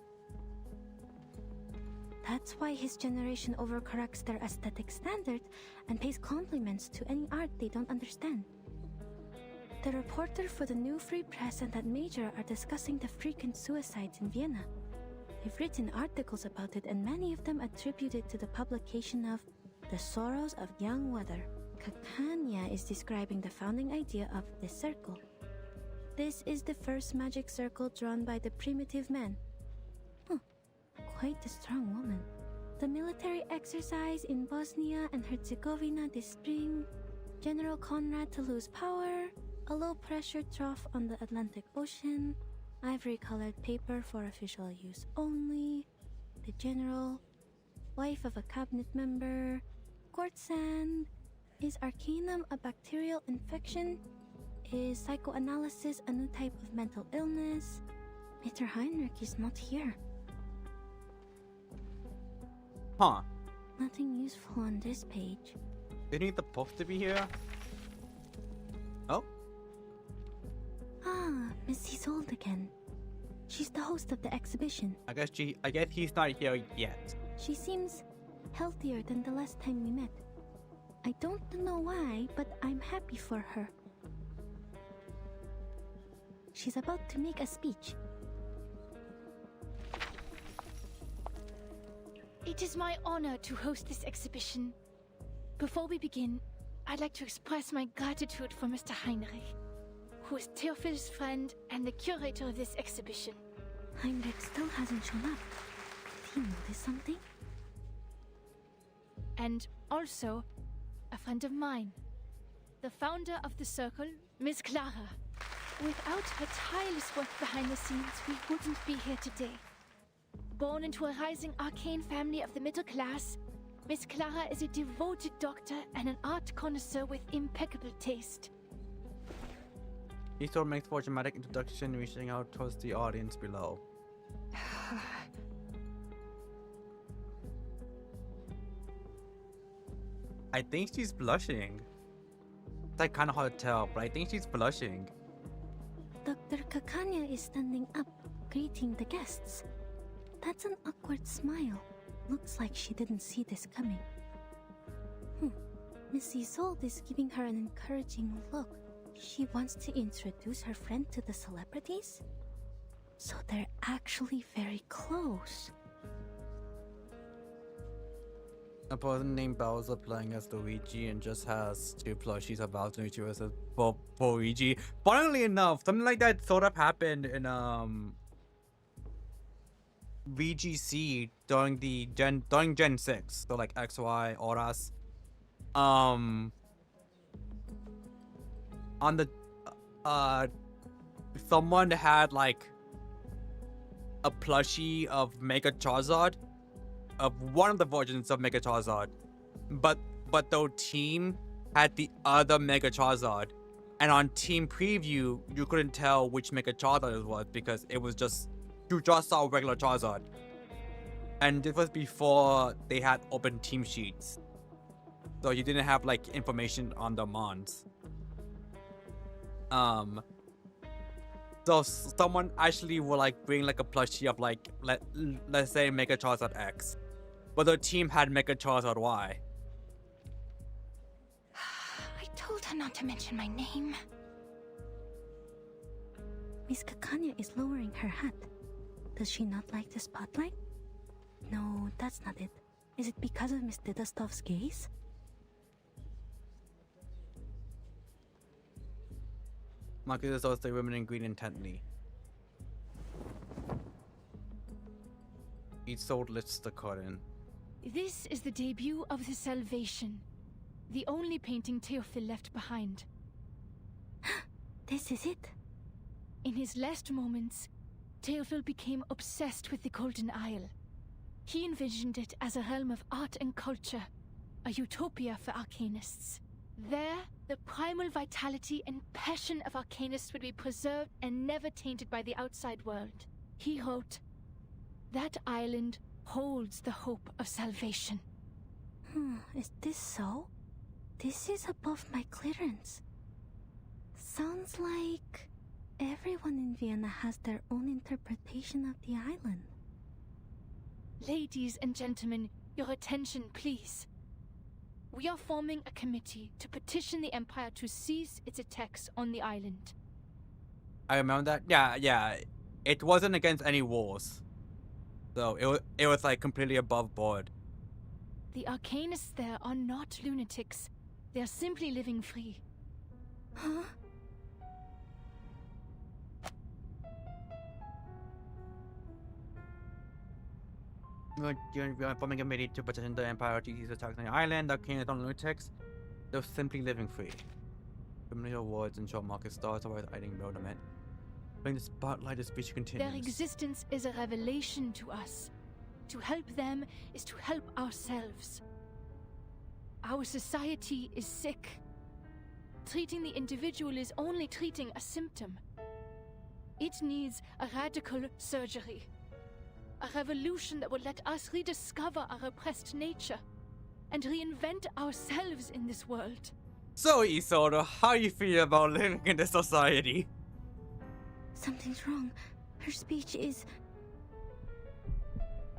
[SPEAKER 3] That's why his generation overcorrects their aesthetic standards and pays compliments to any art they don't understand. The reporter for the New Free Press and that major are discussing the frequent suicides in Vienna. They've written articles about it, and many of them attribute it to the publication of The Sorrows of Young Weather. Kakanya is describing the founding idea of this circle. This is the first magic circle drawn by the primitive man. Quite a strong woman. The military exercise in Bosnia and Herzegovina this spring, General Conrad to lose power, a low-pressure trough on the Atlantic Ocean, ivory-colored paper for official use only, the general, wife of a cabinet member, court sand, is arcanum a bacterial infection? Is psychoanalysis a new type of mental illness? Mr. Heinrich is not here.
[SPEAKER 1] Huh.
[SPEAKER 3] Nothing useful on this page.
[SPEAKER 1] Isn't he supposed to be here? Oh?
[SPEAKER 3] Ah, Miss Isolde again. She's the host of the exhibition.
[SPEAKER 1] I guess he's not here yet.
[SPEAKER 3] She seems healthier than the last time we met. I don't know why, but I'm happy for her. She's about to make a speech.
[SPEAKER 6] It is my honor to host this exhibition. Before we begin, I'd like to express my gratitude for Mr. Heinrich, who is Theophil's friend and the curator of this exhibition.
[SPEAKER 3] Heinrich still hasn't shown up. Did he notice something?
[SPEAKER 6] And also, a friend of mine, the founder of the circle, Miss Clara. Without her tireless work behind the scenes, we wouldn't be here today. Born into a rising arcane family of the middle class, Miss Clara is a devoted doctor and an art connoisseur with impeccable taste.
[SPEAKER 1] He sort of makes for a dramatic introduction, reaching out towards the audience below. I think she's blushing. It's like kind of hard to tell, but I think she's blushing.
[SPEAKER 3] Dr. Kakanya is standing up, greeting the guests. That's an awkward smile. Looks like she didn't see this coming. Miss Isolde is giving her an encouraging look. She wants to introduce her friend to the celebrities? So they're actually very close.
[SPEAKER 1] A person named Bowser playing as Luigi and just has two plushies of Bowser and Luigi as Luigi. Funnily enough, something like that sort of happened in VGC during Gen 6. So like XY, Auras. On the someone had like a plushie of Mega Charizard, of one of the versions of Mega Charizard, but the team had the other Mega Charizard, and on team preview you couldn't tell which Mega Charizard it was because it was just, you just saw regular Charizard, and this was before they had open team sheets, so you didn't have like information on the mons. So someone actually will like bring like a plushie of like let's say Mega Charizard X, but the team had Mega Charizard Y.
[SPEAKER 10] I told her not to mention my name.
[SPEAKER 3] Miss Kakanya is lowering her hat. Does she not like the spotlight? No, that's not it. Is it because of Miss Didastov's gaze?
[SPEAKER 1] Marcus saws the women in green intently. Each soul lifts the curtain.
[SPEAKER 6] This is the debut of the Salvation, the only painting Theophil left behind.
[SPEAKER 3] This is it?
[SPEAKER 6] In his last moments, Theophil became obsessed with the Golden Isle. He envisioned it as a realm of art and culture, a utopia for arcanists. There, the primal vitality and passion of arcanists would be preserved and never tainted by the outside world. He wrote, "That island holds the hope of salvation.
[SPEAKER 3] Is this so? This is above my clearance. Sounds like everyone in Vienna has their own interpretation of the island.
[SPEAKER 6] Ladies and gentlemen, your attention, please. We are forming a committee to petition the Empire to cease its attacks on the island.
[SPEAKER 1] I remember that. Yeah. It wasn't against any wars. So it was like completely above board.
[SPEAKER 6] The arcanists there are not lunatics. They are simply living free.
[SPEAKER 3] Huh?
[SPEAKER 1] You're forming a committee to petition the Empire to cease attacks on the island. The arcanists on lunatics. They're simply living free. Familiar words and short market stars about hiding monument. When the spotlight of speech continues.
[SPEAKER 6] Their existence is a revelation to us. To help them is to help ourselves. Our society is sick. Treating the individual is only treating a symptom. It needs a radical surgery. A revolution that will let us rediscover our repressed nature and reinvent ourselves in this world.
[SPEAKER 1] So, Isolde, how you feel about living in this society?
[SPEAKER 3] Something's wrong. Her speech is...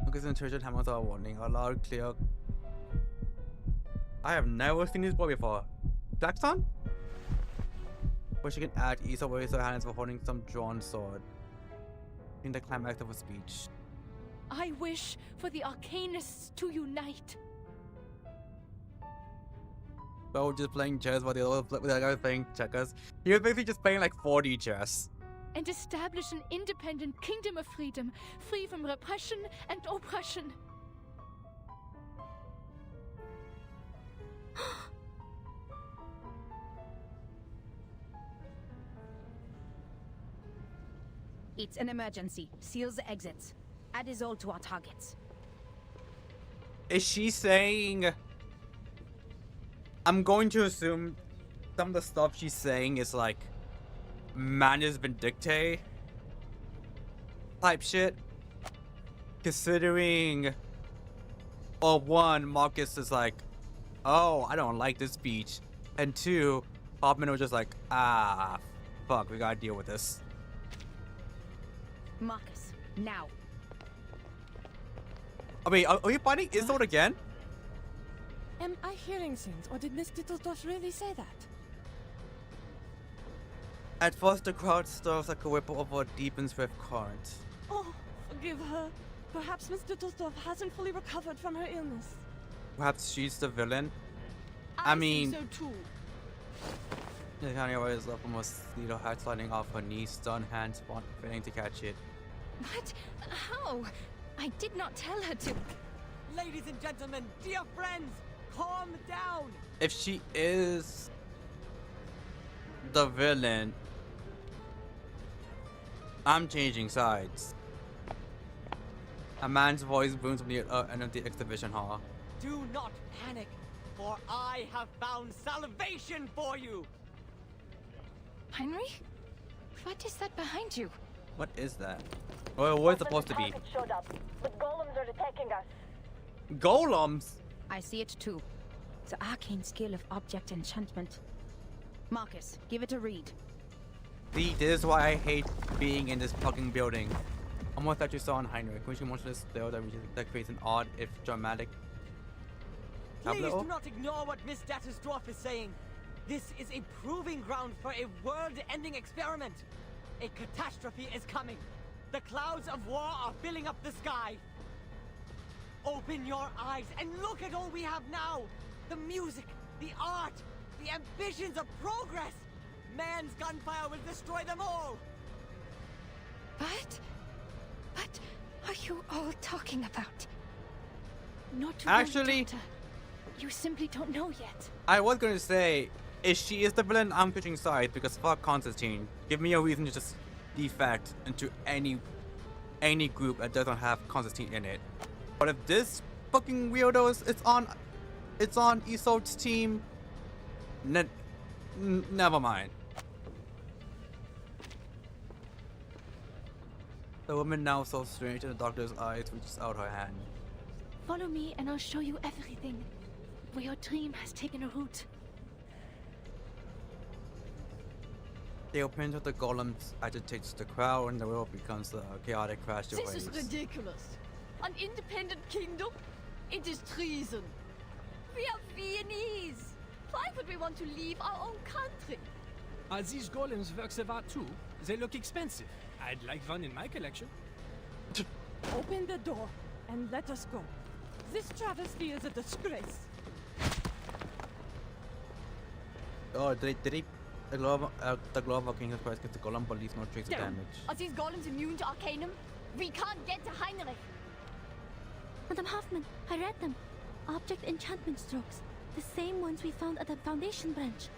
[SPEAKER 1] Because in church hammers are warning, a loud, clear... I have never seen this boy before. Black Sun? But she can add Isolde raise her hands for holding some drawn sword. In the climax of a speech.
[SPEAKER 6] I wish for the arcanists to unite.
[SPEAKER 1] Bo just playing chess while the other guy was playing checkers. He was basically just playing like 4D chess.
[SPEAKER 6] And establish an independent kingdom of freedom, free from repression and oppression.
[SPEAKER 2] It's an emergency. Seal the exits. Add Isolde to our targets.
[SPEAKER 1] Is she saying... I'm going to assume some of the stuff she's saying is like Manus Vindictae type shit. Considering... Well, one, Marcus is like, oh, I don't like this speech. And two, Hoffman was just like, ah, fuck, we gotta deal with this.
[SPEAKER 2] Marcus, now.
[SPEAKER 1] I mean, are you fighting Isolde again?
[SPEAKER 16] Am I hearing things, or did Miss Dittledorf really say that?
[SPEAKER 1] At first, the crowd stirs like a ripple over a deep and swift current.
[SPEAKER 16] Oh, forgive her. Perhaps Miss Dittledorf hasn't fully recovered from her illness.
[SPEAKER 1] Perhaps she's the villain?
[SPEAKER 16] I
[SPEAKER 1] mean...
[SPEAKER 16] think so too.
[SPEAKER 1] The county always left almost little hat sliding off her knees, stunned hands failing to catch it.
[SPEAKER 10] What? How? I did not tell her to.
[SPEAKER 4] Ladies and gentlemen, dear friends, calm down.
[SPEAKER 1] If she is the villain, I'm changing sides. A man's voice booms from the end of the exhibition hall.
[SPEAKER 4] Do not panic, for I have found salvation for you.
[SPEAKER 10] Henry? What is that behind you?
[SPEAKER 1] What is that? Well, what's it supposed to be?
[SPEAKER 14] Showed up, but golems are attacking us.
[SPEAKER 1] Golems?
[SPEAKER 2] I see it too. The arcane skill of object enchantment. Marcus, give it a read.
[SPEAKER 1] See, this is why I hate being in this fucking building. Almost like you saw in Heinrich, which you monstrous still that creates an odd, if dramatic
[SPEAKER 4] Please
[SPEAKER 1] tableau.
[SPEAKER 4] do not ignore what Miss Dattersdorf is saying. This is a proving ground for a world-ending experiment. A catastrophe is coming. The clouds of war are filling up the sky. Open your eyes and look at all we have now. The music, the art, the ambitions of progress. Man's gunfire will destroy them all.
[SPEAKER 10] What are you all talking about?
[SPEAKER 6] Not to
[SPEAKER 1] Actually,
[SPEAKER 6] worry, Doctor. You simply don't know yet.
[SPEAKER 1] I was gonna say, if she is the villain, I'm switching sides because fuck Constantine. Give me a reason to just defect into any group that doesn't have Constantine in it. But if this fucking weirdo it's on Isolde's team, never mind. The woman now so strange in the doctor's eyes reaches out her hand.
[SPEAKER 6] Follow me and I'll show you everything. Where your dream has taken a root.
[SPEAKER 1] The appearance of the golems agitates the crowd and the world becomes a chaotic crash of
[SPEAKER 16] This is
[SPEAKER 1] waves.
[SPEAKER 16] ridiculous. An independent kingdom? It is treason. We are Viennese. Why would we want to leave our own country?
[SPEAKER 11] Are these golems works of art too? They look expensive. I'd like one in my collection.
[SPEAKER 16] Open the door and let us go. This travesty is a disgrace.
[SPEAKER 1] Oh, did he? The glove of King's Quest gets the golem but leaves no trace of damage.
[SPEAKER 16] Are these golems immune to Arcanum? We can't get to Heinrich.
[SPEAKER 3] Madam Hoffman, I read them. Object enchantment strokes. The same ones we found at the Foundation branch.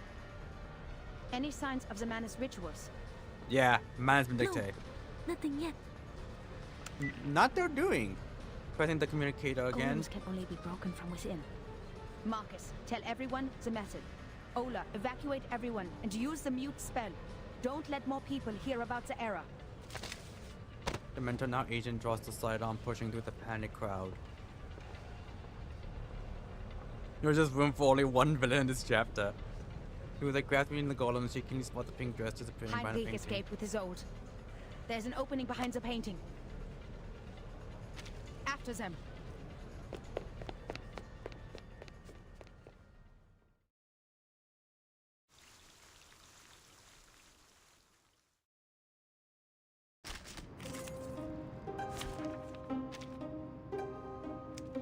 [SPEAKER 2] Any signs of the Manus rituals?
[SPEAKER 1] Yeah, man's been dictated.
[SPEAKER 3] Nothing yet.
[SPEAKER 1] Not their doing. Pressing the communicator again.
[SPEAKER 2] Golems can only be broken from within. Marcus, tell everyone the method. Ola, evacuate everyone and use the mute spell. Don't let more people hear about the error.
[SPEAKER 1] The mentor now agent draws the sidearm, pushing through the panic crowd. There's just room for only one villain in this chapter. Through the gap between the golems, you can spot the pink dress disappearing behind the
[SPEAKER 2] Heinrich
[SPEAKER 1] painting.
[SPEAKER 2] escaped with his old. There's an opening behind the painting. After them.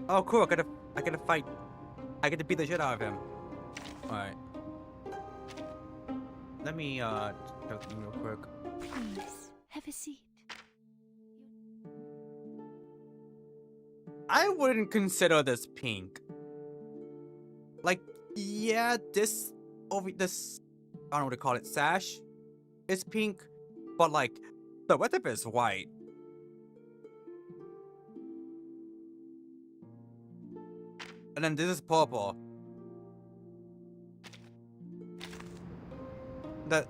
[SPEAKER 1] Oh, cool! I get to fight. I get to beat the shit out of him. All right. Let me check something real quick.
[SPEAKER 6] Please, have a seat.
[SPEAKER 1] I wouldn't consider this pink. Like, yeah, this I don't know what to call it, sash is pink, but like the rest of it is white. And then this is purple. That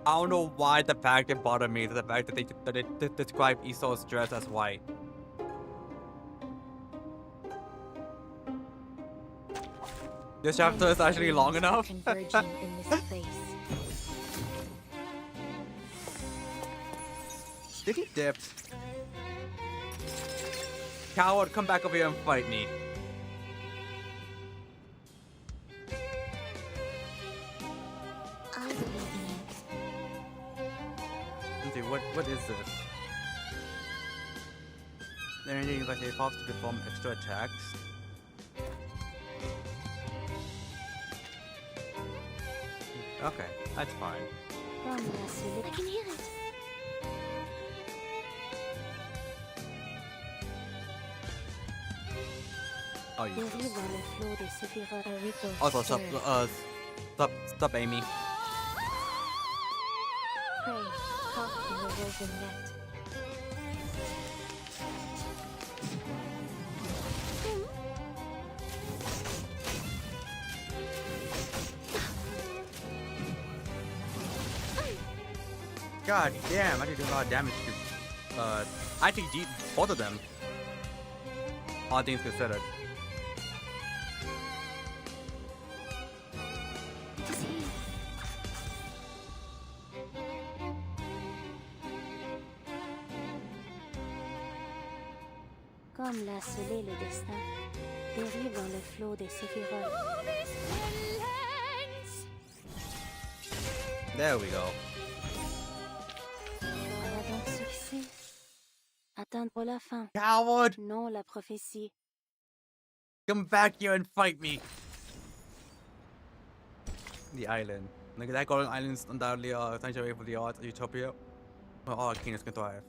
[SPEAKER 1] I don't know why the fact it bothered me, the fact that they describe Isol's dress as white. This chapter is actually long enough.
[SPEAKER 12] Converging in this place.
[SPEAKER 1] Did he dip? Coward, come back over here and fight me.
[SPEAKER 7] I believe in you.
[SPEAKER 1] Let's see, what is this? There are any like they force to perform extra attacks. Okay, that's fine.
[SPEAKER 3] I can hear it.
[SPEAKER 1] Oh, you.
[SPEAKER 12] Dérive dans le flot des séphirotes. A ripple
[SPEAKER 1] Also,
[SPEAKER 12] stirs.
[SPEAKER 1] stop, Amy.
[SPEAKER 12] Pray, caught in the woven net.
[SPEAKER 1] God damn, I did a lot of damage to, I think both of them. All things considered.
[SPEAKER 3] It is here.
[SPEAKER 12] Comme l'a scellé le destin, dérive dans le flot des séphirotes.
[SPEAKER 1] There we go.
[SPEAKER 12] Voilà donc succès. Attendre la fin.
[SPEAKER 1] Coward!
[SPEAKER 12] Non la prophétie.
[SPEAKER 1] Come back here and fight me. The island. Like that golden island's undoubtedly a sanctuary for the arts of Utopia, where all Arcanists can thrive.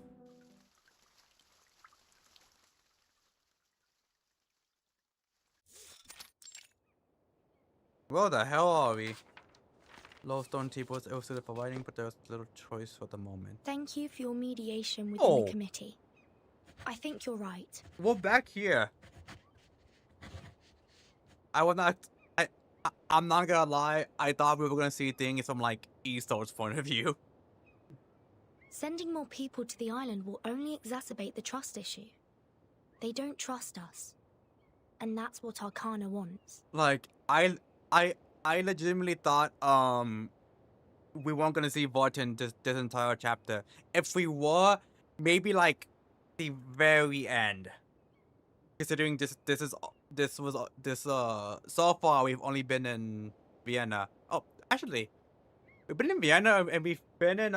[SPEAKER 1] Where the hell are we? Lowstone Tea was also providing, but there's little choice for the moment.
[SPEAKER 17] Thank you for your mediation within
[SPEAKER 1] Oh.
[SPEAKER 17] the committee. I think you're right.
[SPEAKER 1] We're back here. I was not. I'm not gonna lie. I thought we were gonna see things from like Easter's point of view.
[SPEAKER 17] Sending more people to the island will only exacerbate the trust issue. They don't trust us. And that's what Arcana wants.
[SPEAKER 1] Like, I legitimately thought, we weren't gonna see Vortin this entire chapter. If we were, maybe like the very end. Considering so far we've only been in Vienna. Oh, actually, we've been in Vienna and we've been in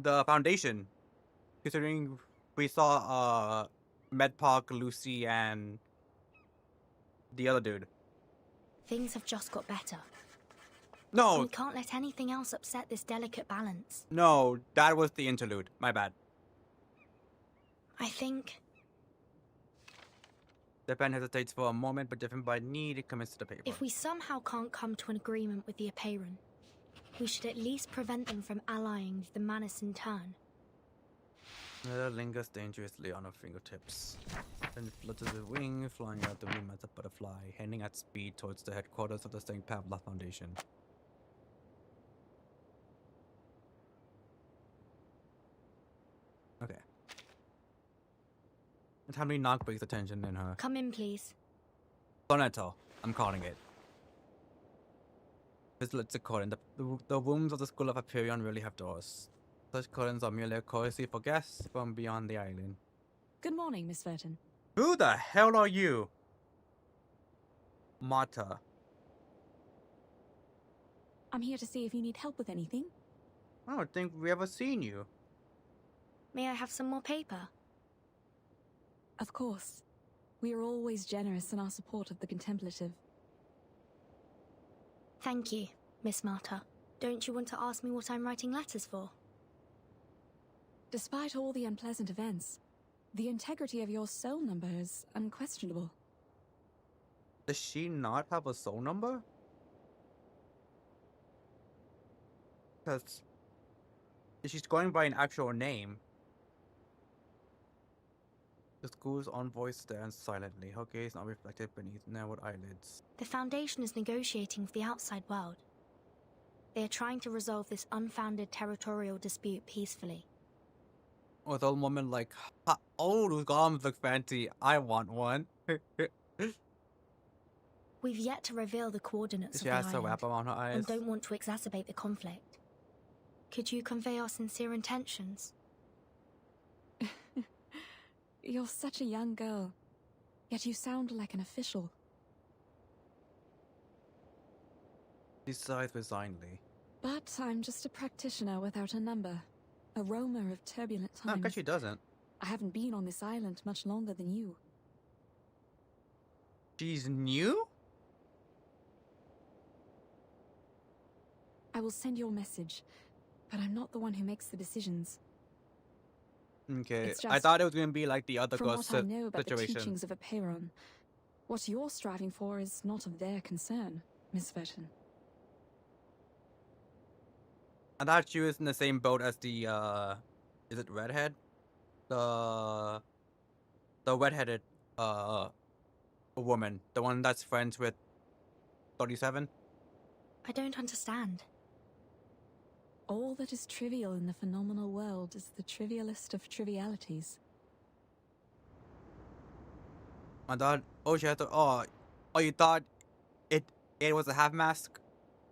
[SPEAKER 1] the Foundation. Considering we saw Medpark, Lucy, and the other dude.
[SPEAKER 17] Things have just got better.
[SPEAKER 1] No.
[SPEAKER 17] We can't let anything else upset this delicate balance.
[SPEAKER 1] No, that was the interlude. My bad.
[SPEAKER 17] I think...
[SPEAKER 1] The pen hesitates for a moment, but driven by need, it commits to the paper.
[SPEAKER 17] If we somehow can't come to an agreement with the Apeiron, we should at least prevent them from allying with the Manus in turn.
[SPEAKER 1] It lingers dangerously on her fingertips. Then it flutters a wing, flying out the room as a butterfly, heading at speed towards the headquarters of the St. Pavla Foundation. Okay. The timely knock breaks the tension in her.
[SPEAKER 17] Come in, please.
[SPEAKER 1] Sonetto, I'm calling it. It's a curtain. The rooms of the School of Apeiron really have doors. Such curtains are merely a courtesy for guests from beyond the island.
[SPEAKER 18] Good morning, Miss Verton.
[SPEAKER 1] Who the hell are you? Marta.
[SPEAKER 18] I'm here to see if you need help with anything.
[SPEAKER 1] I don't think we ever seen you.
[SPEAKER 17] May I have some more paper?
[SPEAKER 18] Of course. We are always generous in our support of the contemplative.
[SPEAKER 17] Thank you, Miss Marta. Don't you want to ask me what I'm writing letters for?
[SPEAKER 18] Despite all the unpleasant events, the integrity of your soul number is unquestionable.
[SPEAKER 1] Does she not have a soul number? Because she's going by an actual name. The school's envoy stands silently, her gaze not reflected beneath narrowed eyelids.
[SPEAKER 17] The Foundation is negotiating with the outside world. They are trying to resolve this unfounded territorial dispute peacefully.
[SPEAKER 1] With old woman like, oh, those golems look fancy. I want one.
[SPEAKER 17] We've yet to reveal the coordinates of
[SPEAKER 1] She
[SPEAKER 17] the
[SPEAKER 1] has
[SPEAKER 17] island,
[SPEAKER 1] a wrap around her eyes.
[SPEAKER 17] and don't want to exacerbate the conflict. Could you convey our sincere intentions?
[SPEAKER 18] You're such a young girl, yet you sound like an official.
[SPEAKER 1] She sighs resignedly.
[SPEAKER 18] But I'm just a practitioner without a number. A roamer of turbulent times.
[SPEAKER 1] No, because she doesn't.
[SPEAKER 18] I haven't been on this island much longer than you.
[SPEAKER 1] She's new?
[SPEAKER 18] I will send your message, but I'm not the one who makes the decisions.
[SPEAKER 1] Okay,
[SPEAKER 18] It's
[SPEAKER 1] I
[SPEAKER 18] just,
[SPEAKER 1] thought it was going to be like the other
[SPEAKER 18] from
[SPEAKER 1] girl's
[SPEAKER 18] what I know about the
[SPEAKER 1] situation.
[SPEAKER 18] teachings of Apeiron, what you're striving for is not of their concern, Miss Verton.
[SPEAKER 1] I thought she was in the same boat as the, is it redhead? The redheaded, woman. The one that's friends with 37?
[SPEAKER 17] I don't understand.
[SPEAKER 18] All that is trivial in the phenomenal world is the trivialist of trivialities.
[SPEAKER 1] I thought, oh, she had to, oh, you thought it was a half mask?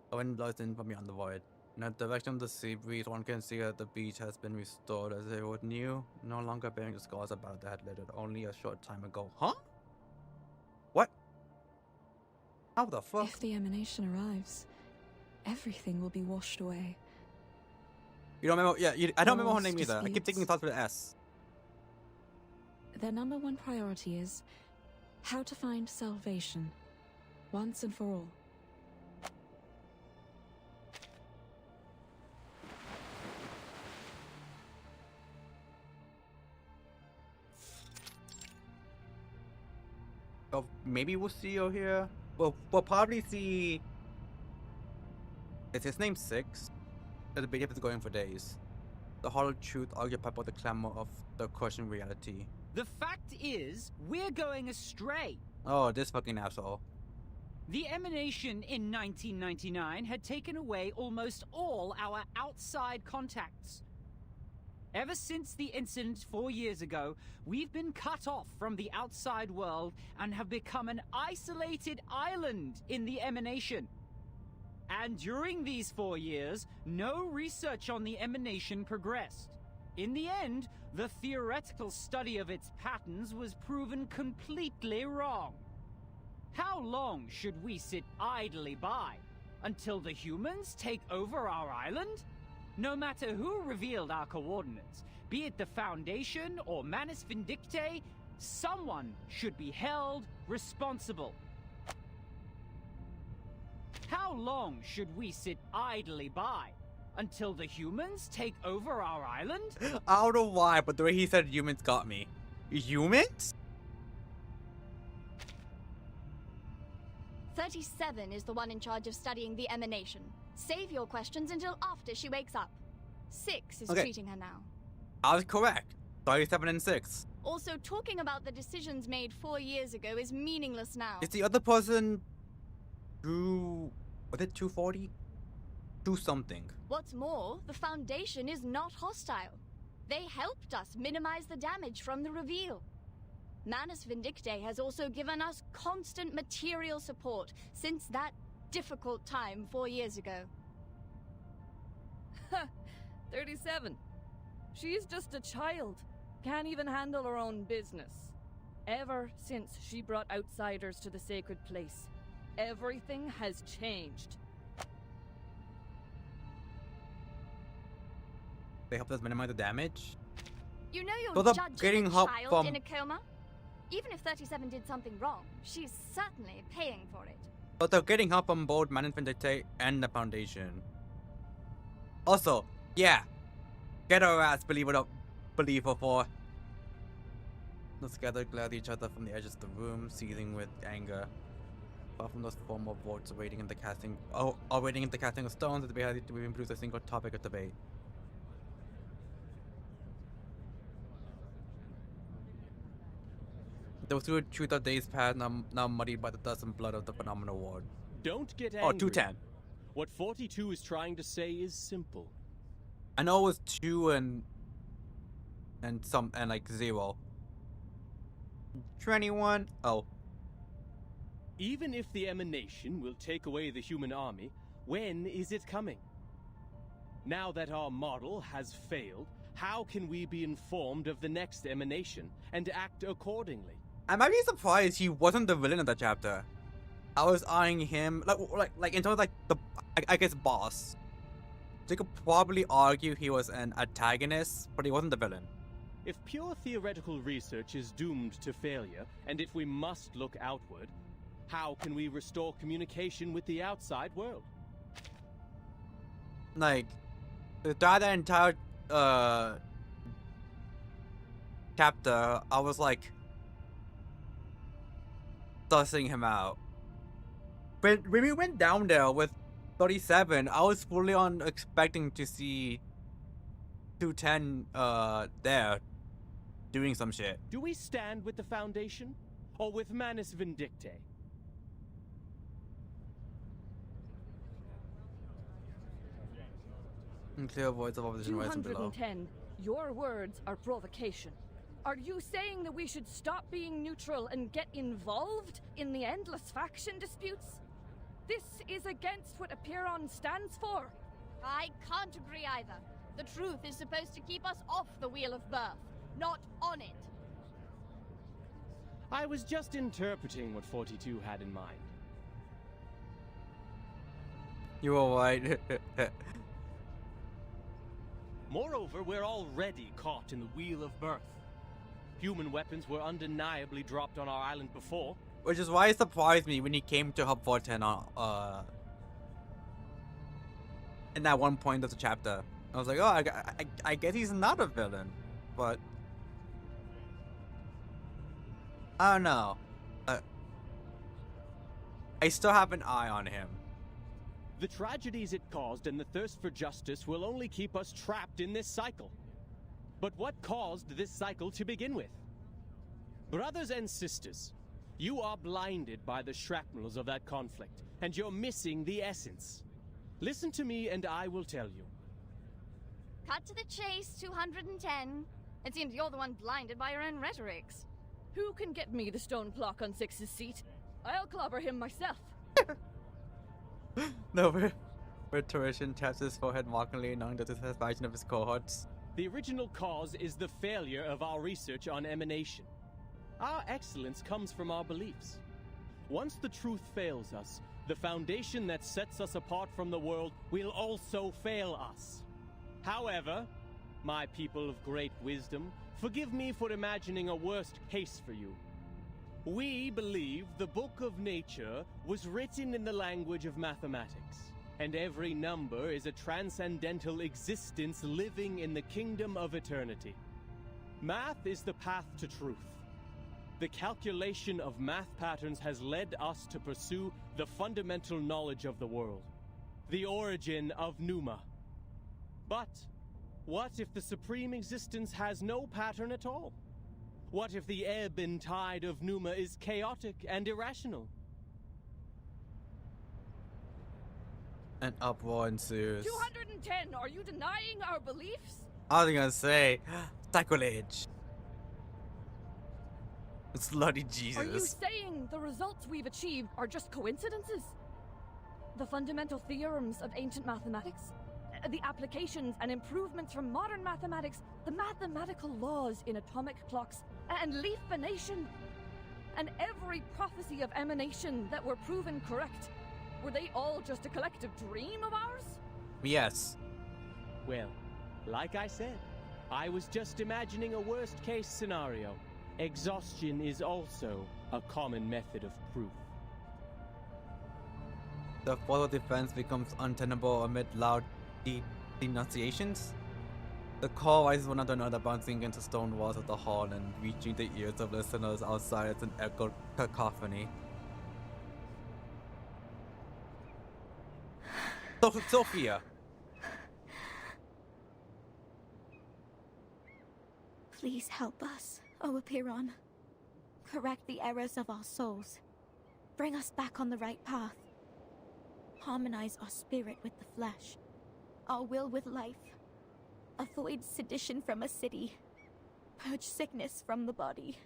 [SPEAKER 1] The wind blows in from beyond the void. In the direction of the sea breeze, one can see that the beach has been restored as it was new, no longer bearing the scars about that had littered only a short time ago. Huh? What? How the fuck?
[SPEAKER 18] If the emanation arrives, everything will be washed away.
[SPEAKER 1] You don't remember? Yeah, I don't remember her
[SPEAKER 18] Wars,
[SPEAKER 1] name either. I keep
[SPEAKER 18] disputes.
[SPEAKER 1] thinking it starts with an S.
[SPEAKER 18] Their number one priority is how to find salvation, once and for all.
[SPEAKER 1] Oh, maybe we'll see her here. We'll probably see. Is his name Six? The debate is going for days. The hollow truth occupied by the clamor of the crushing reality.
[SPEAKER 5] The fact is, we're going astray.
[SPEAKER 1] Oh, this fucking asshole.
[SPEAKER 19] The Emanation in 1999 had taken away almost all our outside contacts. Ever since the incident 4 years ago, we've been cut off from the outside world and have become an isolated island in the Emanation. And during these 4 years, no research on the Emanation progressed. In the end, the theoretical study of its patterns was proven completely wrong. How long should we sit idly by? Until the humans take over our island? No matter who revealed our coordinates, be it the Foundation or Manus Vindictae, someone should be held responsible. How long should we sit idly by? Until the humans take over our island?
[SPEAKER 1] I don't know why, but the way he said humans got me. Humans?
[SPEAKER 10] 37 is the one in charge of studying the Emanation. Save your questions until after she wakes up. 6 is treating her now.
[SPEAKER 1] I was correct. 37 and 6.
[SPEAKER 10] Also, talking about the decisions made 4 years ago is meaningless now.
[SPEAKER 1] Is the other person... Was it 240? 2 something.
[SPEAKER 10] What's more, the Foundation is not hostile. They helped us minimize the damage from the reveal. Manus Vindictae has also given us constant material support since that difficult time 4 years ago.
[SPEAKER 16] 37. She's just a child. Can't even handle her own business. Ever since she brought outsiders to the sacred place, everything has changed.
[SPEAKER 1] They helped us minimize the damage?
[SPEAKER 10] You know you're
[SPEAKER 1] So
[SPEAKER 10] judging a child in a coma? Even if 37 did something wrong, she's certainly paying for it.
[SPEAKER 1] But they're getting help from both Manus Vindictae and the Foundation. Also, yeah. Get her ass, believer for. Let's gather glare at each other from the edges of the room, seething with anger. Apart from those 4 more votes awaiting in the casting of stones, the debate has to improve a single topic of debate. Those who truth of days past now muddied by the dust and blood of the phenomenal ward.
[SPEAKER 20] Don't get angry.
[SPEAKER 1] Oh, 210.
[SPEAKER 20] What 42 is trying to say is simple.
[SPEAKER 1] I know it was 2 and like 0. 21. Oh.
[SPEAKER 20] Even if the Emanation will take away the human army, when is it coming? Now that our model has failed, how can we be informed of the next Emanation and act accordingly?
[SPEAKER 1] I might be surprised he wasn't the villain of the chapter. I was eyeing him like in terms of like the I guess boss. So you could probably argue he was an antagonist, but he wasn't the villain.
[SPEAKER 20] If pure theoretical research is doomed to failure, and if we must look outward, how can we restore communication with the outside world?
[SPEAKER 1] Like, throughout the entire chapter, I was like sussing him out. But when we went down there with 37, I was fully on expecting to see 210 there doing some shit.
[SPEAKER 20] Do we stand with the Foundation or with Manus Vindictae?
[SPEAKER 1] Clear voice of opposition rising below.
[SPEAKER 16] 210. Your words are provocation. Are you saying that we should stop being neutral and get involved in the endless faction disputes? This is against what Apiron stands for.
[SPEAKER 10] I can't agree either. The truth is supposed to keep us off the Wheel of Birth, not on it.
[SPEAKER 20] I was just interpreting what 42 had in mind.
[SPEAKER 1] You were right.
[SPEAKER 20] Moreover, we're already caught in the Wheel of Birth. Human weapons were undeniably dropped on our island before.
[SPEAKER 1] Which is why it surprised me when he came to Hub 410 in that one point of the chapter. I was like, oh, I guess he's not a villain, but I don't know. I still have an eye on him.
[SPEAKER 20] The tragedies it caused and the thirst for justice will only keep us trapped in this cycle. But what caused this cycle to begin with? Brothers and sisters, You are blinded by the shrapnels of that conflict, and you're missing the essence. Listen to me and I will tell you.
[SPEAKER 10] Cut to the chase, 210. It seems you're the one blinded by your own rhetorics.
[SPEAKER 16] Who can get me the stone clock on Six's seat? I'll clobber him myself.
[SPEAKER 1] No, rhetorician taps his forehead mockingly, knowing the dissatisfaction of his cohorts.
[SPEAKER 20] The original cause is the failure of our research on emanation. Our excellence comes from our beliefs. Once the truth fails us, the foundation that sets us apart from the world will also fail us. However, my people of great wisdom, forgive me for imagining a worst case for you. We believe the book of nature was written in the language of mathematics, and every number is a transcendental existence living in the kingdom of eternity. Math is the path to truth. The calculation of math patterns has led us to pursue the fundamental knowledge of the world, the origin of Numa. But what if the supreme existence has no pattern at all? What if the ebb and tide of Numa is chaotic and irrational?
[SPEAKER 1] An uproar ensues.
[SPEAKER 16] 210! Are you denying our beliefs?
[SPEAKER 1] I was gonna say, sacrilege. Bloody Jesus.
[SPEAKER 16] Are you saying the results we've achieved are just coincidences? The fundamental theorems of ancient mathematics? The applications and improvements from modern mathematics? The mathematical laws in atomic clocks and leafination? And every prophecy of emanation that were proven correct? Were they all just a collective dream of ours?
[SPEAKER 1] Yes.
[SPEAKER 20] Well, like I said, I was just imagining a worst-case scenario. Exhaustion is also a common method of proof.
[SPEAKER 1] The photo defense becomes untenable amid loud denunciations. The call rises one after another, bouncing against the stone walls of the hall and reaching the ears of listeners outside as an echo cacophony. Sophia!
[SPEAKER 17] Please help us, O Apiron. Correct the errors of our souls. Bring us back on the right path. Harmonize our spirit with the flesh, our will with life. Avoid sedition from a city. Purge sickness from the body.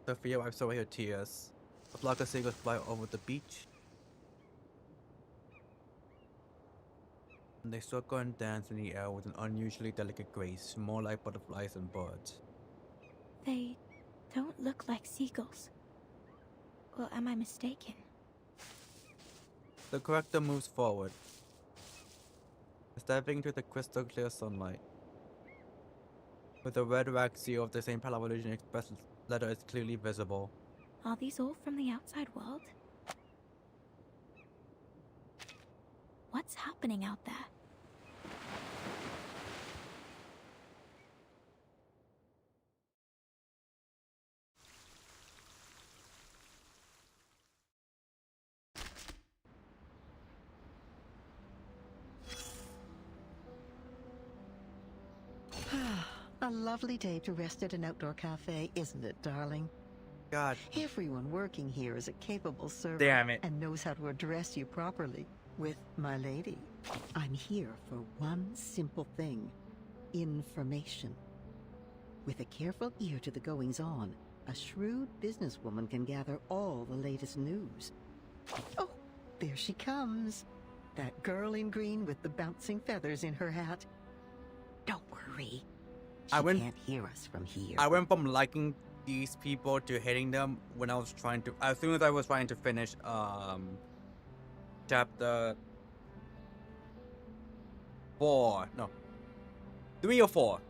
[SPEAKER 1] Sophia wipes away her tears. A flock of seagulls fly over the beach. And they circle and dance in the air with an unusually delicate grace, more like butterflies than birds.
[SPEAKER 17] They don't look like seagulls. Or am I mistaken?
[SPEAKER 1] The character moves forward, stepping into the crystal clear sunlight. With a red wax seal of the same Palavolution Express letter is clearly visible.
[SPEAKER 17] Are these all from the outside world? What's happening out there?
[SPEAKER 21] A lovely day to rest at an outdoor cafe, isn't it, darling?
[SPEAKER 1] God.
[SPEAKER 21] Everyone working here is a capable server.
[SPEAKER 1] Damn it.
[SPEAKER 21] And knows how to address you properly. With my lady. I'm here for one simple thing. Information. With a careful ear to the goings-on, a shrewd businesswoman can gather all the latest news. Oh, there she comes. That girl in green with the bouncing feathers in her hat. Don't worry. She can't hear us from here.
[SPEAKER 1] I went from liking these people to hating them when I was trying to, as soon as I was trying to finish chapter 4, no, 3 or 4,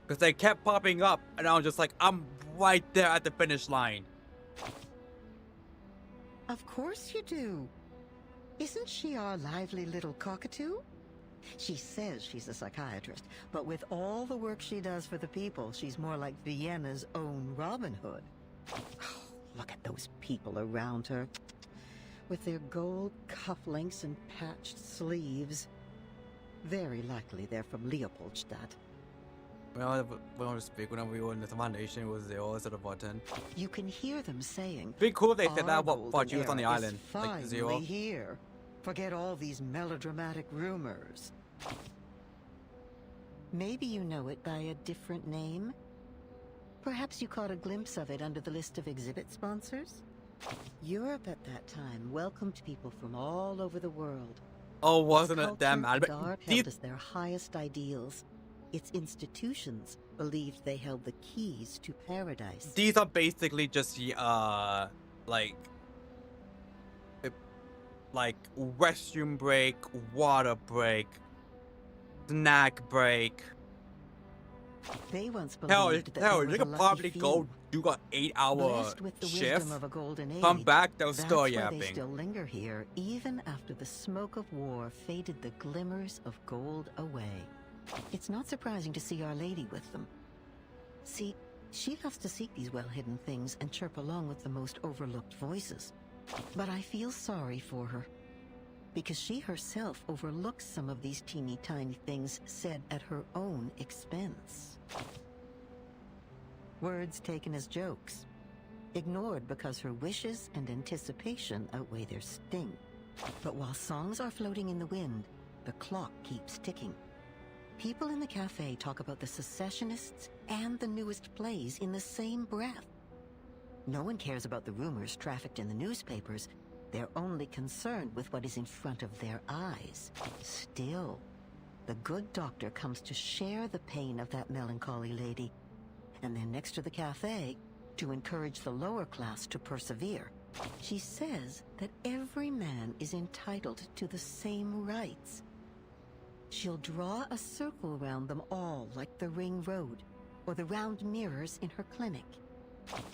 [SPEAKER 1] because they kept popping up and I was just like, I'm right there at the finish line.
[SPEAKER 21] Of course you do. Isn't she our lively little cockatoo? She says she's a psychiatrist, but with all the work she does for the people, she's more like Vienna's own Robin Hood. Oh, look at those people around her. with their gold cufflinks and patched sleeves. Very likely they're from Leopoldstadt.
[SPEAKER 1] When we speak, when we were in the foundation, it was 0 instead of 10.
[SPEAKER 21] You can hear them saying,
[SPEAKER 1] Be cool if they said that
[SPEAKER 21] "Our
[SPEAKER 1] about you was on the
[SPEAKER 21] golden
[SPEAKER 1] island.
[SPEAKER 21] era is
[SPEAKER 1] Like, 0.
[SPEAKER 21] finally here. Forget all these melodramatic rumors." Maybe you know it by a different name? Perhaps you caught a glimpse of it under the list of exhibit sponsors? Europe at that time welcomed people from all over the world.
[SPEAKER 1] Oh, wasn't it
[SPEAKER 21] Culture
[SPEAKER 1] damn
[SPEAKER 21] and
[SPEAKER 1] Albert?
[SPEAKER 21] art held as their highest ideals. Its institutions believed they held the keys to paradise.
[SPEAKER 1] These are basically just like restroom break, water break, snack break.
[SPEAKER 21] They once
[SPEAKER 1] Hell,
[SPEAKER 21] believed that
[SPEAKER 1] you
[SPEAKER 21] they were
[SPEAKER 1] could
[SPEAKER 21] the
[SPEAKER 1] probably
[SPEAKER 21] lucky
[SPEAKER 1] go
[SPEAKER 21] few.
[SPEAKER 1] do an 8-hour
[SPEAKER 21] Blessed with the
[SPEAKER 1] shift.
[SPEAKER 21] wisdom of a golden age,
[SPEAKER 1] Come back, they'll
[SPEAKER 21] that's
[SPEAKER 1] still
[SPEAKER 21] why
[SPEAKER 1] yapping.
[SPEAKER 21] they still linger here, even after the smoke of war faded the glimmers of gold away. It's not surprising to see Our Lady with them. See, she loves to seek these well-hidden things and chirp along with the most overlooked voices. But I feel sorry for her, because she herself overlooks some of these teeny-tiny things said at her own expense. Words taken as jokes, ignored because her wishes and anticipation outweigh their sting. But while songs are floating in the wind, the clock keeps ticking. People in the cafe talk about the secessionists and the newest plays in the same breath. No one cares about the rumors trafficked in the newspapers. They're only concerned with what is in front of their eyes. Still, the good doctor comes to share the pain of that melancholy lady, and then next to the cafe, to encourage the lower class to persevere. She says that every man is entitled to the same rights. She'll draw a circle around them all, like the ring road, or the round mirrors in her clinic.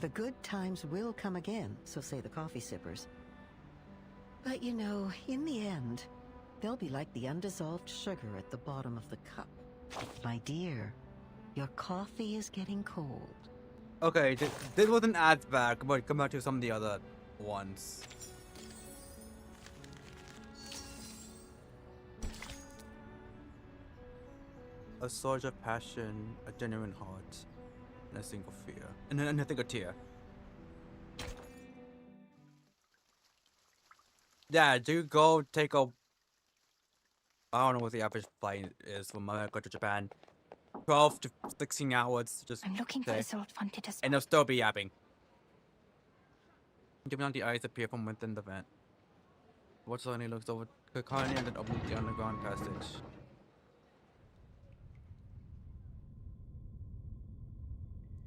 [SPEAKER 21] The good times will come again, so say the coffee sippers. But you know, in the end, they'll be like the undissolved sugar at the bottom of the cup. My dear, your coffee is getting cold.
[SPEAKER 1] Okay, this wasn't as bad, but compared to some of the other ones. A surge of passion, a genuine heart, and a single fear, and I think a tear. Yeah, do go take a. I don't know what the average flight is from America to Japan. 12 to 16 hours. Just
[SPEAKER 10] I'm looking for Isolde Fontitas.
[SPEAKER 1] and they'll still be yapping. Giving out the eyes appear from within the vent. What suddenly looks over the colony and then opens the underground passage.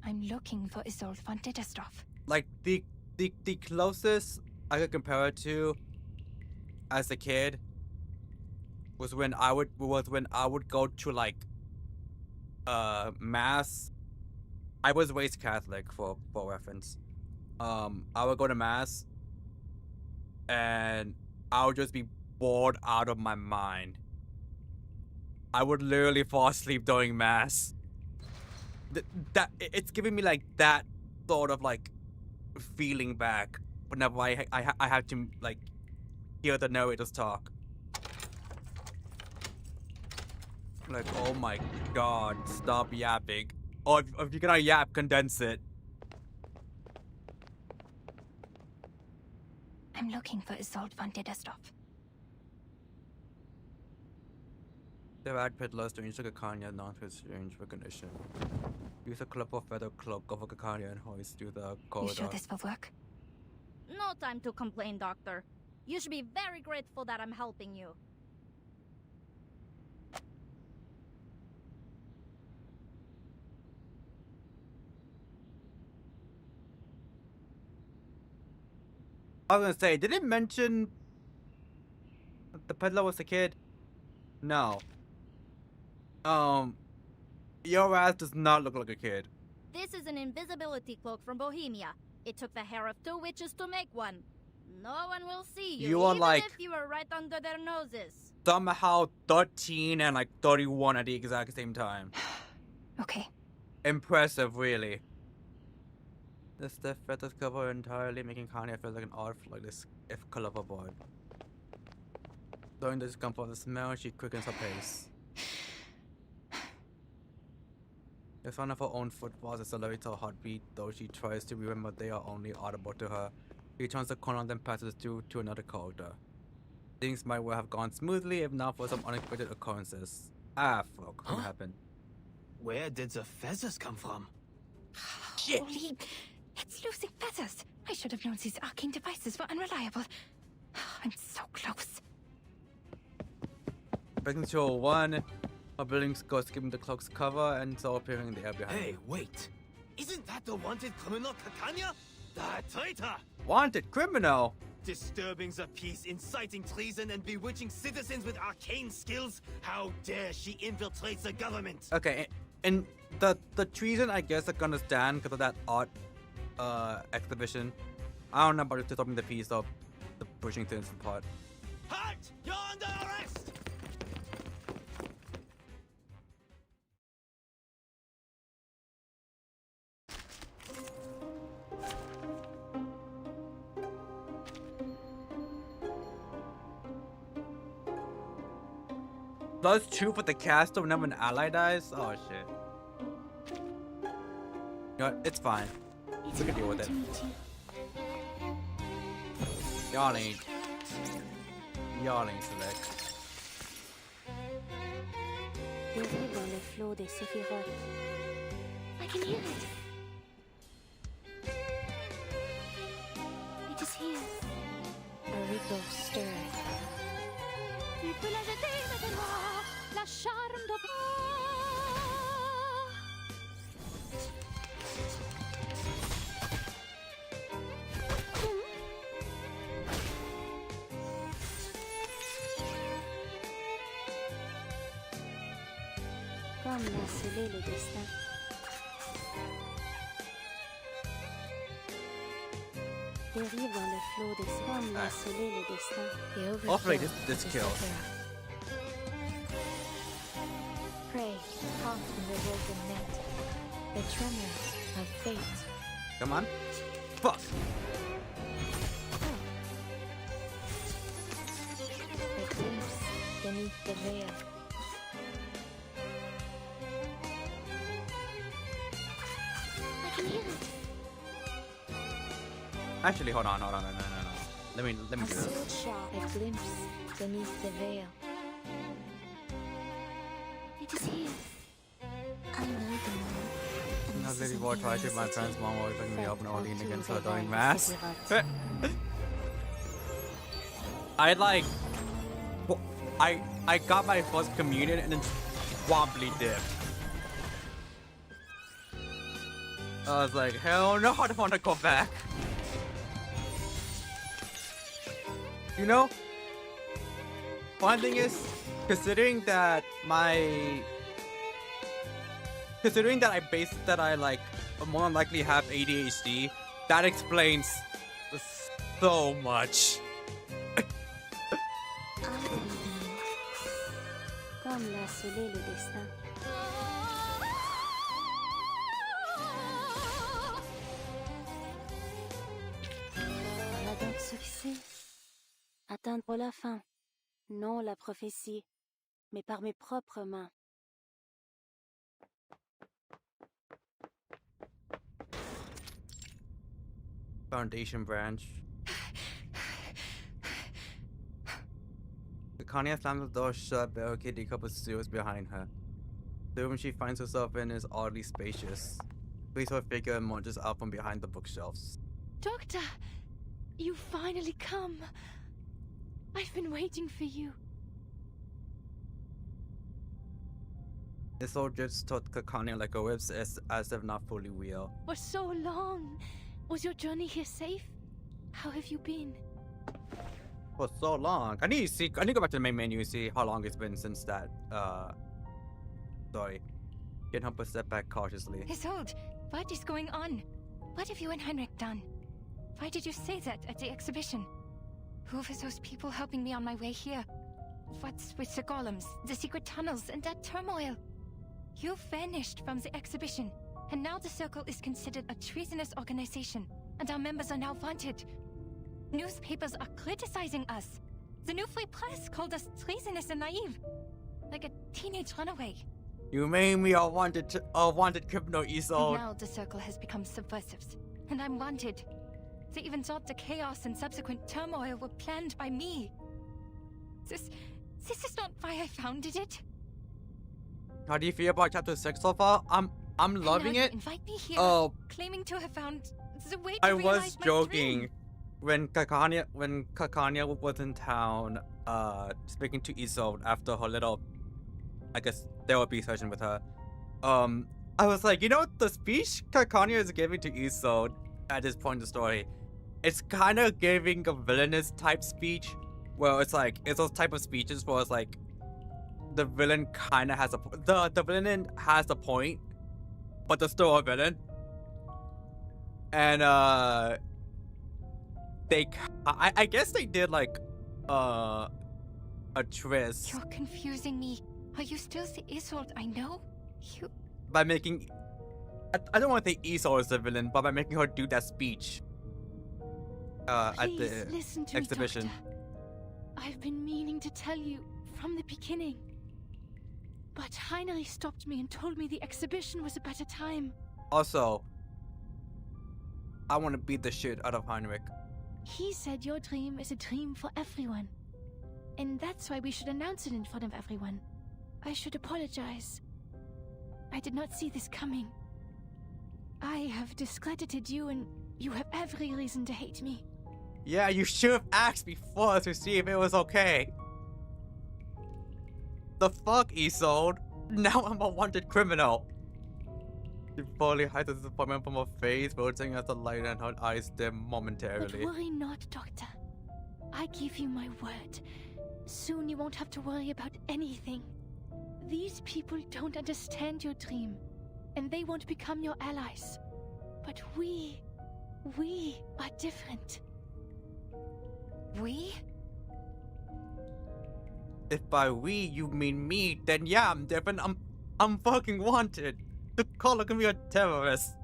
[SPEAKER 10] I'm looking for Isolde Fontitas.
[SPEAKER 1] Like the closest I could compare it to as a kid was when I would go to like mass. I was raised Catholic for reference. I would go to mass and I would just be bored out of my mind. I would literally fall asleep during mass. It's giving me like that sort of like feeling back whenever I have to like hear the narrators talk. Like, oh my god, stop yapping. Or if you're gonna yap, condense it.
[SPEAKER 10] I'm looking for Isolde Fontitas.
[SPEAKER 1] The rat peddlers to instruct Kakanya not to exchange recognition. Use a club of feather cloak of Kakanya and hoist through the corridor.
[SPEAKER 10] You sure this will work?
[SPEAKER 8] No time to complain, Doctor. You should be very grateful that I'm helping you.
[SPEAKER 1] I was gonna say, did it mention the peddler was a kid? No. Your ass does not look like a kid.
[SPEAKER 8] This is an invisibility cloak from Bohemia. It took the hair of 2 witches to make one. No one will see you,
[SPEAKER 1] You are
[SPEAKER 8] even
[SPEAKER 1] like
[SPEAKER 8] if you are right under their noses.
[SPEAKER 1] somehow 13 and like 31 at the exact same time.
[SPEAKER 10] Okay.
[SPEAKER 1] Impressive, really. This the feathers cover entirely, making Kanye feel like an odd, like this if colorful boy. During the discomfort of the smell, she quickens her pace. The sound of her own footfalls accelerates her heartbeat, though she tries to remember they are only audible to her. She turns the corner and then passes through to another corridor. Things might well have gone smoothly if not for some unexpected occurrences. Ah, fuck, what happened?
[SPEAKER 11] Where did the feathers come from?
[SPEAKER 10] Shit! Holy, it's losing feathers. I should have known these arcane devices were unreliable. I'm so close.
[SPEAKER 1] Breaking through one, a building goes skipping the cloak's cover and so appearing in the air behind.
[SPEAKER 11] Hey, wait! Isn't that the wanted criminal Kakanya? The traitor!
[SPEAKER 1] Wanted criminal?
[SPEAKER 11] Disturbing the peace, inciting treason, and bewitching citizens with arcane skills? How dare she infiltrate the government?
[SPEAKER 1] Okay, and the treason I guess are gonna stand because of that art exhibition. I don't know about disturbing the peace though. The pushing things apart.
[SPEAKER 11] Halt! You're under arrest!
[SPEAKER 1] That's true for the cast of whenever an ally dies? Oh shit. You know what? It's fine. We can deal with it. Y'all ain't slick.
[SPEAKER 12] Dérive dans le flot des séphirotes.
[SPEAKER 3] I can hear it. It is here.
[SPEAKER 12] A ripple stirs.
[SPEAKER 3] Tu peux la jeter maintenant, la charme de
[SPEAKER 12] Comme l'a scellé le destin. Dérive dans le flot des comme l'a scellé le destin.
[SPEAKER 1] Hopefully this kills.
[SPEAKER 12] Prey, caught in the woven net. The tremors of fate.
[SPEAKER 1] Come on. Fuck.
[SPEAKER 12] A glimpse beneath the veil.
[SPEAKER 3] I can hear it.
[SPEAKER 1] Actually, hold on. No. Let me do this.
[SPEAKER 12] A glimpse beneath the veil.
[SPEAKER 3] It is here. I know the moment.
[SPEAKER 1] Now, Lady War tried to my friend's mom was picking me up and all leaning against her during mass. I got my first communion and then wobbly dipped. I was like, hell no, I don't want to go back. You know, one thing is, considering that I more than likely have ADHD, that explains so much.
[SPEAKER 12] Comme l'a scellé le destin. On a donc succès. Atteindre la fin. Non la prophétie, mais par mes propres mains.
[SPEAKER 1] Foundation branch. Kanye slams the door shut, barricading a couple of stairs behind her. The room she finds herself in is oddly spacious. Graceful figure emerges out from behind the bookshelves.
[SPEAKER 6] Doctor! You finally come! I've been waiting for you.
[SPEAKER 1] The soldiers took Kanye like a whip as if not fully real.
[SPEAKER 6] For so long! Was your journey here safe? How have you been?
[SPEAKER 1] For so long. I need to go back to the main menu and see how long it's been since that, sorry. Can't help but step back cautiously.
[SPEAKER 10] Isolde, what is going on? What have you and Heinrich done? Why did you say that at the exhibition? Who were those people helping me on my way here? What's with the golems, the secret tunnels, and that turmoil? You vanished from the exhibition, And now the Circle is considered a treasonous organization, and our members are now wanted. Newspapers are criticizing us. The New Free Press called us treasonous and naive, like a teenage runaway.
[SPEAKER 1] You made me a wanted criminal, Isolde.
[SPEAKER 10] Now the Circle has become subversives, and I'm wanted. They even thought the chaos and subsequent turmoil were planned by me. This is not why I founded it.
[SPEAKER 1] How do you feel about Chapter 6 so far? I'm loving it.
[SPEAKER 10] Invite me here, claiming to have found the way to
[SPEAKER 1] I
[SPEAKER 10] realize
[SPEAKER 1] was
[SPEAKER 10] my
[SPEAKER 1] joking
[SPEAKER 10] dream.
[SPEAKER 1] when Kakanya was in town, speaking to Isolde after her little, I guess, therapy session with her. I was like, you know, the speech Kakanya is giving to Isolde at this point in the story, it's kind of giving a villainous type speech, where it's like, it's those type of speeches where it's like, the villain kind of has the villain has a point, but they're still a villain. And I guess they did like a twist.
[SPEAKER 10] You're confusing me. Are you still the Isolde I know? You...
[SPEAKER 1] By making... I don't want to say Isolde is the villain, but by making her do that speech at the
[SPEAKER 6] listen to
[SPEAKER 1] exhibition.
[SPEAKER 6] Me, Doctor. I've been meaning to tell you from the beginning. But Heinrich stopped me and told me the exhibition was a better time.
[SPEAKER 1] Also, I want to beat the shit out of Heinrich.
[SPEAKER 6] He said your dream is a dream for everyone. And that's why we should announce it in front of everyone. I should apologize. I did not see this coming. I have discredited you, and you have every reason to hate me.
[SPEAKER 1] Yeah, you should have asked before to see if it was okay. The fuck, Isolde? Now I'm a wanted criminal. She fully hides the disappointment from her face, wilting as the light and her eyes dim momentarily.
[SPEAKER 6] But worry not, Doctor. I give you my word. Soon you won't have to worry about anything. These people don't understand your dream, and they won't become your allies. But we are different.
[SPEAKER 10] We?
[SPEAKER 1] If by we you mean me, then yeah, I'm different. I'm fucking wanted. The caller can be a terrorist.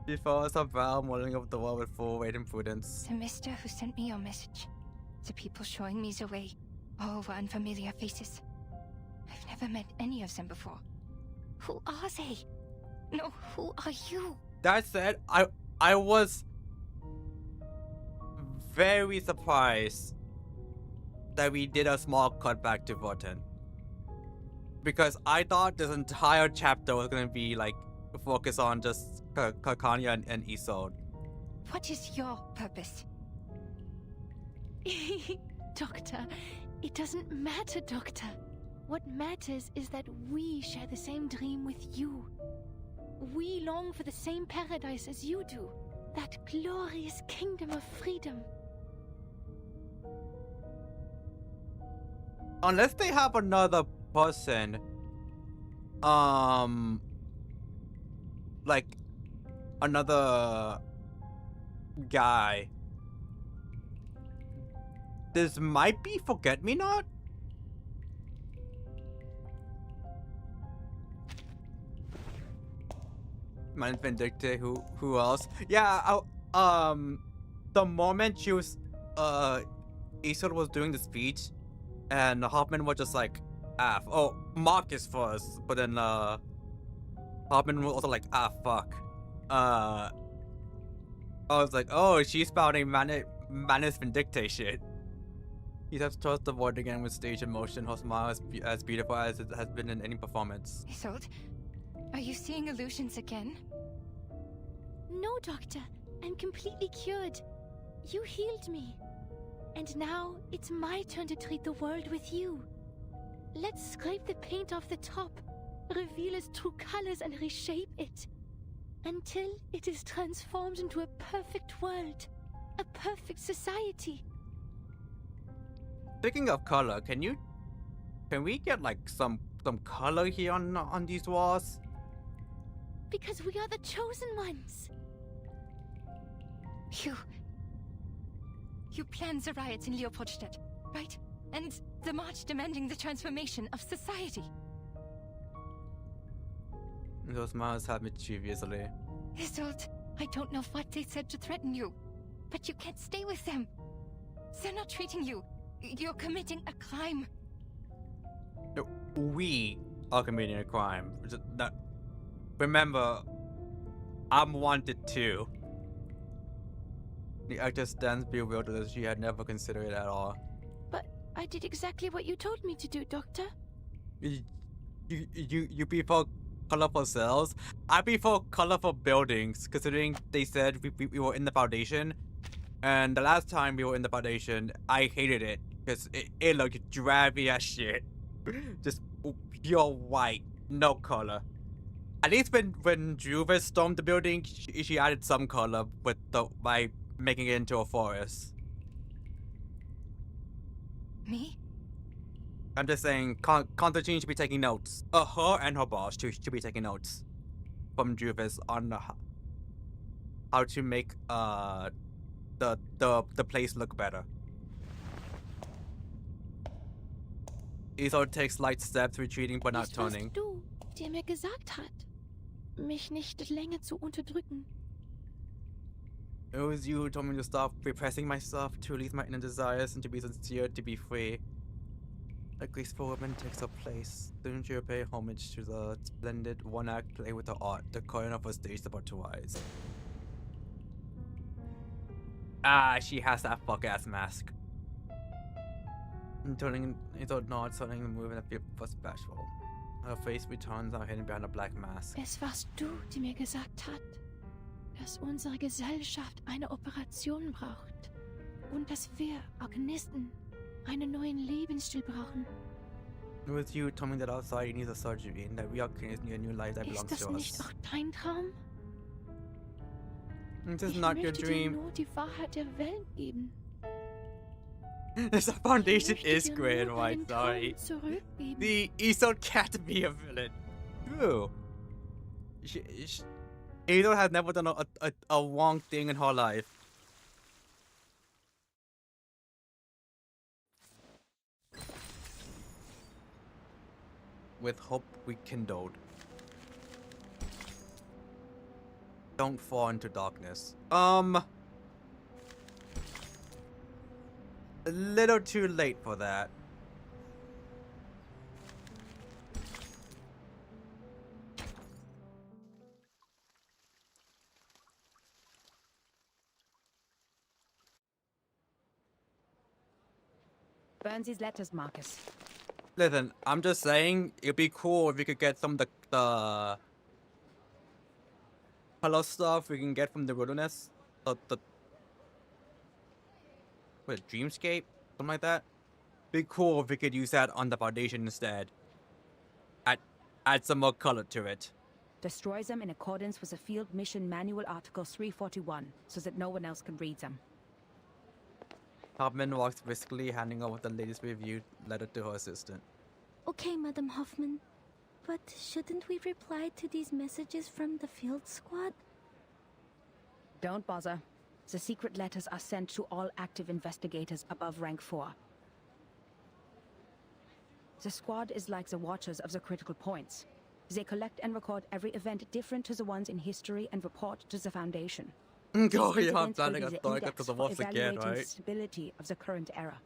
[SPEAKER 1] She follows her brow, modeling over the world with full weight and prudence.
[SPEAKER 10] The mister who sent me your message. The people showing me the way. All were unfamiliar faces. I've never met any of them before. Who are they? No, who are you?
[SPEAKER 1] That said, I was very surprised that we did a small cut back to Vorten. Because I thought this entire chapter was going to be like focus on just Kakanya and Isolde.
[SPEAKER 10] What is your purpose?
[SPEAKER 6] Doctor, it doesn't matter, Doctor. What matters is that we share the same dream with you. We long for the same paradise as you do. That glorious kingdom of freedom.
[SPEAKER 1] Unless they have another person, like another guy. This might be Forget-Me-Not? Mine's Vindicte, who else? Yeah, the moment she was, Isolde was doing the speech, and Hoffman was just like, oh, Marcus first, but then, Hoffman was also like, fuck. I was like, oh, she's spouting Manus Vindicte shit. He has trust the void again with stage emotion. Her smile is as beautiful as it has been in any performance.
[SPEAKER 10] Isolde, are you seeing illusions again?
[SPEAKER 6] No, Doctor. I'm completely cured. You healed me. And now, it's my turn to treat the world with you. Let's scrape the paint off the top, reveal its true colors and reshape it. Until it is transformed into a perfect world. A perfect society.
[SPEAKER 1] Speaking of color, can we get like some color here on these walls?
[SPEAKER 6] Because we are the chosen ones.
[SPEAKER 10] You planned the riots in Leopoldstadt, right? And the march demanding the transformation of society.
[SPEAKER 1] Those smiles had mischievously.
[SPEAKER 10] Isolde, I don't know what they said to threaten you, but you can't stay with them. They're not treating you. You're committing a crime.
[SPEAKER 1] No, we are committing a crime. Remember, I'm wanted too. The actor stands bewildered as she had never considered it at all.
[SPEAKER 6] But I did exactly what you told me to do, Doctor.
[SPEAKER 1] You prefer colorful cells? I prefer colorful buildings, considering they said we were in the Foundation. And the last time we were in the Foundation, I hated it, because it looked drabby as shit. Just pure white, no color. At least when Juvis stormed the building, she added some color by making it into a forest.
[SPEAKER 10] Me?
[SPEAKER 1] I'm just saying, Constantine should be taking notes. Her and her boss should be taking notes from Juvis on how to make the place look better. Isolde takes light steps, retreating but not turning.
[SPEAKER 6] Nicht warst du, der mir gesagt hat, mich nicht länger zu unterdrücken.
[SPEAKER 1] It was you who told me to stop repressing myself, to release my inner desires, and to be sincere, to be free. A graceful woman takes her place. Soon she'll pay homage to the splendid one-act play with her art, the curtain of her stage about to rise. She has that fuck-ass mask. Isolde nods, turning the move and appears bashful. Her face returns, now hidden behind a black mask.
[SPEAKER 6] Es warst du, die mir gesagt hat, dass unsere Gesellschaft eine Operation braucht und dass wir Organisten einen neuen Lebensstil brauchen.
[SPEAKER 1] It was you told me that our society needs a surgery and that we are creating a new life that belongs to us.
[SPEAKER 6] Ist das nicht auch dein Traum?
[SPEAKER 1] This is not your dream.
[SPEAKER 6] Ich möchte dir nur die Wahrheit der Welt geben.
[SPEAKER 1] This Foundation is great, right? Sorry. The Isolde can't be a villain. True. Isolde has never done a wrong thing in her life. With hope rekindled. Don't fall into darkness. A little too late for that.
[SPEAKER 2] Burn these letters, Marcus.
[SPEAKER 1] Listen, I'm just saying, it'd be cool if we could get some of the color stuff we can get from the wilderness. What, Dreamscape? Something like that? Be cool if we could use that on the Foundation instead. Add some more color to it.
[SPEAKER 2] Destroy them in accordance with the Field Mission Manual Article 341, so that no one else can read them.
[SPEAKER 1] Hoffman walks briskly, handing over the latest reviewed letter to her assistant.
[SPEAKER 3] Okay, Madam Hoffman. But shouldn't we reply to these messages from the field squad?
[SPEAKER 2] Don't bother. The secret letters are sent to all active investigators above rank 4. The squad is like the watchers of the critical points. They collect and record every event different to the ones in history and report to the Foundation.
[SPEAKER 1] Oh yeah, I'm planning a thought to the boss again, right?
[SPEAKER 2] The stability of the current era.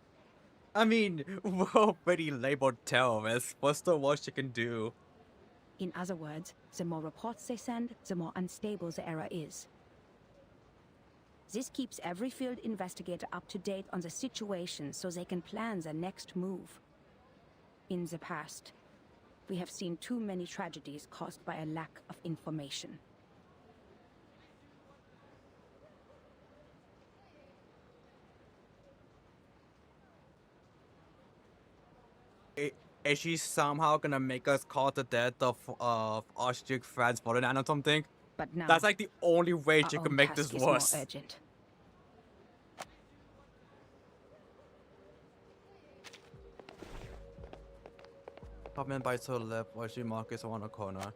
[SPEAKER 1] I mean, we're already labeled terrorists. What's the worst you can do?
[SPEAKER 2] In other words, the more reports they send, the more unstable the era is. This keeps every field investigator up to date on the situation so they can plan their next move. In the past, we have seen too many tragedies caused by a lack of information.
[SPEAKER 1] Is she somehow gonna make us call the death of Archduke Franz Ferdinand or something?
[SPEAKER 2] But now,
[SPEAKER 1] that's like the only way she can make this
[SPEAKER 2] task is
[SPEAKER 1] worse.
[SPEAKER 2] more urgent.
[SPEAKER 1] Hoffman bites her lip while she marks her on a corner.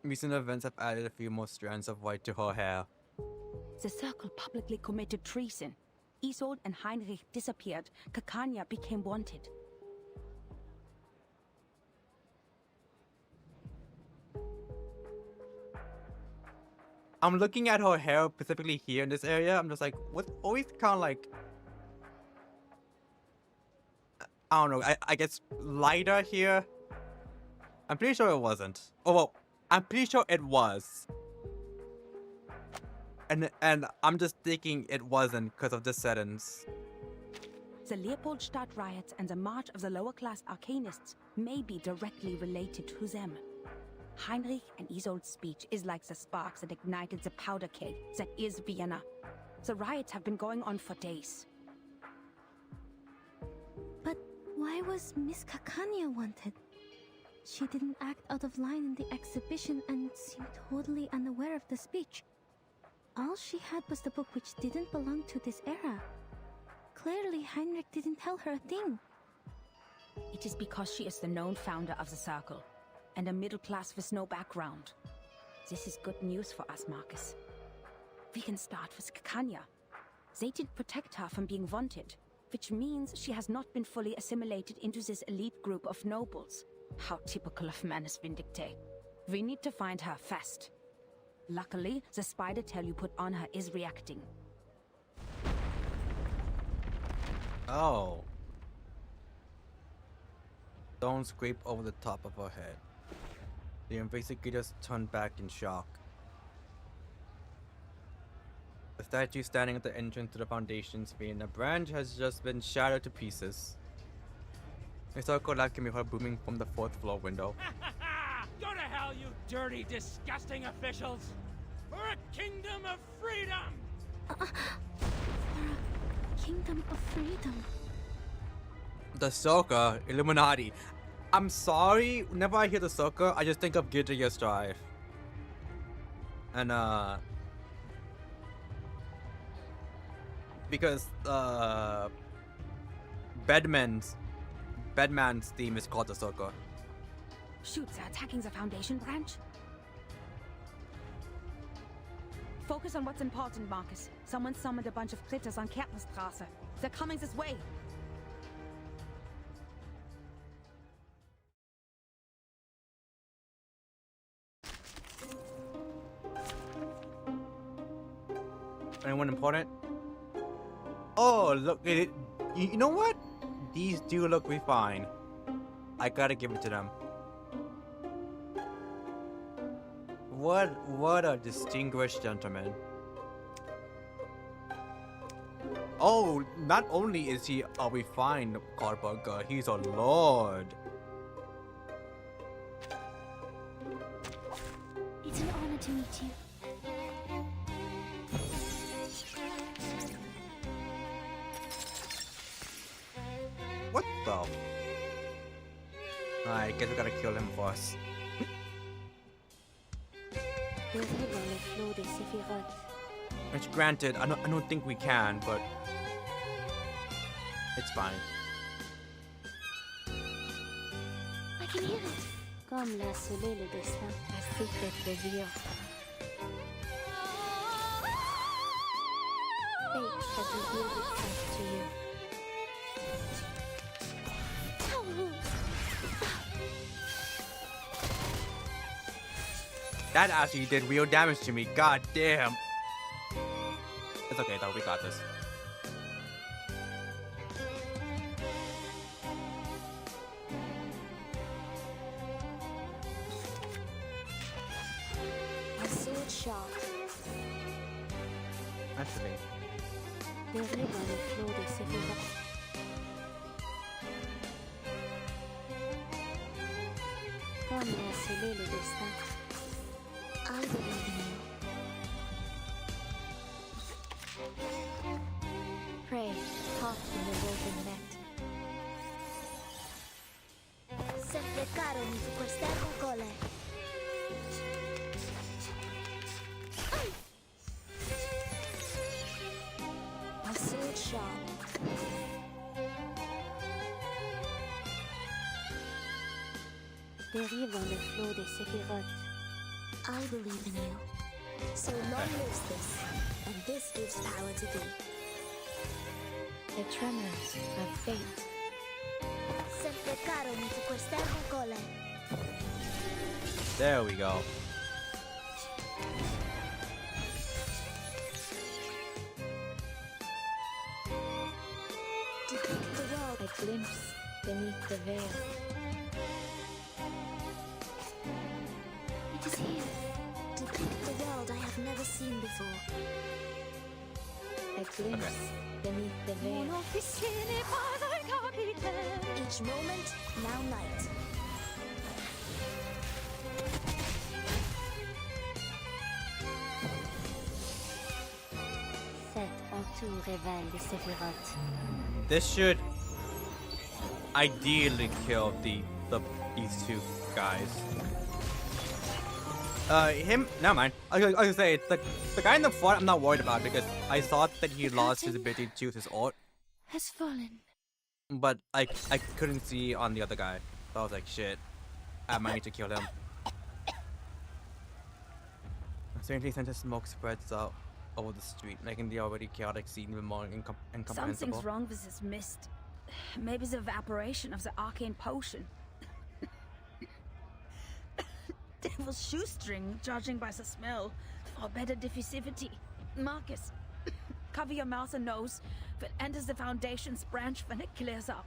[SPEAKER 1] Recent events have added a few more strands of white to her hair.
[SPEAKER 2] The Circle publicly committed treason. Isolde and Heinrich disappeared, Kakanya became wanted.
[SPEAKER 1] I'm looking at her hair specifically here in this area. I'm just like, what's always kind of like, I don't know, I guess lighter here. I'm pretty sure it wasn't. Oh, well, I'm pretty sure it was. And I'm just thinking it wasn't because of the settings.
[SPEAKER 2] The Leopoldstadt riots and the march of the lower-class arcanists may be directly related to them. Heinrich and Isolde's speech is like the sparks that ignited the powder keg that is Vienna. The riots have been going on for days.
[SPEAKER 3] But why was Miss Kakanya wanted? She didn't act out of line in the exhibition and seemed totally unaware of the speech. All she had was the book which didn't belong to this era. Clearly, Heinrich didn't tell her a thing.
[SPEAKER 2] It is because she is the known founder of the Circle, and a middle class with no background. This is good news for us, Marcus. We can start with Kakanya. They did protect her from being wanted, which means she has not been fully assimilated into this elite group of nobles. How typical of Manus Vindicte. We need to find her fast. Luckily, the spider tail you put on her is reacting.
[SPEAKER 1] Oh. Don't scrape over the top of her head. The investigators turned back in shock. The statue standing at the entrance to the Foundation's Vienna branch has just been shattered to pieces. A circle laugh can be heard booming from the 4th floor window.
[SPEAKER 5] Go to hell, you dirty, disgusting officials! For a kingdom of freedom!
[SPEAKER 3] For a kingdom of freedom.
[SPEAKER 1] The Circle, Illuminati. I'm sorry, whenever I hear the Circle, I just think of Guilty Gear Strive. And because Bedman's theme is called the Circle.
[SPEAKER 2] Shoot, they're attacking the Foundation branch? Focus on what's important, Marcus. Someone summoned a bunch of critters on Kärtnerstraße. They're coming this way.
[SPEAKER 1] Anyone important? Oh, look, you know what? These do look fine. I gotta give it to them. What a distinguished gentleman. Oh, not only is he a refined Carburger, he's a lord.
[SPEAKER 3] It's an honor to meet you.
[SPEAKER 1] What the? I guess we gotta kill him first. Which granted, I don't think we can, but it's fine.
[SPEAKER 3] I can hear it.
[SPEAKER 12] Comme l'a scellé le destin, la secret plaisir. Fate has revealed itself to you.
[SPEAKER 1] That actually did real damage to me. God damn. It's okay though, we got this.
[SPEAKER 7] A sword shot.
[SPEAKER 1] Actually.
[SPEAKER 12] Derrière dans le flot des séphiroth. Comme l'a scellé le destin.
[SPEAKER 7] I believe in you.
[SPEAKER 12] Pray, caught in the woven net.
[SPEAKER 7] Se applicarono su quest'erba cole. A sword shot.
[SPEAKER 12] Dérive dans le flot des séphiroth.
[SPEAKER 7] I believe in you. So long lives this, and this gives power to thee.
[SPEAKER 2] The tremors of fate.
[SPEAKER 7] Sempre caro mi tu quest'ermo cole.
[SPEAKER 1] There we go.
[SPEAKER 7] Depict the world.
[SPEAKER 2] A glimpse beneath the veil.
[SPEAKER 7] It is here. Depict the world I have never seen before.
[SPEAKER 2] A glimpse beneath the veil.
[SPEAKER 7] Each moment, now night.
[SPEAKER 12] Cet entour révèle les Sephiroth.
[SPEAKER 1] This should ideally kill these two guys. Never mind. I was gonna say the guy in the front I'm not worried about because I thought that he lost his ability to use his ult,
[SPEAKER 6] Has fallen.
[SPEAKER 1] but I couldn't see on the other guy. So I was like, shit, I might need to kill him. Strangely, sent smoke spreads out over the street, making the already chaotic scene even more incomprehensible.
[SPEAKER 2] Something's wrong with this mist. Maybe the evaporation of the arcane potion. Devil's shoestring, judging by the smell, or better diffusivity. Marcus, cover your mouth and nose. If it enters the Foundation's branch, when it clears up.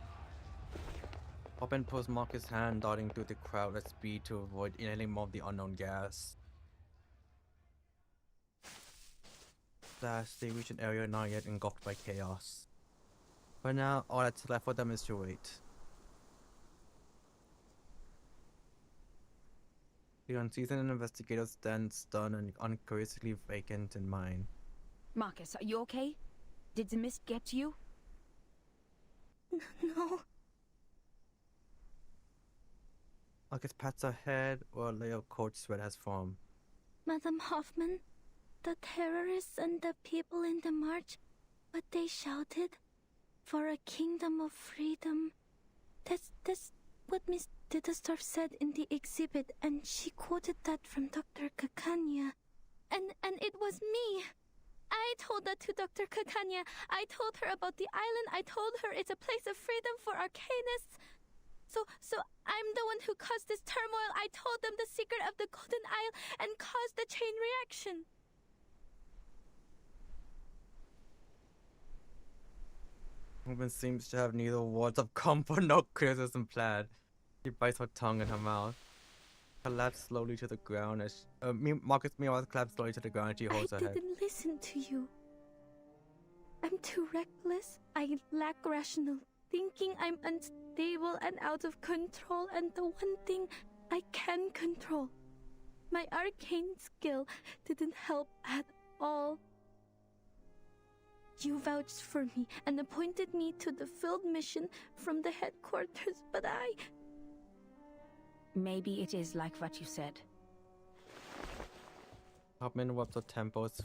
[SPEAKER 1] Hopin pulls Marcus' hand, darting through the crowd at speed to avoid inhaling more of the unknown gas. Last, they reach an area not yet engulfed by chaos. For now, all that's left for them is to wait. The unseasoned investigator stands stunned and uncuriously vacant in mind.
[SPEAKER 2] Marcus, are you okay? Did the mist get to you?
[SPEAKER 3] No.
[SPEAKER 1] Marcus pats her head while a layer of cold sweat has formed.
[SPEAKER 3] Madam Hoffman, the terrorists and the people in the march, what they shouted? For a kingdom of freedom. That's what Miss Ditterstorff said in the exhibit, and she quoted that from Dr. Kakanya. And it was me. I told that to Dr. Kakanya. I told her about the island. I told her it's a place of freedom for arcanists. So I'm the one who caused this turmoil. I told them the secret of the Golden Isle and caused the chain reaction.
[SPEAKER 1] Woman seems to have neither words of comfort nor criticism planned. She bites her tongue in her mouth. Collapses slowly to the ground as Marcus meanwhile collapses slowly to the ground and she holds her head.
[SPEAKER 3] I didn't listen to you. I'm too reckless. I lack rational thinking. I'm unstable and out of control, and the one thing I can control, my arcane skill, didn't help at all. You vouched for me and appointed me to the field mission from the headquarters, but I...
[SPEAKER 2] Maybe it is like what you said.
[SPEAKER 1] Hoffman wipes her temples,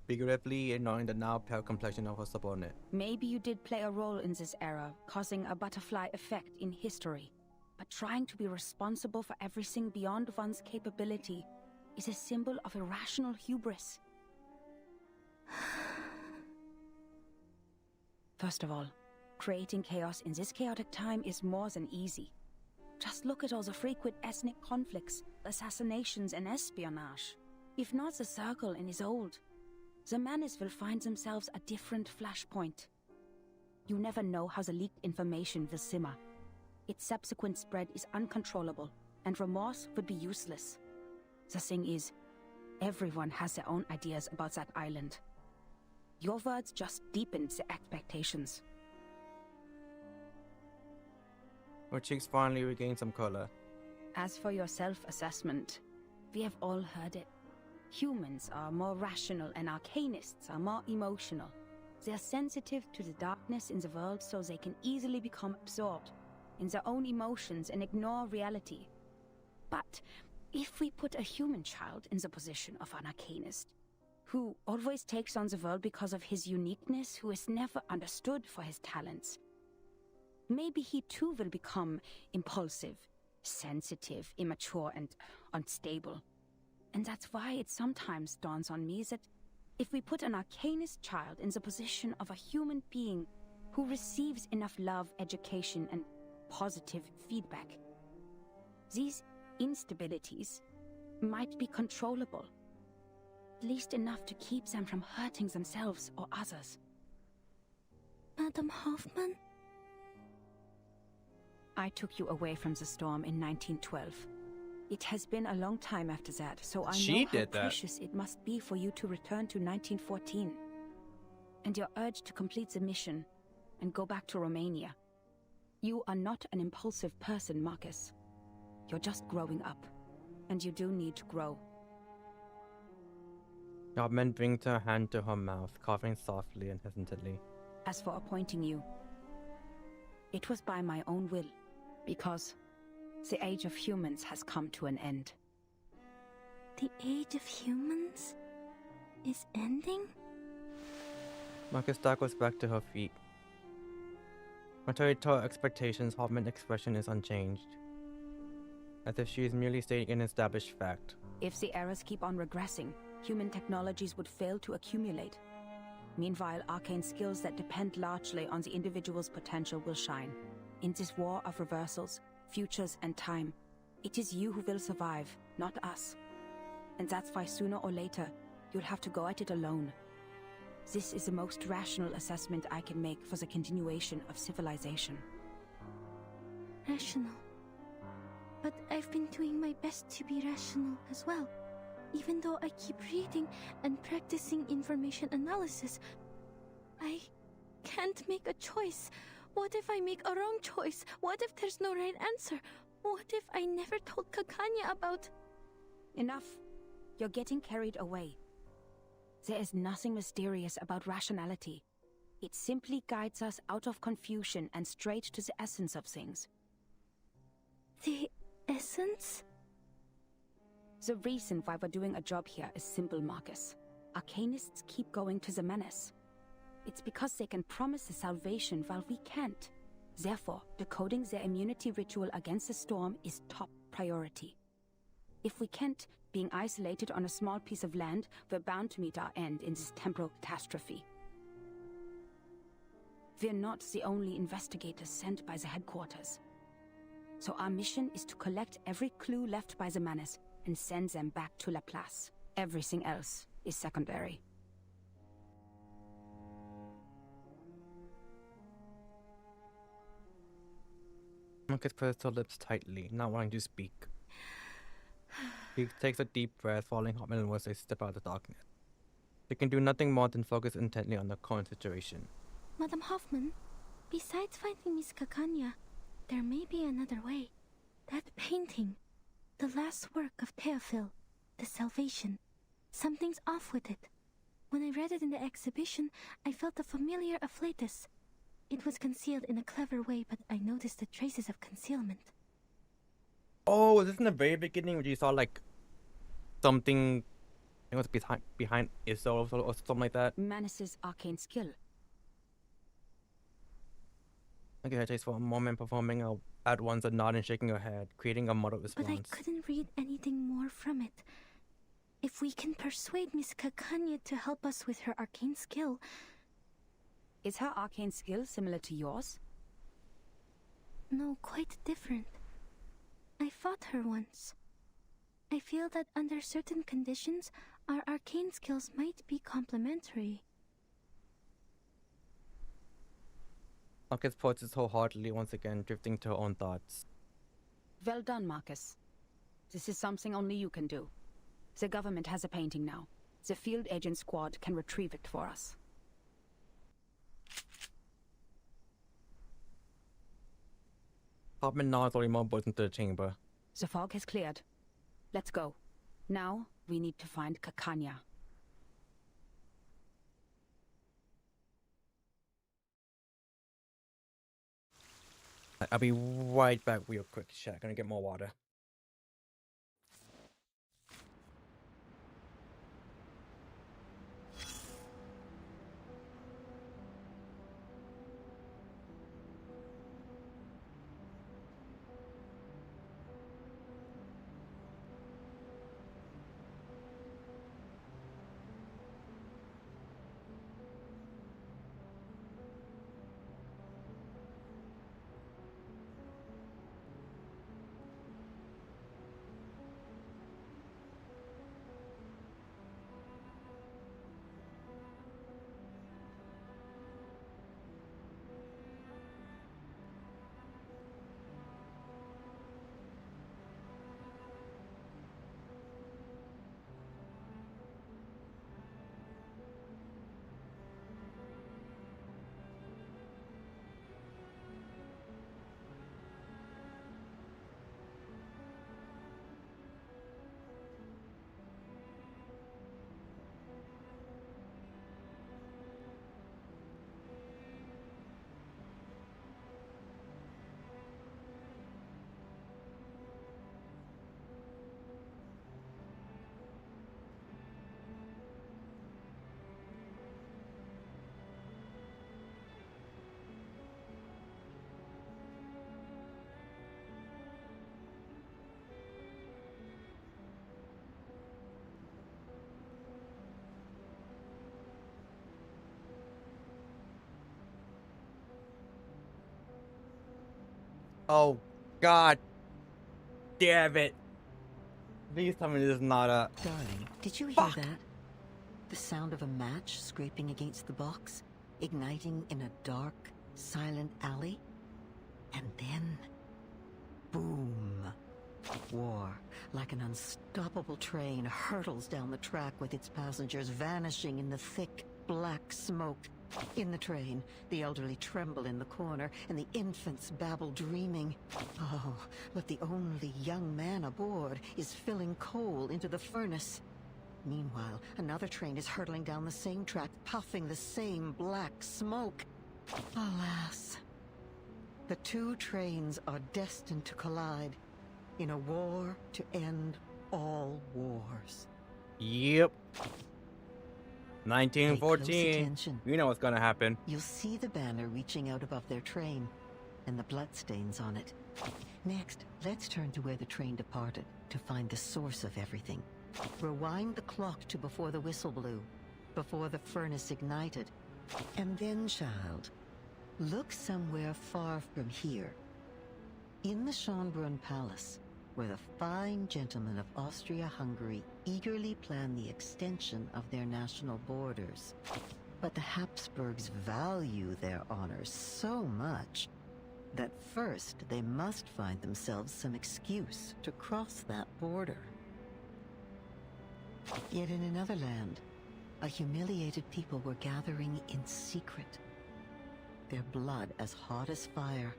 [SPEAKER 1] figuratively ignoring the now pale complexion of her subordinate.
[SPEAKER 2] Maybe you did play a role in this era, causing a butterfly effect in history. But trying to be responsible for everything beyond one's capability is a symbol of irrational hubris. First of all, creating chaos in this chaotic time is more than easy. Just look at all the frequent ethnic conflicts, assassinations and espionage. If not the Circle in his old, the Menace will find themselves a different flashpoint. You never know how the leaked information will simmer. Its subsequent spread is uncontrollable, and remorse would be useless. The thing is, everyone has their own ideas about that island. Your words just deepened the expectations.
[SPEAKER 1] Her cheeks finally regain some color.
[SPEAKER 2] As for your self-assessment, we have all heard it. Humans are more rational and arcanists are more emotional. They are sensitive to the darkness in the world so they can easily become absorbed in their own emotions and ignore reality. But if we put a human child in the position of an arcanist, who always takes on the world because of his uniqueness, who is never understood for his talents, maybe he too will become impulsive, sensitive, immature, and unstable. And that's why it sometimes dawns on me that If we put an Arcanist child in the position of a human being who receives enough love, education, and positive feedback, these instabilities might be controllable. At least enough to keep them from hurting themselves or others.
[SPEAKER 3] Madam Hoffman?
[SPEAKER 2] I took you away from the storm in 1912. It has been a long time after that, so I know how precious it must be for you to return to 1914. And your urge to complete the mission and go back to Romania. You are not an impulsive person, Marcus. You're just growing up, and you do need to grow.
[SPEAKER 1] Hauptmann brings her hand to her mouth, coughing softly and hesitantly.
[SPEAKER 2] As for appointing you, it was by my own will, because the age of humans has come to an end.
[SPEAKER 3] The age of humans is ending?
[SPEAKER 1] Marcus staggers back to her feet. Contrary to her expectations, Hoffman's expression is unchanged, as if she is merely stating an established fact.
[SPEAKER 2] If the errors keep on regressing, human technologies would fail to accumulate. Meanwhile, arcane skills that depend largely on the individual's potential will shine. In this war of reversals, futures, and time, it is you who will survive, not us. And that's why sooner or later, you'll have to go at it alone. This is the most rational assessment I can make for the continuation of civilization.
[SPEAKER 3] Rational. But I've been doing my best to be rational as well. Even though I keep reading and practicing information analysis, I can't make a choice. What if I make a wrong choice? What if there's no right answer? What if I never told Kakanya about...
[SPEAKER 2] Enough. You're getting carried away. There is nothing mysterious about rationality. It simply guides us out of confusion and straight to the essence of things.
[SPEAKER 3] The essence?
[SPEAKER 2] The reason why we're doing a job here is simple, Marcus. Arcanists keep going to the menace. It's because they can promise the salvation while we can't. Therefore, decoding their immunity ritual against the storm is top priority. If we can't, being isolated on a small piece of land, we're bound to meet our end in this temporal catastrophe. We're not the only investigators sent by the headquarters. So our mission is to collect every clue left by the menace and send them back to La Place. Everything else is secondary.
[SPEAKER 1] Marcus presses her lips tightly, not wanting to speak. He takes a deep breath, following Hoffman as they step out of the darkness. They can do nothing more than focus intently on the current situation.
[SPEAKER 3] Madam Hoffman, besides finding Miss Kakanya, there may be another way. That painting, the last work of Theophil, the Salvation, something's off with it. When I read it in the exhibition, I felt a familiar afflatus. It was concealed in a clever way, but I noticed the traces of concealment.
[SPEAKER 1] Oh, was this in the very beginning when you saw like something? It was behind Isol or something like that.
[SPEAKER 2] Manus's arcane skill.
[SPEAKER 1] Okay, her takes for a moment, performing at once a nod and shaking her head, creating a muddled response.
[SPEAKER 3] But I couldn't read anything more from it. If we can persuade Miss Kakanya to help us with her arcane skill...
[SPEAKER 2] Is her arcane skill similar to yours?
[SPEAKER 3] No, quite different. I fought her once. I feel that under certain conditions, our arcane skills might be complementary.
[SPEAKER 1] Marcus pauses wholeheartedly once again, drifting to her own thoughts.
[SPEAKER 2] Well done, Marcus. This is something only you can do. The government has a painting now. The field agent squad can retrieve it for us.
[SPEAKER 1] Hoffman nods while he mumbles into the chamber.
[SPEAKER 2] The fog has cleared. Let's go. Now, we need to find Kakanya.
[SPEAKER 1] I'll be right back real quick, chat. Gonna get more water. Oh, God damn it. Please tell me this is not a...
[SPEAKER 21] Darling, did you hear that? The sound of a match scraping against the box, igniting in a dark, silent alley. And then... boom. War, like an unstoppable train, hurtles down the track with its passengers vanishing in the thick, black smoke. In the train, the elderly tremble in the corner, and the infants babble dreaming. Oh, but the only young man aboard is filling coal into the furnace. Meanwhile, another train is hurtling down the same track, puffing the same black smoke. Alas, the two trains are destined to collide in a war to end all wars.
[SPEAKER 1] Yep. 1914. You know what's gonna happen.
[SPEAKER 21] You'll see the banner reaching out above their train, and the bloodstains on it. Next, let's turn to where the train departed to find the source of everything. Rewind the clock to before the whistle blew, before the furnace ignited. And then, child, look somewhere far from here. In the Schönbrunn Palace, where the fine gentlemen of Austria-Hungary eagerly plan the extension of their national borders. But the Habsburgs value their honor so much that first they must find themselves some excuse to cross that border. Yet in another land, a humiliated people were gathering in secret, their blood as hot as fire,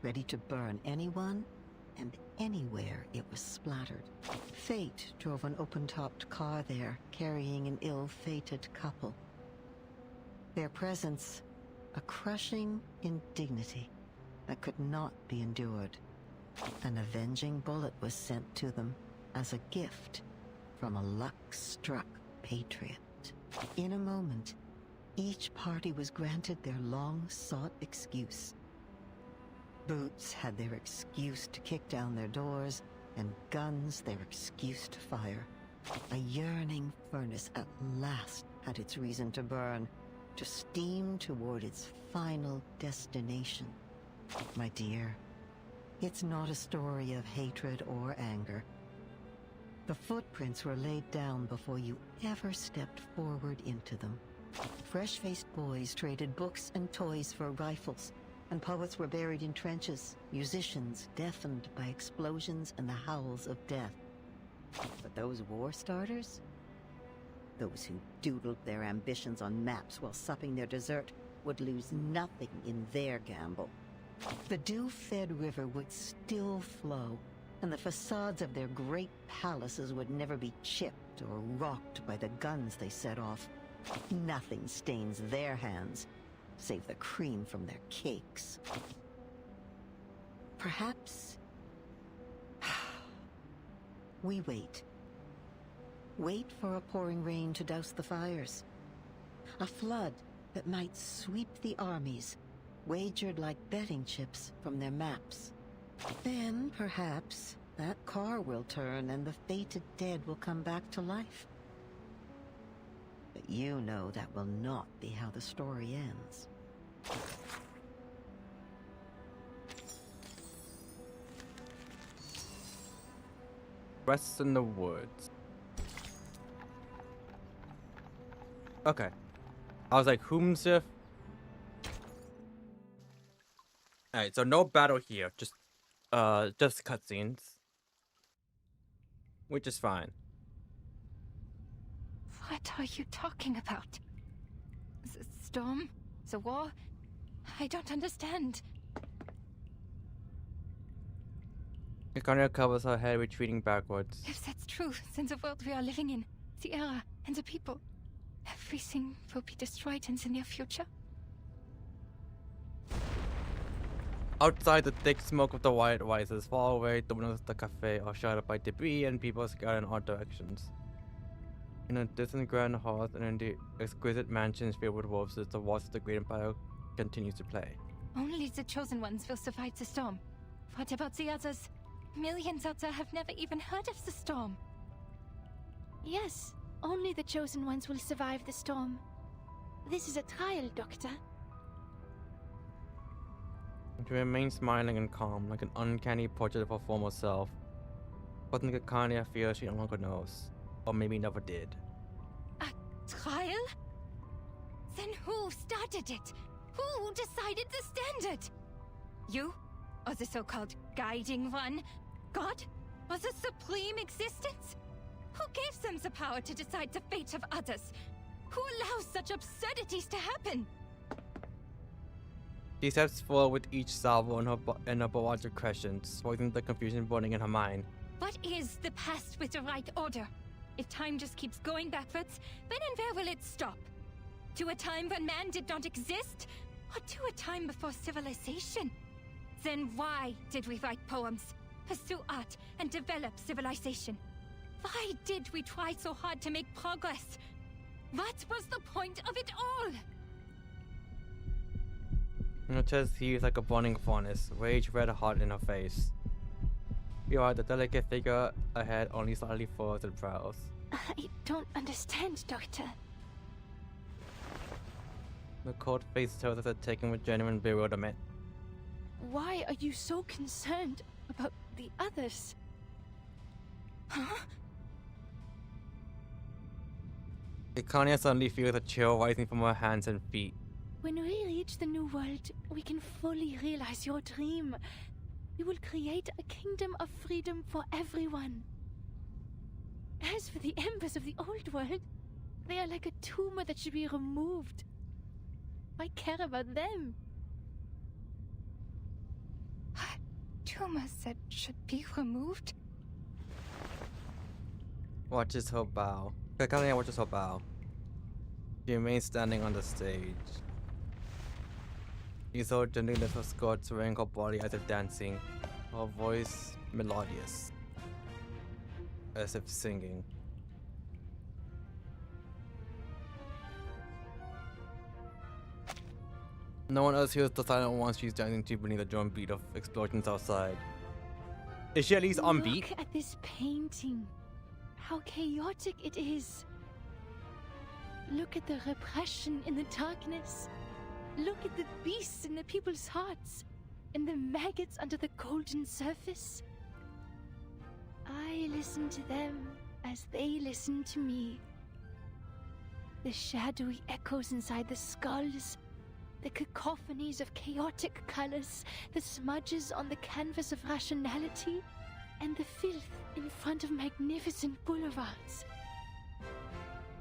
[SPEAKER 21] ready to burn anyone and anywhere it was splattered. Fate drove an open-topped car there, carrying an ill-fated couple. Their presence, a crushing indignity that could not be endured. An avenging bullet was sent to them as a gift from a luck-struck patriot. In a moment, each party was granted their long-sought excuse. Boots had their excuse to kick down their doors, and guns their excuse to fire. A yearning furnace at last had its reason to burn, to steam toward its final destination. My dear, it's not a story of hatred or anger. The footprints were laid down before you ever stepped forward into them. Fresh-faced boys traded books and toys for rifles, and poets were buried in trenches, musicians deafened by explosions and the howls of death. But those war starters? Those who doodled their ambitions on maps while supping their dessert would lose nothing in their gamble. The dew-fed river would still flow, and the facades of their great palaces would never be chipped or rocked by the guns they set off. Nothing stains their hands, save the cream from their cakes. Perhaps we wait. Wait for a pouring rain to douse the fires. A flood that might sweep the armies, wagered like betting chips from their maps. Then, perhaps, that car will turn and the fated dead will come back to life. But you know that will not be how the story ends.
[SPEAKER 1] Rest in the woods. Okay. I was like, Whomsif? Alright, so no battle here. Just cutscenes. Which is fine.
[SPEAKER 10] What are you talking about? Storm? The war? I don't understand.
[SPEAKER 1] Ikonia covers her head, retreating backwards.
[SPEAKER 10] If that's true, then the world we are living in, the era, and the people, everything will be destroyed in the near future.
[SPEAKER 1] Outside, the thick smoke of the white rises far away. The windows of the cafe are shrouded by debris, and people scatter in all directions. In a distant grand hall and in the exquisite mansions filled with wolves, the waltz of the Great Empire continues to play.
[SPEAKER 10] Only the chosen ones will survive the storm. What about the others? Millions out there have never even heard of the storm.
[SPEAKER 6] Yes, only the chosen ones will survive the storm. This is a trial, Doctor.
[SPEAKER 1] She remains smiling and calm, like an uncanny portrait of her former self. But the kind of fear she no longer knows. Or maybe never did.
[SPEAKER 10] A trial? Then who started it? Who decided the standard? You? Or the so-called guiding one? God? Or the supreme existence? Who gives them the power to decide the fate of others? Who allows such absurdities to happen?
[SPEAKER 1] She steps forward with each salvo in her barrage of questions, voicing the confusion burning in her mind.
[SPEAKER 10] What is the past with the right order? If time just keeps going backwards, when and where will it stop? To a time when man did not exist? Or to a time before civilization? Then why did we write poems, pursue art, and develop civilization? Why did we try so hard to make progress? What was the point of it all?
[SPEAKER 1] Her chest heaves like a burning furnace, rage red hot in her face. Meanwhile, the delicate figure ahead only slightly furrows her brows.
[SPEAKER 6] I don't understand, Doctor.
[SPEAKER 1] The cold face tells us that taken with genuine bewilderment.
[SPEAKER 6] Why are you so concerned about the others? Huh?
[SPEAKER 1] Ikania suddenly feels a chill rising from her hands and feet.
[SPEAKER 6] When we reach the new world, we can fully realize your dream. We will create a kingdom of freedom for everyone. As for the embers of the old world, they are like a tumor that should be removed. I care about them.
[SPEAKER 10] Tumors that should be removed?
[SPEAKER 1] Watches her bow. Ikania watches her bow. She remains standing on the stage. She so gently lifts her skirt, swaying her body as if dancing, her voice melodious, as if singing. No one else hears the silent one she's dancing to beneath the drum beat of explosions outside. Is she at least on beat?
[SPEAKER 6] Look at this painting. How chaotic it is. Look at the repression in the darkness. Look at the beasts in the people's hearts, and the maggots under the golden surface. I listen to them as they listen to me. The shadowy echoes inside the skulls, the cacophonies of chaotic colors, the smudges on the canvas of rationality, and the filth in front of magnificent boulevards.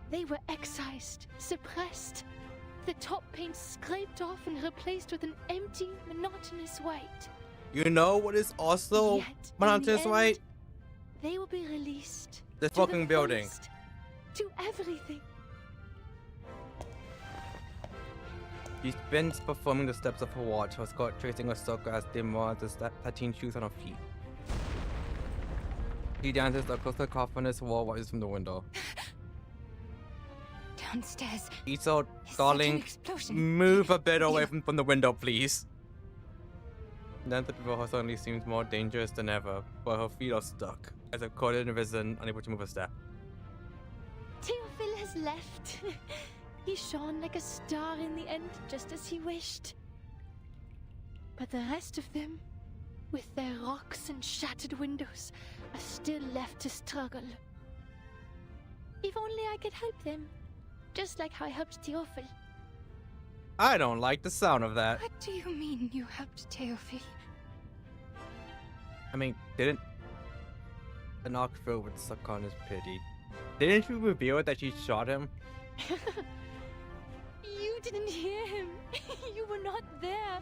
[SPEAKER 6] They were excised, suppressed, the top paint scraped off and replaced with an empty, monotonous white.
[SPEAKER 1] You know what is also
[SPEAKER 6] Yet,
[SPEAKER 1] monotonous
[SPEAKER 6] in the
[SPEAKER 1] white?
[SPEAKER 6] end, they will be released.
[SPEAKER 1] This
[SPEAKER 6] to the
[SPEAKER 1] fucking building.
[SPEAKER 6] fullest, to everything.
[SPEAKER 1] She spins performing the steps of her watch, her skirt tracing a circle as demure as the satin shoes on her feet. She dances across the cacophonous wall watches from the window.
[SPEAKER 10] Downstairs.
[SPEAKER 1] Iso, darling,
[SPEAKER 10] explosion.
[SPEAKER 1] move a bit away from the window, please. Dancing before her suddenly seems more dangerous than ever, but her feet are stuck, as if caught in a risen, unable to move a step.
[SPEAKER 6] Theophil has left. He shone like a star in the end, just as he wished. But the rest of them, with their rocks and shattered windows, are still left to struggle. If only I could help them, just like how I helped Theophil.
[SPEAKER 1] I don't like the sound of that.
[SPEAKER 10] What do you mean you helped Theophil?
[SPEAKER 1] I mean, didn't an arc filled with subconscious pity? Didn't you reveal that she shot him?
[SPEAKER 6] You didn't hear him. You were not there.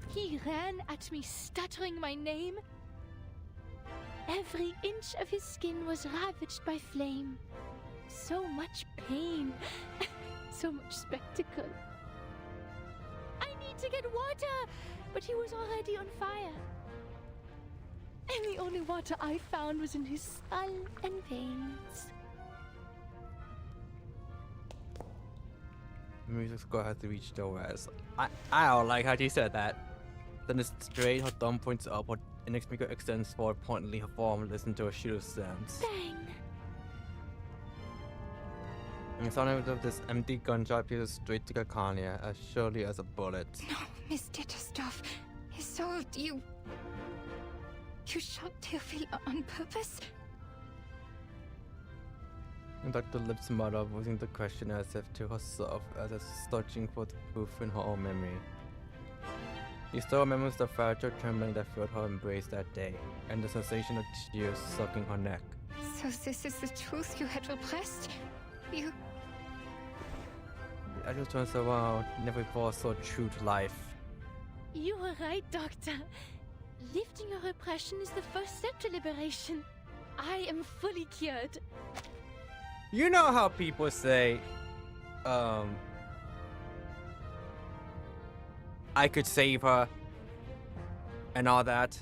[SPEAKER 6] He ran at me, stuttering my name. Every inch of his skin was ravaged by flame. So much pain. So much spectacle. I need to get water! But he was already on fire. And the only water I found was in his skull and veins.
[SPEAKER 1] The music score has to reach the rest. I don't like how she said that. Then it's straight, her thumb points up, her index finger extends forward pointedly, her form listen to a shooter's stance.
[SPEAKER 6] Bang!
[SPEAKER 1] And sound of this empty gunshot pierces straight to Kakanya as surely as a bullet.
[SPEAKER 10] No, Miss Ditterstoff. Isolde, you shot Théophile on purpose?
[SPEAKER 1] And Dr. Lip's mother voicing the question as if to herself as if searching for the proof in her own memory. She still remembers the fragile trembling that filled her embrace that day, and the sensation of tears sucking her neck.
[SPEAKER 10] So this is the truth you had repressed? You...
[SPEAKER 1] I just turns around, never before saw true to life.
[SPEAKER 6] You were right, Doctor. Lifting your repression is the first step to liberation. I am fully cured.
[SPEAKER 1] You know how people say, I could save her, and all that.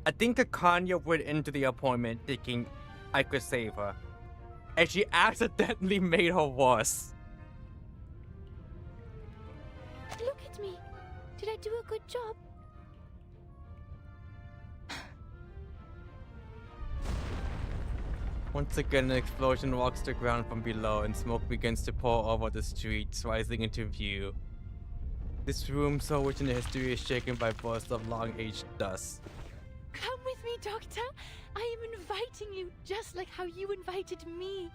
[SPEAKER 1] I think Kakanya went into the appointment thinking I could save her, and she accidentally made her worse.
[SPEAKER 6] Look at me. Did I do a good job?
[SPEAKER 1] Once again, an explosion rocks the ground from below, and smoke begins to pour over the streets, rising into view. This room, so rich in history, is shaken by bursts of long-aged dust.
[SPEAKER 6] Come with me, Doctor. I am inviting you, just like how you invited me.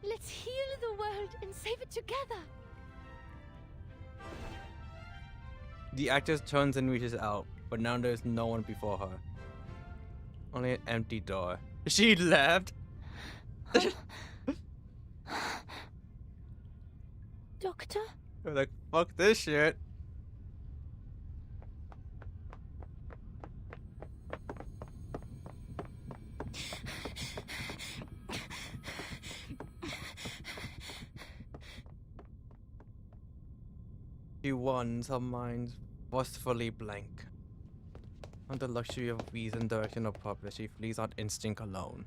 [SPEAKER 6] Let's heal the world and save it together.
[SPEAKER 1] The actress turns and reaches out, but now there's no one before her. Only an empty door. She left.
[SPEAKER 6] Doctor?
[SPEAKER 1] We're like, fuck this shit. She wants her mind forcefully blank. On the luxury of reason, direction, or purpose, she flees on instinct alone.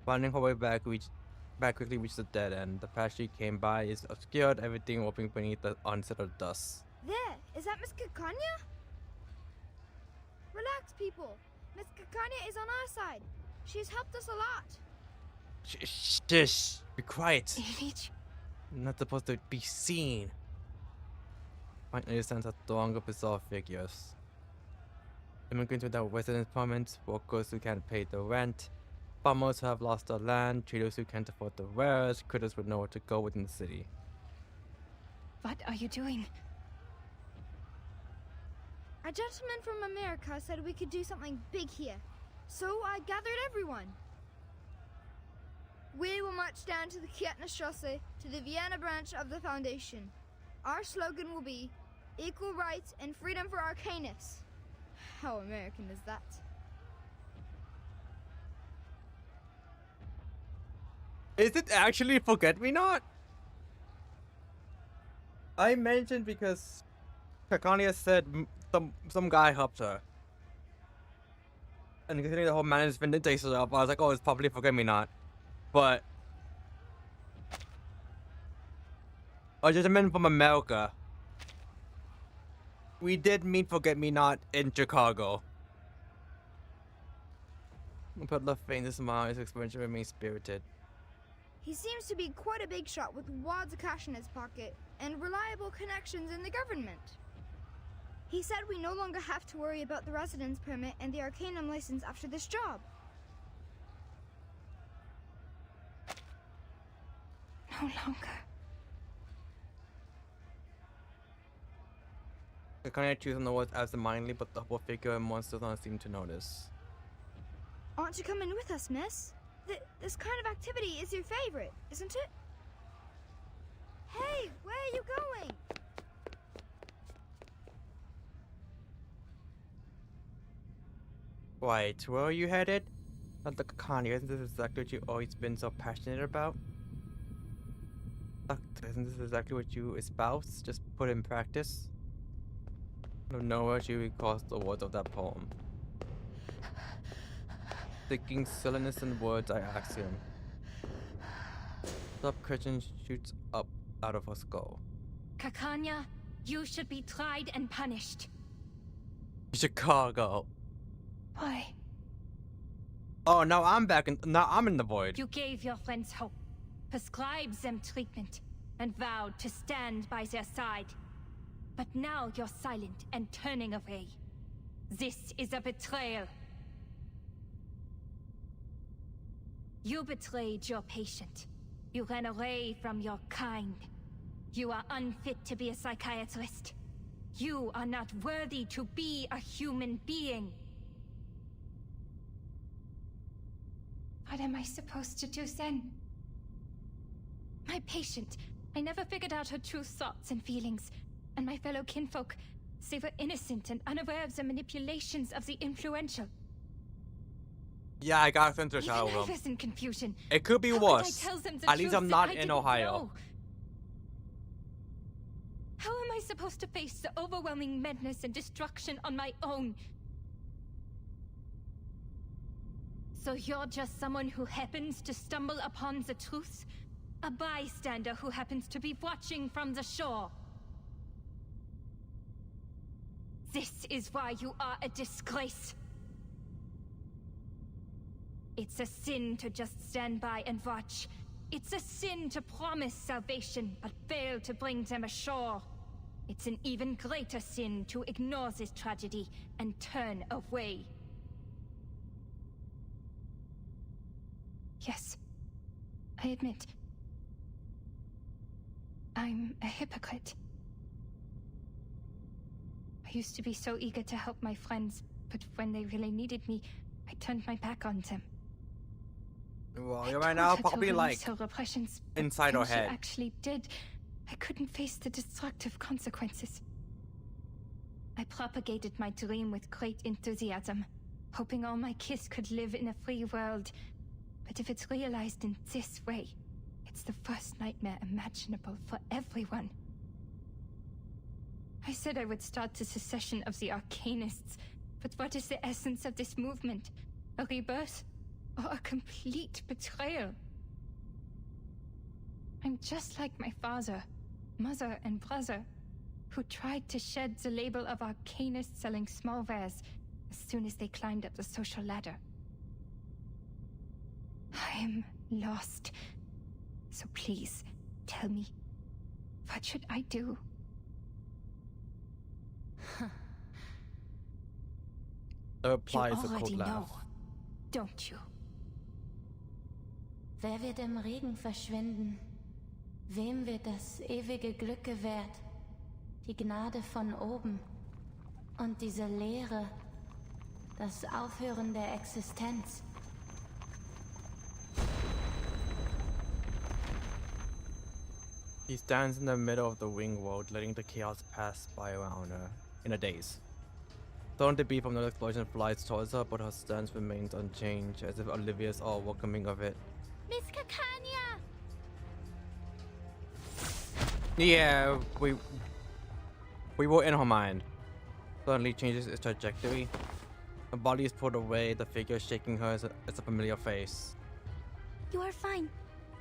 [SPEAKER 1] Finding her way back quickly reaches the dead end. The path she came by is obscured, everything open beneath the unsettled dust.
[SPEAKER 13] There, is that Miss Kakanya? Relax, people. Miss Kakanya is on our side. She has helped us a lot.
[SPEAKER 1] Shh, be quiet. I'm not supposed to be seen. Finally, stands a throng of bizarre figures. Immigrants without residence permits, workers who can't pay the rent, farmers who have lost their land, traders who can't afford the wares, critters with nowhere to go within the city.
[SPEAKER 10] What are you doing?
[SPEAKER 13] A gentleman from America said we could do something big here, so I gathered everyone. We will march down to the Kärtnerstrasse to the Vienna branch of the Foundation. Our slogan will be equal rights and freedom for Arcanus. How American is that?
[SPEAKER 1] Is it actually Forget-Me-Not? I mentioned because Kakanya said some guy helped her. And considering the whole management didn't take it up, I was like, oh, it's probably Forget-Me-Not. But a gentleman from America. We did meet Forget-Me-Not in Chicago. But the faintest smile, his expression remains spirited.
[SPEAKER 13] He seems to be quite a big shot with wads of cash in his pocket and reliable connections in the government. He said we no longer have to worry about the residence permit and the Arcanum license after this job.
[SPEAKER 10] No longer.
[SPEAKER 1] Kakanya chews on the words absentmindedly, but the whole figure and monster don't seem to notice.
[SPEAKER 13] Aren't you coming with us, miss? This kind of activity is your favorite, isn't it? Hey, where are you going?
[SPEAKER 1] Wait, where are you headed? Dr. Kakanya, isn't this exactly what you've always been so passionate about? Doctor, isn't this exactly what you espouse? Just put in practice? Out of nowhere, she recalls the words of that poem. Thinking silliness in words, I ask him. Sub-Christian shoots up out of her skull.
[SPEAKER 10] Kakanya, you should be tried and punished.
[SPEAKER 1] Chicago.
[SPEAKER 10] Why?
[SPEAKER 1] Oh, now I'm back and now I'm in the void.
[SPEAKER 10] You gave your friends hope, prescribed them treatment, and vowed to stand by their side. But now you're silent and turning away. This is a betrayal. You betrayed your patient. You ran away from your kind. You are unfit to be a psychiatrist. You are not worthy to be a human being. What am I supposed to do then? My patient, I never figured out her true thoughts and feelings. And my fellow kinfolk, they were innocent and unaware of the manipulations of the influential.
[SPEAKER 1] Yeah, I got sent to a
[SPEAKER 10] Even
[SPEAKER 1] shadow
[SPEAKER 10] I
[SPEAKER 1] realm.
[SPEAKER 10] was in confusion.
[SPEAKER 1] It could be
[SPEAKER 10] How could I
[SPEAKER 1] worse.
[SPEAKER 10] tell them the
[SPEAKER 1] At least
[SPEAKER 10] truth
[SPEAKER 1] I'm
[SPEAKER 10] that
[SPEAKER 1] not
[SPEAKER 10] I
[SPEAKER 1] in
[SPEAKER 10] didn't
[SPEAKER 1] Ohio.
[SPEAKER 10] know? How am I supposed to face the overwhelming madness and destruction on my own? So you're just someone who happens to stumble upon the truth? A bystander who happens to be watching from the shore? This is why you are a disgrace. It's a sin to just stand by and watch. It's a sin to promise salvation, but fail to bring them ashore. It's an even greater sin to ignore this tragedy and turn away. Yes, I admit. I'm a hypocrite. I used to be so eager to help my friends, but when they really needed me, I turned my back on them.
[SPEAKER 1] Well, you're right now probably like
[SPEAKER 10] repressions,
[SPEAKER 1] inside her
[SPEAKER 10] when she
[SPEAKER 1] head.
[SPEAKER 10] actually did. I couldn't face the destructive consequences. I propagated my dream with great enthusiasm, hoping all my kids could live in a free world. But if it's realized in this way, it's the worst nightmare imaginable for everyone. I said I would start the secession of the Arcanists, but what is the essence of this movement? A rebirth? Or a complete betrayal? I'm just like my father, mother, and brother, who tried to shed the label of Arcanists selling small wares as soon as they climbed up the social ladder. I'm lost. So please, tell me, what should I do?
[SPEAKER 1] The reply
[SPEAKER 10] You
[SPEAKER 1] is a cold
[SPEAKER 10] already
[SPEAKER 1] laugh.
[SPEAKER 10] know, don't you?
[SPEAKER 12] Wer wird im Regen verschwinden? Wem wird das ewige Glück gewährt? Die Gnade von oben. Und diese Leere. Das Aufhören der Existenz.
[SPEAKER 1] He stands in the middle of the wing world, letting the chaos pass by around her, in a daze. Thrown to be from the explosion flies towards her, but her stance remains unchanged, as if oblivious or welcoming of it.
[SPEAKER 3] Miss Kakanya!
[SPEAKER 1] Yeah, we were in her mind. Suddenly changes its trajectory. Her body is pulled away, the figure shaking her as a familiar face.
[SPEAKER 3] You are fine.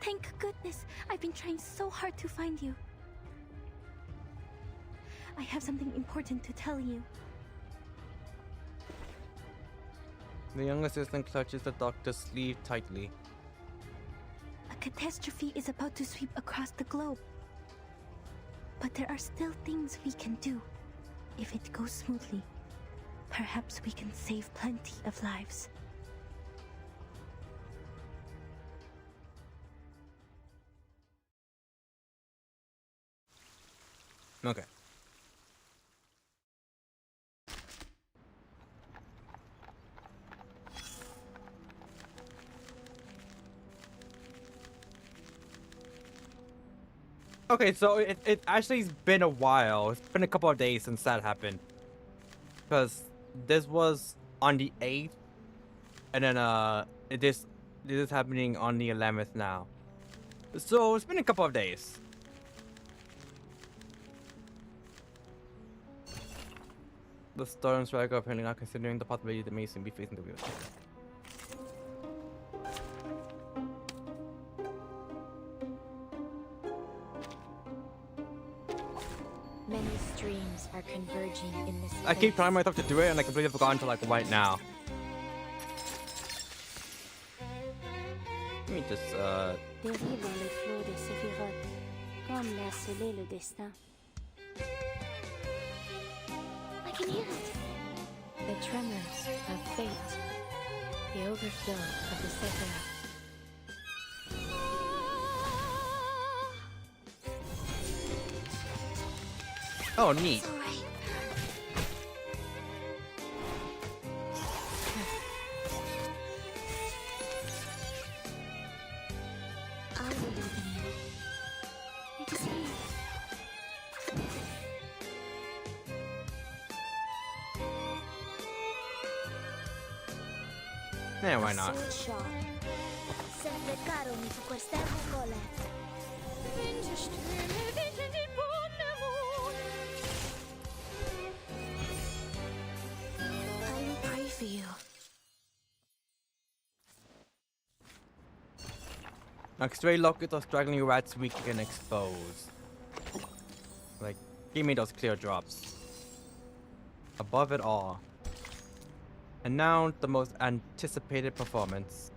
[SPEAKER 3] Thank goodness. I've been trying so hard to find you. I have something important to tell you.
[SPEAKER 1] The young assistant clutches the doctor's sleeve tightly.
[SPEAKER 3] A catastrophe is about to sweep across the globe. But there are still things we can do. If it goes smoothly, perhaps we can save plenty of lives.
[SPEAKER 1] Okay. Okay, so it actually's been a while. It's been a couple of days since that happened. Because this was on the 8th. And then this is happening on the 11th now. So it's been a couple of days. The Storm Striker apparently not considering the possibility that Mason be facing the wheelchair.
[SPEAKER 12] Many streams are converging in this
[SPEAKER 1] I keep telling myself to do it and I completely forgot until like right now. Let me just
[SPEAKER 12] Dérive dans les flots des séphirotes, comme l'a scellé le destin.
[SPEAKER 3] I can hear it.
[SPEAKER 12] The tremors of fate, the overflow of the Sephiroth.
[SPEAKER 1] Oh, neat.
[SPEAKER 3] It's all right. I will lead them in. It is here.
[SPEAKER 1] Yeah, why not?
[SPEAKER 3] Shot. Sempre caro mi fu questa angole. I will pray for you.
[SPEAKER 1] Like stray lockets or struggling rats we can expose. Like, give me those clear drops. Above it all. And now the most anticipated performance.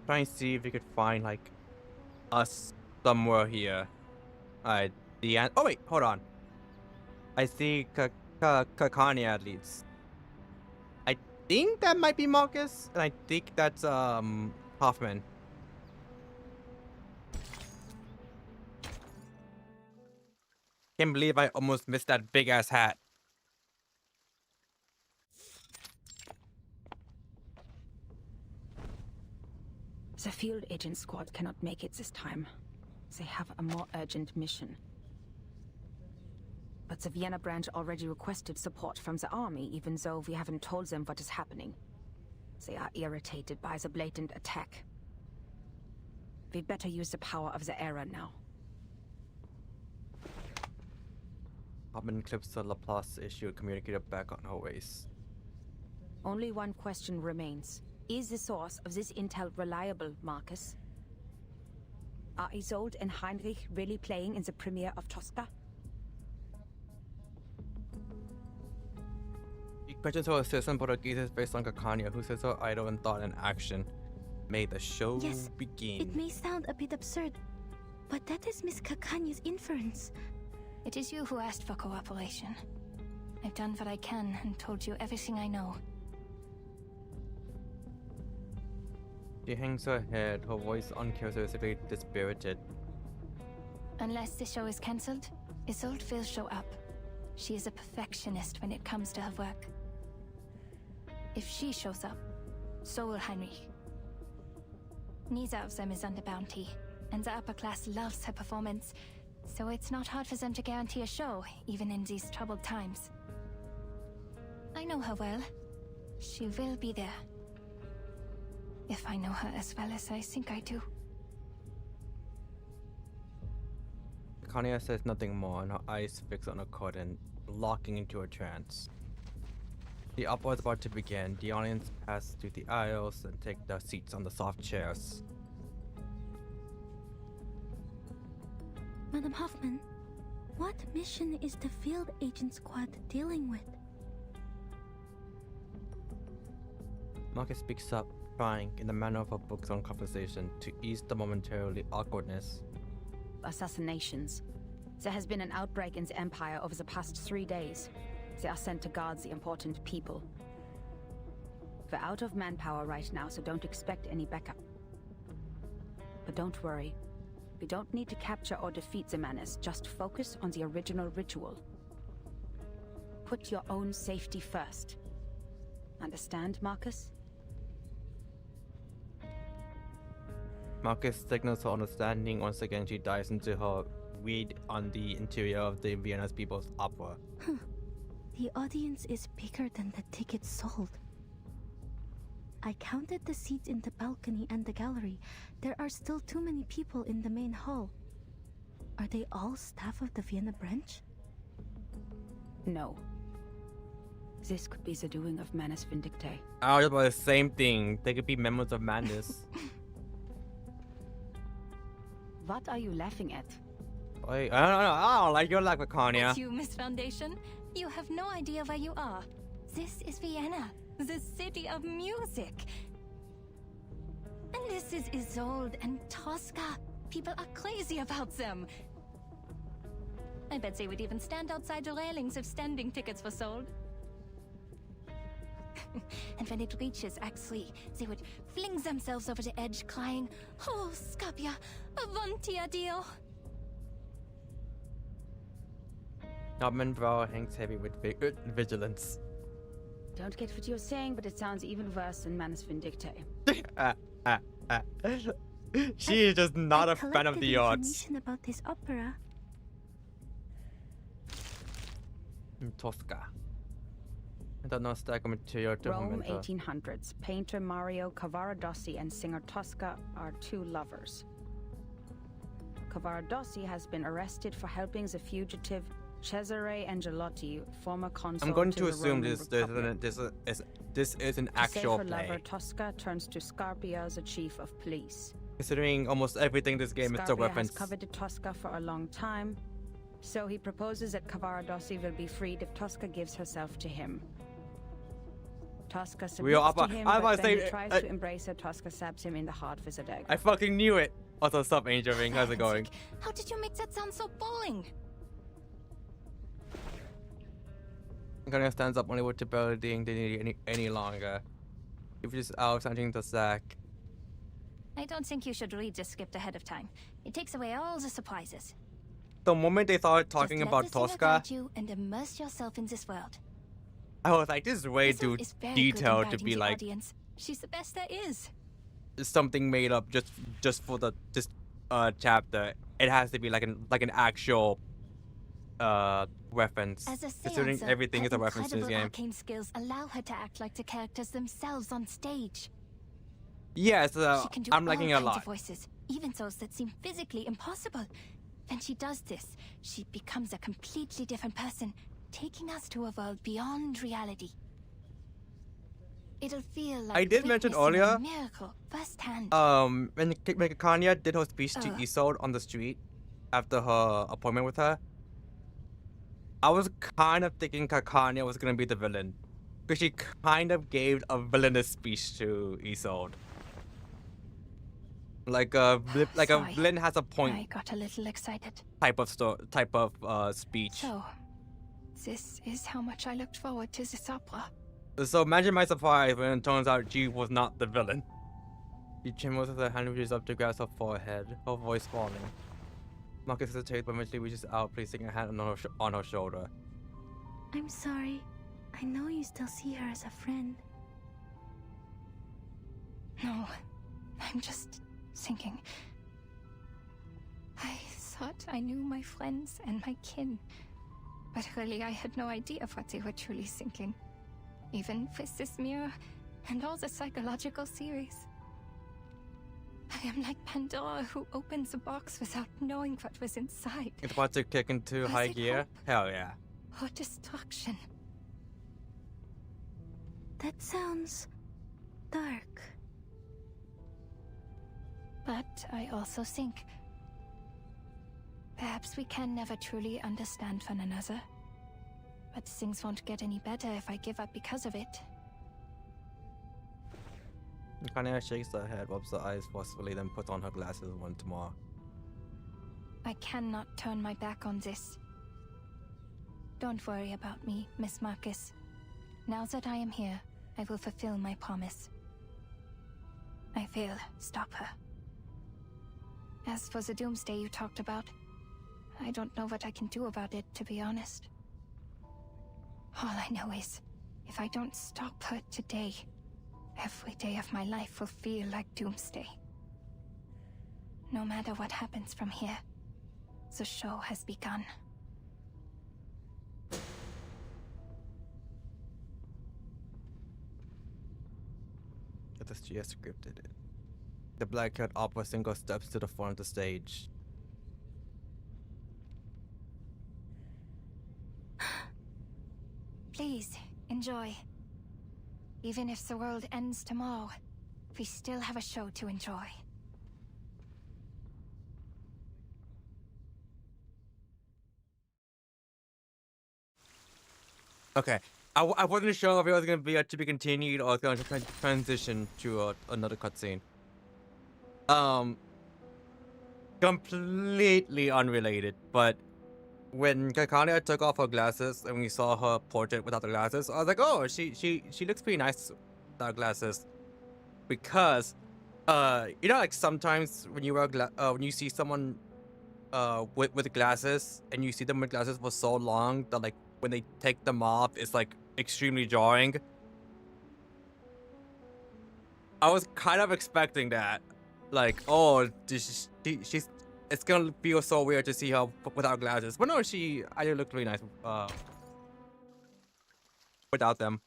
[SPEAKER 1] Try and see if we could find like us somewhere here. Alright, the end. Oh wait, hold on. I see Kakania at least. I think that might be Marcus, and I think that's Hoffman. Can't believe I almost missed that big ass hat.
[SPEAKER 2] The field agent squad cannot make it this time. They have a more urgent mission. But the Vienna branch already requested support from the army, even though we haven't told them what is happening. They are irritated by the blatant attack. We'd better use the power of the era now.
[SPEAKER 1] Hoffman clips the Laplace issue communicated back on her waist.
[SPEAKER 2] Only one question remains. Is the source of this intel reliable, Marcus? Are Isolde and Heinrich really playing in the premiere of Tosca?
[SPEAKER 1] He questions her assistant Portuguese based on Kakania, who says her idol in thought and action. May the show begin.
[SPEAKER 3] It may sound a bit absurd, but that is Miss Kakanya's inference.
[SPEAKER 10] It is you who asked for cooperation. I've done what I can and told you everything I know.
[SPEAKER 1] She hangs her head, her voice uncharacteristically dispirited.
[SPEAKER 10] Unless the show is cancelled, Isolde will show up. She is a perfectionist when it comes to her work. If she shows up, so will Heinrich. Neither of them is under bounty, and the upper class loves her performance, so it's not hard for them to guarantee a show, even in these troubled times. I know her well. She will be there. If I know her as well as I think I do.
[SPEAKER 1] Kakania says nothing more, and her eyes fix on a curtain, locking into a trance. The opera is about to begin. The audience pass through the aisles and take their seats on the soft chairs.
[SPEAKER 3] Madam Hoffman, what mission is the field agent squad dealing with?
[SPEAKER 1] Marcus speaks up, trying, in the manner of a book's own conversation, to ease the momentarily awkwardness.
[SPEAKER 2] Assassinations. There has been an outbreak in the Empire over the past 3 days. They are sent to guard the important people. We're out of manpower right now, so don't expect any backup. But don't worry. We don't need to capture or defeat the menace, just focus on the original ritual. Put your own safety first. Understand, Marcus?
[SPEAKER 1] Marcus signals her understanding. Once again, she dives into her read on the interior of the Vienna's People's Opera.
[SPEAKER 3] The audience is bigger than the tickets sold. I counted the seats in the balcony and the gallery. There are still too many people in the main hall. Are they all staff of the Vienna branch?
[SPEAKER 2] No. This could be the doing of Manus Vindictae.
[SPEAKER 1] I was about the same thing. They could be members of Manus.
[SPEAKER 2] What are you laughing at?
[SPEAKER 1] Wait, I don't like your lack of Kanya.
[SPEAKER 10] That's you, Miss Foundation. You have no idea where you are. This is Vienna, the city of music. And this is Isolde and Tosca. People are crazy about them. I bet they would even stand outside the railings if standing tickets were sold. And when it reaches Act 3, they would fling themselves over the edge, crying, "Oh, Scapia, avanti addio."
[SPEAKER 1] Government brow hangs heavy with vigilance.
[SPEAKER 2] Don't get what you're saying, but it sounds even worse than Manus Vindictae.
[SPEAKER 1] She is just not a fan of the arts.
[SPEAKER 3] Information about this opera.
[SPEAKER 1] Tosca. I don't know stack of material to
[SPEAKER 2] Rome,
[SPEAKER 1] Momento.
[SPEAKER 2] 1800s. Painter Mario Cavaradossi and singer Tosca are two lovers. Cavaradossi has been arrested for helping the fugitive Cesare Angelotti, former consul.
[SPEAKER 1] I'm going to
[SPEAKER 2] the
[SPEAKER 1] assume
[SPEAKER 2] Roman Republic.
[SPEAKER 1] this is an
[SPEAKER 2] To
[SPEAKER 1] actual
[SPEAKER 2] save her
[SPEAKER 1] play.
[SPEAKER 2] lover, Tosca turns to Scarpia, the chief of police.
[SPEAKER 1] Considering almost everything this game is a
[SPEAKER 2] Scarpia
[SPEAKER 1] reference.
[SPEAKER 2] has coveted Tosca for a long time, so he proposes that Cavaradossi will be freed if Tosca gives herself to him. Tosca submits to him, but when he tries to embrace her, Tosca stabs him in the heart with a dagger.
[SPEAKER 1] I fucking knew it. Also, sup, Angel Ring, how's it going?
[SPEAKER 10] How did you make that sound so boring?
[SPEAKER 1] Kanya stands up only with the building dignity any longer. If just out something to sack.
[SPEAKER 10] I don't think you should read the script ahead of time. It takes away all the surprises.
[SPEAKER 1] The moment they started talking
[SPEAKER 10] Just
[SPEAKER 1] about
[SPEAKER 10] let the singer
[SPEAKER 1] Tosca,
[SPEAKER 10] guide you and immerse yourself in this world.
[SPEAKER 1] I was like, this is way
[SPEAKER 10] Isolde
[SPEAKER 1] too
[SPEAKER 10] is very
[SPEAKER 1] detailed
[SPEAKER 10] good
[SPEAKER 1] to
[SPEAKER 10] in
[SPEAKER 1] be
[SPEAKER 10] guiding the
[SPEAKER 1] like
[SPEAKER 10] audience. She's the best there is.
[SPEAKER 1] something made up just for this chapter. It has to be like an actual reference.
[SPEAKER 10] As a
[SPEAKER 1] Considering
[SPEAKER 10] seancer,
[SPEAKER 1] everything
[SPEAKER 10] her
[SPEAKER 1] is a reference to this
[SPEAKER 10] incredible
[SPEAKER 1] game.
[SPEAKER 10] arcane skills allow her to act like the characters themselves on stage.
[SPEAKER 1] Yes,
[SPEAKER 10] She can do
[SPEAKER 1] I'm
[SPEAKER 10] all
[SPEAKER 1] liking it a
[SPEAKER 10] kinds
[SPEAKER 1] lot.
[SPEAKER 10] of voices, even those that seem physically impossible. When she does this, she becomes a completely different person, taking us to a world beyond reality. It'll feel like
[SPEAKER 1] I did mention
[SPEAKER 10] witnessing
[SPEAKER 1] earlier,
[SPEAKER 10] a miracle firsthand.
[SPEAKER 1] when Kanya did her speech to Isolde on the street after her appointment with her, I was kind of thinking Kanya was gonna be the villain, because she kind of gave a villainous speech to Isolde. Like a
[SPEAKER 10] Sorry.
[SPEAKER 1] villain has a
[SPEAKER 10] I
[SPEAKER 1] point
[SPEAKER 10] got a little excited.
[SPEAKER 1] type of speech.
[SPEAKER 10] So, this is how much I looked forward to this opera.
[SPEAKER 1] So imagine my surprise when it turns out she was not the villain. She trembles as her hand reaches up to grasp her forehead, her voice falling. Marcus hesitates but eventually reaches out, placing a hand on her shoulder.
[SPEAKER 3] I'm sorry. I know you still see her as a friend.
[SPEAKER 10] No, I'm just thinking. I thought I knew my friends and my kin, but really I had no idea what they were truly thinking. Even with this mirror and all the psychological theories. I am like Pandora who opens a box without knowing what was inside.
[SPEAKER 1] It's about to kick into
[SPEAKER 10] Was
[SPEAKER 1] high
[SPEAKER 10] it
[SPEAKER 1] gear? Hell yeah.
[SPEAKER 10] Or destruction.
[SPEAKER 3] That sounds dark.
[SPEAKER 10] But I also think perhaps we can never truly understand one another. But things won't get any better if I give up because of it.
[SPEAKER 1] Kanya shakes her head, rubs her eyes forcefully, then puts on her glasses once more.
[SPEAKER 10] I cannot turn my back on this. Don't worry about me, Miss Marcus. Now that I am here, I will fulfill my promise. I will stop her. As for the doomsday you talked about, I don't know what I can do about it, to be honest. All I know is, if I don't stop her today, every day of my life will feel like doomsday. No matter what happens from here, the show has begun.
[SPEAKER 1] She has scripted it. The black-haired opera singer steps to the front of the stage.
[SPEAKER 10] Please, enjoy. Even if the world ends tomorrow, we still have a show to enjoy.
[SPEAKER 1] Okay. I wasn't sure if it was going to be to be continued or it's going to transition to another cutscene. Completely unrelated, but when Kakania took off her glasses and we saw her portrait without the glasses, I was like, oh, she looks pretty nice without glasses. Because, you know, like sometimes when you wear when you see someone with glasses and you see them with glasses for so long that like when they take them off, it's like extremely jarring. I was kind of expecting that, like, oh, she's it's gonna feel so weird to see her without glasses. But no, I looked really nice without them.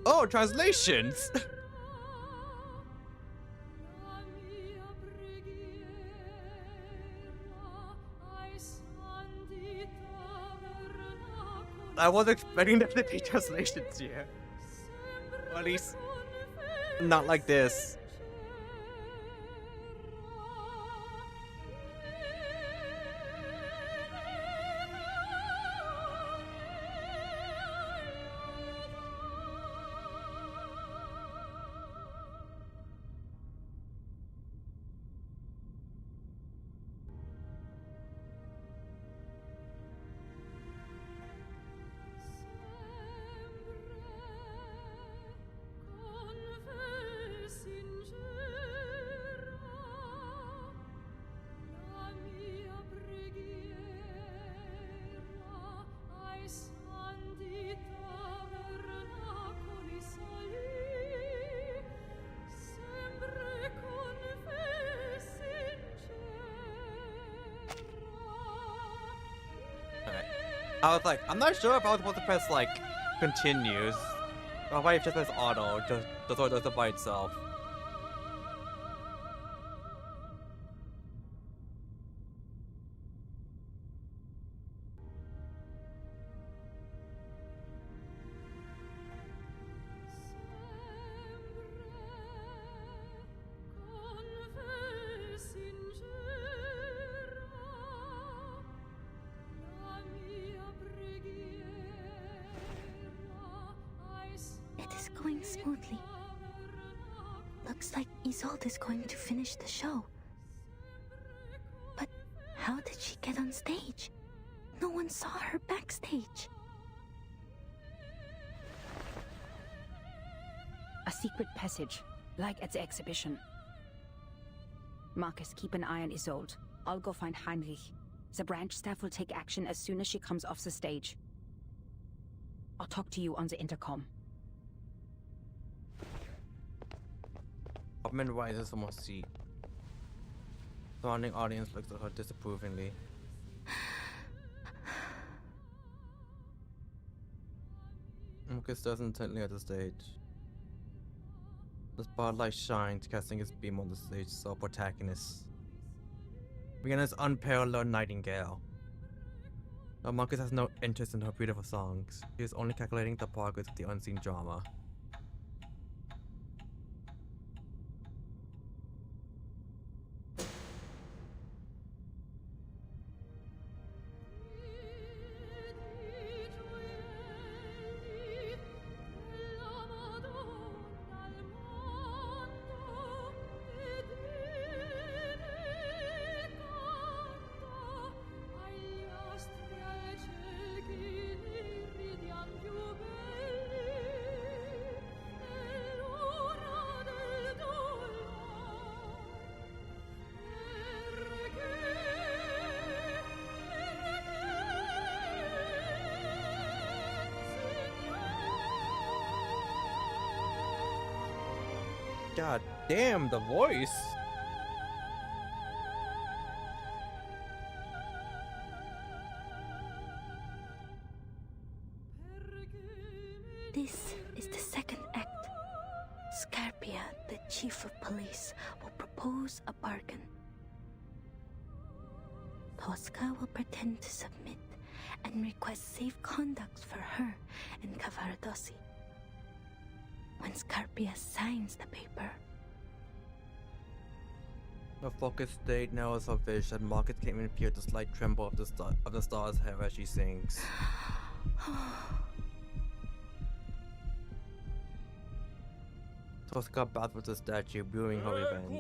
[SPEAKER 1] Oh, translations! I was expecting there to be translations here. Or at least, not like this. I was like, I'm not sure if I was supposed to press like continues. Or if I just press auto, just so it does it by itself.
[SPEAKER 3] Going smoothly. Looks like Isolde is going to finish the show. But how did she get on stage? No one saw her backstage.
[SPEAKER 2] A secret passage, like at the exhibition. Marcus, keep an eye on Isolde. I'll go find Heinrich. The branch staff will take action as soon as she comes off the stage. I'll talk to you on the intercom.
[SPEAKER 1] Upman rises from her seat. Surrounding audience looks at her disapprovingly. Marcus stares intently at the stage. The spotlight shines, casting its beam on the stage, so our protagonist. Vienna's unparalleled nightingale. But Marcus has no interest in her beautiful songs. He is only calculating the progress of the unseen drama. God damn, the voice.
[SPEAKER 3] This is the second act. Scarpia, the chief of police, will propose a bargain. Tosca will pretend to submit and request safe conduct for her and Cavaradossi. when Scarpia signs the paper.
[SPEAKER 1] The focus state narrows her vision. Marcus can even feel the slight tremble of the star's hair as she sings. Tosca battles the statue, viewing her revenge.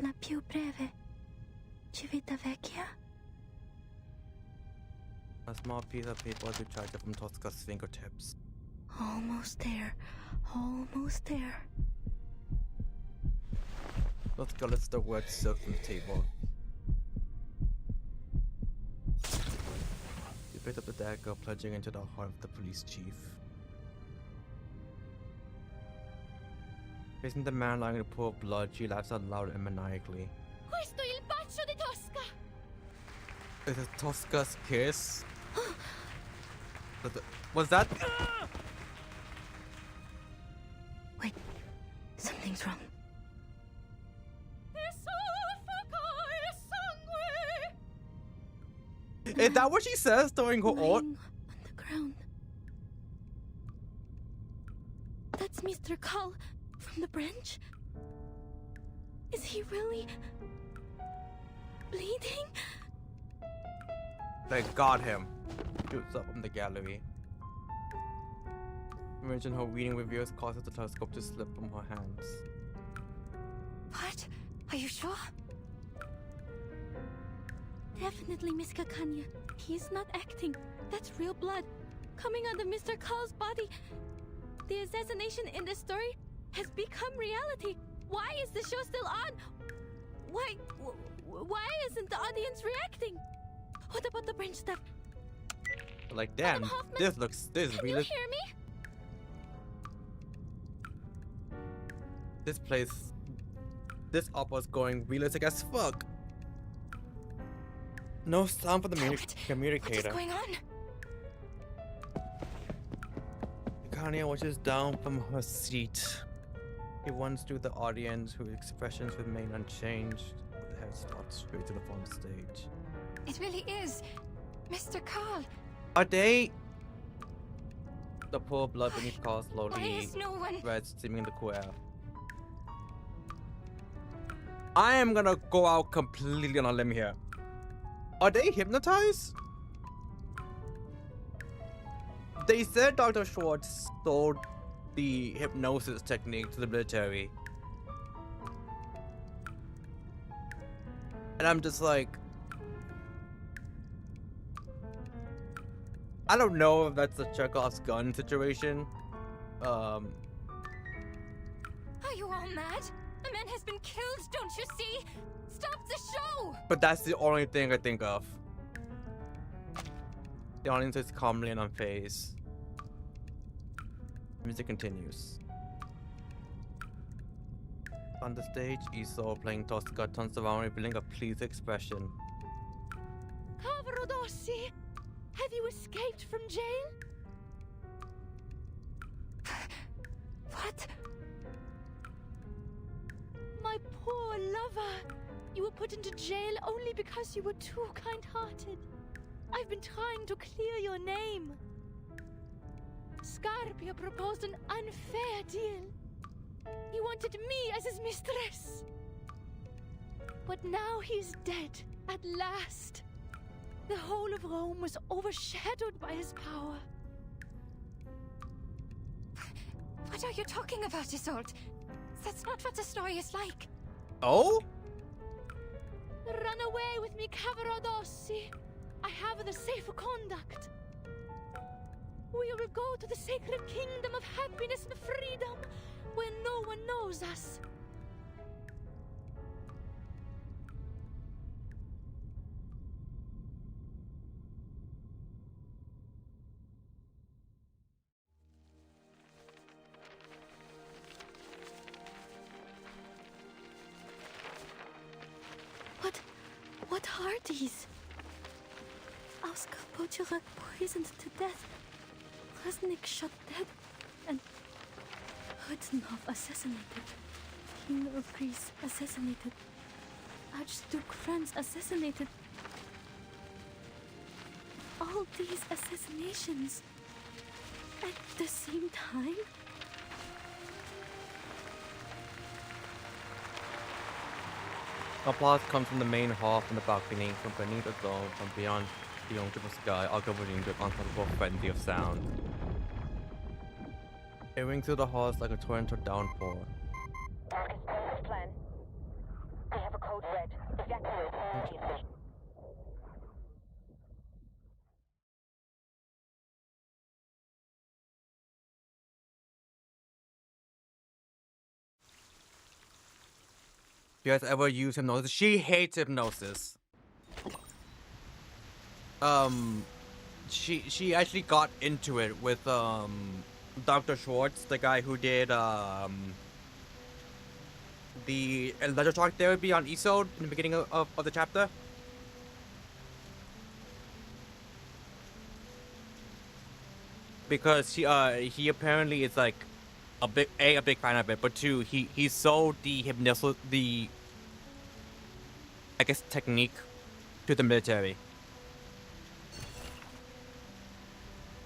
[SPEAKER 3] La più breve Civitavecchia?
[SPEAKER 1] A small piece of paper retracted from Tosca's fingertips.
[SPEAKER 3] Almost there. Almost there.
[SPEAKER 1] Tosca lets the words silk from the table. She picked up the dagger, plunging into the heart of the police chief. Facing the man lying in a pool of blood, she laughs out loud and maniacally.
[SPEAKER 6] Questo è il bacio di Tosca!
[SPEAKER 1] Is it Tosca's kiss? Was that?
[SPEAKER 3] Wait, something's wrong.
[SPEAKER 1] Is that what she says during her
[SPEAKER 3] Lying on the ground. That's Mr. Carl from the branch? Is he really bleeding?
[SPEAKER 1] They got him. Shoots up from the gallery. Imagine her reading reveals causes the telescope to slip from her hands.
[SPEAKER 3] What? Are you sure? Definitely Miss Kakanya. He's not acting. That's real blood coming out of Mr. Carl's body. The assassination in the story has become reality. Why is the show still on? Why isn't the audience reacting? What about the branch stuff?
[SPEAKER 1] Like, damn, this
[SPEAKER 3] Can
[SPEAKER 1] really.
[SPEAKER 3] you hear me?
[SPEAKER 1] This opera's going realistic as fuck. No sound for the communicator.
[SPEAKER 3] What is going on?
[SPEAKER 1] Kanye watches down from her seat. He runs through the audience whose expressions remain unchanged. The head starts straight to the front stage.
[SPEAKER 10] It really is Mr. Carl.
[SPEAKER 1] Are they? The poor blood beneath Carl slowly
[SPEAKER 10] Why is no one?
[SPEAKER 1] spreads, seeming in the cool air. I am gonna go out completely on a limb here. Are they hypnotized? They said Dr. Schwartz sold the hypnosis technique to the military. And I'm just like, I don't know if that's a Chekhov's gun situation.
[SPEAKER 10] Are you all mad? A man has been killed, don't you see? Stop the show!
[SPEAKER 1] But that's the only thing I think of. The audience is calmly and unfazed. Music continues. On the stage, Iso, playing Tosca, turns around revealing a pleased expression.
[SPEAKER 6] Cavarodossi, have you escaped from jail?
[SPEAKER 3] What?
[SPEAKER 6] My poor lover. You were put into jail only because you were too kind-hearted. I've been trying to clear your name. Scarpia proposed an unfair deal. He wanted me as his mistress. But now he's dead, at last. The whole of Rome was overshadowed by his power.
[SPEAKER 10] What are you talking about, Isolde? That's not what the story is like.
[SPEAKER 1] Oh?
[SPEAKER 6] Run away with me, Cavarodossi. I have the safe conduct. We will go to the sacred kingdom of happiness and freedom, where no one knows us.
[SPEAKER 3] What are these? Oscar Butcher poisoned to death. Resnick shot dead. And Hudnov assassinated. King of Greece assassinated. Archduke Franz assassinated. All these assassinations. at the same time?
[SPEAKER 1] Applause comes from the main hall, from the balcony, from beneath the dome, from beyond the uncomfortable sky, all covered in an unstoppable frenzy of sound. It rings through the halls like a torrential downpour.
[SPEAKER 14] Marcus, perfect plan. I have a code red. Evacuate immediately.
[SPEAKER 1] You guys ever use hypnosis? She hates hypnosis. She actually got into it with Dr. Schwartz, the guy who did the electroshock therapy on Isode in the beginning of the chapter. Because he apparently is like a big fan of it, but two, he sold the hypnosis, the I guess technique, to the military.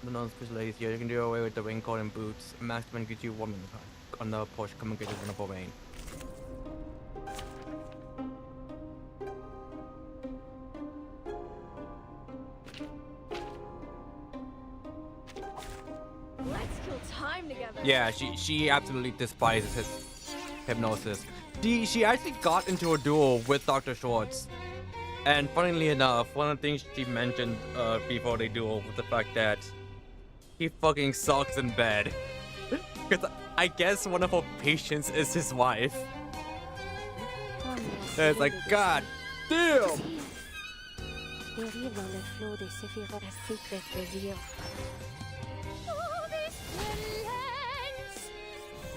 [SPEAKER 1] The non-specialized here, you can do away with the raincoat and boots. Maximum gives you 1 minute on the Porsche. Come and get it in the rain.
[SPEAKER 15] Let's kill time together.
[SPEAKER 1] Yeah, she absolutely despises his hypnosis. She actually got into a duel with Dr. Schwartz. And funnily enough, one of the things she mentioned before they duel was the fact that he fucking sucks in bed. Because I guess one of her patients is his wife. And it's like, God damn!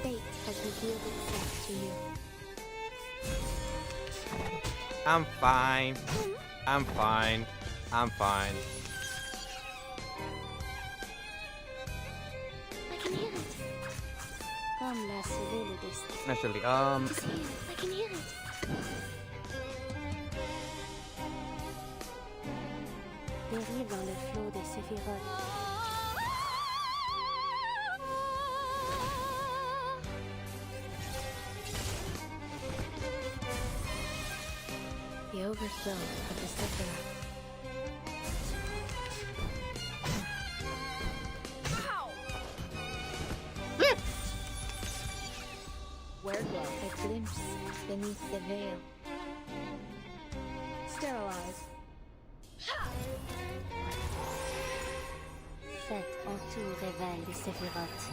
[SPEAKER 3] Fate has revealed itself to you.
[SPEAKER 1] I'm fine. I'm fine. I'm fine.
[SPEAKER 3] I can hear it.
[SPEAKER 1] Actually,
[SPEAKER 3] I can hear it. Dérive dans le flot des séphirotes. The overflow of the Sephiroth.
[SPEAKER 15] Where-glow.
[SPEAKER 3] A glimpse beneath the veil.
[SPEAKER 15] Sterilize.
[SPEAKER 3] Cette entoure révèle les Sephiroth.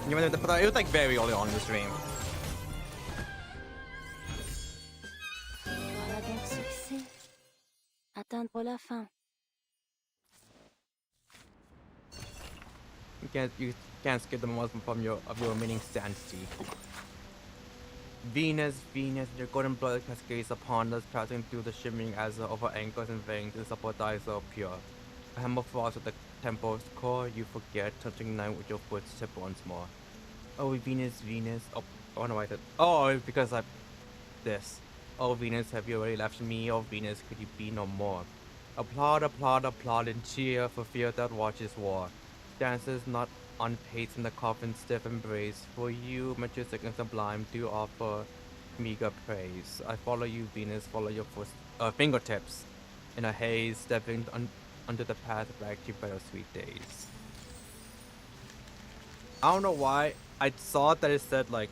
[SPEAKER 1] You know, it was like very early on in the stream.
[SPEAKER 3] Voilà donc succès. Atteindre la fin.
[SPEAKER 1] You can't skip the moment from your remaining sanity. Venus, your golden blood cascades upon us, passing through the shimmering azure of our ankles and veins, and support eyes so pure. A hammer falls at the temple's core, you forget, touching night with your footstep once more. Oh, Venus. Oh no, I said. Oh, it's because this. Oh, Venus, have you already left me? Oh, Venus, could you be no more? Applaud, and cheer for fear that watches war. Dancers not on pace in the coffin's stiff embrace. For you, majestic and sublime, do offer meager praise. I follow you, Venus, follow your fingertips. In a haze, stepping under the path back to better sweet days. I don't know why. I saw that it said like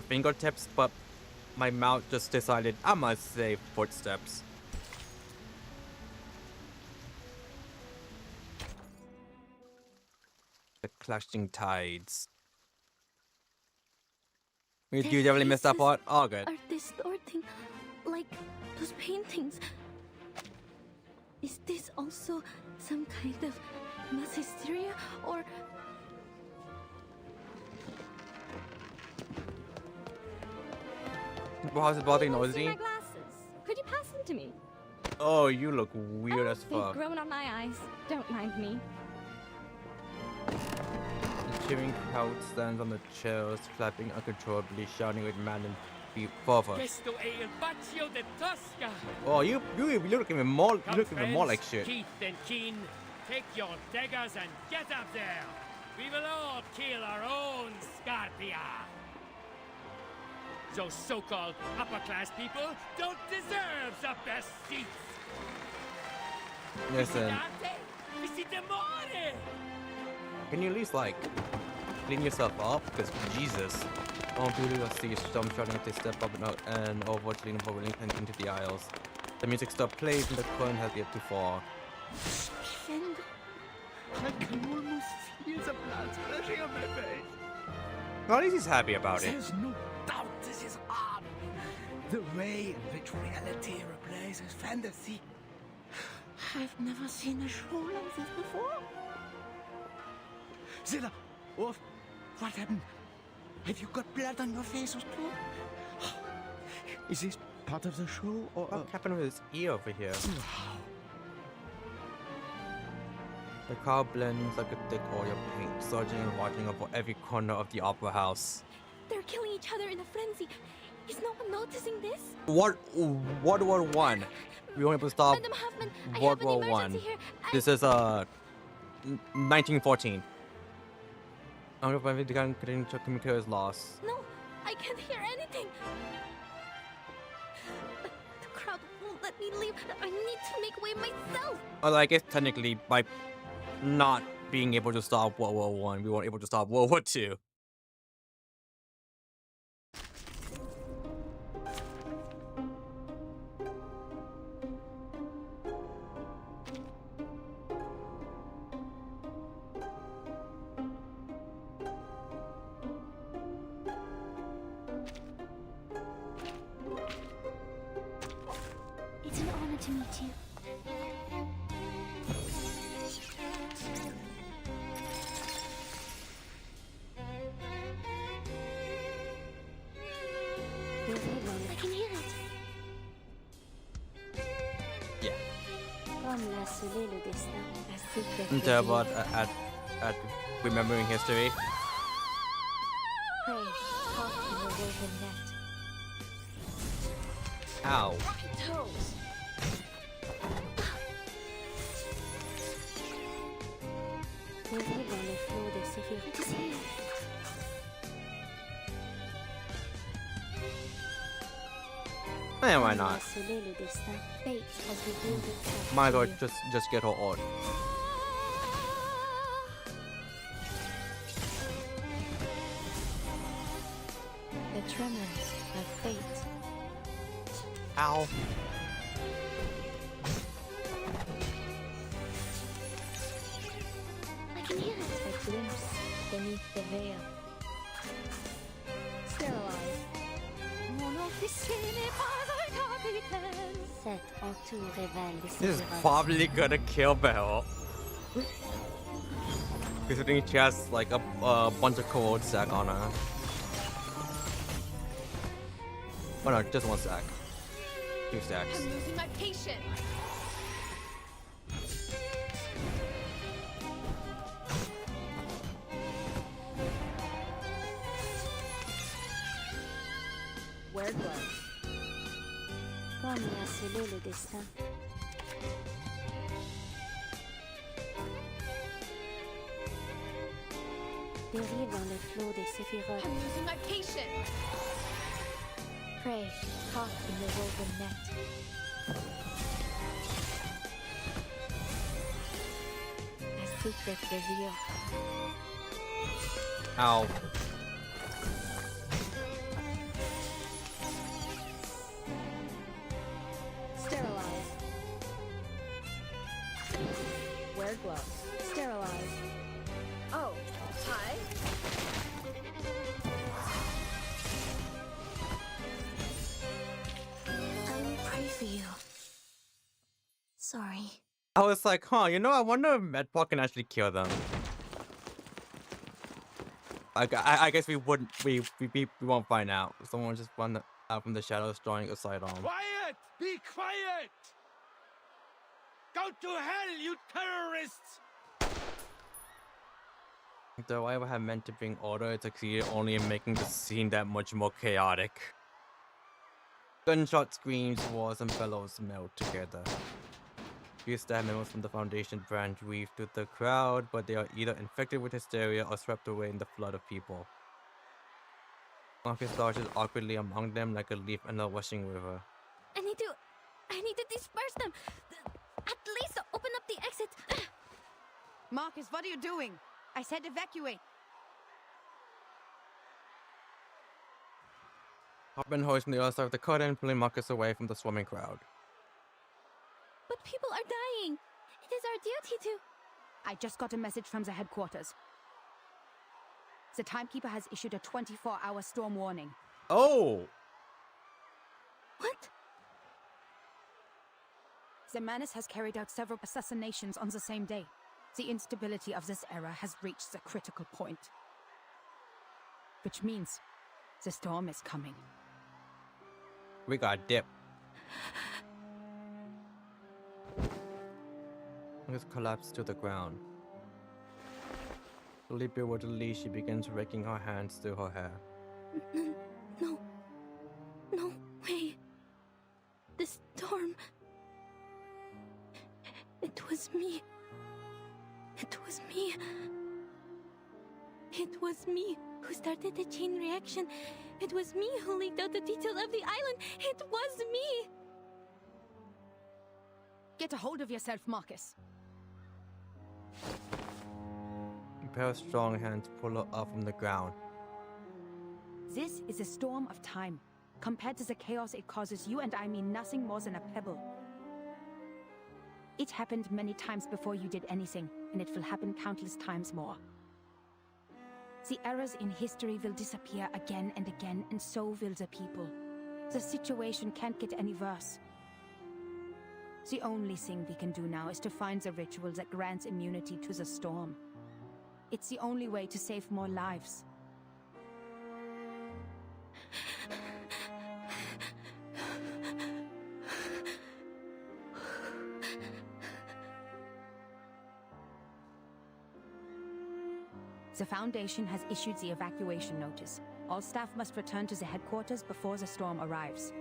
[SPEAKER 1] fingertips, but my mouth just decided I must say footsteps. The clashing tides. You definitely missed that part? All good.
[SPEAKER 3] Are distorting like those paintings. Is this also some kind of mass hysteria or
[SPEAKER 1] Well, how's it bothering noisy?
[SPEAKER 10] My glasses. Could you pass them to me?
[SPEAKER 1] Oh, you look weird as fuck.
[SPEAKER 10] They've grown on my eyes. Don't mind me.
[SPEAKER 1] The cheering crowd stands on the chairs, clapping uncontrollably, shouting with further.
[SPEAKER 5] Questo è il Bacio de Tosca.
[SPEAKER 1] Oh, you look even more. You
[SPEAKER 5] Come,
[SPEAKER 1] look even more
[SPEAKER 5] friends,
[SPEAKER 1] like shit.
[SPEAKER 5] Keith and Keen, take your daggers and get up there. We will all kill our own Scarpia. Those so-called upper-class people don't deserve the best seats.
[SPEAKER 1] Listen,
[SPEAKER 5] Visitamore!
[SPEAKER 1] can you at least like clean yourself up? Because Jesus, I want people to see some shouting if they step up and Overwatch leaning forward and into the aisles. The music stop plays and the coin has yet to fall.
[SPEAKER 5] I can almost feel the blood splashing on my face.
[SPEAKER 1] At least he's happy about it.
[SPEAKER 11] There's no doubt this is art. The way in which reality replaces fantasy. I've never seen a show like this before. Zilla, what happened? Have you got blood on your faces too? Is this part of the show or?
[SPEAKER 1] What happened with his ear over here? The car blends like a thick oil paint, surging and watching over every corner of the opera house.
[SPEAKER 3] They're killing each other in a frenzy. Is no one noticing this?
[SPEAKER 1] World War One. We won't able to stop
[SPEAKER 3] Madam Huffman, I
[SPEAKER 1] World
[SPEAKER 3] have an
[SPEAKER 1] War One.
[SPEAKER 3] emergency here.
[SPEAKER 1] This is 1914. I don't know if the communicator is lost.
[SPEAKER 3] No, I can't hear anything. The crowd won't let me leave. I need to make way myself.
[SPEAKER 1] Although I guess technically by not being able to stop World War One, we weren't able to stop World War Two.
[SPEAKER 3] It's an honor to meet you. I can hear it.
[SPEAKER 1] Yeah.
[SPEAKER 3] Comme l'a scellé le destin, ainsi que
[SPEAKER 1] I'm terrible at remembering history.
[SPEAKER 3] Pray, caught in the woven net.
[SPEAKER 1] Ow.
[SPEAKER 3] Toes. Devant dans les flots des séphirotes.
[SPEAKER 1] Eh, why not?
[SPEAKER 3] Scellé le destin. Fate has revealed itself.
[SPEAKER 1] Might as
[SPEAKER 3] to
[SPEAKER 1] well
[SPEAKER 3] you.
[SPEAKER 1] just get her on.
[SPEAKER 3] The tremors of fate.
[SPEAKER 1] Ow.
[SPEAKER 3] I can hear it. A glimpse beneath the veil.
[SPEAKER 16] Sterilize. Mon officier n'est pas un capitaine.
[SPEAKER 3] Cet entour révèle les
[SPEAKER 1] This is
[SPEAKER 3] séphirotes.
[SPEAKER 1] probably gonna kill Belle. Considering she has like a bunch of cold sack on her. Oh no, just one sack. 2 stacks.
[SPEAKER 16] I'm losing my patience. Wear gloves.
[SPEAKER 3] Comme l'a scellé le destin. Dérive dans les flots des séphirotes.
[SPEAKER 16] I'm losing my patience.
[SPEAKER 3] Prey, caught in the woven net. A secret revealed.
[SPEAKER 1] Ow.
[SPEAKER 16] Sterilize. Wear gloves. Sterilize. Oh, hi.
[SPEAKER 3] I will pray for you. Sorry.
[SPEAKER 1] I was like, huh, you know, I wonder if Medpok can actually kill them. I guess we won't find out. Someone just run out from the shadows, drawing a sidearm.
[SPEAKER 5] Quiet! Be quiet! Go to hell, you terrorists!
[SPEAKER 1] Though I have meant to bring order, it succeeded only in making the scene that much more chaotic. Gunshot screams, wars, and bellows melt together. Few staff members from the Foundation branch weave through the crowd, but they are either infected with hysteria or swept away in the flood of people. Marcus dodges awkwardly among them like a leaf in a rushing river.
[SPEAKER 3] I need to disperse them. At least open up the exit.
[SPEAKER 2] Marcus, what are you doing? I said evacuate.
[SPEAKER 1] Hopman hoists from the other side of the curtain, pulling Marcus away from the swarming crowd.
[SPEAKER 3] But people are dying. It is our duty to...
[SPEAKER 2] I just got a message from the headquarters. The timekeeper has issued a 24-hour storm warning.
[SPEAKER 1] Oh!
[SPEAKER 3] What?
[SPEAKER 2] The menace has carried out several assassinations on the same day. The instability of this era has reached the critical point. Which means the storm is coming.
[SPEAKER 1] We got dip. Marcus collapsed to the ground. Slowly bewilderedly, she begins raking her hands through her hair.
[SPEAKER 3] No way. The storm... It was me. It was me. It was me who started the chain reaction. It was me who leaked out the details of the island. It was me.
[SPEAKER 2] Get a hold of yourself, Marcus.
[SPEAKER 1] A pair of strong hands pull her up from the ground.
[SPEAKER 2] This is a storm of time. Compared to the chaos it causes, you and I mean nothing more than a pebble. It happened many times before you did anything, and it will happen countless times more. The errors in history will disappear again and again, and so will the people. The situation can't get any worse. The only thing we can do now is to find the ritual that grants immunity to the storm. It's the only way to save more lives. The Foundation has issued the evacuation notice. All staff must return to the headquarters before the storm arrives.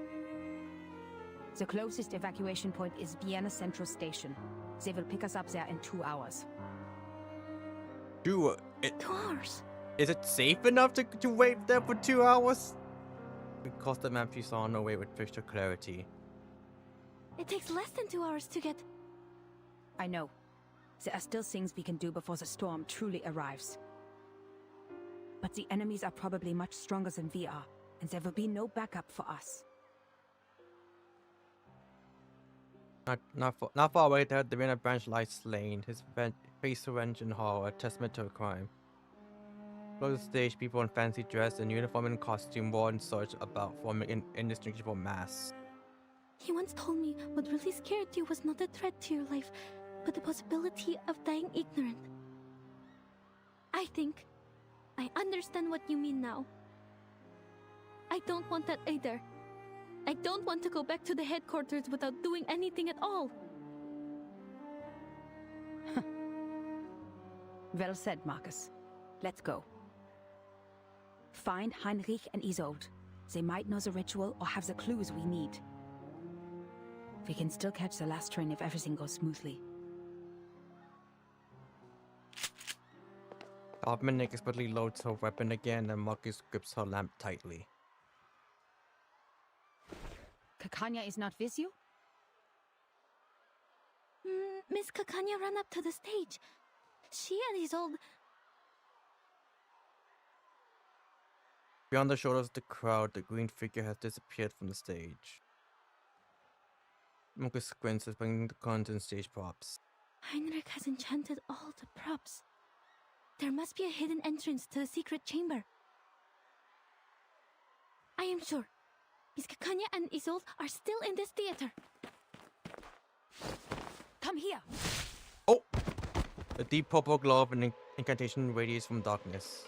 [SPEAKER 2] The closest evacuation point is Vienna Central Station. They will pick us up there in 2 hours.
[SPEAKER 1] 2
[SPEAKER 3] hours?
[SPEAKER 1] Is it safe enough to wait there for 2 hours? Because the map you saw no way with picture clarity.
[SPEAKER 3] It takes less than 2 hours to get...
[SPEAKER 2] I know. There are still things we can do before the storm truly arrives. But the enemies are probably much stronger than we are, and there will be no backup for us.
[SPEAKER 1] Not far away there, the Vienna branch lies slain, his face wrenched in horror, a testament to a crime. Below the stage, people in fancy dress and uniform and costume war and search about, forming an indistinguishable mass.
[SPEAKER 3] He once told me what really scared you was not a threat to your life, but the possibility of dying ignorant. I think I understand what you mean now. I don't want that either. I don't want to go back to the headquarters without doing anything at all.
[SPEAKER 2] Well said, Marcus. Let's go. Find Heinrich and Isolde. They might know the ritual or have the clues we need. We can still catch the last train if everything goes smoothly.
[SPEAKER 1] Hopman expertly loads her weapon again and Marcus grips her lamp tightly.
[SPEAKER 2] Kakanya is not with you?
[SPEAKER 3] Miss Kakanya ran up to the stage. She and Isolde...
[SPEAKER 1] Beyond the shoulders of the crowd, the green figure has disappeared from the stage. Marcus squints as bringing the guns and stage props.
[SPEAKER 3] Heinrich has enchanted all the props. There must be a hidden entrance to the secret chamber. I am sure. Miss Kakanya and Isolde are still in this theater.
[SPEAKER 2] Come here.
[SPEAKER 1] Oh! A deep purple glow of an incantation radiates from darkness.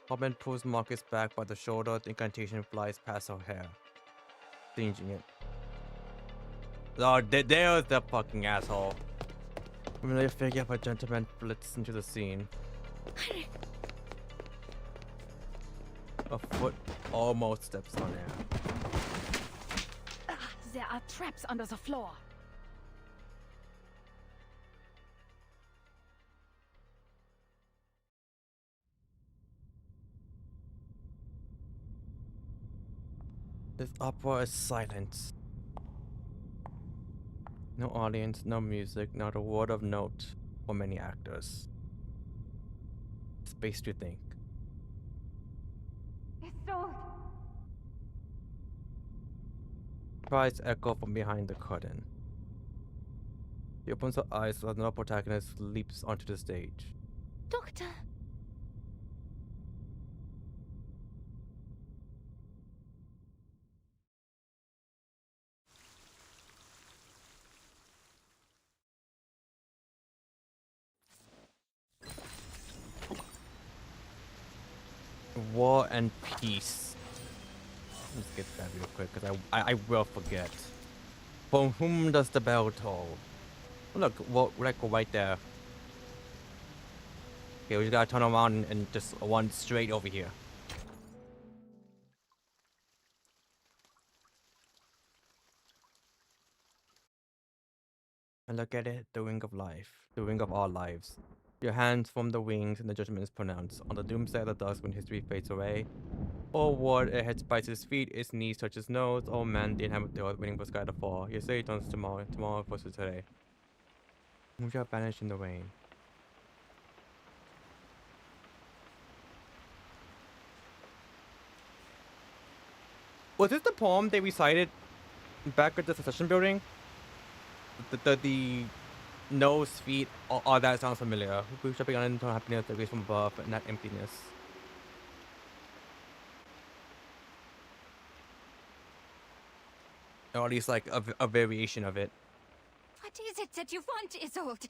[SPEAKER 1] Hopman pulls Marcus back by the shoulder. The incantation flies past her hair, singeing it. Oh, there's the fucking asshole. A familiar figure of a gentleman flits into the scene. A foot almost steps on air.
[SPEAKER 2] are traps under the floor.
[SPEAKER 1] This opera is silence. No audience, no music, not a word of note for many actors. Space to think. Cries echo from behind the curtain. She opens her eyes as another protagonist leaps onto the stage.
[SPEAKER 3] Doctor!
[SPEAKER 1] War and peace. Let's get that real quick, because I will forget. For whom does the bell toll? Oh, look, like right there. Okay, we just gotta turn around and just one straight over here. And look at it, the wing of life, the wing of our lives. Your hands form the wings and the judgment is pronounced. On the doomsday of the dusk when history fades away. Oh ward, a head bites his feet, its knees touch his nose. Oh man, the inhabit the earth waiting for sky to fall. Yesterday turns tomorrow, tomorrow versus today. Who shall vanish in the rain? Was this the poem they recited back at the Secession building? The nose, feet, all that sounds familiar. Who shall be unto happiness that grace from above, and not emptiness. Or at least like a variation of it.
[SPEAKER 10] What is it that you want, Isolde?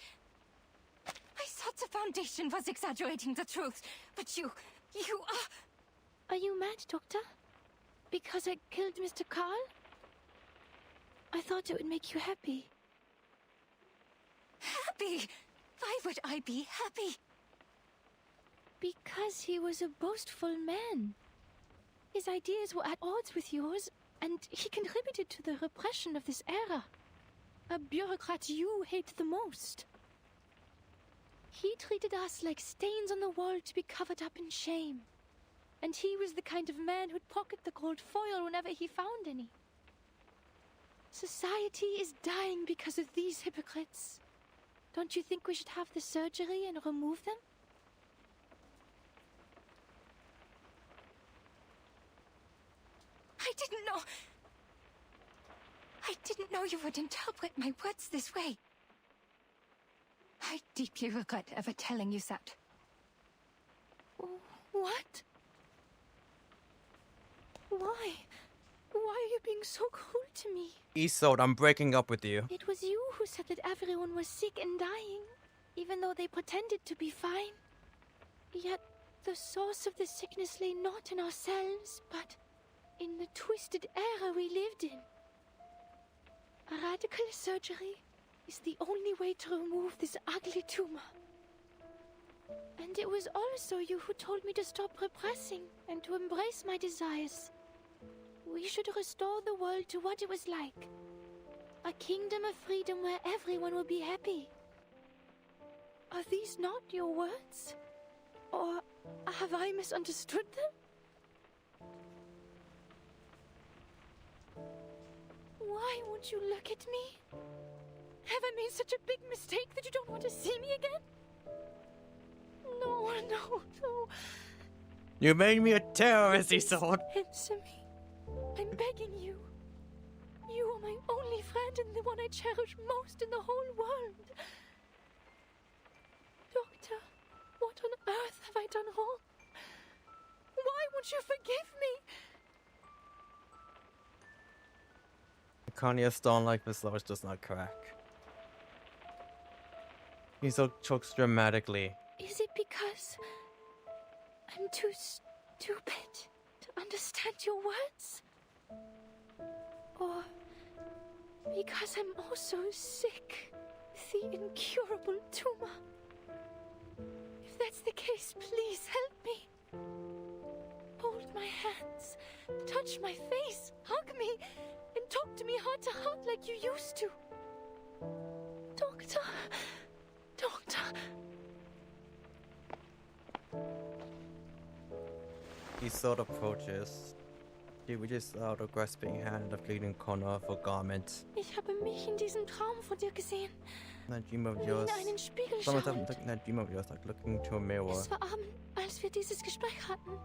[SPEAKER 10] I thought the Foundation was exaggerating the truth, but you are...
[SPEAKER 6] Are you mad, Doctor? Because I killed Mr. Carl? I thought it would make you happy.
[SPEAKER 10] Happy? Why would I be happy?
[SPEAKER 6] Because he was a boastful man. His ideas were at odds with yours, and he contributed to the repression of this era. A bureaucrat you hate the most. He treated us like stains on the wall to be covered up in shame. And he was the kind of man who'd pocket the gold foil whenever he found any. Society is dying because of these hypocrites. Don't you think we should have the surgery and remove them?
[SPEAKER 10] I didn't know you would interpret my words this way. I deeply regret ever telling you that.
[SPEAKER 6] What? Why? Why are you being so cruel to me?
[SPEAKER 1] Isolde, I'm breaking up with you.
[SPEAKER 6] It was you who said that everyone was sick and dying, even though they pretended to be fine. Yet, the source of the sickness lay not in ourselves, but in the twisted era we lived in. A radical surgery is the only way to remove this ugly tumor. And it was also you who told me to stop repressing and to embrace my desires. We should restore the world to what it was like. A kingdom of freedom where everyone will be happy. Are these not your words? Or have I misunderstood them? Why won't you look at me? Have I made such a big mistake that you don't want to see me again? No, no, no.
[SPEAKER 1] You made me a terrorist, Isolde.
[SPEAKER 6] Answer me. I'm begging you. You are my only friend and the one I cherish most in the whole world. Doctor, what on earth have I done wrong? Why won't you forgive me?
[SPEAKER 1] Kanye stone like this large does not crack. Isolde chokes dramatically.
[SPEAKER 6] Is it because I'm too stupid to understand your words? Or because I'm also sick with the incurable tumor? If that's the case, please help me. Hold my hands, touch my face, hug me, and talk to me at heart like you used to. Doctor. Doctor.
[SPEAKER 1] He sort of approaches. She reaches out a grasping hand in the fleeting corner of her garment.
[SPEAKER 6] Ich habe mich in diesem Traum von dir gesehen.
[SPEAKER 1] That dream of yours.
[SPEAKER 6] In einen Spiegel
[SPEAKER 1] Someone's
[SPEAKER 6] schauend.
[SPEAKER 1] looking at that dream of yours, like looking into a mirror.
[SPEAKER 6] Es war Abend, als wir dieses Gespräch hatten.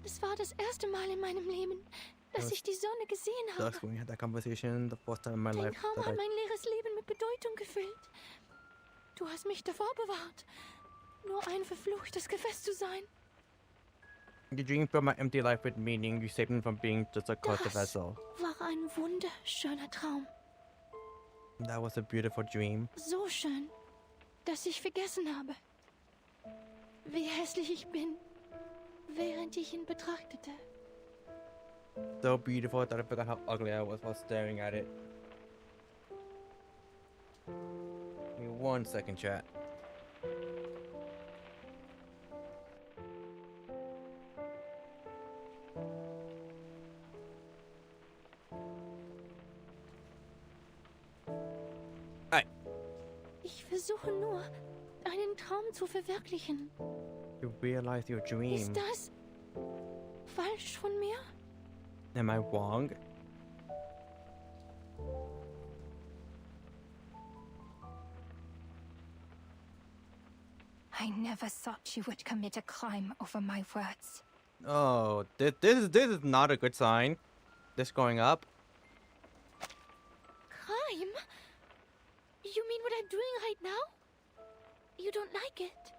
[SPEAKER 6] Es war das erste Mal in meinem Leben, dass ich die Sonne gesehen habe.
[SPEAKER 1] That's when we had that conversation, the first time in my
[SPEAKER 6] Dein
[SPEAKER 1] life
[SPEAKER 6] Traum
[SPEAKER 1] that
[SPEAKER 6] hat
[SPEAKER 1] I...
[SPEAKER 6] mein leeres Leben mit Bedeutung gefüllt. Du hast mich davor bewahrt, nur ein verfluchtes Gefäß zu sein.
[SPEAKER 1] You dream from my empty life with meaning, you saved me from being just a cursed vessel.
[SPEAKER 6] War ein wunderschöner Traum.
[SPEAKER 1] That was a beautiful dream.
[SPEAKER 6] So schön, dass ich vergessen habe, wie hässlich ich bin, während ich ihn betrachtete.
[SPEAKER 1] So beautiful that I forgot how ugly I was while staring at it. Give me 1 second, chat.
[SPEAKER 6] Ich versuche nur, einen Traum zu verwirklichen.
[SPEAKER 1] You realize your dream.
[SPEAKER 6] Ist das falsch von mir?
[SPEAKER 1] Am I wrong?
[SPEAKER 10] I never thought you would commit a crime over my words.
[SPEAKER 1] Oh, this is not a good sign. This going up.
[SPEAKER 6] Crime? You mean what I'm doing right now? You don't like it?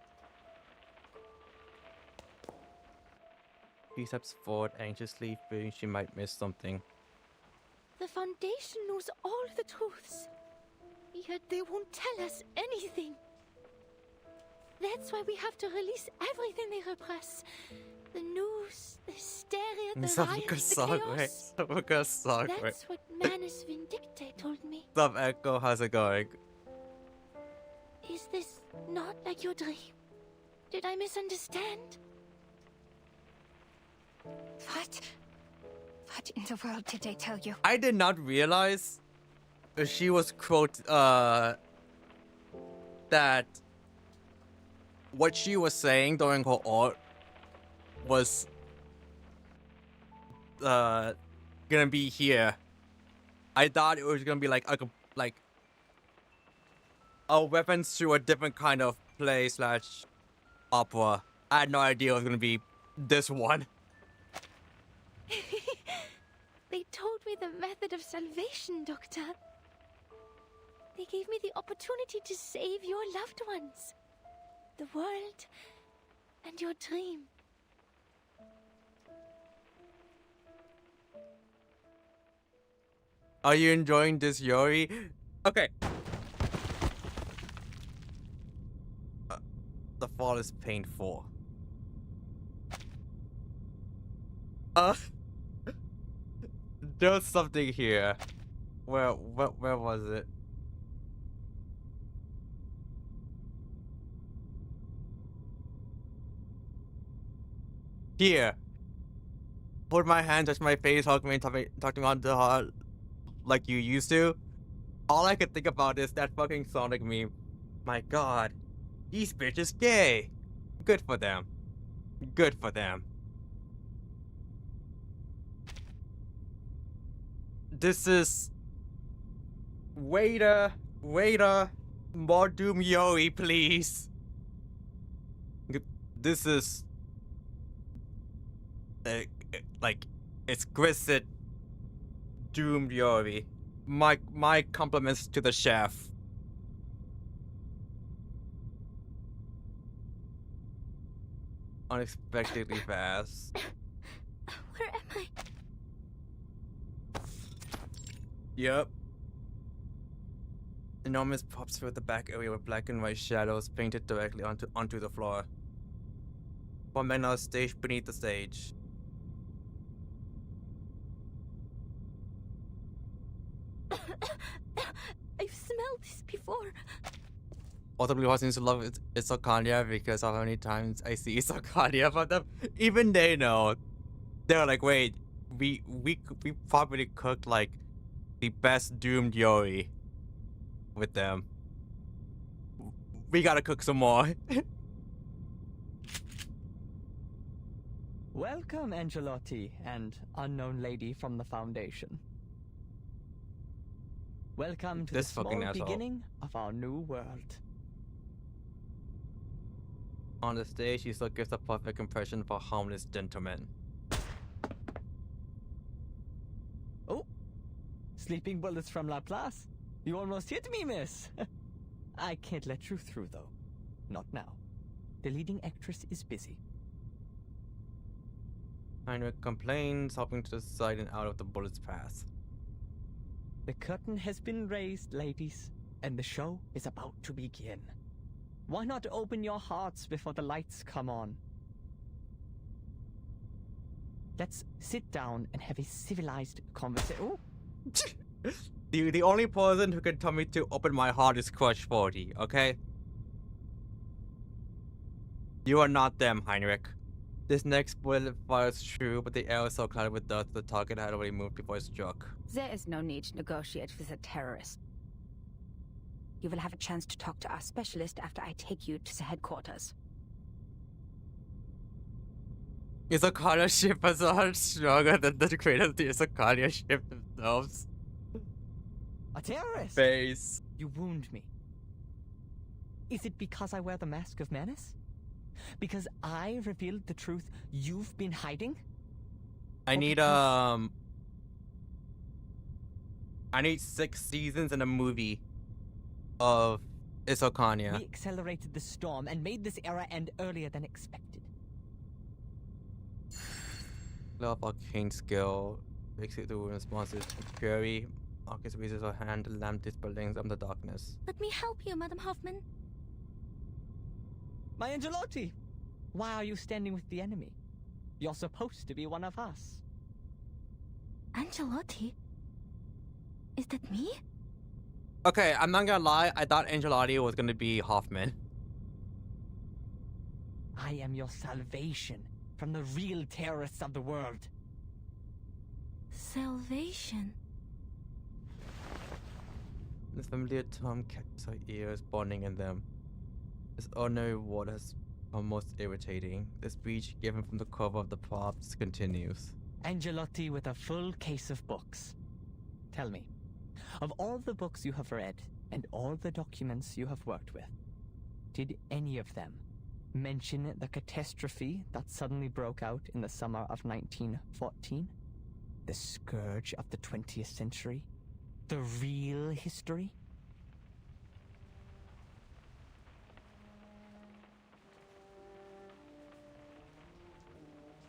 [SPEAKER 1] She steps forward anxiously, fearing she might miss something.
[SPEAKER 6] The Foundation knows all the truths. Yet they won't tell us anything. That's why we have to release everything they repress. The news, the hysteria, the riots, the chaos. That's what Manus Vindicte told me.
[SPEAKER 1] Sup, Echo? How's it going?
[SPEAKER 6] Is this not like your dream? Did I misunderstand?
[SPEAKER 10] What in the world did they tell you?
[SPEAKER 1] I did not realize she was that what she was saying during her art was gonna be here. I thought it was gonna be like a reference to a different kind of play / opera. I had no idea it was gonna be this one.
[SPEAKER 6] They told me the method of salvation, Doctor. They gave me the opportunity to save your loved ones, the world, and your dream.
[SPEAKER 1] Are you enjoying this, Yori? Okay. The fall is painful. There's something here. Where was it? Here. Put my hand, touch my face, hug me, talking on the heart like you used to. All I could think about is that fucking Sonic meme. My god. These bitches gay. Good for them. Good for them. This is... Waiter, more Doom Yori, please. This is... like, exquisite Doom Yori. My compliments to the chef. Unexpectedly fast.
[SPEAKER 6] Where am I?
[SPEAKER 1] Yep. Enormous pops through the back area with black and white shadows painted directly onto the floor. One man on a stage beneath the stage.
[SPEAKER 6] I've smelled this before.
[SPEAKER 1] Other Blue Heart seems to love Isokanya because of how many times I see Isokanya from them. Even they know. They're like, wait, we probably cooked like the best doomed Yori with them. We gotta cook some more.
[SPEAKER 4] Welcome, Angelotti and unknown lady from the Foundation. Welcome to
[SPEAKER 1] This
[SPEAKER 4] the
[SPEAKER 1] fucking
[SPEAKER 4] small
[SPEAKER 1] asshole.
[SPEAKER 4] beginning of our new world.
[SPEAKER 1] On the stage, she still gives a perfect impression of a harmless gentleman.
[SPEAKER 4] Oh, sleeping bullets from Laplace. You almost hit me, miss. I can't let you through, though. Not now. The leading actress is busy.
[SPEAKER 1] Heinrich complains, hopping to the side and out of the bullet's path.
[SPEAKER 4] The curtain has been raised, ladies, and the show is about to begin. Why not open your hearts before the lights come on? Let's sit down and have a civilized conversation.
[SPEAKER 1] The only person who can tell me to open my heart is Crush 40, okay? You are not them, Heinrich. This next bullet fires true, but the air is so clouded with dust the target had already moved before it struck.
[SPEAKER 2] There is no need to negotiate with a terrorist. You will have a chance to talk to our specialist after I take you to the headquarters.
[SPEAKER 1] Isokaya shippers are stronger than the creators of the Isokaya ship themselves.
[SPEAKER 4] A terrorist?
[SPEAKER 1] Face.
[SPEAKER 4] You wound me. Is it because I wear the mask of menace? Because I revealed the truth you've been hiding?
[SPEAKER 1] I need 6 seasons and a movie of Isokanya.
[SPEAKER 4] We accelerated the storm and made this era end earlier than expected.
[SPEAKER 1] Love arcane skill. Makes it to responses to fury. Marcus raises her hand, the lamp dispelling of the darkness.
[SPEAKER 3] Let me help you, Madam Hoffman.
[SPEAKER 4] My Angelotti! Why are you standing with the enemy? You're supposed to be one of us.
[SPEAKER 3] Angelotti? Is that me?
[SPEAKER 1] Okay, I'm not gonna lie, I thought Angelotti was gonna be Hoffman.
[SPEAKER 4] I am your salvation from the real terrorists of the world.
[SPEAKER 3] Salvation?
[SPEAKER 1] The familiar term catches her ears, bonding in them. This ordinary word has almost irritating. The speech given from the cover of the props continues.
[SPEAKER 4] Angelotti with a full case of books. Tell me, of all the books you have read and all the documents you have worked with, did any of them mention the catastrophe that suddenly broke out in the summer of 1914? The scourge of the 20th century? The real history?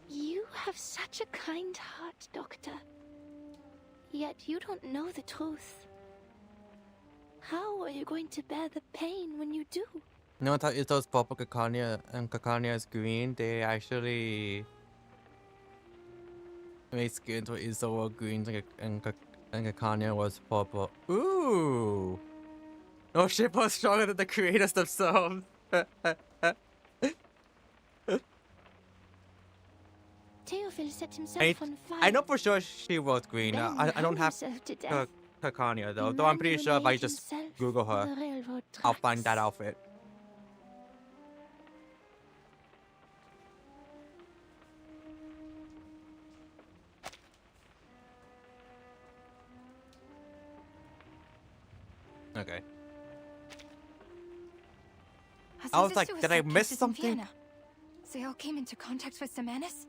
[SPEAKER 3] You have such a kind heart, Doctor. Yet you don't know the truth. How are you going to bear the pain when you do?
[SPEAKER 1] No, that is those purple Kakanya and Kakanya is green. They actually made skin to Iso green and Kakanya was purple. Ooh! No ship was stronger than the creators themselves.
[SPEAKER 3] Theophil set himself on fire.
[SPEAKER 1] I know for sure she was green.
[SPEAKER 3] Then
[SPEAKER 1] I don't have
[SPEAKER 3] hung himself to death.
[SPEAKER 1] Kakanya though.
[SPEAKER 3] The
[SPEAKER 1] Though I'm
[SPEAKER 3] man
[SPEAKER 1] pretty
[SPEAKER 3] who
[SPEAKER 1] sure if I
[SPEAKER 3] laid
[SPEAKER 1] just
[SPEAKER 3] himself
[SPEAKER 1] Google
[SPEAKER 3] on
[SPEAKER 1] her,
[SPEAKER 3] the railroad
[SPEAKER 1] I'll
[SPEAKER 3] tracks.
[SPEAKER 1] find that outfit. Okay. I was like, did I miss something?
[SPEAKER 10] They all came into contact with the menace?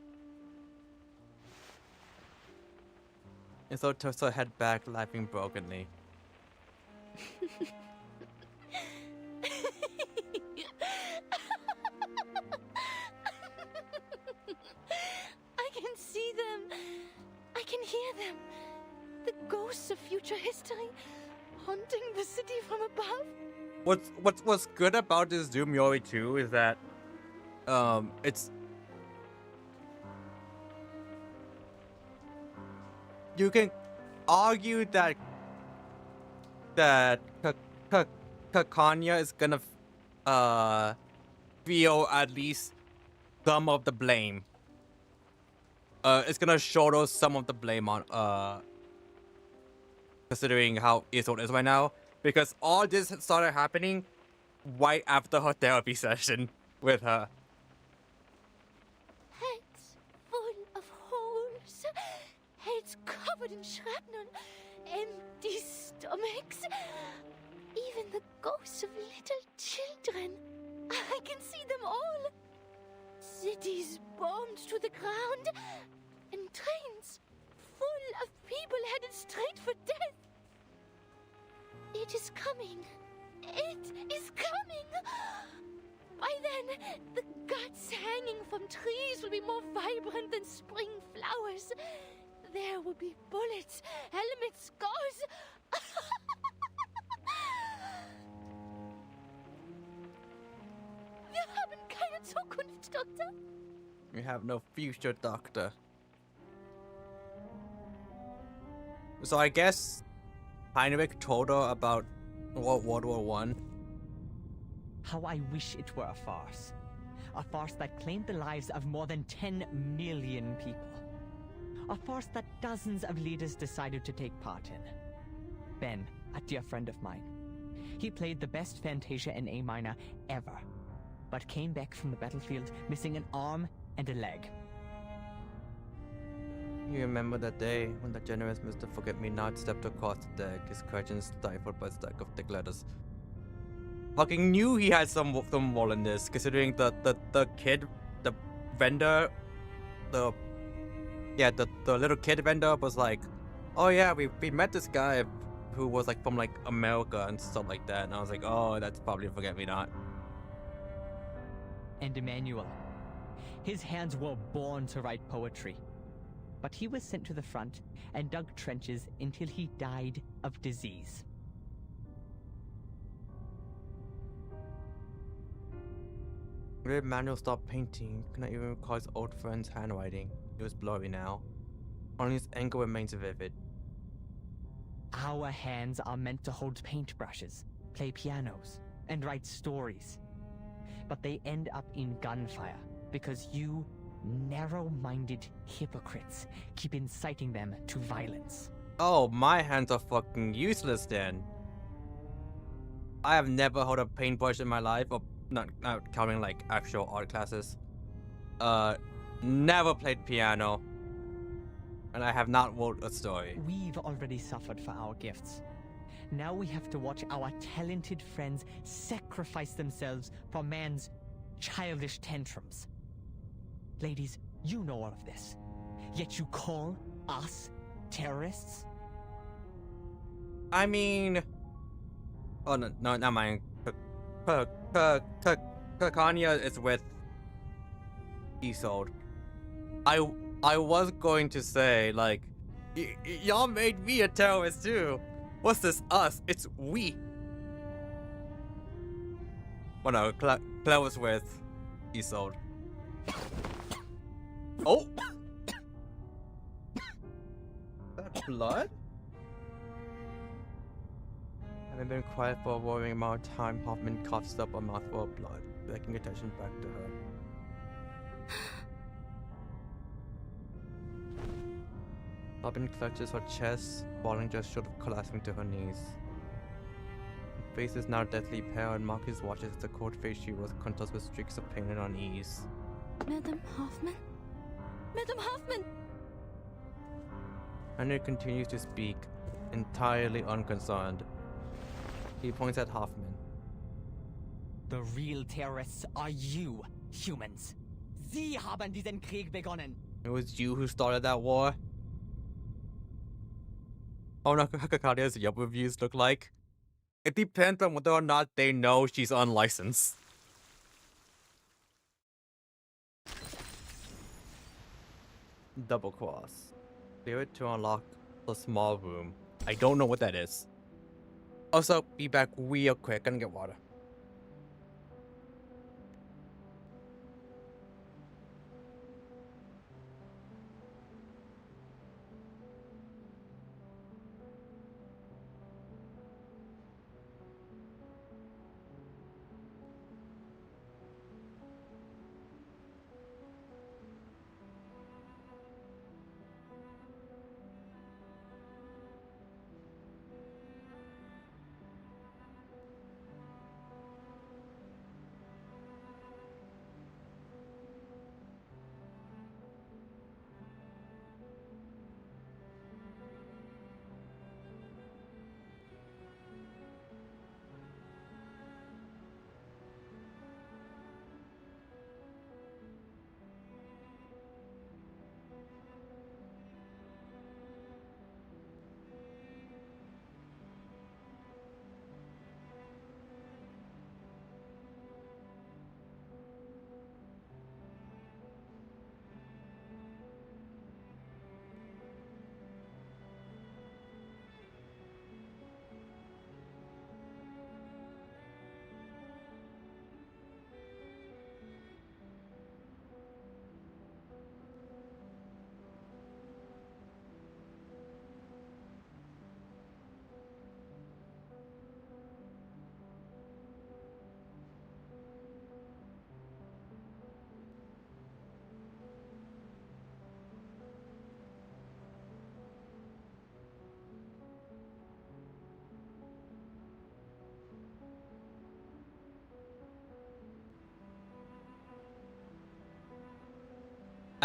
[SPEAKER 1] And so turns her head back, laughing brokenly.
[SPEAKER 17] I can see them. I can hear them. The ghosts of future history haunting the city from above.
[SPEAKER 1] What's good about this Doom Yori 2 is that it's you can argue that Kakanya is gonna feel at least some of the blame. It's gonna shoulder some of the blame on considering how Isolde is right now. Because all this started happening right after her therapy session with her.
[SPEAKER 3] Heads full of holes, heads covered in shrapnel, empty stomachs, even the ghosts of little children. I can see them all. Cities bombed to the ground, and trains full of people headed straight for death. It is coming. It is coming. By then, the guts hanging from trees will be more vibrant than spring flowers. There will be bullets, helmets, scars. Wir haben keine Zukunft, Doktor.
[SPEAKER 1] We have no future, Doctor. So I guess Heinrich told her about World War I.
[SPEAKER 4] How I wish it were a farce. A farce that claimed the lives of more than 10 million people. A farce that dozens of leaders decided to take part in. Ben, a dear friend of mine. He played the best Fantasia in A minor ever, but came back from the battlefield missing an arm and a leg.
[SPEAKER 1] You remember that day when the generous Mr. Forget-Me-Not stepped across the deck, his questions stifled by a stack of thick letters. Fucking knew he had some role in this, considering the kid, the vendor, the little kid vendor was like, oh yeah, we met this guy who was like from like America and stuff like that, and I was like, oh, that's probably Forget-Me-Not.
[SPEAKER 4] And Emmanuel. His hands were born to write poetry. But he was sent to the front and dug trenches until he died of disease.
[SPEAKER 1] When Manuel stopped painting, could not even recall his old friend's handwriting. It was blurry now. Only his anger remains vivid.
[SPEAKER 4] Our hands are meant to hold paintbrushes, play pianos, and write stories. But they end up in gunfire because you narrow-minded hypocrites keep inciting them to violence.
[SPEAKER 1] Oh, my hands are fucking useless then. I have never held a paintbrush in my life, or not counting like actual art classes. Never played piano. And I have not wrote a story.
[SPEAKER 4] We've already suffered for our gifts. Now we have to watch our talented friends sacrifice themselves for man's childish tantrums. Ladies, you know all of this. Yet you call us terrorists?
[SPEAKER 1] I mean... Oh, no, not mine. Kanya is with Isolde. I was going to say, like, y'all made me a terrorist too. What's this us? It's we. Well, no, Claire was with Isolde. Oh! That blood? Having been quiet for a worrying amount of time, Hoffman coughs up a mouthful of blood, begging attention back to her. Robin clutches her chest, falling just short of collapsing to her knees. Her face is now deathly pale, and Marcus watches as the cold face she was contours with streaks of pain and unease.
[SPEAKER 3] Madame Hoffman? Madame Hoffman!
[SPEAKER 1] Henry continues to speak, entirely unconcerned. He points at Hoffman.
[SPEAKER 4] The real terrorists are you, humans. Sie haben diesen Krieg begonnen.
[SPEAKER 1] It was you who started that war? Oh no, Hakakaria's Yelp reviews look like. It depends on whether or not they know she's unlicensed. Double cross. Clear it to unlock a small room. I don't know what that is. Also, be back real quick. Gonna get water.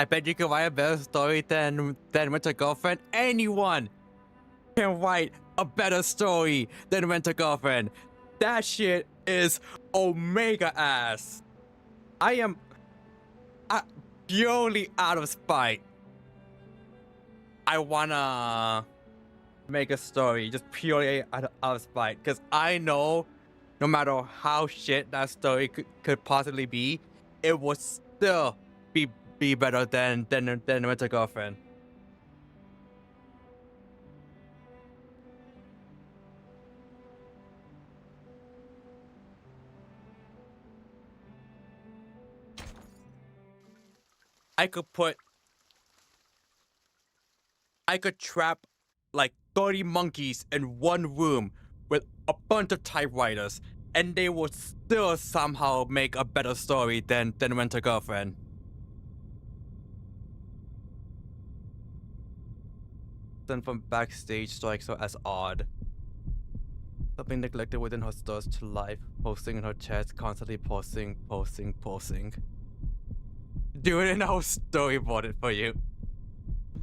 [SPEAKER 1] I bet you can write a better story than Winter Girlfriend. Anyone can write a better story than Winter Girlfriend. That shit is Omega ass. I am purely out of spite. I wanna make a story just purely out of spite, because I know no matter how shit that story could possibly be, it would still be better than Winter Girlfriend. I could trap like 30 monkeys in one room with a bunch of typewriters, and they would still somehow make a better story than Winter Girlfriend. Then from backstage strikes her as odd. Something neglected within her stirs to life, posting in her chest, constantly posting. Do it and I'll storyboard it for you.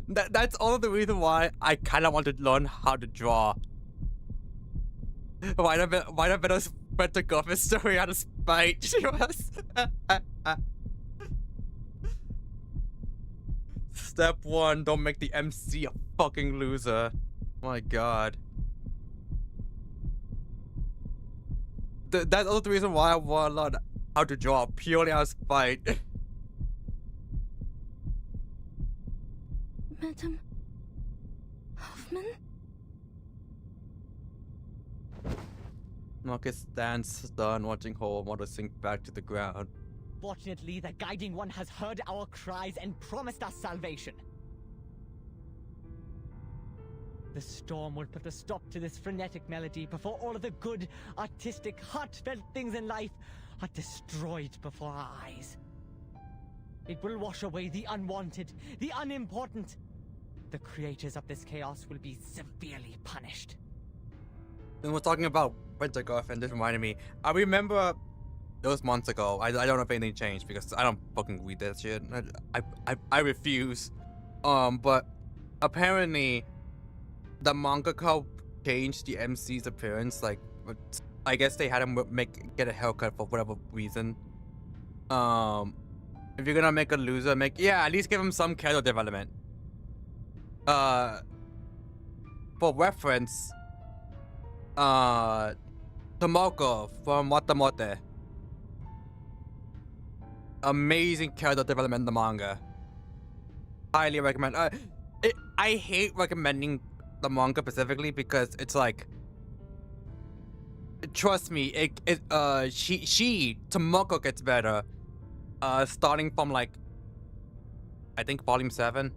[SPEAKER 1] That's all the reason why I kind of want to learn how to draw. Why not better Winter Girlfriend story out of spite? Step 1, don't make the MC a fucking loser. My god. That's also the reason why I want to learn how to draw purely out of spite.
[SPEAKER 3] Madam Hoffman?
[SPEAKER 1] Marcus stands stern, watching her model sink back to the ground.
[SPEAKER 4] Fortunately, the Guiding One has heard our cries and promised us salvation. The storm will put a stop to this frenetic melody before all of the good, artistic, heartfelt things in life are destroyed before our eyes. It will wash away the unwanted, the unimportant. The creators of this chaos will be severely punished.
[SPEAKER 1] When we're talking about Winter Girlfriend, this reminded me. I remember it was months ago. I don't know if anything changed because I don't fucking read that shit. I refuse. But apparently the mangaka changed the MC's appearance. Like, I guess they had him get a haircut for whatever reason. If you're gonna make a loser, at least give him some character development. For reference, Tomoko from Watamote. Amazing character development in the manga. Highly recommend. I hate recommending the manga specifically because it's like, trust me, Tomoko gets better. Starting from like, I think volume 7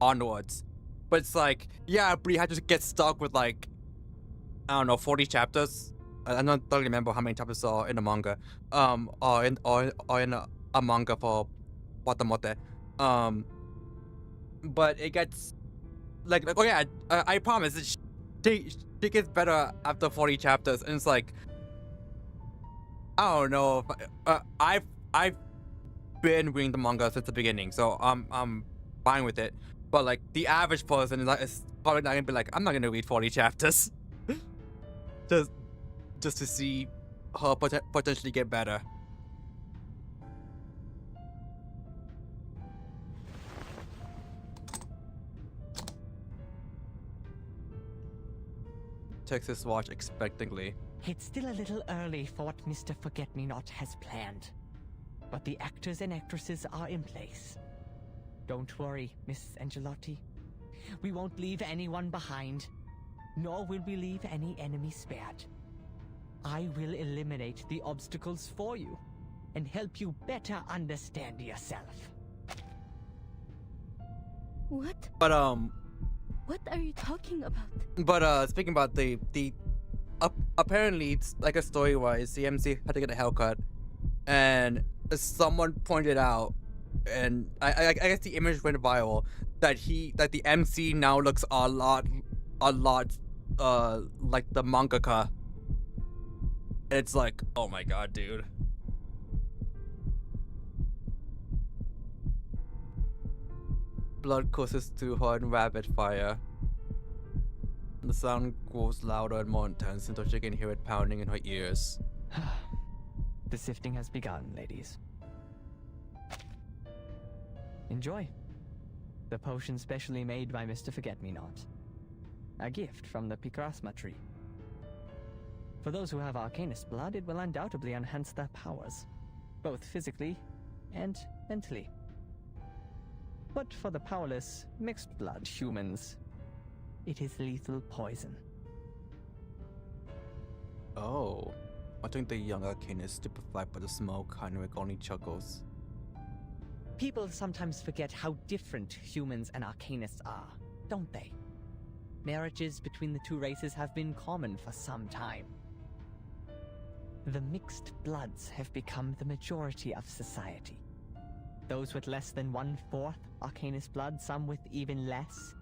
[SPEAKER 1] onwards. But it's like, yeah, but you had to get stuck with like, I don't know, 40 chapters. I don't remember how many chapters are in the manga. Or in a manga for Watamote. But it gets like oh yeah, I promise she gets better after 40 chapters, and it's like, I don't know. I've been reading the manga since the beginning, so I'm fine with it. But like the average person is probably not gonna be like, I'm not gonna read 40 chapters just to see her potentially get better. Texas watch expectantly.
[SPEAKER 4] It's still a little early for what Mr. Forget-Me-Not has planned, but the actors and actresses are in place. Don't worry, Mrs. Angelotti. We won't leave anyone behind, nor will we leave any enemies spared. I will eliminate the obstacles for you and help you better understand yourself.
[SPEAKER 3] What?
[SPEAKER 1] But
[SPEAKER 3] What are you talking about?
[SPEAKER 1] But speaking about the apparently it's like a story-wise, the MC had to get a haircut, and someone pointed out, and I guess the image went viral, that the MC now looks a lot like the mangaka. And it's like, oh my god, dude. blood courses through her in rapid fire. The sound grows louder and more intense until she can hear it pounding in her ears.
[SPEAKER 4] The sifting has begun, ladies. Enjoy. The potion specially made by Mr. Forget-Me-Not. A gift from the Pikrasma tree. For those who have Arcanist blood, it will undoubtedly enhance their powers, both physically and mentally. But for the powerless, mixed blood humans, it is lethal poison.
[SPEAKER 1] Oh. Watching the young Arcanist stupefied by the smoke, Heinrich only chuckles.
[SPEAKER 4] People sometimes forget how different humans and Arcanists are, don't they? Marriages between the two races have been common for some time. The mixed bloods have become the majority of society. Those with less than 1/4 Arcanist blood, some with even less,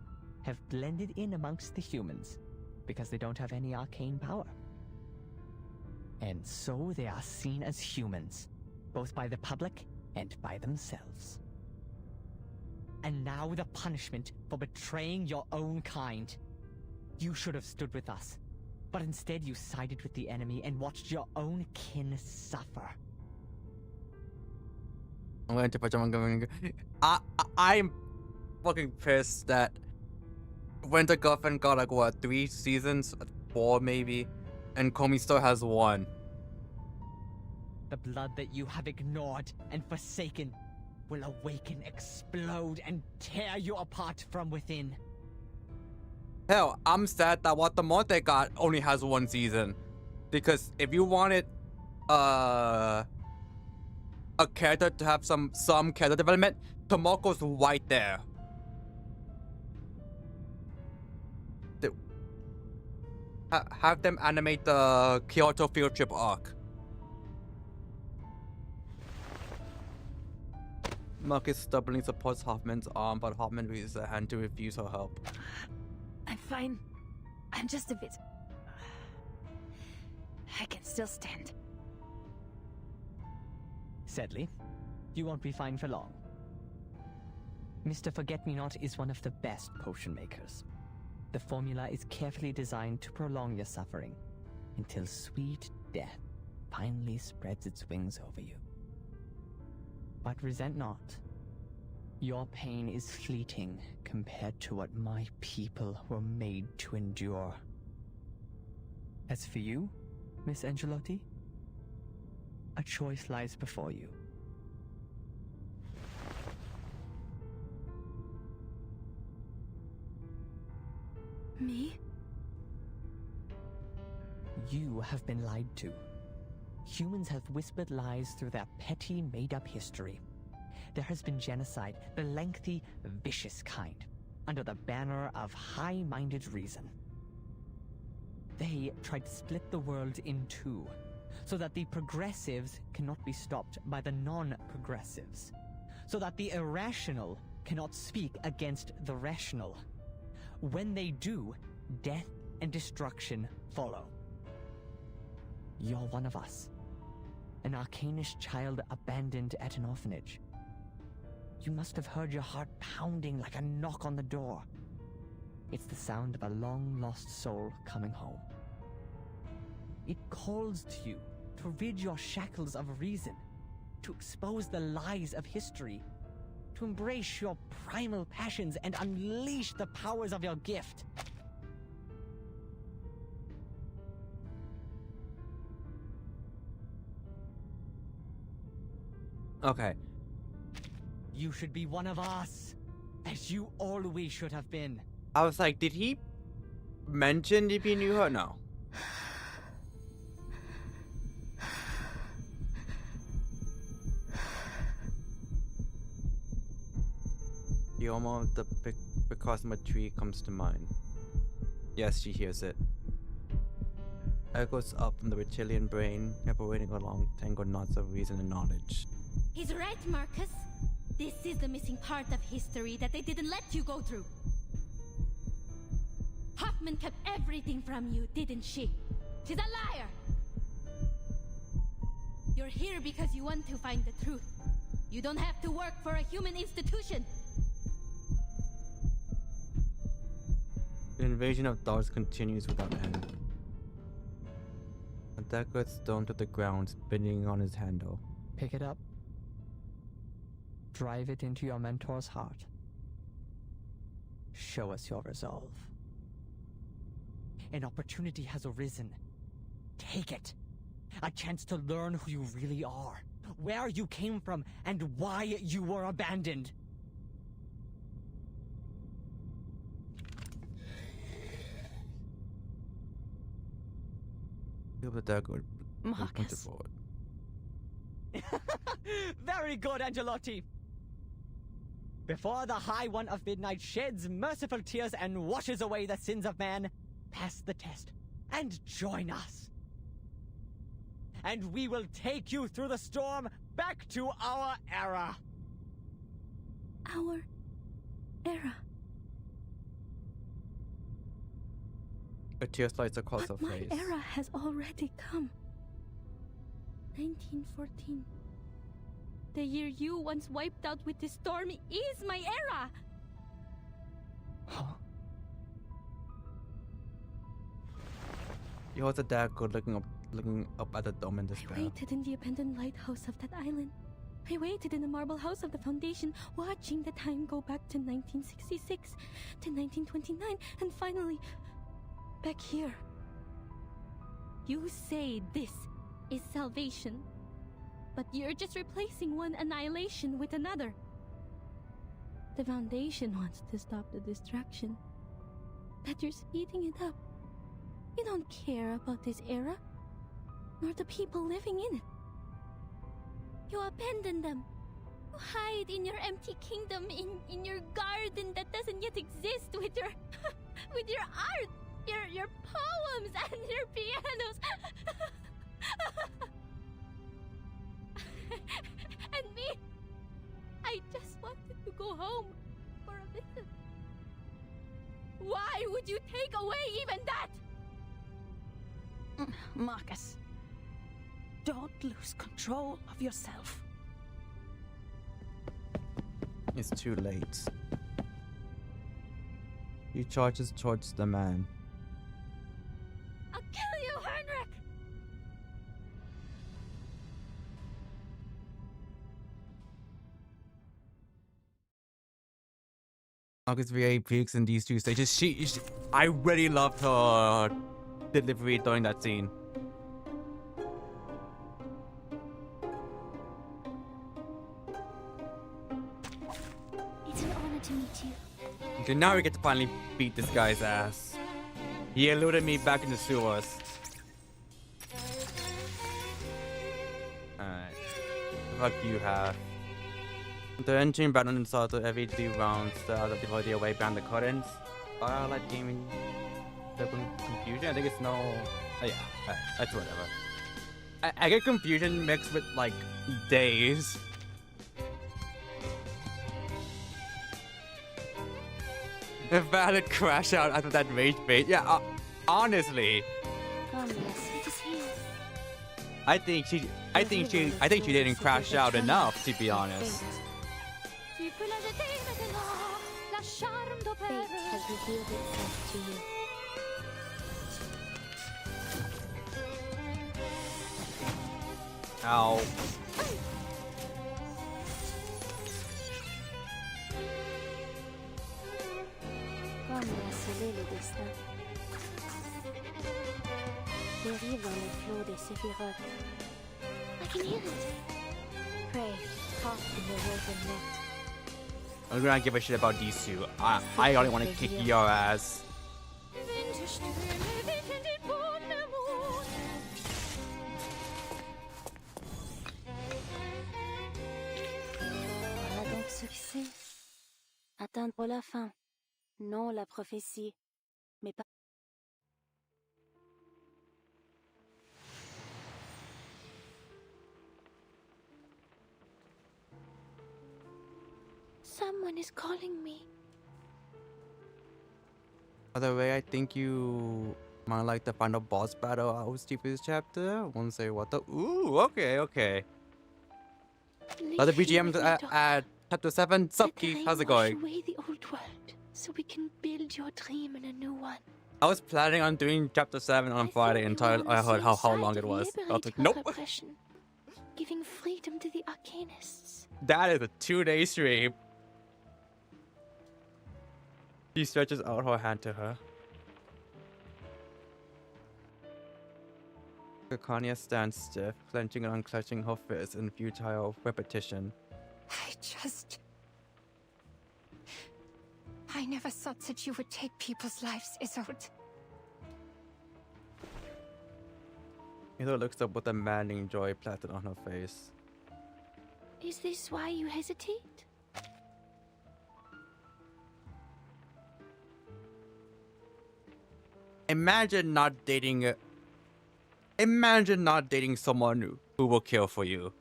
[SPEAKER 4] have blended in amongst the humans because they don't have any arcane power. And so they are seen as humans, both by the public and by themselves. And now the punishment for betraying your own kind. You should have stood with us, but instead you sided with the enemy and watched your own kin suffer.
[SPEAKER 1] I'm fucking pissed that Winter Girlfriend got like what, 3 seasons? 4 maybe? And Komi still has 1.
[SPEAKER 4] The blood that you have ignored and forsaken will awaken, explode, and tear you apart from within.
[SPEAKER 1] Hell, I'm sad that what the Monte got only has 1 season. Because if you wanted a character to have some character development, Tomoko's right there. Have them animate the Kyoto field trip arc. Marcus stubbornly supports Hoffman's arm, but Hoffman raises a hand to refuse her help.
[SPEAKER 2] I'm fine. I'm just a bit... I can still stand.
[SPEAKER 4] Sadly, you won't be fine for long. Mr. Forget-Me-Not is one of the best potion makers. The formula is carefully designed to prolong your suffering until sweet death finally spreads its wings over you. But resent not. Your pain is fleeting compared to what my people were made to endure. As for you, Miss Angelotti, a choice lies before you.
[SPEAKER 2] Me?
[SPEAKER 4] You have been lied to. Humans have whispered lies through their petty, made-up history. There has been genocide, the lengthy, vicious kind, under the banner of high-minded reason. They tried to split the world in two, so that the progressives cannot be stopped by the non-progressives, so that the irrational cannot speak against the rational. When they do, death and destruction follow. You're one of us. An Arcanist child abandoned at an orphanage. You must have heard your heart pounding like a knock on the door. It's the sound of a long-lost soul coming home. It calls to you to rid your shackles of reason, to expose the lies of history, to embrace your primal passions and unleash the powers of your gift.
[SPEAKER 1] Okay.
[SPEAKER 4] You should be one of us, as you always should have been.
[SPEAKER 1] I was like, did he mention if he knew her? No. The Omo of the Picosma tree comes to mind. Yes, she hears it. Echoes up from the reptilian brain, evaporating along tangled knots of reason and knowledge.
[SPEAKER 3] He's right, Marcus. This is the missing part of history that they didn't let you go through. Hoffman kept everything from you, didn't she? She's a liar! You're here because you want to find the truth. You don't have to work for a human institution.
[SPEAKER 1] The invasion of thoughts continues without end. A decorated stone to the ground, spinning on his handle.
[SPEAKER 4] Pick it up. Drive it into your mentor's heart. Show us your resolve. An opportunity has arisen. Take it. A chance to learn who you really are, where you came from, and why you were abandoned.
[SPEAKER 1] Feel the dagger.
[SPEAKER 6] Marcus.
[SPEAKER 1] Forward.
[SPEAKER 4] Very good, Angelotti. Before the High One of Midnight sheds merciful tears and washes away the sins of man, pass the test and join us. And we will take you through the storm back to our era.
[SPEAKER 17] Our era.
[SPEAKER 1] A tear slides across her
[SPEAKER 17] But my
[SPEAKER 1] face.
[SPEAKER 17] era has already come. 1914. The year you once wiped out with the storm is my era!
[SPEAKER 4] Huh?
[SPEAKER 1] He holds a dagger looking up at the dome in
[SPEAKER 17] I
[SPEAKER 1] despair.
[SPEAKER 17] waited in the abandoned lighthouse of that island. I waited in the marble house of the Foundation, watching the time go back to 1966, to 1929, and finally, back here. You say this is salvation, but you're just replacing one annihilation with another. The Foundation wants to stop the destruction, but you're speeding it up. You don't care about this era, nor the people living in it. You abandon them. You hide in your empty kingdom, in your garden that doesn't yet exist, with your with your art, your poems and your pianos. And me, I just wanted to go home for a visit. Why would you take away even that?
[SPEAKER 6] Marcus, don't lose control of yourself.
[SPEAKER 1] It's too late. He charges towards the man.
[SPEAKER 17] I'll kill you, Heinrich!
[SPEAKER 1] August VA peaks in these two stages. She I really loved her delivery during that scene.
[SPEAKER 17] It's an honor to meet you.
[SPEAKER 1] Okay, now we get to finally beat this guy's ass. He eluded me back in the sewers. Alright. What you have? The engine battle inside to every 2 rounds to deploy the away behind the curtains. Like gaming the confusion. I think it's no. Oh, yeah, that's whatever. I get confusion mixed with like days. The valid crash out after that rage bait. Yeah, honestly, I think she didn't crash out enough, to be honest.
[SPEAKER 17] Fate has revealed itself to you.
[SPEAKER 1] Ow.
[SPEAKER 17] Comme l'a scellé le destin. Dérive dans les flots des séphirotes. I can hear it. Pray, talk in the woven net.
[SPEAKER 1] I'm gonna give a shit about these two. I only want to kick your ass.
[SPEAKER 17] Voilà donc succès. Atteindre la fin. Non la prophétie, mais pas. Someone is calling me.
[SPEAKER 1] By the way, I think you might like the final boss battle I was this chapter. Won't say what the. Ooh, okay. Other BGM at chapter 7. Sup, Keith? How's it going?
[SPEAKER 17] Away the old world,
[SPEAKER 3] so we can build your dream in a new one.
[SPEAKER 1] I was planning on doing chapter 7 on Friday until I heard how long it was. I was like, nope.
[SPEAKER 3] Giving freedom to the Arcanists.
[SPEAKER 1] That is a 2-day stream. She stretches out her hand to her. Kanya stands stiff, clenching and unclenching her fist in futile repetition.
[SPEAKER 10] I never thought that you would take people's lives, Isolde.
[SPEAKER 1] Isolde looks up with a maddening joy planted on her face.
[SPEAKER 3] Is this why you hesitate?
[SPEAKER 1] Imagine not dating someone who will kill for you.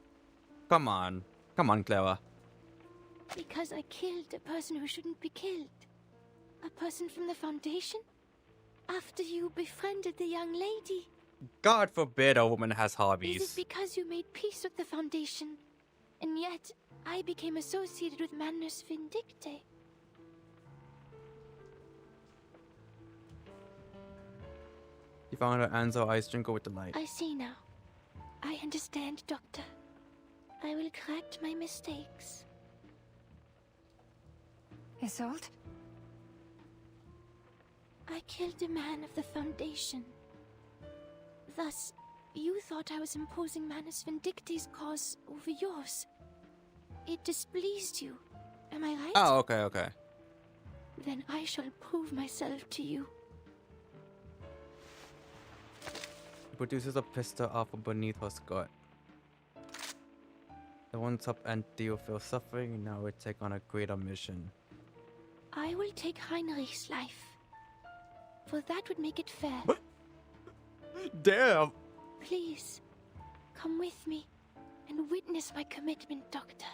[SPEAKER 1] Come on, Clara.
[SPEAKER 3] Because I killed a person who shouldn't be killed. A person from the Foundation? After you befriended the young lady?
[SPEAKER 1] God forbid a woman has hobbies.
[SPEAKER 3] Is it because you made peace with the Foundation? And yet, I became associated with Manus Vindicte.
[SPEAKER 1] She found her hands, her eyes twinkle with delight.
[SPEAKER 3] I see now. I understand, Doctor. I will correct my mistakes.
[SPEAKER 10] Isolde?
[SPEAKER 3] I killed a man of the Foundation. Thus, you thought I was imposing Manus Vindicte's cause over yours. It displeased you. Am I right?
[SPEAKER 1] Oh, okay.
[SPEAKER 3] Then I shall prove myself to you.
[SPEAKER 1] She produces a pistol out from beneath her skirt. The one top empty, you feel suffering, now we take on a greater mission.
[SPEAKER 3] I will take Heinrich's life. For that would make it fair.
[SPEAKER 1] Damn!
[SPEAKER 3] Please, come with me and witness my commitment, Doctor.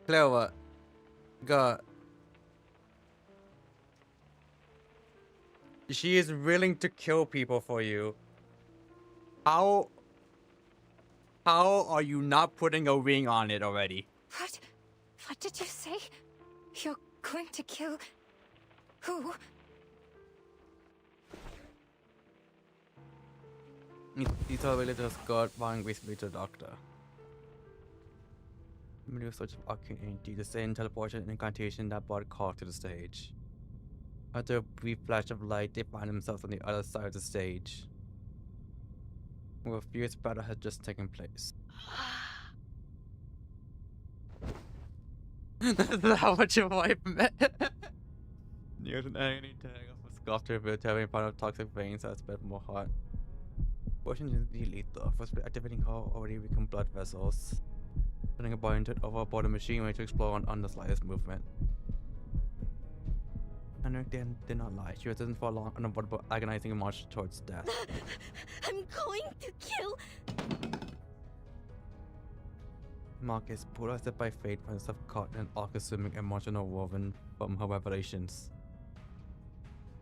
[SPEAKER 1] Clara, God. She is willing to kill people for you. How are you not putting a ring on it already?
[SPEAKER 10] What did you say? You're going to kill... who?
[SPEAKER 1] These are villagers got one recently to the doctor. Many search of arcane energy, the same teleportation incantation that brought Carl to the stage. After a brief flash of light, they find themselves on the other side of the stage, where a fierce battle has just taken place. That's not what your wife meant. Near an agony tag of a sculpture with having part of toxic veins that spread more hot. Fortunately lethal, for activating her already weakened blood vessels. Turning a body into an overboard machinery to explore on the slightest movement. Henrik did not lie. She resisted for a long, unavoidable, agonizing march towards death.
[SPEAKER 3] I'm going to kill...
[SPEAKER 1] Marcus, polarized by fate, finds herself caught in an all-consuming emotional woven from her revelations.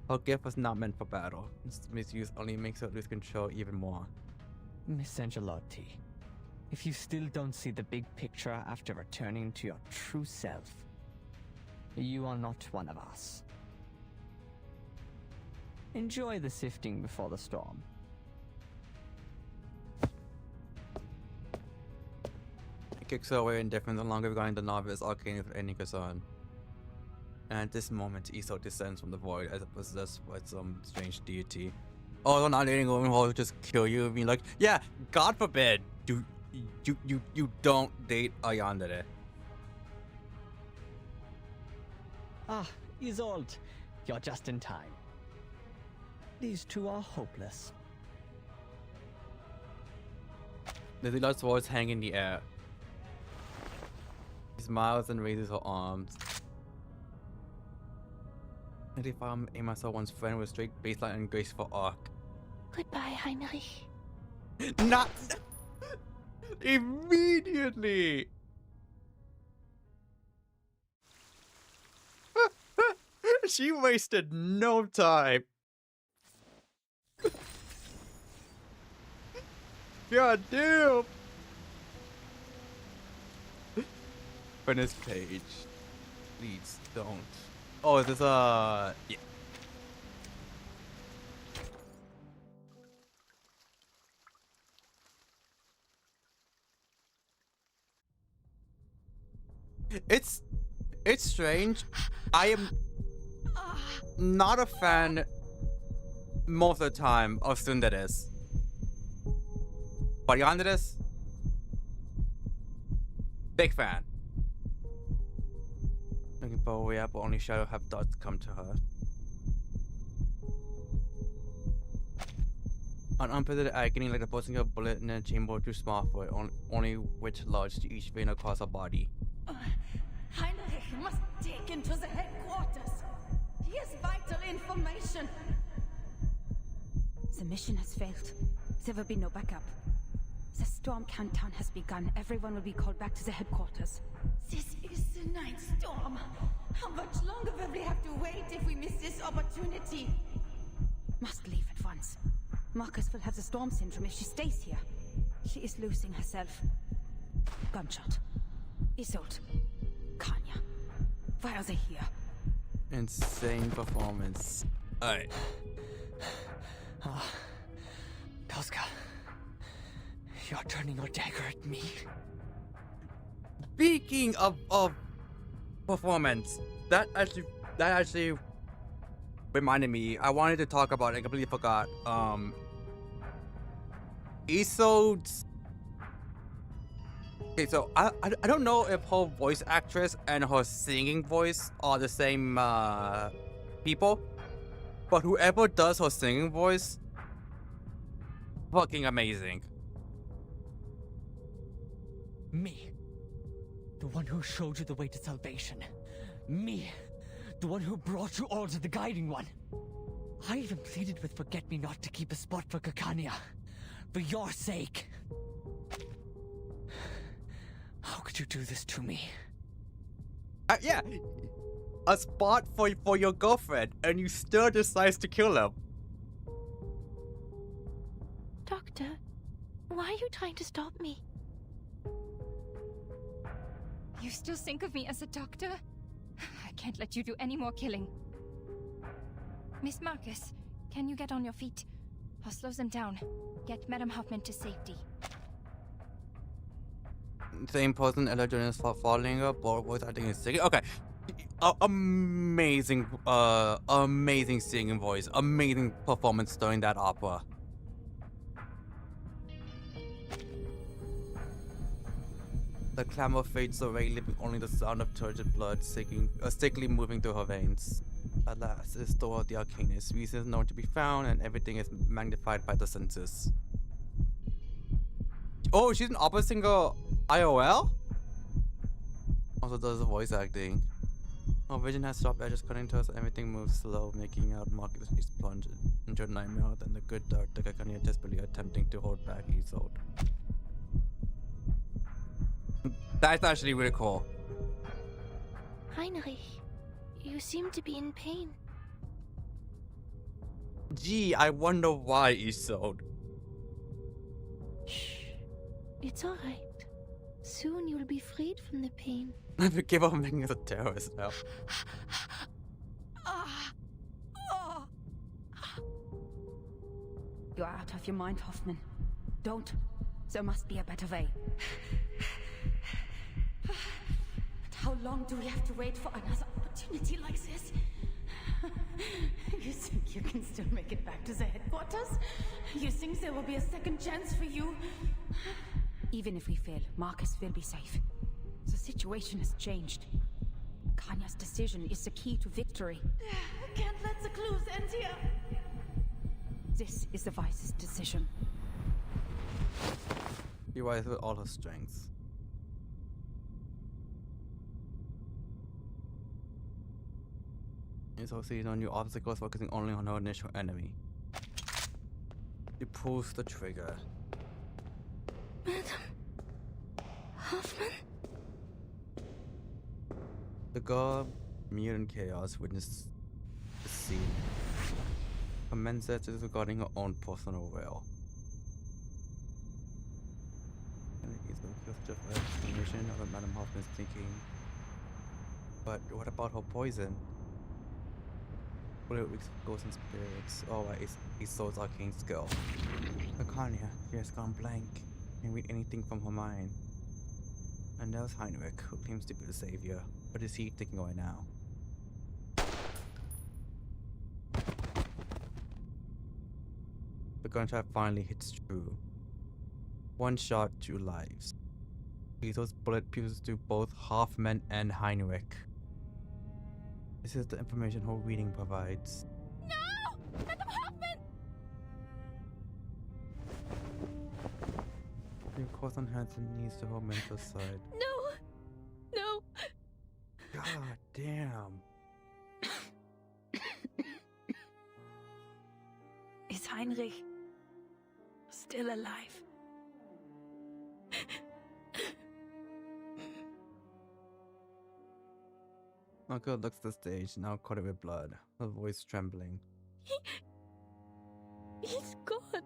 [SPEAKER 1] Her gift was not meant for battle. Its misuse only makes her lose control even more.
[SPEAKER 4] Miss Angelotti, if you still don't see the big picture after returning to your true self, you are not one of us. Enjoy the sifting before the storm.
[SPEAKER 1] It kicks her away indifferent, no longer regarding the novice arcane with any concern. And at this moment, Isolde descends from the void as if possessed by some strange deity. Oh, not dating a woman who will just kill you. I mean, like, yeah, God forbid, you don't date a yandere.
[SPEAKER 4] Ah, Isolde, you're just in time. These two are hopeless.
[SPEAKER 1] The Lord's words hang in the air. He smiles and raises her arms. And if I aim myself one's friend with straight baseline and graceful arc.
[SPEAKER 3] Goodbye, Heinrich.
[SPEAKER 1] Not immediately. She wasted no time. God damn. open this page. Please don't. Oh, is this yeah. It's strange. I am not a fan most of the time of Sundares. But Yanderes, big fan. Looking for a way up, but only Shadow have dots come to her. An unprecedented agony like the bursting of a bullet in a chamber too small for it, only which lodged to each vein across her body.
[SPEAKER 9] Heinrich must take him to the headquarters. He has vital information.
[SPEAKER 2] The mission has failed. There will be no backup. The storm countdown has begun. Everyone will be called back to the headquarters.
[SPEAKER 9] This is the ninth storm. How much longer will we have to wait if we miss this opportunity?
[SPEAKER 2] Must leave at once. Marcus will have the storm syndrome if she stays here. She is losing herself. Gunshot. Isolde. Kanya. Why are they here?
[SPEAKER 1] Insane performance. Alright.
[SPEAKER 4] Tosca. You're turning your dagger at me.
[SPEAKER 1] Speaking of performance, that actually reminded me. I wanted to talk about it. I completely forgot. Isolde's. Okay, so I don't know if her voice actress and her singing voice are the same people, but whoever does her singing voice, fucking amazing.
[SPEAKER 4] Me. The one who showed you the way to salvation. Me. The one who brought you all to the Guiding One. I even pleaded with Forget-Me-Not to keep a spot for Kakania. For your sake. How could you do this to me?
[SPEAKER 1] Yeah. A spot for your girlfriend, and you still decide to kill him.
[SPEAKER 3] Doctor, why are you trying to stop me?
[SPEAKER 10] You still think of me as a doctor? I can't let you do any more killing. Miss Marcus, can you get on your feet? I'll slow them down. Get Madame Hoffman to safety.
[SPEAKER 1] Same person, Ella Jones falling up, or voice acting is singing. Okay. Amazing, amazing singing voice. Amazing performance during that opera. The clamor fades away, leaving only the sound of turgid blood sickly moving through her veins. At last, the door of the Arcanist. Reasons known to be found, and everything is magnified by the senses. Oh, she's an opera singer IOL? Also does the voice acting. Her vision has sharp edges cutting to us, and everything moves slow, making out Marcus plunge into a nightmare, then the good Dr. Kakania desperately attempting to hold back Isolde. That's actually really cool.
[SPEAKER 3] Heinrich, you seem to be in pain.
[SPEAKER 1] Gee, I wonder why, Isolde.
[SPEAKER 3] Shh. It's alright. Soon you'll be freed from the pain.
[SPEAKER 1] I forgive her making us a terrorist now.
[SPEAKER 2] You are out of your mind, Hoffman. Don't. There must be a better way. But how long do we have to wait for another opportunity like this? You think you can still make it back to the headquarters? You think there will be a second chance for you? Even if we fail, Marcus will be safe. The situation has changed. Kanya's decision is the key to victory.
[SPEAKER 9] I can't let the clues end here.
[SPEAKER 2] This is the wisest decision.
[SPEAKER 1] He rises with all her strengths. He's also seeing no new obstacles, focusing only on her initial enemy. He pulls the trigger.
[SPEAKER 3] Madam Hoffman?
[SPEAKER 1] The girl, mute in chaos, witnessed the scene. Her mindset is regarding her own personal will. And it is the explanation of Madame Hoffman's thinking But what about her poison? Bullet weeks ghosts and spirits. Oh, it's Soul's arcane skill. Akanya, she has gone blank. Can't read anything from her mind. And there's Heinrich, who claims to be the savior. What is he thinking right now? The gunshot finally hits true. One shot, 2 lives. Those bullet pierces through both Hoffman and Heinrich. This is the information her reading provides.
[SPEAKER 9] No! Madam Hoffman!
[SPEAKER 1] She calls on hands and knees to her mental side.
[SPEAKER 9] No! No!
[SPEAKER 1] God damn.
[SPEAKER 2] Is Heinrich still alive?
[SPEAKER 1] Uncle looks at the stage, now coated with blood, her voice trembling.
[SPEAKER 9] He's gone.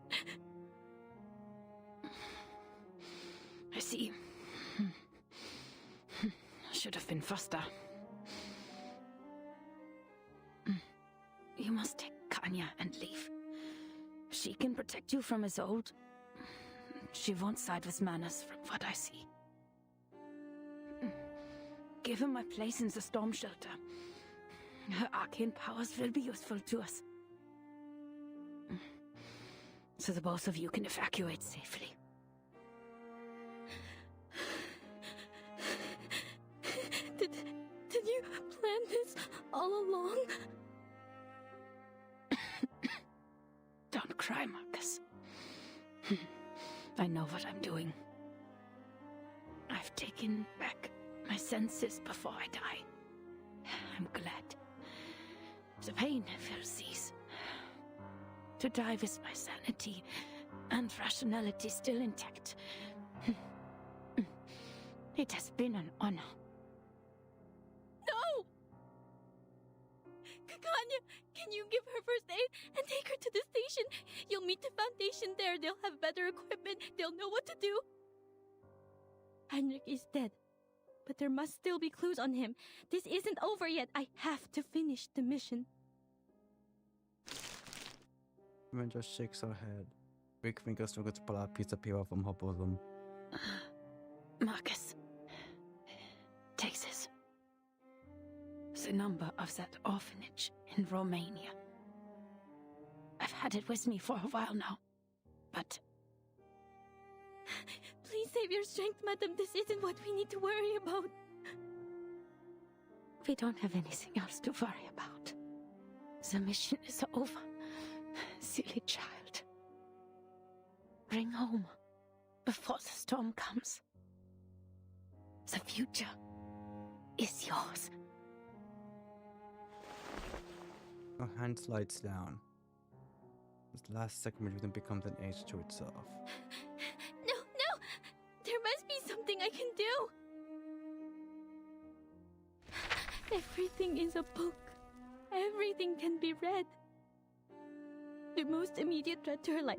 [SPEAKER 2] I see. Should have been faster. You must take Kanya and leave. She can protect you from Isolde. She won't side with Manus from what I see. Give him my place in the storm shelter. Her arcane powers will be useful to us. So the both of you can evacuate safely.
[SPEAKER 9] Did you plan this all along?
[SPEAKER 2] Don't cry, Marcus. I know what I'm doing. I've taken back my senses before I die. I'm glad. The pain will cease. To die with my sanity and rationality still intact. It has been an honor.
[SPEAKER 9] No! Kanya, can you give her first aid and take her to the station? You'll meet the Foundation there. They'll have better equipment. They'll know what to do. Heinrich is dead, but there must still be clues on him. This isn't over yet. I have to finish the mission.
[SPEAKER 1] Woman just shakes her head. Weak fingers struggle to pull out a piece of paper from her bosom.
[SPEAKER 2] Marcus, take this. The number of that orphanage in Romania. I've had it with me for a while now, but...
[SPEAKER 9] Please save your strength, madam. This isn't what we need to worry about.
[SPEAKER 2] We don't have anything else to worry about. The mission is over. Silly child. Bring home before the storm comes. The future is yours.
[SPEAKER 1] Her hand slides down. This last segment even becomes an age to itself.
[SPEAKER 9] No! There must be something I can do! Everything is a book. Everything can be read. The most immediate threat to her life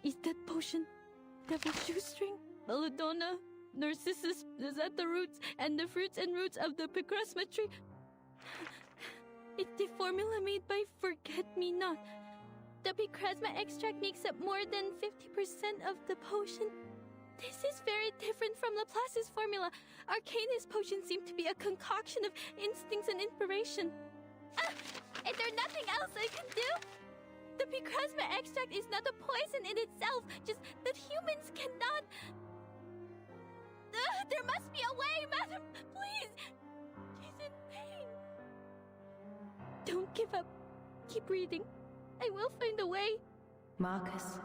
[SPEAKER 9] is that potion, Devil's Shoestring, Belladonna, Narcissus, the Zeta roots, and the fruits and roots of the Picrasma tree. It's the formula made by Forget-Me-Not. The Picrasma extract makes up more than 50% of the potion. This is very different from Laplace's formula. Arcanus potions seem to be a concoction of instincts and inspiration. Is there nothing else I can do? The Picrasma extract is not a poison in itself, just that humans cannot... there must be a way, madam! Please! She's in pain. Don't give up. Keep reading. I will find a way.
[SPEAKER 2] Marcus.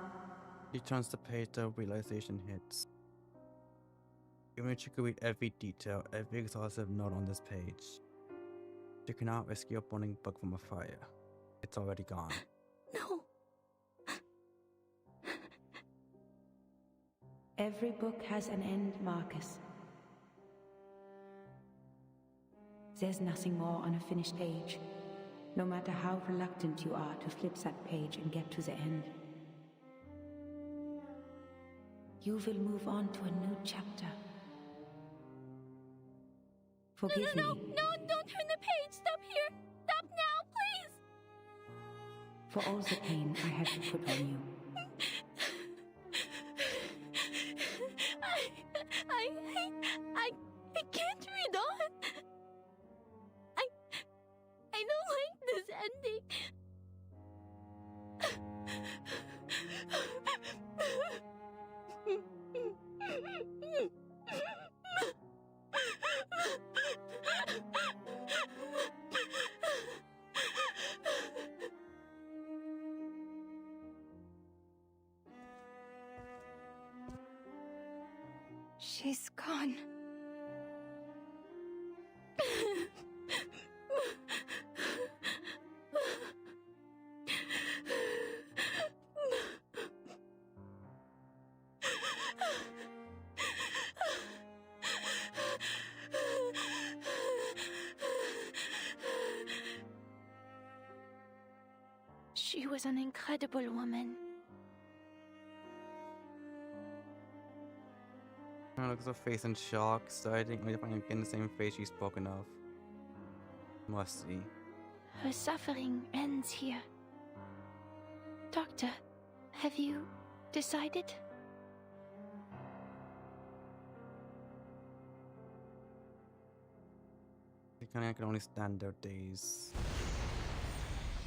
[SPEAKER 1] She turns the page, the realization hits. Even if she could read every detail, every exhaustive note on this page, she cannot rescue a burning book from a fire. It's already gone.
[SPEAKER 9] No.
[SPEAKER 2] Every book has an end, Marcus. There's nothing more on a finished page, no matter how reluctant you are to flip that page and get to the end. You will move on to a new chapter. Forgive
[SPEAKER 9] no,
[SPEAKER 2] me.
[SPEAKER 9] no, don't turn the page. Stop here. Stop now, please.
[SPEAKER 2] For all the pain I have put on you.
[SPEAKER 9] I can't read on. I don't like this ending.
[SPEAKER 10] She's gone.
[SPEAKER 6] She was an incredible woman.
[SPEAKER 1] I look at her face in shock, starting to find again the same face she's spoken of. Must see.
[SPEAKER 6] Her suffering ends here. Doctor, have you decided?
[SPEAKER 1] I can only stand their days.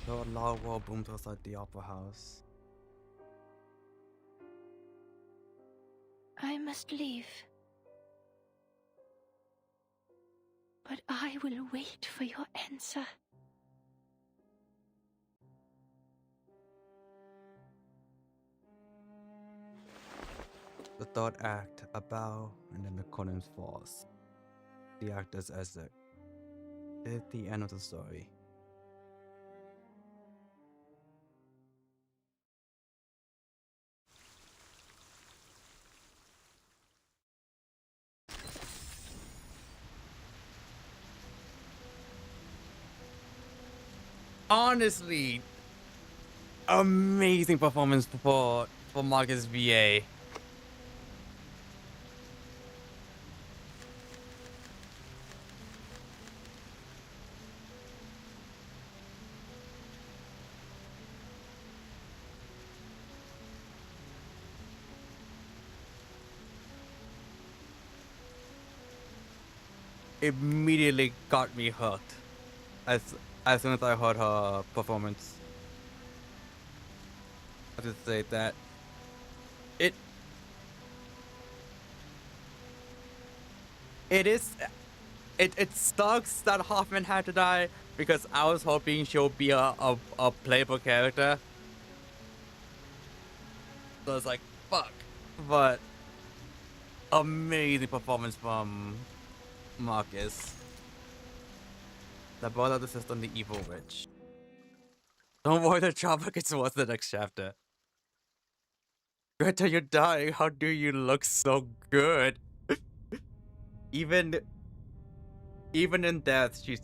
[SPEAKER 1] The loud world boomed outside the opera house.
[SPEAKER 6] I must leave. But I will wait for your answer.
[SPEAKER 1] The third act, a bow, and then the curtain falls. The actor's exit. It's the end of the story. Honestly, amazing performance for Marcus VA. Immediately got me hooked as soon as I heard her performance. I just say that it sucks that Hoffman had to die because I was hoping she'll be a playable character. So it's like fuck, but amazing performance from Marcus. The brother of the sister and the evil witch. Don't worry, the drama gets worse the next chapter. Greta, you're dying. How do you look so good? Even in death, she's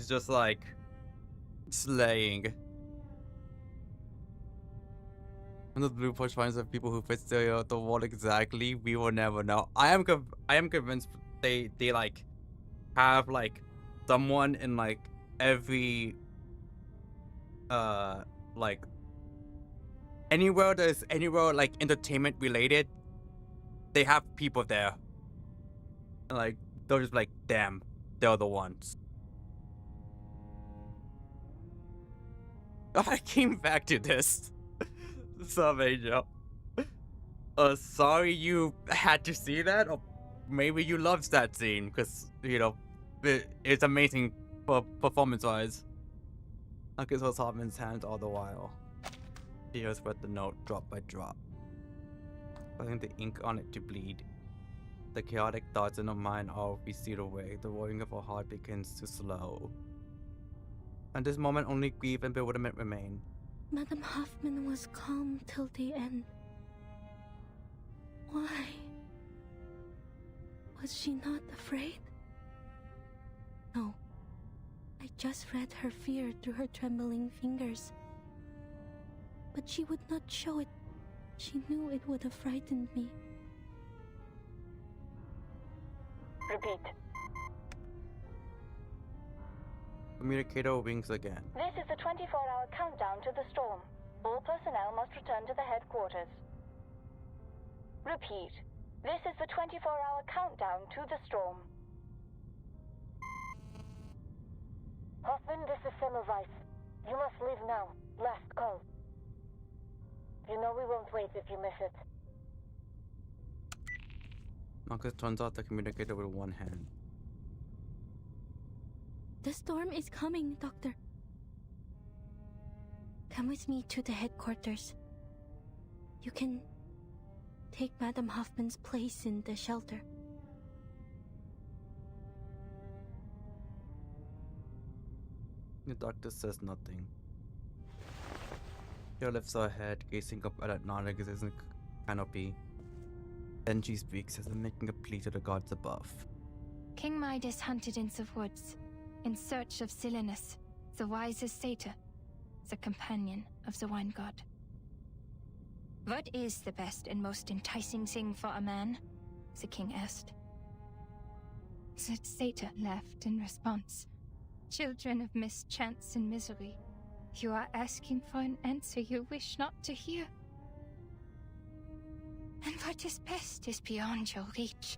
[SPEAKER 1] just like slaying. And the blue push finds the people who fit the wall exactly. We will never know. I am convinced they like have like someone in like every like anywhere like entertainment related, they have people there. And like they're just like, damn, they're the ones. I came back to this. Sub Angel. Sorry you had to see that, or maybe you loved that scene because you know it's amazing performance-wise. Marcus holds Hoffman's hand all the while. Tears spread the note drop by drop, causing the ink on it to bleed. The chaotic thoughts in her mind all recede away. The roaring of her heart begins to slow. At this moment, only grief and bewilderment remain.
[SPEAKER 17] Madame Hoffman was calm till the end. Why? Was she not afraid? No. I just read her fear through her trembling fingers. But she would not show it. She knew it would have frightened me.
[SPEAKER 14] Repeat.
[SPEAKER 1] Communicator wings again.
[SPEAKER 14] This is the 24-hour countdown to the storm. All personnel must return to the headquarters. Repeat. This is the 24-hour countdown to the storm. Hoffman, this is Semmelweis. You must leave now. Last call. You know we won't wait if you miss it.
[SPEAKER 1] Marcus turns out the communicator with one hand.
[SPEAKER 3] The storm is coming, Doctor. Come with me to the headquarters. You can take Madame Hoffman's place in the shelter.
[SPEAKER 1] The doctor says nothing. She lifts her head, gazing up at a non-existent canopy. Then she speaks as if making a plea to the gods above.
[SPEAKER 10] King Midas hunted in the woods, in search of Zenless, the wisest satyr, the companion of the wine god. What is the best and most enticing thing for a man? The king asked. The satyr laughed in response. Children of mischance and misery, you are asking for an answer you wish not to hear. And what is best is beyond your reach.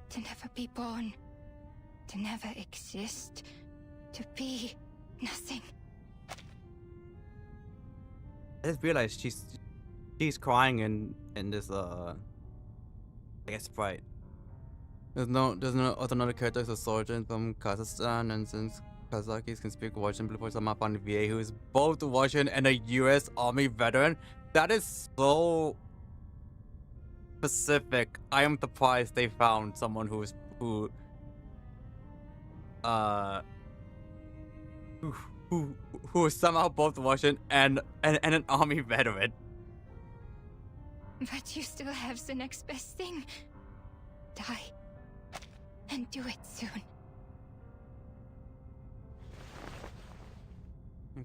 [SPEAKER 10] To never be born, to never exist, to be nothing.
[SPEAKER 1] I just realized she's crying in this I guess Sprite. There's no other characters a soldier from Kazakhstan, and since Kazakhs can speak Russian, before some up on the VA who is both Russian and a US Army veteran. That is so specific. I am surprised they found someone who is who is somehow both Russian and an Army veteran.
[SPEAKER 10] But you still have the next best thing. Die. And do it soon.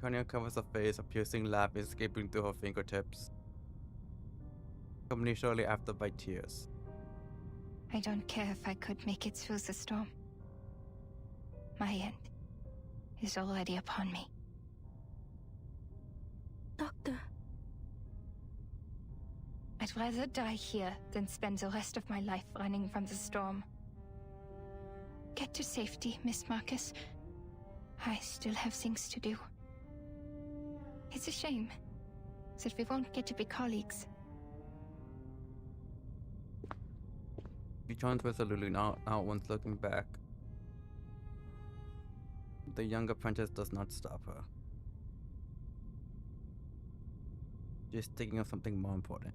[SPEAKER 1] Kanya covers her face, a piercing laugh escaping through her fingertips. Accompanied shortly after by tears.
[SPEAKER 10] I don't care if I could make it through the storm. My end is already upon me.
[SPEAKER 3] Doctor.
[SPEAKER 10] I'd rather die here than spend the rest of my life running from the storm. Get to safety, Miss Marcus. I still have things to do. It's a shame that we won't get to be colleagues.
[SPEAKER 1] She turns resolutely now once looking back. The young apprentice does not stop her. She's thinking of something more important.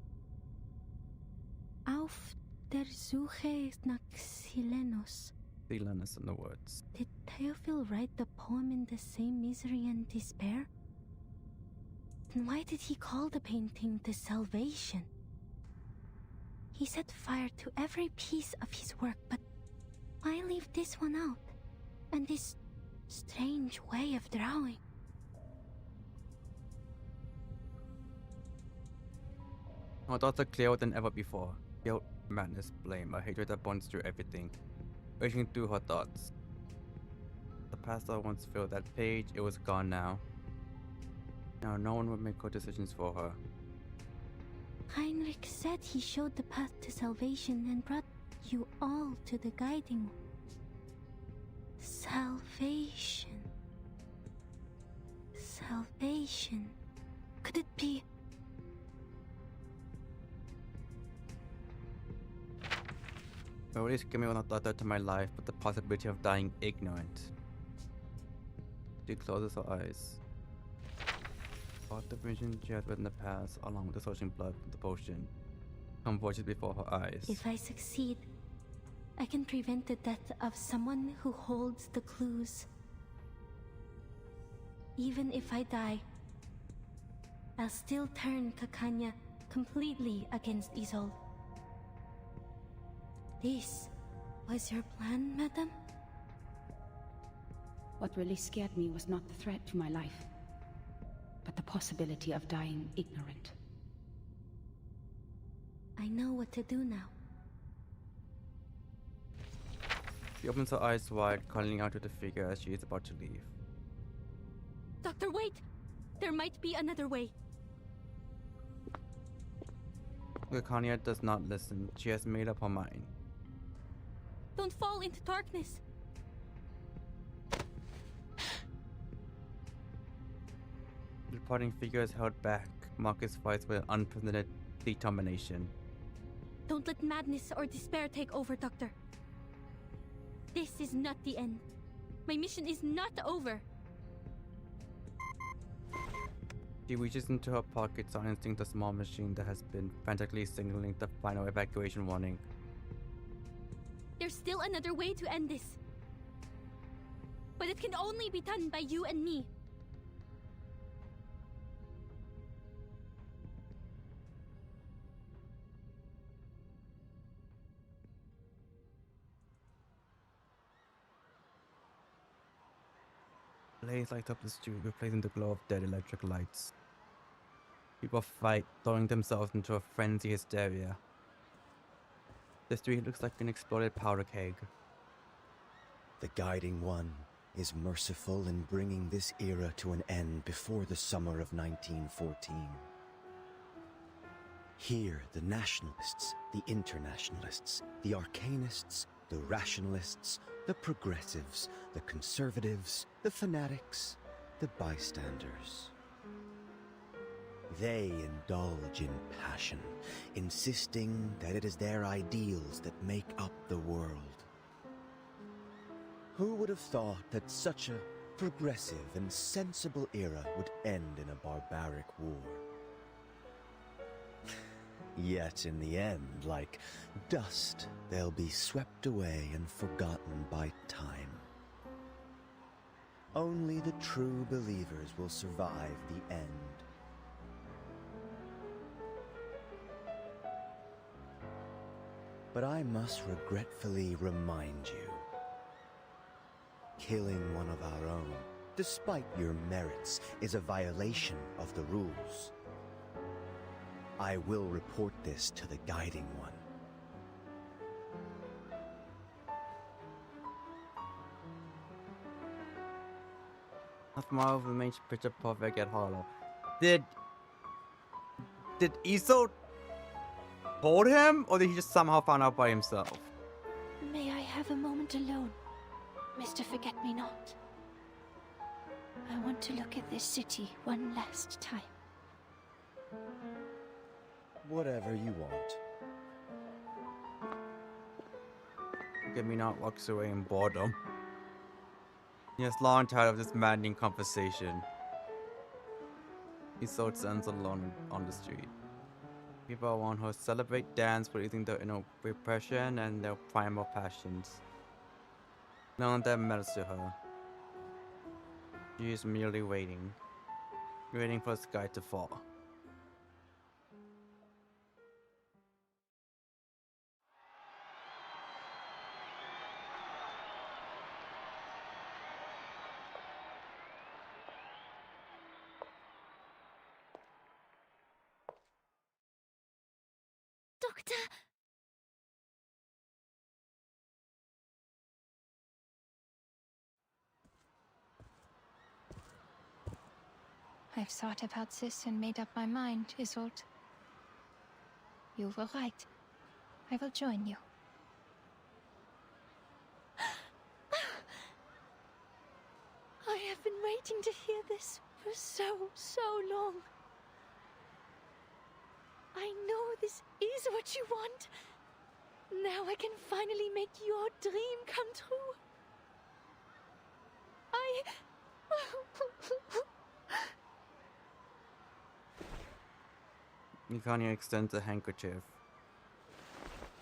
[SPEAKER 3] Auf der Suche nach Zenless.
[SPEAKER 1] Zenless in the words.
[SPEAKER 3] Did Theophil write the poem in the same misery and despair? Then why did he call the painting The Salvation? He set fire to every piece of his work, but why leave this one out? And this strange way of drawing?
[SPEAKER 1] Her thoughts are clearer than ever before. Guilt, madness, blame, a hatred that burns through everything. Racing through her thoughts. The past I once filled that page, it was gone now. Now no one would make good decisions for her.
[SPEAKER 3] Heinrich said he showed the path to salvation and brought you all to the guiding. Salvation. Salvation. Could it be?
[SPEAKER 1] Memories give me one thought to my life, but the possibility of dying ignorant. She closes her eyes. All the vision she has read in the past, along with the surging blood from the potion, come voices before her eyes.
[SPEAKER 3] If I succeed, I can prevent the death of someone who holds the clues. Even if I die, I'll still turn Kakanya completely against Isolde. This was your plan, madam?
[SPEAKER 2] What really scared me was not the threat to my life, but the possibility of dying ignorant.
[SPEAKER 3] I know what to do now.
[SPEAKER 1] She opens her eyes wide, calling out to the figure as she is about to leave.
[SPEAKER 9] Doctor, wait! There might be another way.
[SPEAKER 1] Lacania does not listen. She has made up her mind.
[SPEAKER 9] Don't fall into darkness.
[SPEAKER 1] The departing figure is held back. Marcus fights with unprecedented determination.
[SPEAKER 9] Don't let madness or despair take over, Doctor. This is not the end. My mission is not over.
[SPEAKER 1] She reaches into her pocket, silencing the small machine that has been frantically signaling the final evacuation warning.
[SPEAKER 9] There's still another way to end this. But it can only be done by you and me.
[SPEAKER 1] Blaze lights up the street, replacing the glow of dead electric lights. People fight, throwing themselves into a frenzy hysteria. The street looks like an exploded powder keg.
[SPEAKER 18] The Guiding One is merciful in bringing this era to an end before the summer of 1914. Here, the nationalists, the internationalists, the arcanists, the rationalists, the progressives, the conservatives, the fanatics, the bystanders. They indulge in passion, insisting that it is their ideals that make up the world. Who would have thought that such a progressive and sensible era would end in a barbaric war? Yet in the end, like dust, they'll be swept away and forgotten by time. Only the true believers will survive the end. But I must regretfully remind you, killing one of our own, despite your merits, is a violation of the rules. I will report this to the Guiding One.
[SPEAKER 1] A smile remains picture perfect yet hollow. Did Iso told him, or did he just somehow find out by himself?
[SPEAKER 6] May I have a moment alone, Mr. Forget-Me-Not? I want to look at this city one last time.
[SPEAKER 18] Whatever you want.
[SPEAKER 1] Forget-Me-Not walks away in boredom. He is long tired of this maddening conversation. Iso stands alone on the street. People around her celebrate, dance, releasing their inner repression and their primal passions. None of them matters to her. She is merely waiting for the sky to fall.
[SPEAKER 9] Doctor!
[SPEAKER 6] I've thought about this and made up my mind, Isolde. You were right. I will join you.
[SPEAKER 9] I have been waiting to hear this for so long. I know this is what you want. Now I can finally make your dream come true.
[SPEAKER 1] Mikania extends a handkerchief,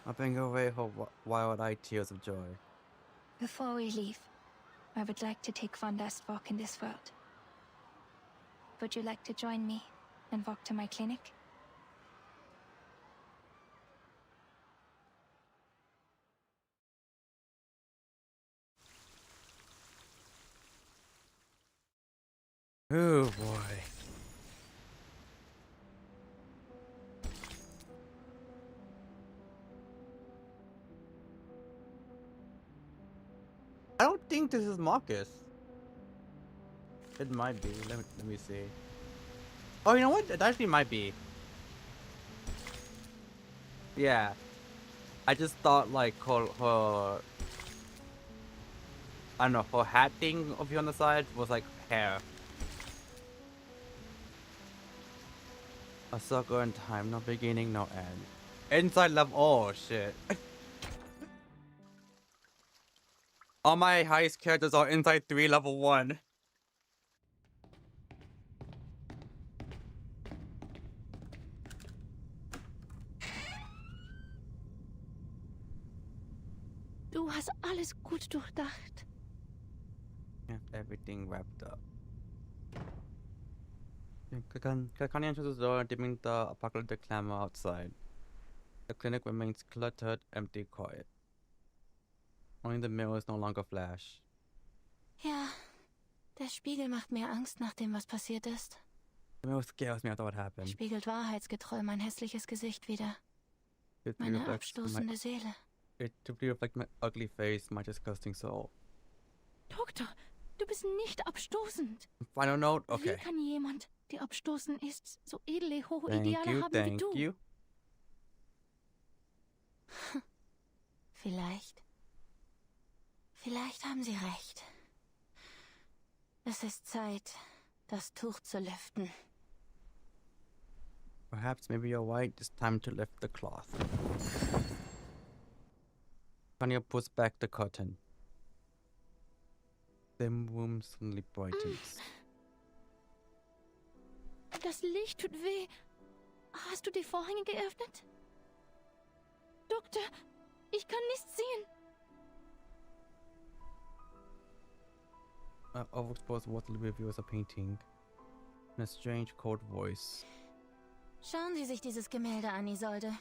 [SPEAKER 1] wiping away her wild-eyed tears of joy.
[SPEAKER 6] Before we leave, I would like to take one last walk in this world. Would you like to join me and walk to my clinic?
[SPEAKER 1] Oh boy. think this is Marcus. It might be. Let me see. Oh, you know what? It actually might be. Yeah. I just thought like her I don't know, her hat thing over here on the side was like hair. A circle in time, no beginning, no end. Inside level. Oh shit. All my highest characters are inside 3 level 1.
[SPEAKER 6] Du hast alles gut durchdacht.
[SPEAKER 1] Have everything wrapped up. Kakani enters the door, dimming the apocalyptic clamor outside. The clinic remains cluttered, empty, quiet. Only the mirrors no longer flash.
[SPEAKER 12] Ja, der Spiegel macht mir Angst nach dem, was passiert ist.
[SPEAKER 1] The mirror scares me after what happened.
[SPEAKER 12] Spiegelt wahrheitsgetreu mein hässliches Gesicht wieder. Meine abstoßende Seele.
[SPEAKER 1] It typically reflects my ugly face, my disgusting soul.
[SPEAKER 6] Doktor, du bist nicht abstoßend.
[SPEAKER 1] Final note? Okay.
[SPEAKER 6] Wie kann jemand, der abstoßend ist, so edle, hohe Ideale haben wie du?
[SPEAKER 1] Thank you.
[SPEAKER 12] Vielleicht haben Sie recht. Es ist Zeit, das Tuch zu lüften.
[SPEAKER 1] Perhaps maybe you're right. It's time to lift the cloth. Kanya pulls back the curtain. The room suddenly brightens.
[SPEAKER 6] Das Licht tut weh. Hast du die Vorhänge geöffnet? Doktor, ich kann nichts sehen.
[SPEAKER 1] Overexposed water reveals a painting in a strange, cold voice.
[SPEAKER 12] Schauen Sie sich dieses Gemälde an, Isolde.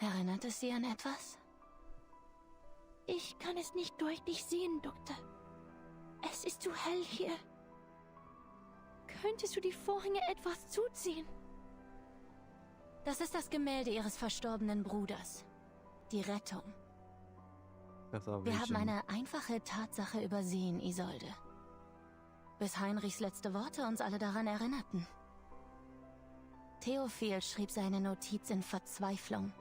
[SPEAKER 12] Erinnert es Sie an etwas?
[SPEAKER 6] Ich kann es nicht deutlich sehen, Doktor. Es ist zu hell hier. Könntest du die Vorhänge etwas zuziehen?
[SPEAKER 12] Das ist das Gemälde Ihres verstorbenen Bruders. Die Rettung. Wir haben eine einfache Tatsache übersehen, Isolde. Bis Heinrichs letzte Worte uns alle daran erinnerten. Theophil schrieb seine Notiz in Verzweiflung,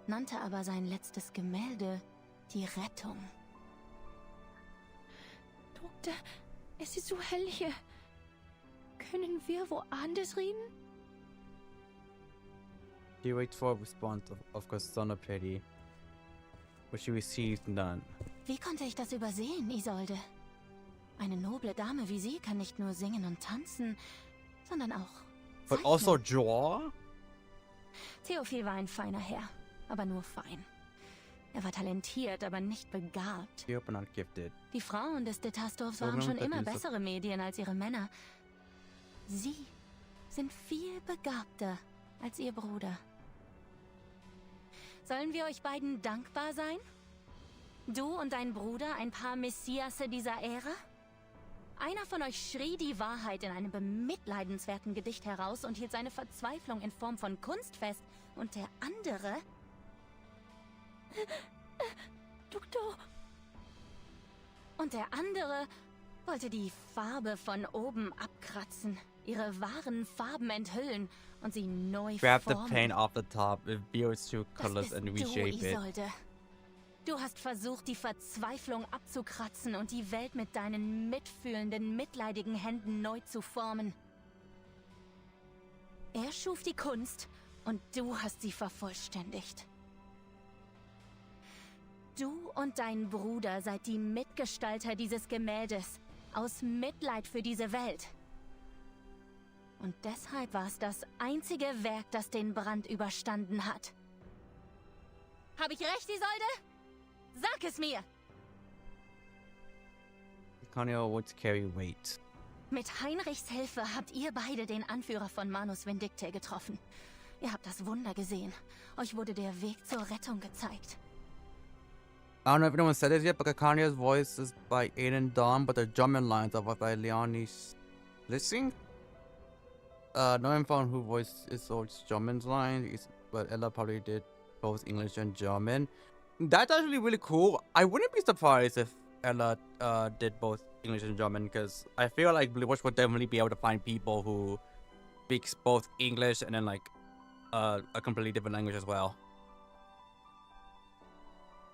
[SPEAKER 12] nannte aber sein letztes Gemälde die Rettung.
[SPEAKER 6] Doktor, es ist so hell hier. Können wir woanders reden?
[SPEAKER 1] She waits for a response of concern or pity, but she receives none.
[SPEAKER 12] Wie konnte ich das übersehen, Isolde? Eine noble Dame wie Sie kann nicht nur singen und tanzen, sondern auch
[SPEAKER 1] But also draw?
[SPEAKER 12] Theophil war ein feiner Herr, aber nur fein. Er war talentiert, aber nicht begabt.
[SPEAKER 1] Yep, not gifted.
[SPEAKER 12] Die Frauen des Detastorfs waren schon immer bessere Medien als ihre Männer. Sie sind viel begabter als Ihr Bruder. Sollen wir euch beiden dankbar sein? Du und dein Bruder, ein paar Messiasse dieser Ära? Einer von euch schrie die Wahrheit in einem bemitleidenswerten Gedicht heraus und hielt seine Verzweiflung in Form von Kunst fest. Und der andere...
[SPEAKER 6] Doktor...
[SPEAKER 12] Und der andere wollte die Farbe von oben abkratzen, ihre wahren Farben enthüllen und sie neu
[SPEAKER 1] Grab the
[SPEAKER 12] formen.
[SPEAKER 1] paint off the top, reveal its true colors and reshape it.
[SPEAKER 12] Isolde. Du hast versucht, die Verzweiflung abzukratzen und die Welt mit deinen mitfühlenden, mitleidigen Händen neu zu formen. Er schuf die Kunst und du hast sie vervollständigt. Du und dein Bruder seid die Mitgestalter dieses Gemäldes, aus Mitleid für diese Welt. Und deshalb war es das einzige Werk, das den Brand überstanden hat. Habe ich recht, Isolde? Sag es mir!
[SPEAKER 1] Kanya would carry weight.
[SPEAKER 12] Mit Heinrichs Hilfe habt ihr beide den Anführer von Manus Vindicte getroffen. Ihr habt das Wunder gesehen. Euch wurde der Weg zur Rettung gezeigt.
[SPEAKER 1] I don't know if anyone said this yet, but Kanya's voice is by Aiden Dawn, but the German lines are by Leonie Lissing. No info on who voiced is German's line, but Ella probably did both English and German. That's actually really cool. I wouldn't be surprised if Ella did both English and German, because I feel like Bluebush would definitely be able to find people who speaks both English and then like a completely different language as well.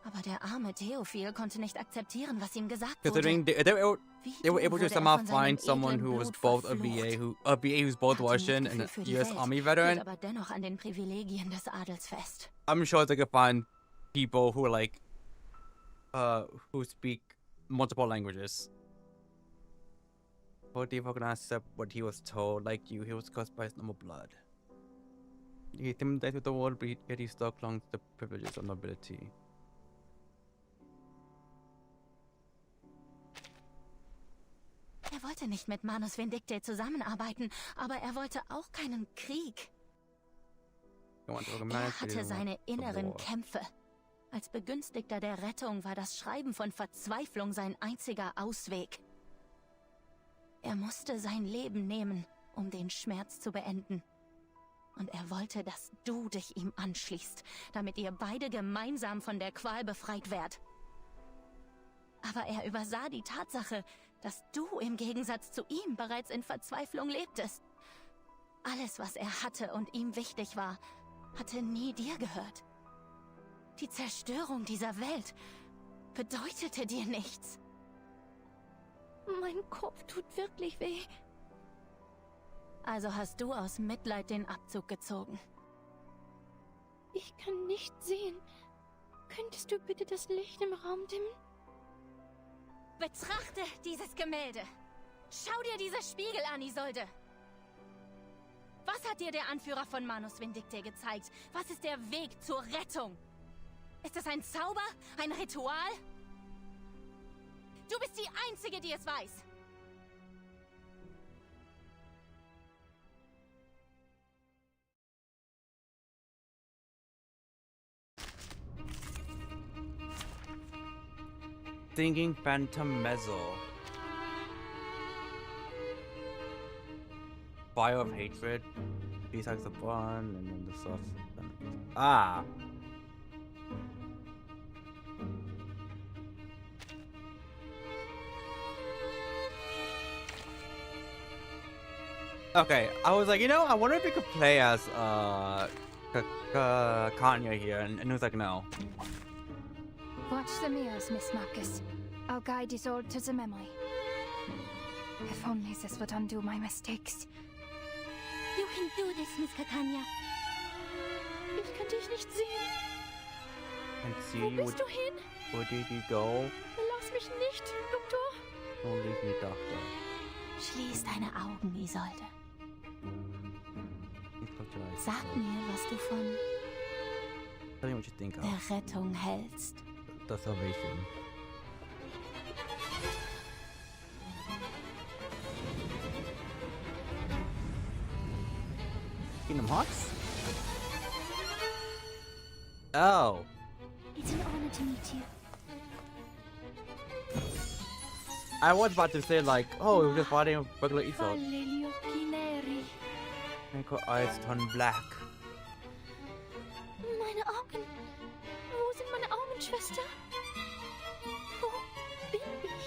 [SPEAKER 10] Aber der arme Theophil konnte nicht akzeptieren, was ihm gesagt
[SPEAKER 1] Considering
[SPEAKER 10] wurde.
[SPEAKER 1] they were able to somehow find someone who was both a VA who's both Russian and a US Army veteran.
[SPEAKER 10] Aber dennoch an den Privilegien des Adels fest.
[SPEAKER 1] I'm sure they could find people who are like who speak multiple languages. But if I can accept what he was told, like you, he was caused by his normal blood. He intimidated with the world, but yet he still clung to the privileges of nobility.
[SPEAKER 10] Er wollte nicht mit Manus Vindicte zusammenarbeiten, aber er wollte auch keinen Krieg. Er hatte seine inneren Kämpfe. Als Begünstigter der Rettung war das Schreiben von Verzweiflung sein einziger Ausweg. Er musste sein Leben nehmen, um den Schmerz zu beenden. Und er wollte, dass du dich ihm anschließt, damit ihr beide gemeinsam von der Qual befreit werdet. Aber er übersah die Tatsache, dass du im Gegensatz zu ihm bereits in Verzweiflung lebtest. Alles, was er hatte und ihm wichtig war, hatte nie dir gehört. Die Zerstörung dieser Welt bedeutete dir nichts.
[SPEAKER 9] Mein Kopf tut wirklich weh.
[SPEAKER 10] Also hast du aus Mitleid den Abzug gezogen.
[SPEAKER 9] Ich kann nicht sehen. Könntest du bitte das Licht im Raum dimmen?
[SPEAKER 10] Betrachte dieses Gemälde. Schau dir diese Spiegel an, Isolde. Was hat dir der Anführer von Manus Vindicte gezeigt? Was ist der Weg zur Rettung? Ist es ein Zauber? Ein Ritual? Du bist die Einzige, die es weiß.
[SPEAKER 1] Singing Phantom Mezzo. Fire of Hatred. These types of fun, and then the soft. Ah! Okay, I was like, you know, I wonder if we could play as Kanya here, and he was like, no.
[SPEAKER 2] Watch the mirrors, Miss Marcus. I'll guide us all to the memory. If only this would undo my mistakes.
[SPEAKER 3] You can do this, Miss Catania.
[SPEAKER 9] Ich kann dich nicht sehen.
[SPEAKER 1] And see,
[SPEAKER 9] Wo bist du hin?
[SPEAKER 1] Where did you go?
[SPEAKER 9] Lass mich nicht, Doktor.
[SPEAKER 1] Don't leave me, Doctor.
[SPEAKER 10] Schließ deine Augen, Isolde. Sag mir, was du von
[SPEAKER 1] Tell me what you think of
[SPEAKER 10] der Rettung hältst.
[SPEAKER 1] the salvation. Kingdom Hearts? Oh.
[SPEAKER 9] It's an honor to meet you.
[SPEAKER 1] I was about to say like, oh, we're just fighting a regular Isolde.
[SPEAKER 9] Falle gli occhi neri.
[SPEAKER 1] Make her eyes turn black.
[SPEAKER 9] Meine Augen. Wo sind meine Augen, Schwester? Wo bin ich?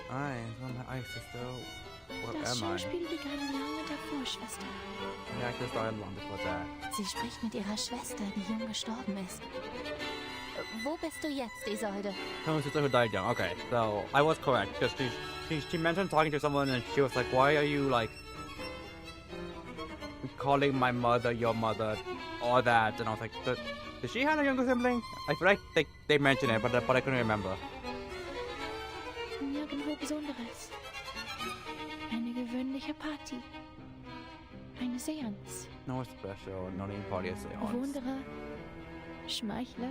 [SPEAKER 1] Eyes, on my eyes, sister. Where
[SPEAKER 9] Das
[SPEAKER 1] am I?
[SPEAKER 9] Schauspiel begann lange davor, Schwester.
[SPEAKER 1] Yeah, I just started long before that.
[SPEAKER 10] Sie spricht mit ihrer Schwester, die jung gestorben ist. Wo bist du jetzt, Isolde?
[SPEAKER 1] Her sister who died young. Okay, so I was correct because she mentioned talking to someone and she was like, "Why are you like calling my mother your mother, all that?" And I was like, "Did she have a younger sibling?" I feel like they mentioned it, but I couldn't remember.
[SPEAKER 9] Nirgendwo Besonderes. Eine gewöhnliche Party. Eine Seance.
[SPEAKER 1] No special, not even party as
[SPEAKER 9] Bewunderer, Schmeichler,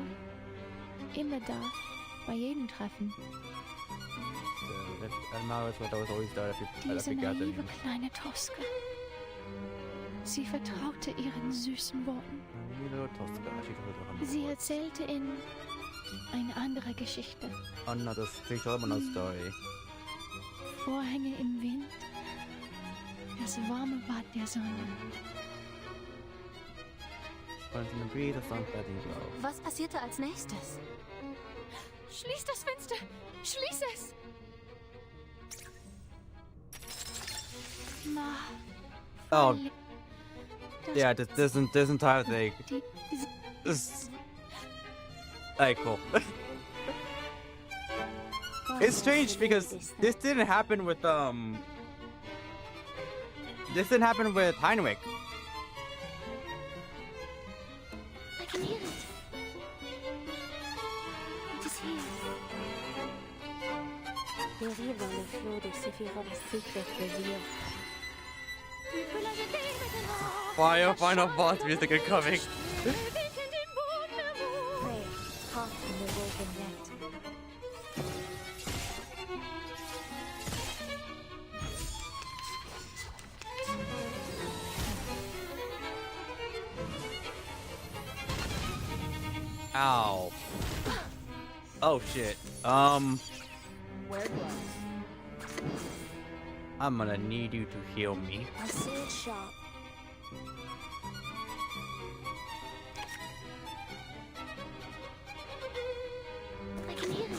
[SPEAKER 9] immer da, bei jedem Treffen.
[SPEAKER 1] Elma was what I was always there at
[SPEAKER 9] Diese
[SPEAKER 1] the gathering.
[SPEAKER 9] naive kleine Toska. Sie vertraute ihren süßen Worten. Sie erzählte in eine andere Geschichte.
[SPEAKER 1] Another story.
[SPEAKER 9] Vorhänge im Wind, das warme Bad der Sonne.
[SPEAKER 10] Was passierte als nächstes?
[SPEAKER 6] Schließ das Fenster! Schließ es! Ma.
[SPEAKER 1] Oh. Yeah, this entire thing. This. Alright, cool. It's strange because this didn't happen with This didn't happen with Heinrich.
[SPEAKER 3] I can hear it. It is here. Dérive dans le flot des séphirotes secret plaisir.
[SPEAKER 1] Fire, final boss music incoming.
[SPEAKER 3] Pray, heart in the woven net.
[SPEAKER 1] Ow. Oh shit.
[SPEAKER 15] Wear gloves.
[SPEAKER 1] I'm gonna need you to heal me.
[SPEAKER 7] I see it sharp.
[SPEAKER 3] I can hear it.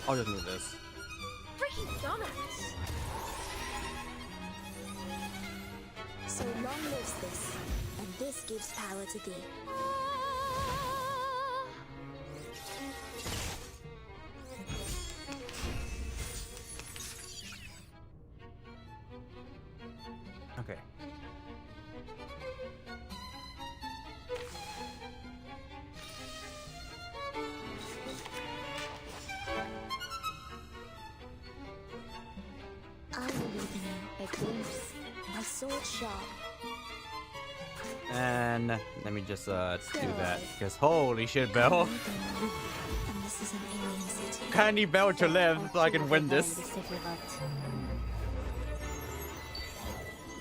[SPEAKER 1] I'll just move this.
[SPEAKER 13] Freaking dumbass.
[SPEAKER 7] So long lives this, and this gives power to thee.
[SPEAKER 1] Okay.
[SPEAKER 7] I believe in you. A glimpse. My sword sharp.
[SPEAKER 1] And let me just do that because holy shit, Bell.
[SPEAKER 7] And this is an alien city.
[SPEAKER 1] I need Bell to live so I can win this.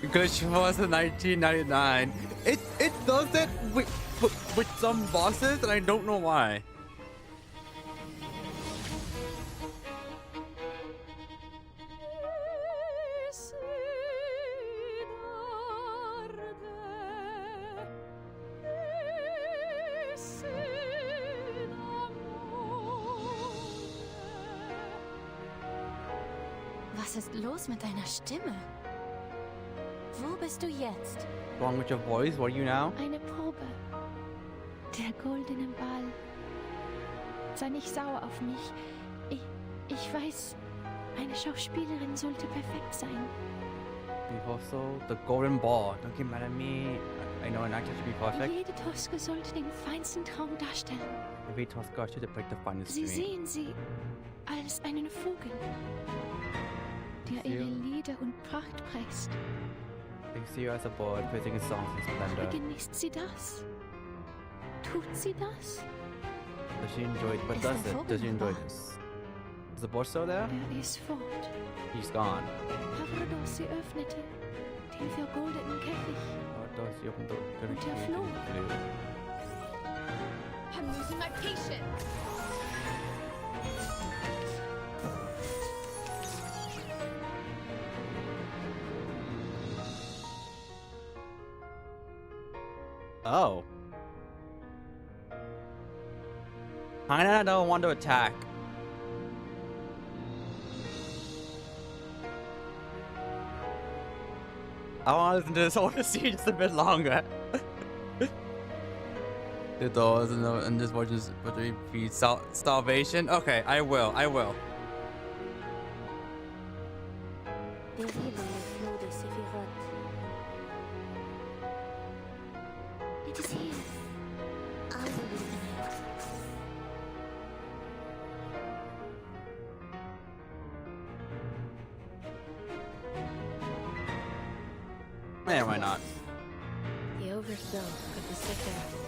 [SPEAKER 1] Because she was in 1999. It does that with some bosses, and I don't know why.
[SPEAKER 12] Was ist los mit deiner Stimme? Wo bist du jetzt?
[SPEAKER 1] What's wrong with your voice? What are you now?
[SPEAKER 6] Eine Probe. Der goldene Ball. Sei nicht sauer auf mich. Ich weiß, eine Schauspielerin sollte perfekt sein.
[SPEAKER 1] Also, the golden ball. Don't get mad at me. I know an actor should be perfect.
[SPEAKER 6] Jede Toske sollte den feinsten Traum darstellen.
[SPEAKER 1] Every Tosca should depict the finest
[SPEAKER 6] Sie
[SPEAKER 1] dream.
[SPEAKER 6] sehen sie als einen Vogel, der ihre Lieder und Pracht preist.
[SPEAKER 1] They see you as a bird praising his songs in splendor.
[SPEAKER 6] Genießt sie das? Tut sie das?
[SPEAKER 1] Does she enjoy it? But
[SPEAKER 6] Ist
[SPEAKER 1] does
[SPEAKER 6] der
[SPEAKER 1] it?
[SPEAKER 6] Vogel
[SPEAKER 1] Does she enjoy
[SPEAKER 6] wahr?
[SPEAKER 1] this? Is the boss still there?
[SPEAKER 6] Ist fort.
[SPEAKER 1] He's gone.
[SPEAKER 6] Parados sie öffnete den vergoldeten Käfig.
[SPEAKER 1] Or does he open the
[SPEAKER 6] Und er floh.
[SPEAKER 9] I'm losing my patience.
[SPEAKER 1] Oh. I don't want to attack. I want to listen to this whole scene just a bit longer. The doors and this watch is what do we feed starvation? Okay, I will.
[SPEAKER 3] Dérive dans le flot des séphirotes. It is here. I believe in you.
[SPEAKER 1] Yeah, why not?
[SPEAKER 3] The overflow of the séphirote.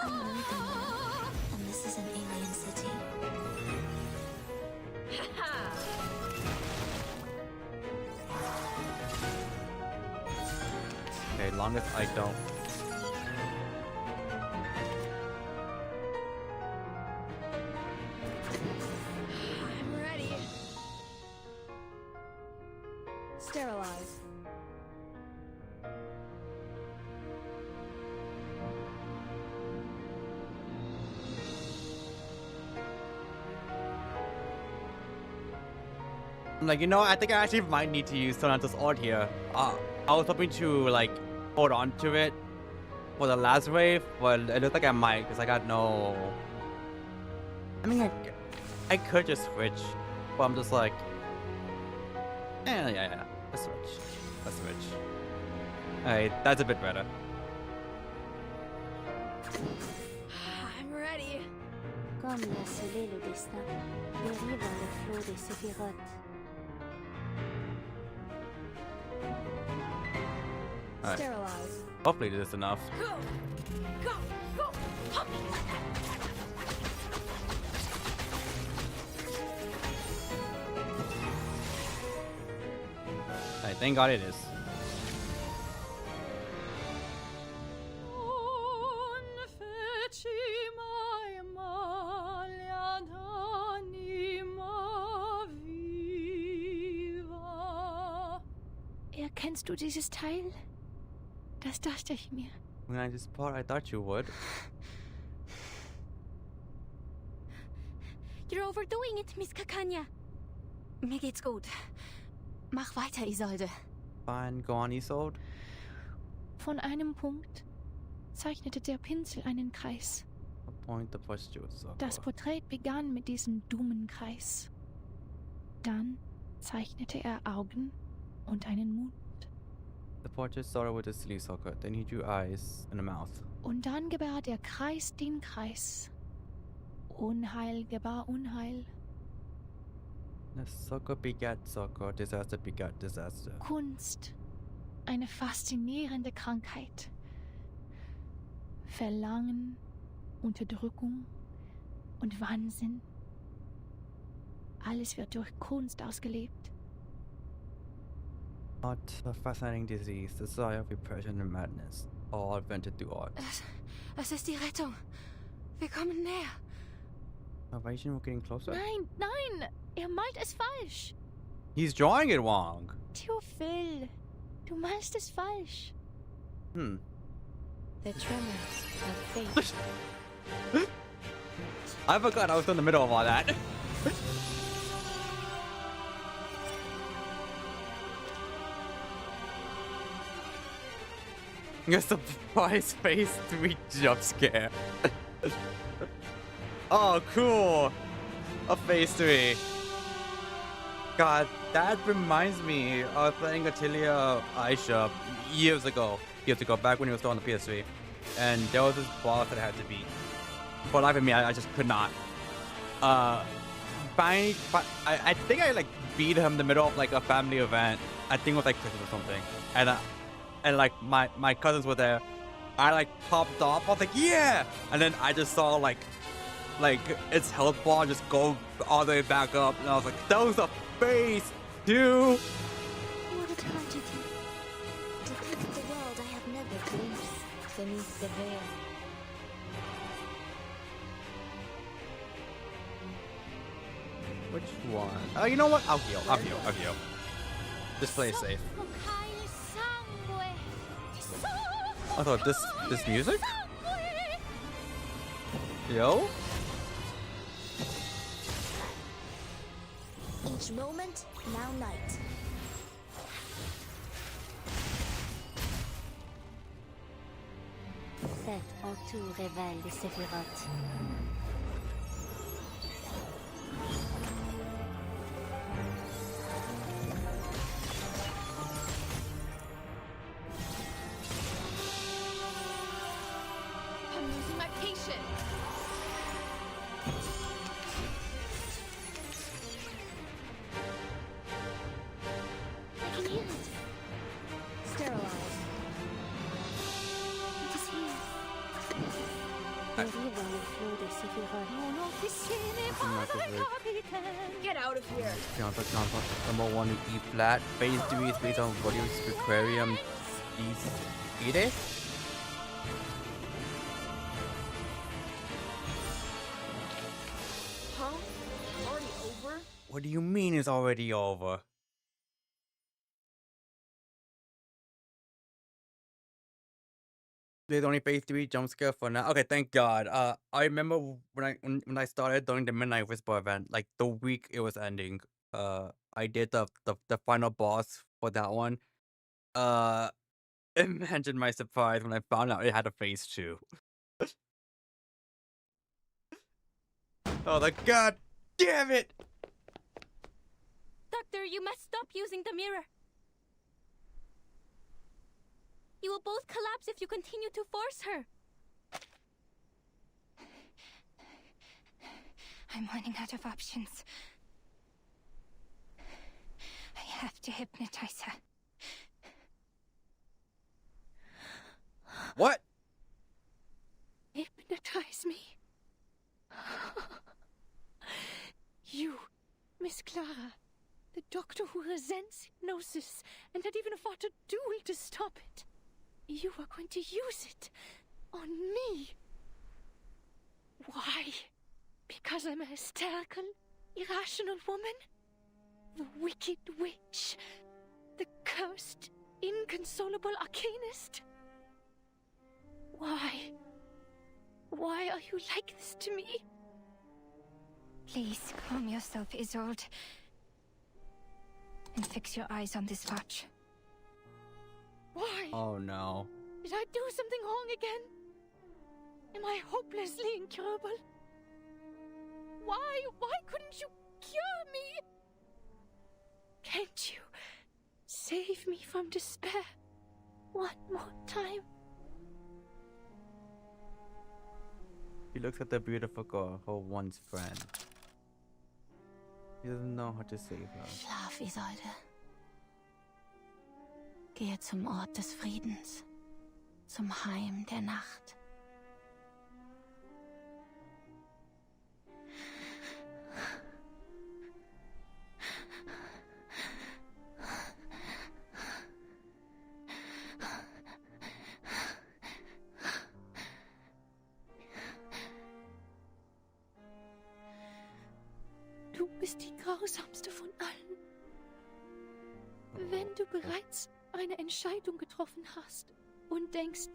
[SPEAKER 3] I'm leaving now, and this is an alien city.
[SPEAKER 1] Okay, long as I don't.
[SPEAKER 2] Sterilize.
[SPEAKER 1] I'm like, you know, I think I actually might need to use Sonata's art here. I was hoping to like hold on to it for the last wave, but it looks like I might because I got no. I mean, I could just switch, but I'm just like, yeah. Let's switch. Alright, that's a bit better.
[SPEAKER 9] I'm ready.
[SPEAKER 12] Comme l'a scellé le destin, dérive dans le flot des séphirotes.
[SPEAKER 1] Alright.
[SPEAKER 2] Sterilize.
[SPEAKER 1] Hopefully this is enough.
[SPEAKER 9] Go! Hop.
[SPEAKER 1] Alright, thank God it is.
[SPEAKER 6] Erkennst du dieses Teil? Das dachte ich mir.
[SPEAKER 1] When I just thought I thought you would.
[SPEAKER 3] You're overdoing it, Miss Kakanya. Mir geht's gut. Mach weiter, Isolde.
[SPEAKER 1] Fine, go on, Isolde.
[SPEAKER 6] Von einem Punkt zeichnete der Pinsel einen Kreis.
[SPEAKER 1] Point the brush to a circle.
[SPEAKER 6] Das Porträt begann mit diesem dummen Kreis. Dann zeichnete er Augen und einen Mund.
[SPEAKER 1] The portrait started with a silly circle, then he drew eyes and a mouth.
[SPEAKER 6] Und dann gebar der Kreis den Kreis. Unheil gebar Unheil.
[SPEAKER 1] The circle begat circle, disaster begat disaster.
[SPEAKER 6] Kunst, eine faszinierende Krankheit. Verlangen, Unterdrückung und Wahnsinn. Alles wird durch Kunst ausgelebt.
[SPEAKER 1] What a fascinating disease, desire, repression, and madness, all invented through art.
[SPEAKER 3] Es ist die Rettung. Wir kommen näher.
[SPEAKER 1] Salvation, we're getting closer?
[SPEAKER 6] Nein, er malt es falsch.
[SPEAKER 1] He's drawing it wrong.
[SPEAKER 6] Theophil, du malst es falsch.
[SPEAKER 12] The tremors of fate.
[SPEAKER 1] I forgot I was in the middle of all that. A surprise phase 3 jump scare. Oh, cool. A phase 3. God, that reminds me of playing Atelier Aisha years ago, back when he was still on the PS3. And there was this boss that I had to beat. For the life of me, I just could not. I think I like beat him in the middle of like a family event. I think it was like Christmas or something. And like my cousins were there. I like popped off. I was like, yeah! And then I just saw like its health bar just go all the way back up. And I was like, that was a face, dude!
[SPEAKER 12] What a tragedy. Depict the world I have never glimpsed beneath the veil.
[SPEAKER 1] Which one? Oh, you know what? I'll heal. Just play it safe. I thought this music? Yo?
[SPEAKER 7] Each moment, now night.
[SPEAKER 12] Cet entour révèle les séphirotes.
[SPEAKER 9] I'm losing my patience.
[SPEAKER 3] I can hear it.
[SPEAKER 2] Sterilize.
[SPEAKER 3] It is here.
[SPEAKER 12] Dérive dans le flot des séphirotes.
[SPEAKER 3] Mon officier n'est pas un capitaine.
[SPEAKER 9] Get out of here.
[SPEAKER 1] Number 1 E flat. Phase 3 is based on Volume's Aquarium. Eat it?
[SPEAKER 9] Huh? Already over?
[SPEAKER 1] What do you mean it's already over? There's only phase 3 jump scare for now. Okay, thank God. I remember when I started doing the Midnight Whisper event, like the week it was ending. I did the final boss for that one. Imagine my surprise when I found out it had a phase 2. Oh, the God damn it!
[SPEAKER 9] Doctor, you must stop using the mirror. You will both collapse if you continue to force her.
[SPEAKER 10] I'm running out of options. I have to hypnotize her.
[SPEAKER 1] What?
[SPEAKER 6] Hypnotize me. You, Miss Clara, the doctor who resents hypnosis and had even fought a duel to stop it. You are going to use it on me. Why? Because I'm a hysterical, irrational woman? The wicked witch? The cursed, inconsolable arcanist? Why? Why are you like this to me?
[SPEAKER 10] Please, calm yourself, Isolde. And fix your eyes on this watch.
[SPEAKER 6] Why?
[SPEAKER 1] Oh no.
[SPEAKER 6] Did I do something wrong again? Am I hopelessly incurable? Why couldn't you cure me? Can't you save me from despair one more time?
[SPEAKER 1] He looks at the beautiful girl, her once friend. He doesn't know how to save her.
[SPEAKER 12] Schlaf, Isolde. Gehe zum Ort des Friedens, zum Heim der Nacht.
[SPEAKER 6] Du bist die grausamste von allen. Wenn du bereits eine Entscheidung getroffen hast und denkst,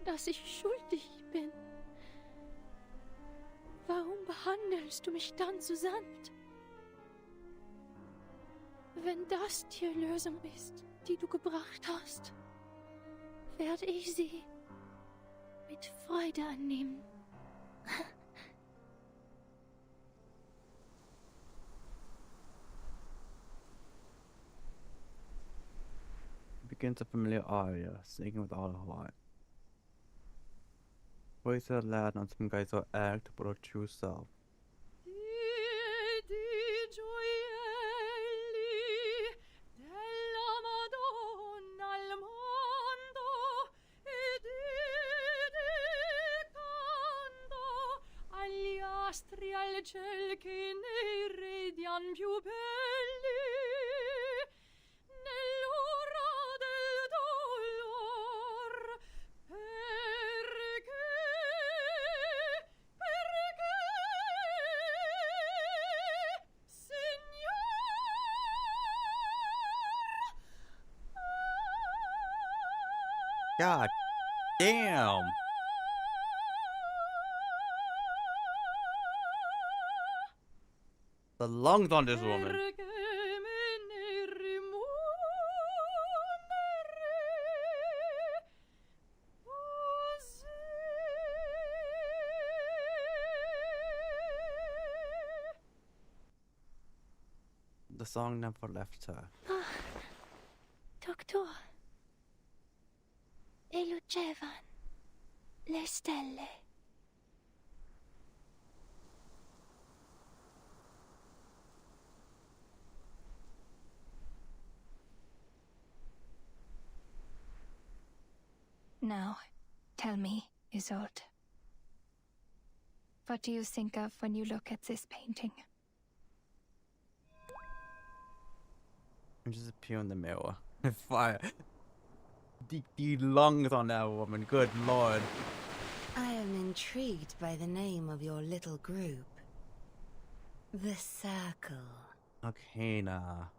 [SPEAKER 6] dass ich schuldig bin, warum behandelst du mich dann so sanft? Wenn das die Lösung ist, die du gebracht hast, werde ich sie mit Freude annehmen.
[SPEAKER 1] Begins a familiar aria, singing with all her heart. Voice her lad on some guys or act but her true self.
[SPEAKER 19] Al ciel che ne radian più belli nell'ora del dolor perché Signor
[SPEAKER 1] God damn! The lungs on this woman. The song never left her.
[SPEAKER 6] Doctor, e lucevano le stelle.
[SPEAKER 10] Now, tell me, Isolde. What do you think of when you look at this painting?
[SPEAKER 1] I'm just appear in the mirror. Fire. The lungs on that woman, good lord.
[SPEAKER 12] I am intrigued by the name of your little group. The Circle.
[SPEAKER 1] Arcana.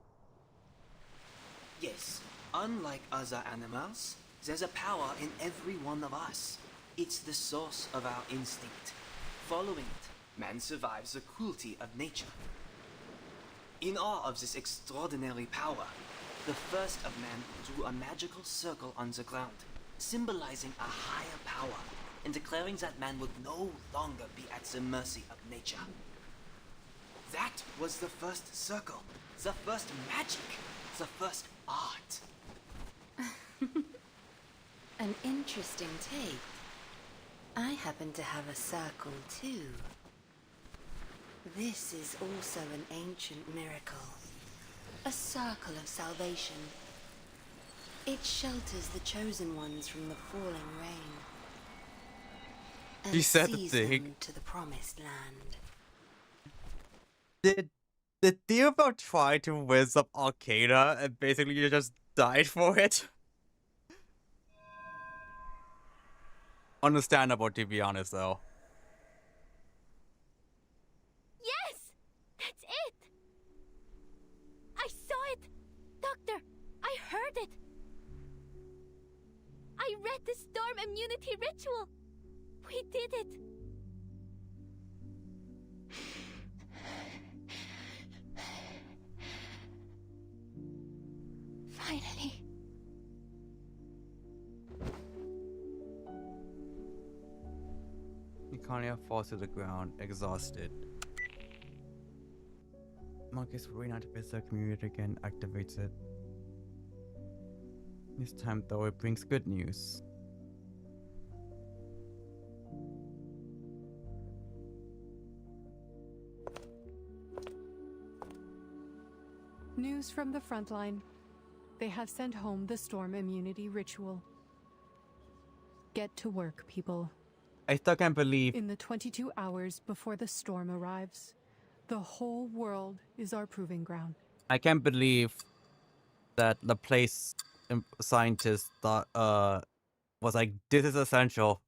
[SPEAKER 22] Yes, unlike other animals,
[SPEAKER 20] There's a power in every one of us. It's the source of our instinct. Following it, man survives the cruelty of nature. In awe of this extraordinary power, the first of man drew a magical circle on the ground, symbolizing a higher power and declaring that man would no longer be at the mercy of nature. That was the first circle, the first magic, the first art.
[SPEAKER 22] An interesting take. I happen to have a circle too. This is also an ancient miracle. A circle of salvation. It shelters the chosen ones from the falling rain. And
[SPEAKER 1] She said
[SPEAKER 22] sees
[SPEAKER 1] the thing.
[SPEAKER 22] them to the promised land.
[SPEAKER 1] Did Theo try to whiz up Arcana and basically you just died for it? Understandable, to be honest, though.
[SPEAKER 9] Yes! That's it! I saw it! Doctor, I heard it! I read the storm immunity ritual! We did it!
[SPEAKER 6] Finally.
[SPEAKER 1] Icania falls to the ground, exhausted. Marcus reunites the community again, activates it. This time, though, it brings good news.
[SPEAKER 23] News from the front line. They have sent home the storm immunity ritual. Get to work, people.
[SPEAKER 1] I still can't believe.
[SPEAKER 23] In the 22 hours before the storm arrives, the whole world is our proving ground.
[SPEAKER 1] I can't believe that the place scientist thought was like, this is essential.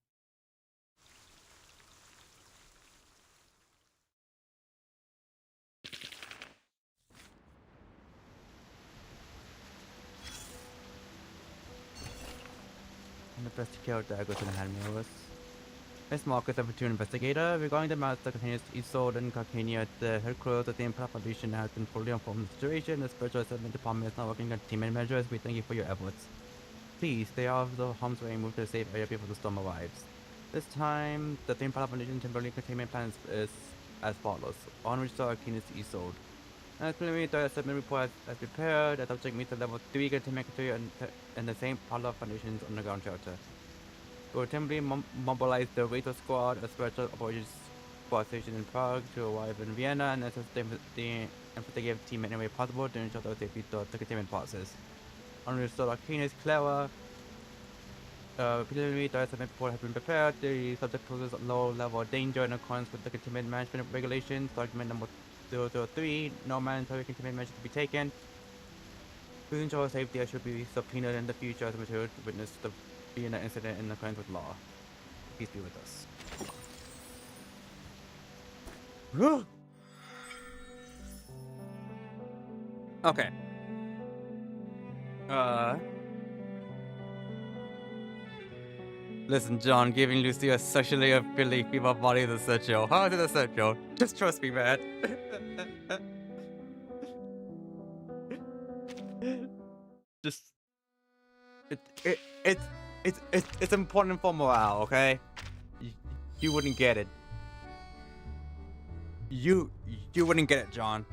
[SPEAKER 1] Investigator that goes in the hand mirrors. Miss Marcus, a veteran investigator, regarding the master contains Isolde and Carcania, the headquarters of the Empire Foundation has been fully informed of the situation. The spiritual assessment department is now working on containment measures. We thank you for your efforts. Please stay out of the harm's way and move to a safe area before the storm arrives. This time, the Empire Foundation temporary containment plan is as follows. On restore Arcanus Isolde. As preliminary assessment report has prepared, the subject meets the level 3 containment criteria and the same Palo Foundation's underground shelter. We will temporarily mobilize the Razor Squad, a special operations squad station in Prague, to arrive in Vienna and assist the investigative team in any way possible to ensure the safety of the containment process. On restore Arcanus Clara, preliminary assessment report has been prepared. The subject poses low level of danger in accordance with the containment management regulations. Document number 003, no mandatory containment measures to be taken. To ensure safety, I should be subpoenaed in the future as a material witness to the Vienna incident in accordance with law. Peace be with us. Okay. Listen, John, giving Lucy a sexually appealing female body is essential. How is it essential? Just trust me, man. Just it's important for morale, okay? You wouldn't get it. You wouldn't get it, John.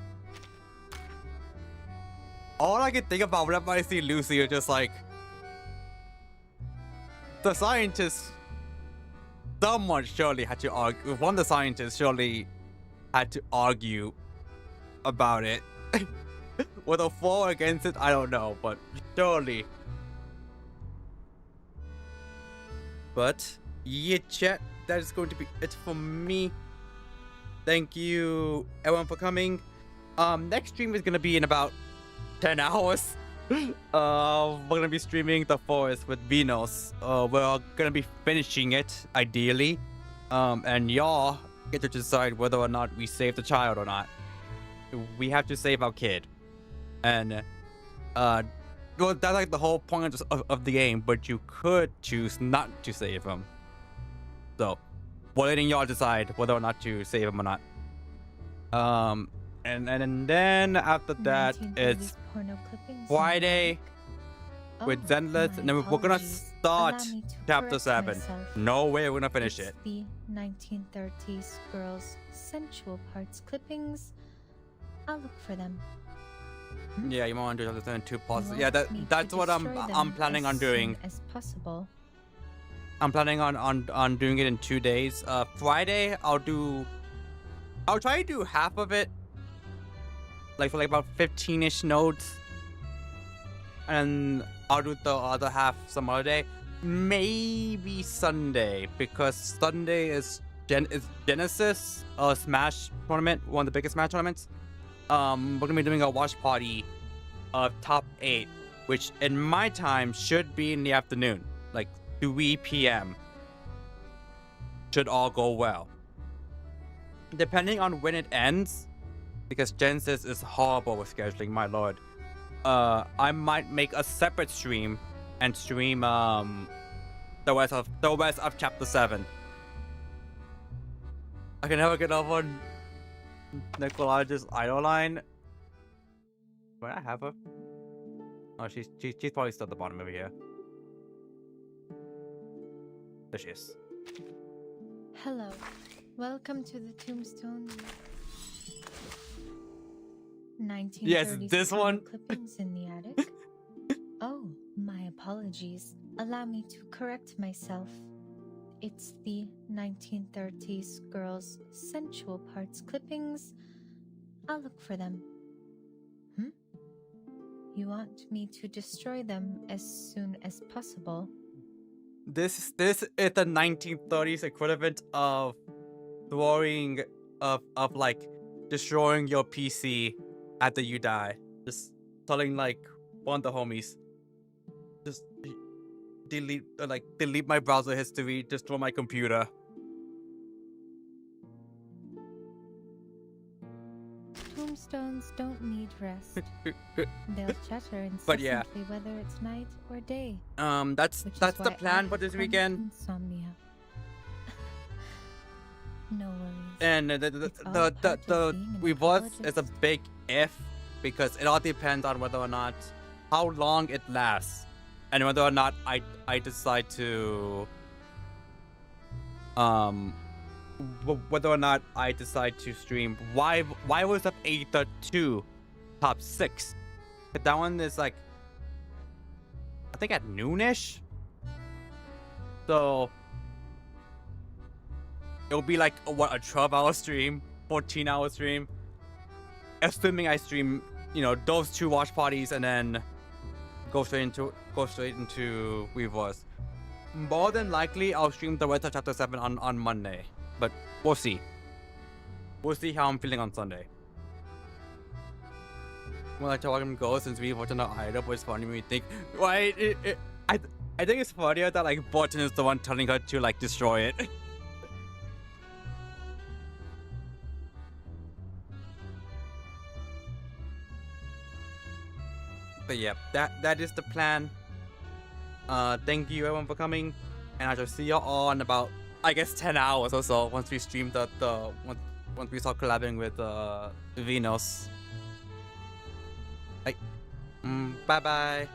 [SPEAKER 1] All I can think about whenever I see Lucy is just like, the scientists, someone surely had to argue, one of the scientists surely had to argue about it. Whether for or against it, I don't know, but surely. But yeah, chat, that is going to be it for me. Thank you everyone for coming. Next stream is gonna be in about 10 hours. We're gonna be streaming The Forest with Venus. We're gonna be finishing it, ideally. And y'all get to decide whether or not we save the child or not. We have to save our kid. And well, that's like the whole point of the game, but you could choose not to save him. So, we're letting y'all decide whether or not to save him or not. And then after that, it's Friday with Zenless, and then we're gonna start Chapter 7. No way we're gonna finish it.
[SPEAKER 12] The 1930s girls' sensual parts clippings. I'll look for them.
[SPEAKER 1] Yeah, you might want to do that in 2 parts. Yeah, that's what I'm planning on doing.
[SPEAKER 12] As possible.
[SPEAKER 1] I'm planning on doing it in 2 days. Friday I'll try to do half of it, like for like about 15-ish nodes, and I'll do the other half some other day. Maybe Sunday, because Sunday is Genesis Smash tournament, one of the biggest Smash tournaments. We're gonna be doing a watch party of top 8, which in my time should be in the afternoon, like 3 p.m. Should all go well. Depending on when it ends, because Genesis is horrible with scheduling, my lord. I might make a separate stream and stream the rest of Chapter 7. I can never get over Nicolaj's idol line. Where I have her? Oh, she's probably still at the bottom over here. There she is.
[SPEAKER 12] Hello. Welcome to the Tombstone. 1930s
[SPEAKER 1] yes, this one.
[SPEAKER 12] Clippings in the attic. Oh, my apologies. Allow me to correct myself. It's the 1930s girls' sensual parts clippings. I'll look for them. You want me to destroy them as soon as possible?
[SPEAKER 1] This is the 1930s equivalent of throwing of like destroying your PC after you die. Just telling like one of the homies, just delete my browser history, destroy my computer.
[SPEAKER 12] Tombstones don't need rest. They'll chatter incessantly,
[SPEAKER 1] but yeah,
[SPEAKER 12] whether it's night or day.
[SPEAKER 1] That's the plan for this weekend.
[SPEAKER 12] Insomnia. No worries.
[SPEAKER 1] And the reverse is a big if, because it all depends on whether or not how long it lasts, and whether or not I decide to whether or not I decide to stream why was up 8.2 top 6. But that one is like I think at noonish, so it'll be like a 12-hour stream, 14-hour stream, assuming I stream those 2 watch parties and then go straight into Weavers. More than likely I'll stream the rest of Chapter 7 on Monday, but we'll see. We'll see how I'm feeling on Sunday. Well, I tell him go since we watched on the idol, but it's funny when we think, right? I think it's funnier that like Borton is the one telling her to like destroy it. But yeah, that is the plan. Thank you everyone for coming, and I shall see you all in about, I guess, 10 hours or so once we stream once we start collabing with Venus. Bye bye.